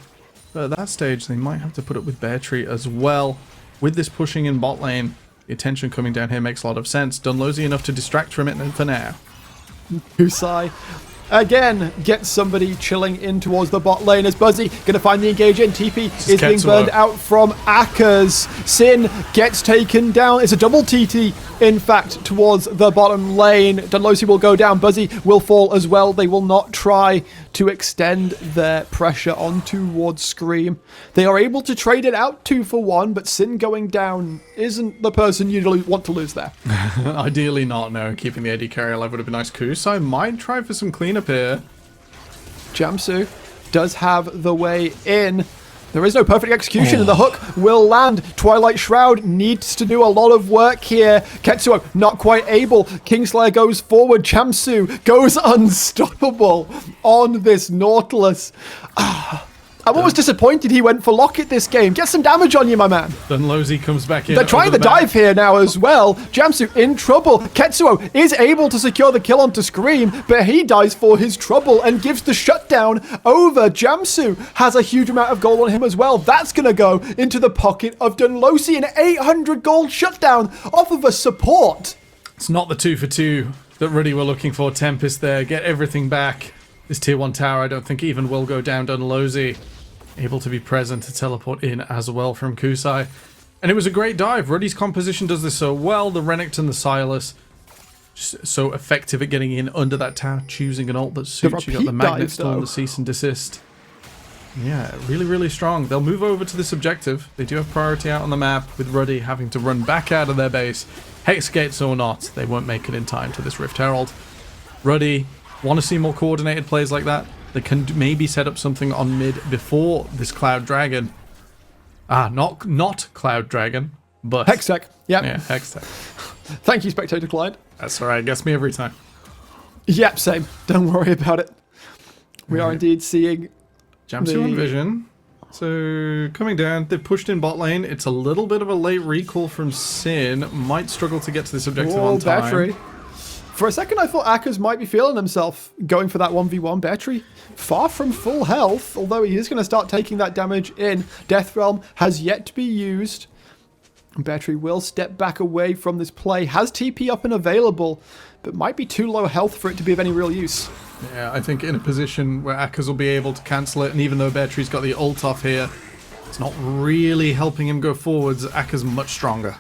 [SPEAKER 13] But at that stage, they might have to put it with Bear Tree as well. With this pushing in bot lane, the attention coming down here makes a lot of sense. Dunlosy enough to distract from it for now.
[SPEAKER 2] Kusai again gets somebody chilling in towards the bot lane as Buzzy gonna find the engage in. TP is being burned out from Aka's. Sin gets taken down. It's a double TT, in fact, towards the bottom lane. Dunlosy will go down. Buzzy will fall as well. They will not try to extend their pressure on towards Scream. They are able to trade it out 2 for 1, but Sin going down isn't the person you want to lose there.
[SPEAKER 13] Ideally not, no. Keeping the AD carry alive would have been nice. Kusai might try for some cleanup here.
[SPEAKER 2] Jamsu does have the way in. There is no perfect execution, and the hook will land. Twilight Shroud needs to do a lot of work here. Ketsuo not quite able. Kingslayer goes forward. Jamsu goes unstoppable on this Nautilus. I'm almost disappointed he went for Locket this game. Get some damage on you, my man.
[SPEAKER 13] Dunlosy comes back in.
[SPEAKER 2] They're trying the dive here now as well. Jamsu in trouble. Ketsuo is able to secure the kill onto Scream, but he dies for his trouble and gives the shutdown over. Jamsu has a huge amount of gold on him as well. That's going to go into the pocket of Dunlosy. An 800 gold shutdown off of a support.
[SPEAKER 13] It's not the 2 for 2 that Ruddy were looking for. Tempest there. Get everything back. This tier 1 tower I don't think even will go down. Dunlosy able to be present to teleport in as well from Kusai. And it was a great dive. Ruddy's composition does this so well. The Renekton, the Silas, just so effective at getting in under that tower, choosing an ult that suits. You got the Magnet Storm, the Cease and Desist. Yeah, really, really strong. They'll move over to this objective. They do have priority out on the map, with Ruddy having to run back out of their base. Hex gates or not, they won't make it in time to this Rift Herald. Ruddy, want to see more coordinated plays like that? They can maybe set up something on mid before this Cloud Dragon. Not Cloud Dragon, but...
[SPEAKER 2] Hextech. Yep.
[SPEAKER 13] Yeah, Hextech.
[SPEAKER 2] Thank you, Spectator Client.
[SPEAKER 13] That's alright, gets me every time.
[SPEAKER 2] Yep, same. Don't worry about it. We are indeed seeing...
[SPEAKER 13] Jamsu on vision. So, coming down, they've pushed in bot lane. It's a little bit of a late recall from Sin. Might struggle to get to this objective on time.
[SPEAKER 2] Battery. For a second, I thought Aka's might be feeling himself going for that 1v1 Battery. Far from full health, although he is going to start taking that damage in. Death Realm has yet to be used. Battery will step back away from this play. Has TP up and available, but might be too low health for it to be of any real use.
[SPEAKER 13] Yeah, I think in a position where Aka's will be able to cancel it, and even though Battery's got the ult off here, it's not really helping him go forwards. Aka's much stronger.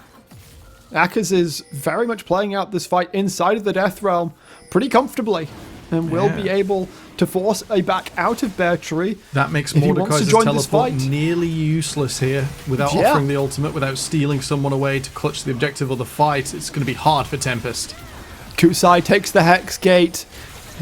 [SPEAKER 2] Aka's is very much playing out this fight inside of the Death Realm pretty comfortably, and will be able to force a back out of Battery.
[SPEAKER 13] That makes Mordekaiser's teleport nearly useless here without offering the ultimate, without stealing someone away to clutch the objective or the fight. It's going to be hard for Tempest.
[SPEAKER 2] Kusai takes the Hex Gate.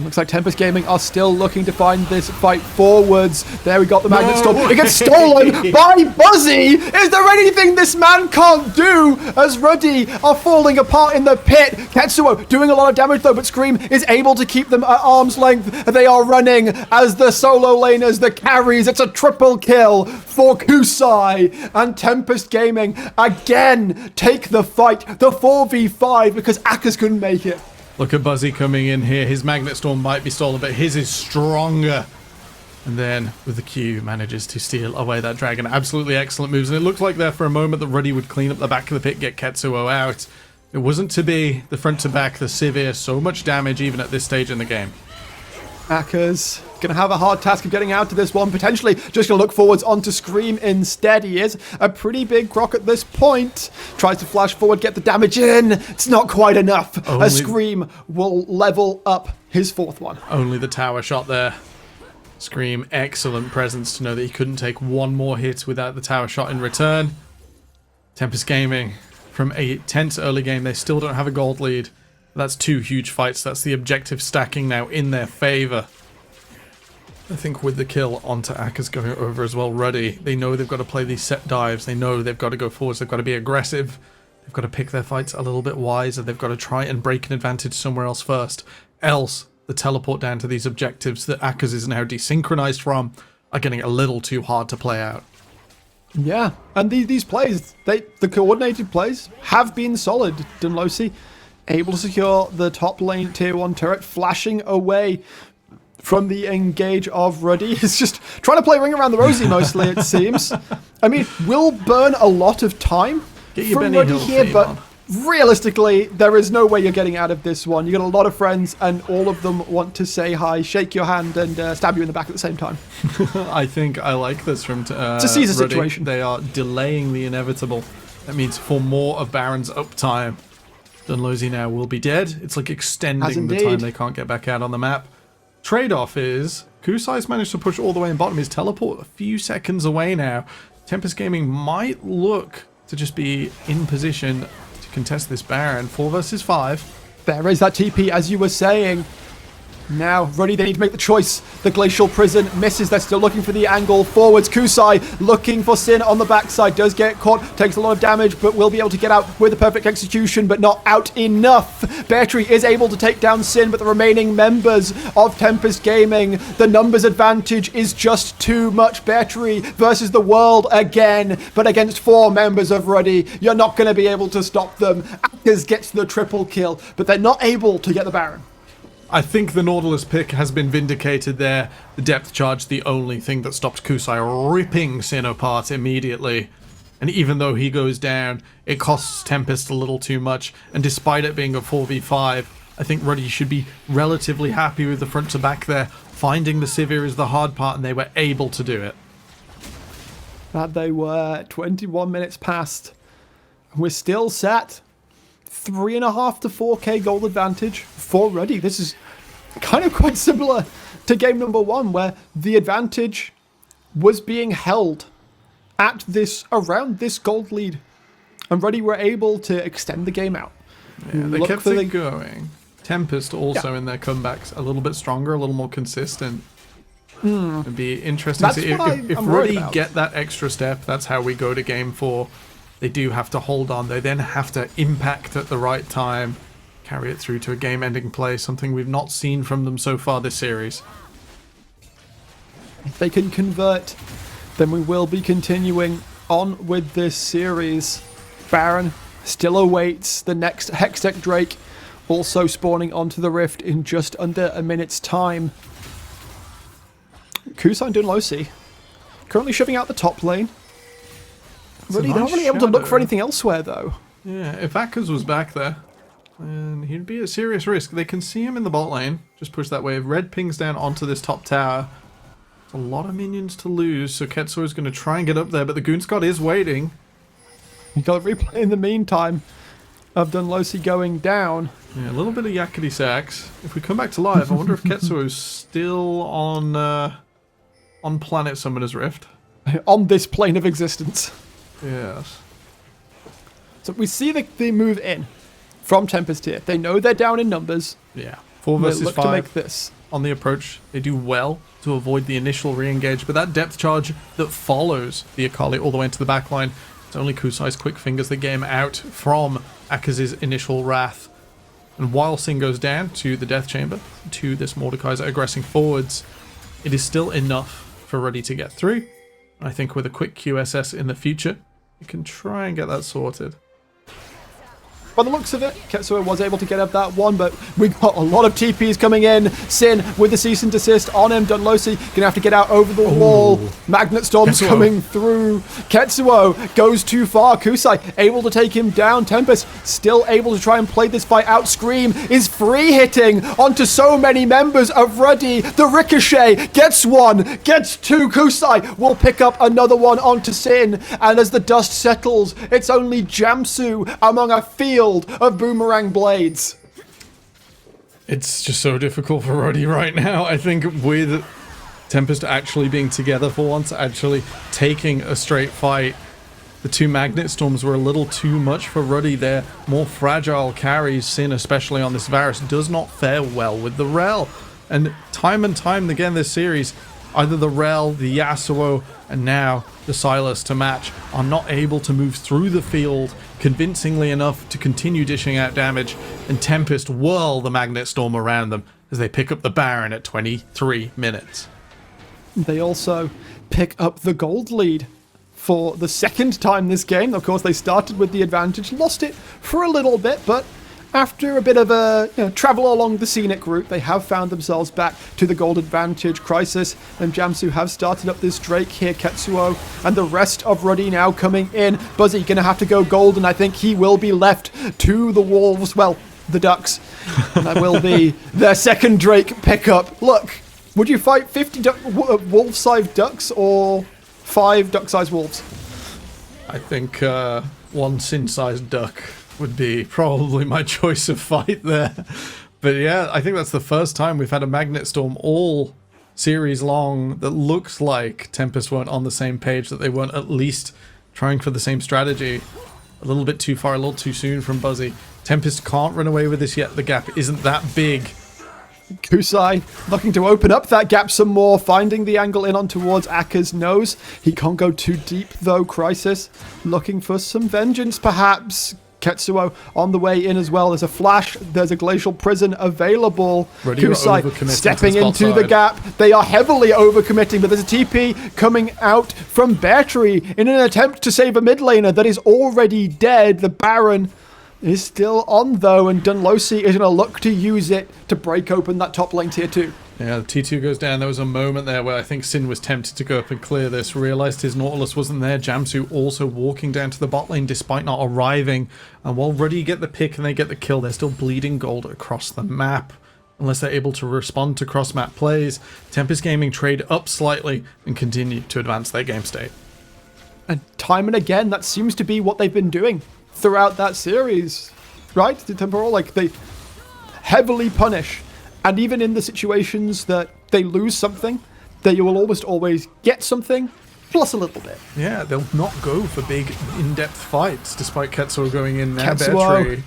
[SPEAKER 2] Looks like Tempest Gaming are still looking to find this fight forwards. There we got the Magnet Storm. It gets stolen by Buzzy. Is there anything this man can't do as Ruddy are falling apart in the pit? Ketsuo doing a lot of damage though, but Scream is able to keep them at arm's length. They are running as the solo laners, the carries. It's a triple kill for Kusai, and Tempest Gaming again take the fight, the 4v5, because Aka's couldn't make it.
[SPEAKER 13] Look at Buzzy coming in here. His Magnet Storm might be stolen, but his is stronger. And then, with the Q, manages to steal away that dragon. Absolutely excellent moves. And it looked like there for a moment that Ruddy would clean up the back of the pit, get Ketsuo out. It wasn't to be. The front to back, the Sivir, so much damage even at this stage in the game.
[SPEAKER 2] Aka's gonna have a hard task of getting out of this one, potentially just gonna look forwards onto Scream instead. He is a pretty big croc at this point. Tries to flash forward, get the damage in. It's not quite enough. A Scream will level up his 4th one.
[SPEAKER 13] Only the tower shot there. Scream, excellent presence to know that he couldn't take one more hit without the tower shot in return. Tempest Gaming, from a tense early game, they still don't have a gold lead. That's 2 huge fights. That's the objective stacking now in their favor. I think with the kill onto Aka's going over as well, Ruddy, they know they've got to play these set dives. They know they've got to go forwards. They've got to be aggressive. They've got to pick their fights a little bit wiser. They've got to try and break an advantage somewhere else first. Else, the teleport down to these objectives that Aka's is now desynchronized from are getting a little too hard to play out.
[SPEAKER 2] Yeah, and these plays, the coordinated plays have been solid. Dunlosi able to secure the top lane tier 1 turret, flashing away from the engage of Ruddy. He's just trying to play Ring Around the Rosie mostly, it seems. I mean, will burn a lot of time from Ruddy here, but realistically, there is no way you're getting out of this one. You got a lot of friends, and all of them want to say hi, shake your hand, and stab you in the back at the same time.
[SPEAKER 13] I think I like this from
[SPEAKER 2] it's a Caesar
[SPEAKER 13] Ruddy.
[SPEAKER 2] situation.
[SPEAKER 13] They are delaying the inevitable. That means for more of Baron's uptime. Dunlosi now will be dead. It's like extending the time they can't get back out on the map. Trade-off is Kusai's managed to push all the way in bottom. His teleport a few seconds away now. Tempest Gaming might look to just be in position to contest this Baron. 4 versus 5.
[SPEAKER 2] There is that TP, as you were saying. Now, Ruddy, they need to make the choice. The Glacial Prison misses. They're still looking for the angle. Forwards, Kusai looking for Sin on the backside. Does get caught, takes a lot of damage, but will be able to get out with a perfect execution, but not out enough. Beartree is able to take down Sin, but the remaining members of Tempest Gaming, the numbers advantage is just too much. Beartree versus the world again, but against 4 members of Ruddy, you're not going to be able to stop them. Akers gets the triple kill, but they're not able to get the Baron.
[SPEAKER 13] I think the Nautilus pick has been vindicated there. The depth charge, the only thing that stopped Kusai ripping Sin apart immediately. And even though he goes down, it costs Tempest a little too much. And despite it being a 4v5, I think Ruddy should be relatively happy with the front to back there. Finding the Sivir is the hard part, and they were able to do it.
[SPEAKER 2] That they were. 21 minutes past. We're still set. 3.5 to 4k gold advantage for Ruddy. This is kind of quite similar to game number 1, where the advantage was being held at around this gold lead, and Ruddy were able to extend the game out.
[SPEAKER 13] Yeah, they kept it going. Tempest also in their comebacks a little bit stronger, a little more consistent. It'd be interesting to see if Ruddy get that extra step. That's how we go to game 4. They do have to hold on. They then have to impact at the right time, carry it through to a game-ending play, something we've not seen from them so far this series.
[SPEAKER 2] If they can convert, then we will be continuing on with this series. Baron still awaits the next Hextech Drake, also spawning onto the Rift in just under a minute's time. Kusai and Dunlosi currently shoving out the top lane. Ruddy, they're not really able to look for anything elsewhere, though.
[SPEAKER 13] Yeah, if Akers was back there, and he'd be at serious risk. They can see him in the bot lane. Just push that wave. Red pings down onto this top tower. It's a lot of minions to lose, so Ketsuo is going to try and get up there, but the Goonscott is waiting.
[SPEAKER 2] You got a replay in the meantime of Dunlosi going down.
[SPEAKER 13] Yeah, a little bit of yakety sax. If we come back to live, I wonder if Ketsuo is still on Planet Summoner's Rift.
[SPEAKER 2] On this plane of existence.
[SPEAKER 13] Yes.
[SPEAKER 2] So we see the move in from Tempest here. They know they're down in numbers.
[SPEAKER 13] Yeah. 4 versus 5
[SPEAKER 2] to make this.
[SPEAKER 13] On the approach. They do well to avoid the initial re-engage, but that depth charge that follows the Akali all the way into the back line, it's only Kusai's quick fingers that game out from Akers' initial wrath. And while Sin goes down to the Death Chamber, to this Mordekaiser aggressing forwards, it is still enough for Ruddy to get through. I think with a quick QSS in the future, you can try and get that sorted.
[SPEAKER 2] By the looks of it, Ketsuo was able to get up that one, but we got a lot of TPs coming in. Sin with the cease and desist on him. Dunlosi gonna have to get out over the wall. Magnet Storm's coming through. Ketsuo goes too far. Kusai able to take him down. Tempest still able to try and play this fight out. Scream is free hitting onto so many members of Ruddy. The Ricochet gets one, gets two. Kusai will pick up another one onto Sin, and as the dust settles, it's only Jamsu among a field of boomerang blades.
[SPEAKER 13] It's just so difficult for Ruddy right now. I think with Tempest actually being together for once, actually taking a straight fight, the two Magnet Storms were a little too much for Ruddy. Their more fragile carries, Sin especially on this Varus, does not fare well with the Rel. And time again this series, either the Rel, the Yasuo, and now the Silas to match are not able to move through the field convincingly enough to continue dishing out damage, and Tempest whirl the Magnet Storm around them as they pick up the Baron at 23 minutes.
[SPEAKER 2] They also pick up the gold lead for the second time this game. Of course, they started with the advantage, lost it for a little bit, but after a bit of a travel along the scenic route, they have found themselves back to the gold advantage. Crisis and Jamsu have started up this Drake here. Ketsuo and the rest of Ruddy now coming in. Buzzy gonna have to go gold, and I think he will be left to the Wolves. Well, the Ducks. And that will be their second Drake pickup. Look, would you fight 50 wolf-sized ducks or 5 duck-sized wolves?
[SPEAKER 13] I think one Sin-sized duck would be probably my choice of fight there. But yeah, I think that's the first time we've had a Magnet Storm all series long that looks like Tempest weren't on the same page, that they weren't at least trying for the same strategy. A little bit too far, a little too soon from Buzzy. Tempest can't run away with this yet. The gap isn't that big.
[SPEAKER 2] Kusai looking to open up that gap some more, finding the angle in on towards Aka's nose. He can't go too deep though. Crisis looking for some vengeance perhaps. Ketsuo on the way in as well. There's a flash. There's a glacial prison available. Kusai stepping into the gap. They are heavily overcommitting, but there's a TP coming out from Bear Tree in an attempt to save a mid laner that is already dead. The Baron is still on though, and Dunlosi is going to look to use it to break open that top lane tier 2.
[SPEAKER 13] Yeah, the T2 goes down. There was a moment there where I think Sin was tempted to go up and clear this, realized his Nautilus wasn't there. Jamsu also walking down to the bot lane despite not arriving. And while Ruddy get the pick and they get the kill, they're still bleeding gold across the map. Unless they're able to respond to cross-map plays, Tempest Gaming trade up slightly and continue to advance their game state.
[SPEAKER 2] And time and again, that seems to be what they've been doing throughout that series, right? The Temporal, like, they heavily punish. And even in the situations that they lose something, that you will almost always get something, plus a little bit.
[SPEAKER 13] Yeah, they'll not go for big, in-depth fights, despite Ketsuo going in now.
[SPEAKER 2] Ketsuo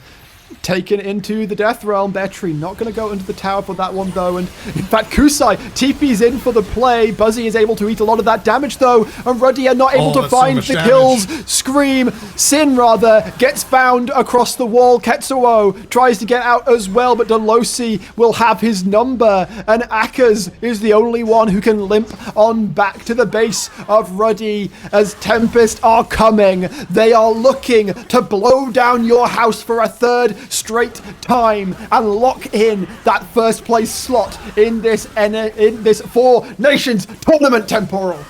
[SPEAKER 2] taken into the Death Realm. Bear Tree not going to go into the tower for that one, though. And in fact, Kusai TP's in for the play. Buzzy is able to eat a lot of that damage, though. And Ruddy are not able to find the kills. Scream, Sin rather, gets found across the wall. Ketsuo tries to get out as well, but Dunlosi will have his number. And Akaz is the only one who can limp on back to the base of Ruddy as Tempest are coming. They are looking to blow down your house for a third straight time and lock in that first place slot in this Four Nations tournament. Temporal.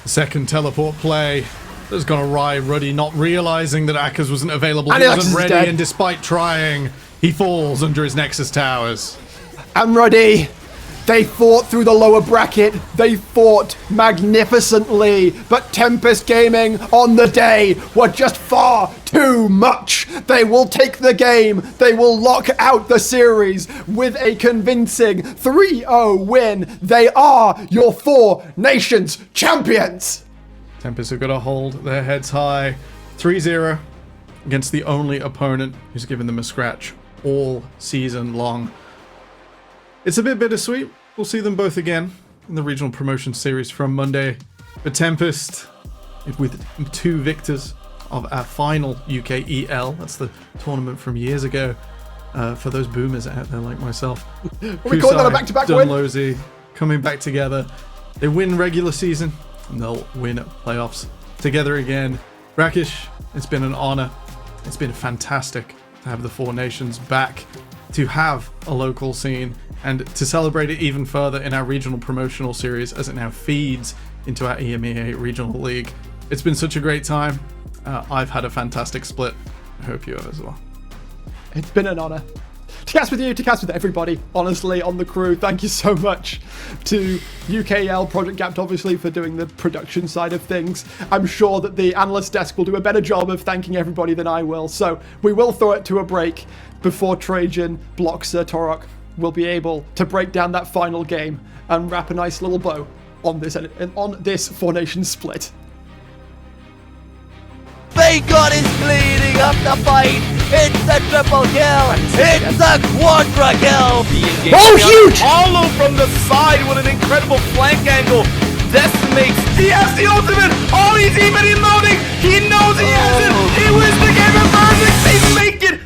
[SPEAKER 13] Second teleport play that's gonna ride Ruddy, not realizing that Akaz wasn't available. He wasn't ready, and despite trying, he falls under his Nexus towers.
[SPEAKER 2] And Ruddy, they fought through the lower bracket. They fought magnificently. But Tempest Gaming on the day were just far too much. They will take the game. They will lock out the series with a convincing 3-0 win. They are your Four Nations champions.
[SPEAKER 13] Tempest have got to hold their heads high. 3-0 against the only opponent who's given them a scratch all season long. It's a bit bittersweet. We'll see them both again in the regional promotion series from Monday. But Tempest, with 2 victors of our final UK EL, that's the tournament from years ago, for those boomers out there like myself.
[SPEAKER 2] We call that a back-to-back win.
[SPEAKER 13] Dunlosi coming back together. They win regular season and they'll win playoffs together again. Rakish, it's been an honor. It's been fantastic to have the Four Nations back, to have a local scene, and to celebrate it even further in our regional promotional series as it now feeds into our EMEA Regional League. It's been such a great time. I've had a fantastic split. I hope you have as well.
[SPEAKER 2] It's been an honor to cast with you, to cast with everybody, honestly, on the crew. Thank you so much to UKL, Project Gapped, obviously, for doing the production side of things. I'm sure that the analyst desk will do a better job of thanking everybody than I will. So we will throw it to a break before Trajan, Bloxer, Torok will be able to break down that final game and wrap a nice little bow on this Four Nations split.
[SPEAKER 1] Thank God is bleeding up the fight. It's a triple kill. It's a quadra kill.
[SPEAKER 3] Oh, huge! Hollow from the side with an incredible flank angle. Decimates. He has the ultimate. Oh, he's even emoting. He knows he has it. He wins the game of perfect. They make it.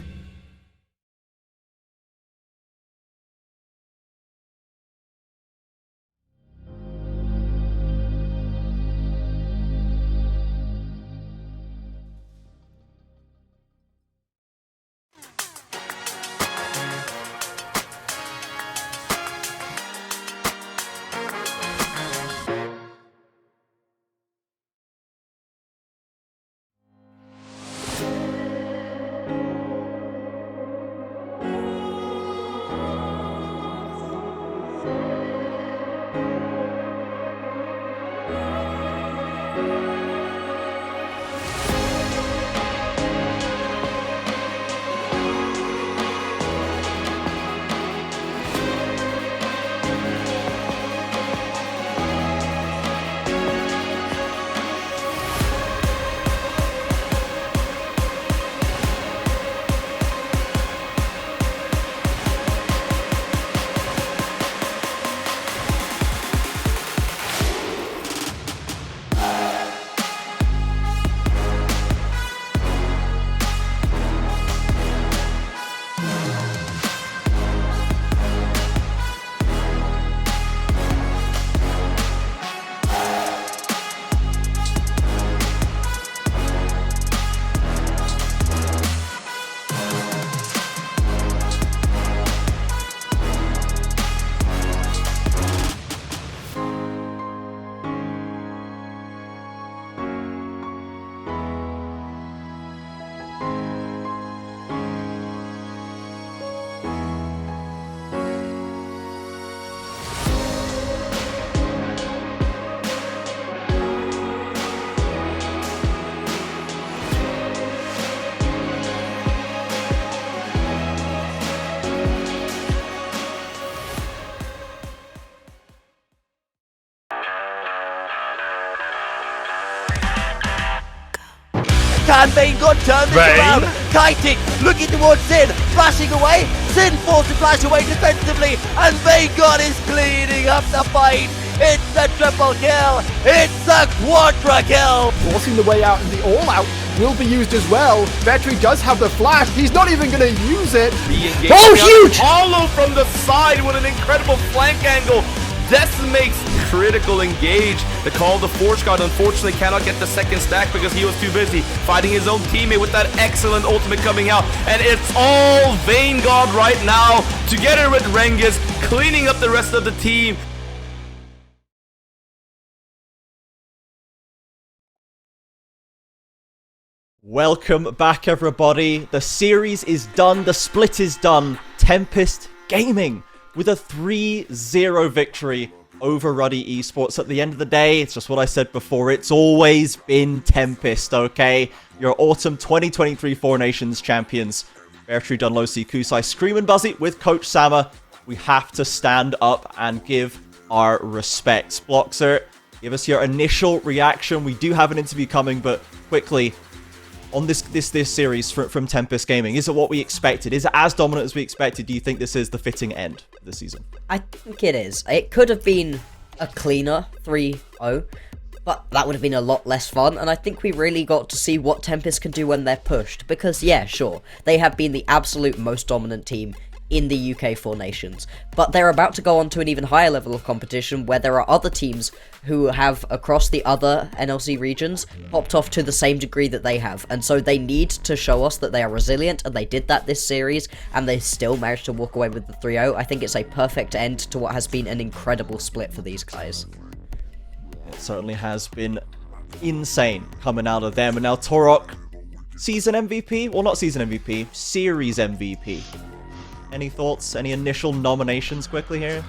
[SPEAKER 1] Can Vanguard turn this around? Kiting, looking towards Sin, flashing away. Sin forced to flash away defensively, and Vanguard is cleaning up the fight. It's a triple kill. It's a quadra kill.
[SPEAKER 2] Forcing the way out, and the all-out will be used as well. Vetri does have the flash. He's not even going to use it.
[SPEAKER 3] Oh, huge! Hollow from the side with an incredible flank angle. Decimates critical engage. The call to Forge God unfortunately cannot get the second stack because he was too busy fighting his own teammate with that excellent ultimate coming out. And it's all Vanguard right now together with Rengus cleaning up the rest of the team.
[SPEAKER 8] Welcome back, everybody. The series is done. The split is done. Tempest Gaming with a 3-0 victory over Ruddy Esports. At the end of the day, it's just what I said before. It's always been Tempest, okay? Your autumn 2023 Four Nations champions. Bertrand Dunlosi, Kusai, Scream and Buzzy with Coach Sama. We have to stand up and give our respects. Bloxer, give us your initial reaction. We do have an interview coming, but quickly, on this series from Tempest Gaming, is it what we expected? Is it as dominant as we expected? Do you think this is the fitting end of the season?
[SPEAKER 12] I think it is. It could have been a cleaner 3-0, but that would have been a lot less fun, and I think we really got to see what Tempest can do when they're pushed, because yeah, sure, they have been the absolute most dominant team in the UK Four Nations. But they're about to go on to an even higher level of competition where there are other teams who have, across the other NLC regions, popped off to the same degree that they have. And so they need to show us that they are resilient, and they did that this series, and they still managed to walk away with the 3-0. I think it's a perfect end to what has been an incredible split for these guys.
[SPEAKER 8] It certainly has been insane coming out of them. And now Torok, season MVP? Well, not season MVP, series MVP. Any thoughts? Any initial nominations quickly here?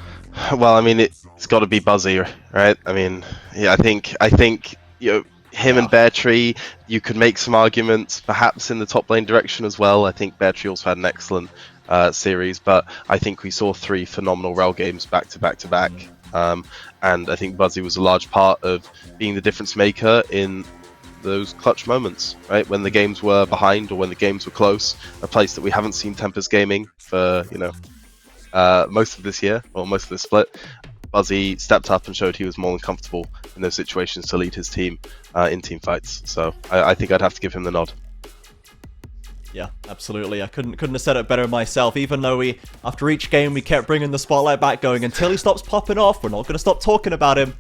[SPEAKER 11] Well, I mean, it's got to be Buzzy, right? I mean, yeah, I think you know, him and Bear Tree, you could make some arguments, perhaps in the top lane direction as well. I think Bear Tree also had an excellent series, but I think we saw 3 phenomenal Rel games back to back to back. And I think Buzzy was a large part of being the difference maker in those clutch moments, right? When the games were behind or when the games were close, a place that we haven't seen Tempest gaming for, you know, most of this year, or most of this split. Buzzy stepped up and showed he was more than comfortable in those situations to lead his team in team fights. So I think I'd have to give him the nod.
[SPEAKER 8] Yeah, absolutely. I couldn't have said it better myself. Even though after each game, we kept bringing the spotlight back, going, until he stops popping off, we're not going to stop talking about him.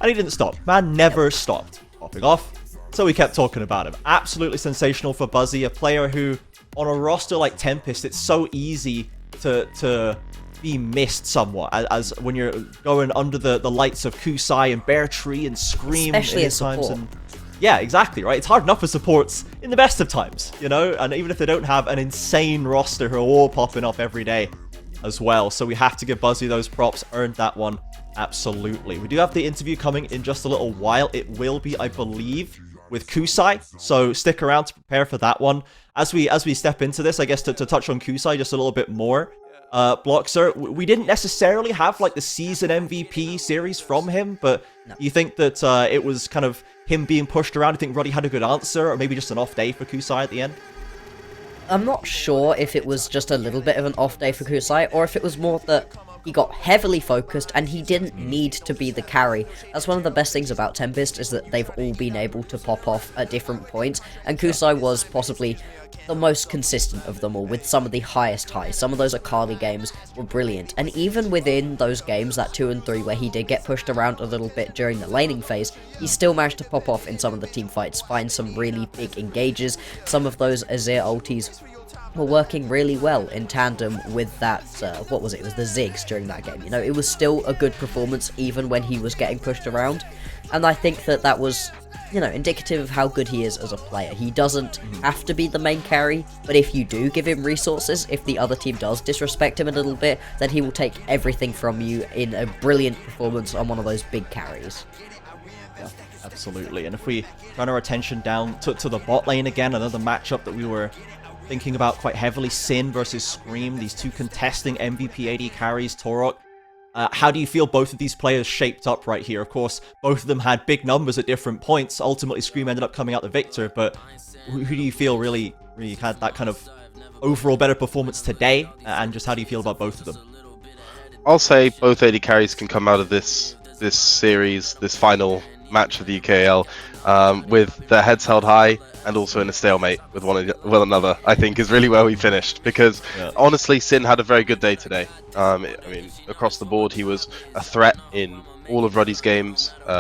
[SPEAKER 8] And he didn't stop. Man never stopped popping off. So we kept talking about him. Absolutely sensational for Buzzy, a player who, on a roster like Tempest, it's so easy to be missed somewhat, as when you're going under the lights of Kusai and Bear Tree and Scream.
[SPEAKER 12] Especially as support.
[SPEAKER 8] And yeah, exactly, right? It's hard enough for supports in the best of times, you know? And even if they don't have an insane roster who are all popping up every day as well. So we have to give Buzzy those props. Earned that one. Absolutely. We do have the interview coming in just a little while. It will be, I believe, with Kusai, so stick around to prepare for that one. As we step into this, I guess to touch on Kusai just a little bit more, Bloxer, we didn't necessarily have like the season MVP series from him, but you think that it was kind of him being pushed around? I think Ruddy had a good answer, or maybe just an off day for Kusai at the end?
[SPEAKER 12] I'm not sure if it was just a little bit of an off day for Kusai, or if it was more that he got heavily focused and he didn't need to be the carry. That's one of the best things about Tempest, is that they've all been able to pop off at different points, and Kusai was possibly the most consistent of them all, with some of the highest highs. Some of those Akali games were brilliant, and even within those games, that 2 and 3, where he did get pushed around a little bit during the laning phase, he still managed to pop off in some of the team fights, find some really big engages. Some of those Azir ultis were working really well in tandem with that, what was it? It was the Ziggs during that game. You know, it was still a good performance even when he was getting pushed around. And I think that was, you know, indicative of how good he is as a player. He doesn't have to be the main carry, but if you do give him resources, if the other team does disrespect him a little bit, then he will take everything from you in a brilliant performance on one of those big carries.
[SPEAKER 8] Yeah, absolutely. And if we run our attention down to the bot lane again, another matchup that we were thinking about quite heavily, Sin versus Scream, these two contesting MVP AD carries, Torok. How do you feel both of these players shaped up right here? Of course, both of them had big numbers at different points. Ultimately, Scream ended up coming out the victor, but who do you feel really had that kind of overall better performance today? And just how do you feel about both of them?
[SPEAKER 11] I'll say both AD carries can come out of this series, this final match of the UKL, with their heads held high and also in a stalemate with one another, I think is really where we finished. Because honestly, Sin had a very good day today. I mean, across the board, he was a threat in all of Ruddy's games, you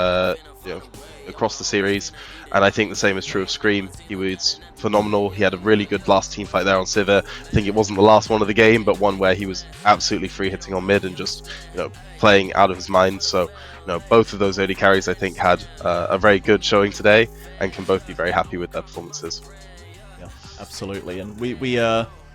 [SPEAKER 11] know, across the series. And I think the same is true of Scream. He was phenomenal. He had a really good last team fight there on Sivir. I think it wasn't the last one of the game, but one where he was absolutely free hitting on mid and just, you know, playing out of his mind. So, you know, both of those AD carries, I think, had a very good showing today and can both be very happy with their performances.
[SPEAKER 8] Yeah, absolutely. And we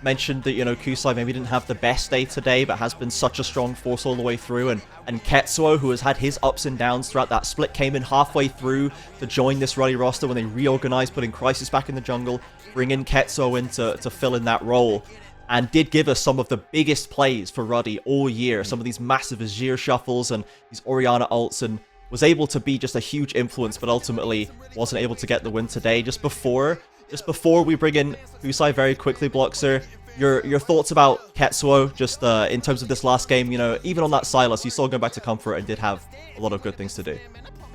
[SPEAKER 8] mentioned that, you know, Kusai maybe didn't have the best day today, but has been such a strong force all the way through. And Ketsuo, who has had his ups and downs throughout that split, came in halfway through to join this Ruddy roster when they reorganized, putting Crisis back in the jungle, bringing Ketsuo in to fill in that role. And did give us some of the biggest plays for Ruddy all year. Some of these massive Azir shuffles and these Orianna ults, and was able to be just a huge influence, but ultimately wasn't able to get the win today. Just before we bring in Kusai very quickly, Bloxer, your thoughts about Ketsuo, just in terms of this last game. You know, even on that Silas, you saw going back to Comfort and did have a lot of good things to do.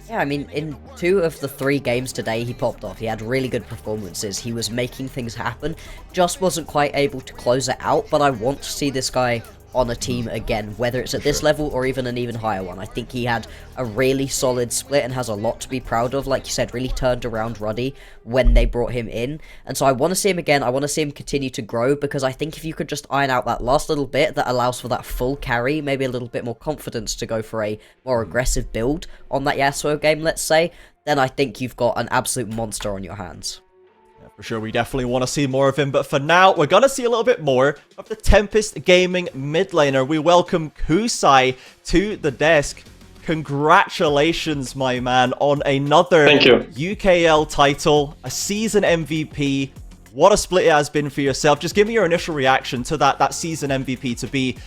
[SPEAKER 12] Yeah, I mean, in 2 of the 3 games today, he popped off. He had really good performances. He was making things happen. Just wasn't quite able to close it out, but I want to see this guy on a team again, whether it's at this level or even an even higher one. I think he had a really solid split and has a lot to be proud of. Like you said, really turned around Ruddy when they brought him in. And so I want to see him again. I want to see him continue to grow, because I think if you could just iron out that last little bit that allows for that full carry, maybe a little bit more confidence to go for a more aggressive build on that Yasuo game, let's say, then I think you've got an absolute monster on your hands.
[SPEAKER 8] For sure, we definitely want to see more of him, but for now, we're going to see a little bit more of the Tempest Gaming mid laner. We welcome Kusai to the desk. Congratulations, my man, on another UKL title, a season MVP. What a split it has been for yourself. Just give me your initial reaction to that season MVP to be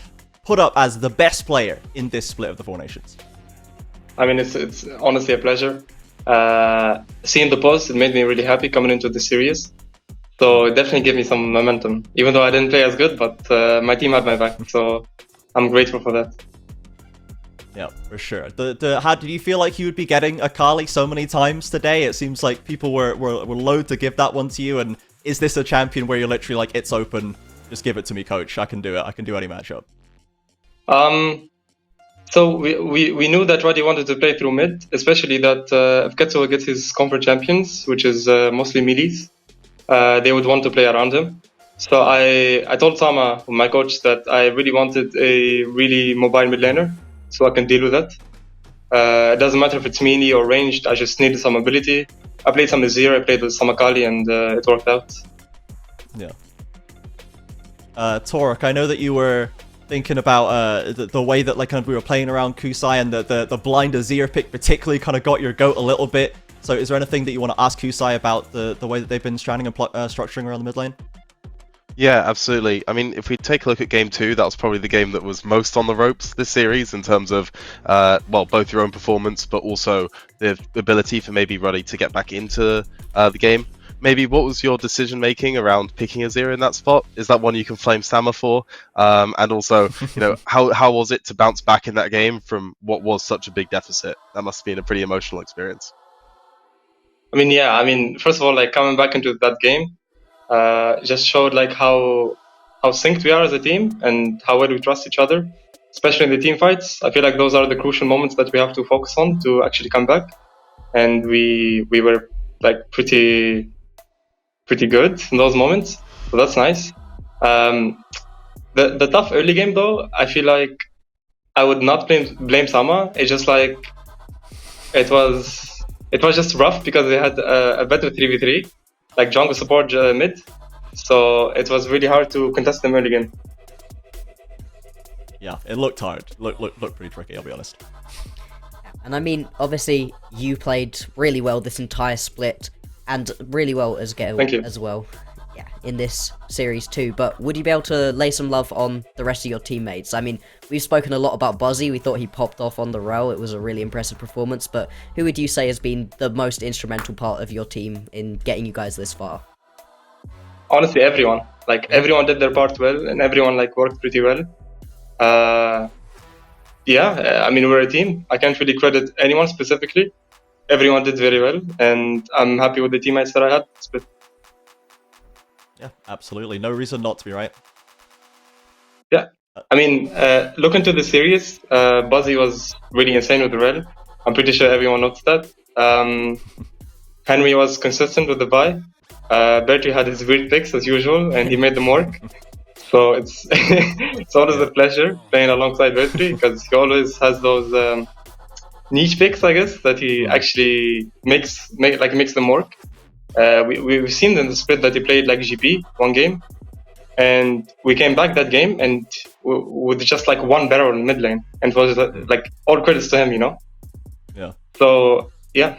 [SPEAKER 8] put up as the best player in this split of the Four Nations.
[SPEAKER 14] I mean, it's honestly a pleasure. Seeing the post, it made me really happy coming into the series. So it definitely gave me some momentum, even though I didn't play as good, but my team had my back. So I'm grateful for that.
[SPEAKER 8] Yeah, for sure. How did you feel like you would be getting Akali so many times today? It seems like people were loath to give that one to you. And is this a champion where you're literally like, it's open, just give it to me, coach. I can do it. I can do any matchup.
[SPEAKER 14] So we knew that Ruddy wanted to play through mid, especially that if Ketsu gets his comfort champions, which is mostly melees, they would want to play around him. So I told Sama, my coach, that I really wanted a really mobile mid laner, so I can deal with that. It doesn't matter if it's melee or ranged, I just needed some ability. I played some Azir, I played with some Akali, and it worked out.
[SPEAKER 8] Yeah. Torok, I know that you were thinking about the way that like kind of we were playing around Kusai, and the blind Azir pick particularly kind of got your goat a little bit. So is there anything that you want to ask Kusai about the way that they've been stranding and structuring around the mid lane?
[SPEAKER 11] Yeah, absolutely. I mean, if we take a look at Game 2, that was probably the game that was most on the ropes this series in terms of, well, both your own performance, but also the ability for maybe Ruddy to get back into the game. Maybe what was your decision making around picking Azir in that spot? Is that one you can flame Sama for? And also, you know, how was it to bounce back in that game from what was such a big deficit? That must have been a pretty emotional experience.
[SPEAKER 14] I mean, yeah. I mean, first of all, like coming back into that game, just showed like how synced we are as a team and how well we trust each other, especially in the team fights. I feel like those are the crucial moments that we have to focus on to actually come back. And we were like pretty good in those moments, so that's nice. The tough early game though, I feel like I would not blame Sama. It's just like it was just rough because they had a better 3v3, like jungle support mid, so it was really hard to contest them early game.
[SPEAKER 8] Yeah, it looked hard. Looked pretty tricky, I'll be honest.
[SPEAKER 12] And I mean, obviously, you played really well this entire split, and really well as well, yeah, in this series too. But would you be able to lay some love on the rest of your teammates? I mean, we've spoken a lot about Buzzy. We thought he popped off on the row. It was a really impressive performance. But who would you say has been the most instrumental part of your team in getting you guys this far?
[SPEAKER 14] Honestly, everyone. Like everyone did their part well, and everyone like worked pretty well. Yeah, I mean, we're a team. I can't really credit anyone specifically. Everyone did very well, and I'm happy with the teammates that I had. But
[SPEAKER 8] yeah, absolutely. No reason not to be, right?
[SPEAKER 14] Yeah. I mean, look into the series. Buzzy was really insane with the rel. I'm pretty sure everyone noticed that. Henry was consistent with the buy. Bertie had his weird picks as usual, and he made them work. So it's it's always a pleasure playing alongside Bertie, because he always has those niche picks, I guess, that he actually makes them work. We've seen in the split that he played like GP one game, and we came back that game and with just like one barrel in mid lane, and it was like all credits to him, you know.
[SPEAKER 8] Yeah.
[SPEAKER 14] So yeah.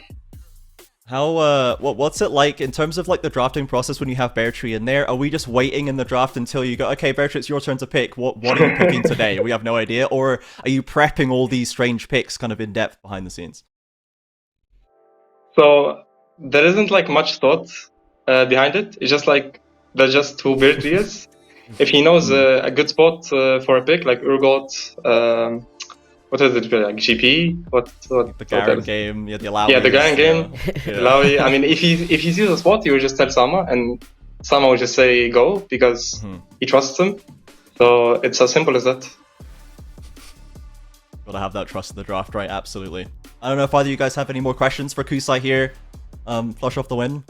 [SPEAKER 8] How what's it like in terms of like the drafting process when you have Bertree in there? Are we just waiting in the draft until you go, okay, Bertree, it's your turn to pick. What are you picking today? We have no idea. Or are you prepping all these strange picks kind of in depth behind the scenes?
[SPEAKER 14] So there isn't like much thought behind it. It's just like that's just who Bertree is. If he knows a good spot for a pick like Urgot, what is it, like GP?
[SPEAKER 8] The Garen game, the Alawi.
[SPEAKER 14] Yeah, the Garen game. Alawi. I mean, if he sees a spot, he will just tell Sama, and Sama will just say go because he trusts him. So it's as simple as that.
[SPEAKER 8] Gotta have that trust in the draft, right? Absolutely. I don't know if either of you guys have any more questions for Kusai here. Flush off the win.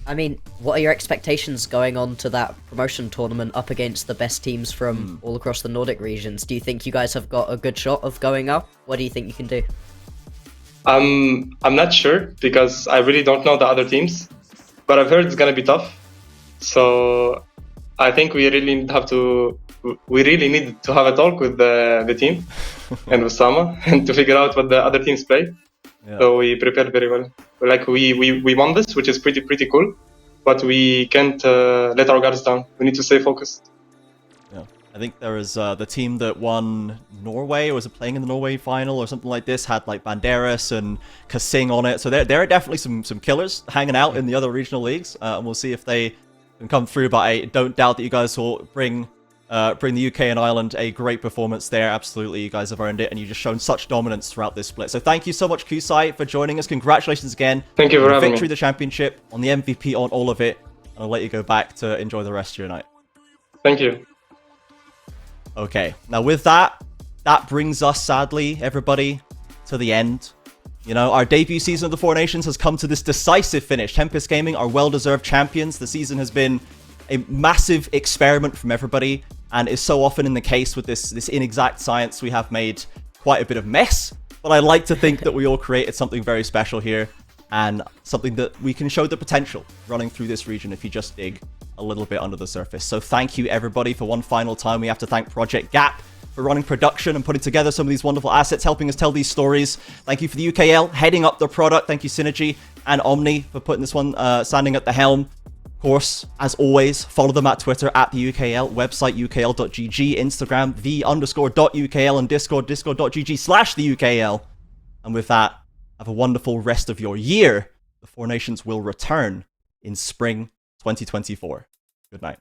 [SPEAKER 12] I mean, what are your expectations going on to that promotion tournament up against the best teams from all across the Nordic regions? Do you think you guys have got a good shot of going up? What do you think you can do?
[SPEAKER 14] I'm not sure because I really don't know the other teams, but I've heard it's gonna be tough. So I think we really need to have a talk with the team and with Sama and to figure out what the other teams play.
[SPEAKER 8] Yeah.
[SPEAKER 14] So we prepared very well. Like we won this, which is pretty cool, but we can't let our guards down. We need to stay focused.
[SPEAKER 8] Yeah, I think there was the team that won Norway, or was it playing in the Norway final or something like this, had like Banderas and Kasing on it. So there are definitely some killers hanging out in the other regional leagues, and we'll see if they can come through. But I don't doubt that you guys will bring the UK and Ireland a great performance there. Absolutely, you guys have earned it, and you've just shown such dominance throughout this split. So thank you so much, Kusai, for joining us. Congratulations again.
[SPEAKER 14] Thank you for
[SPEAKER 8] on the
[SPEAKER 14] having
[SPEAKER 8] victory,
[SPEAKER 14] me.
[SPEAKER 8] the championship, on the MVP, on all of it. And I'll let you go back to enjoy the rest of your night.
[SPEAKER 14] Thank you.
[SPEAKER 8] Okay, now with that brings us, sadly, everybody, to the end. You know, our debut season of the Four Nations has come to this decisive finish. Tempest Gaming are well-deserved champions. The season has been a massive experiment from everybody, and is so often in the case with this inexact science, we have made quite a bit of mess. But I like to think that we all created something very special here, and something that we can show the potential running through this region if you just dig a little bit under the surface. So thank you, everybody. For one final time, we have to thank Project Gap for running production and putting together some of these wonderful assets, helping us tell these stories. Thank you for the UKL heading up the product. Thank you, Synergy and Omni, for putting this one, standing at the helm. Of course, as always, follow them at Twitter at the UKL, website ukl.gg, Instagram the_.ukl, and Discord discord.gg/the UKL. And with that, have a wonderful rest of your year. The Four Nations will return in spring 2024. Good night.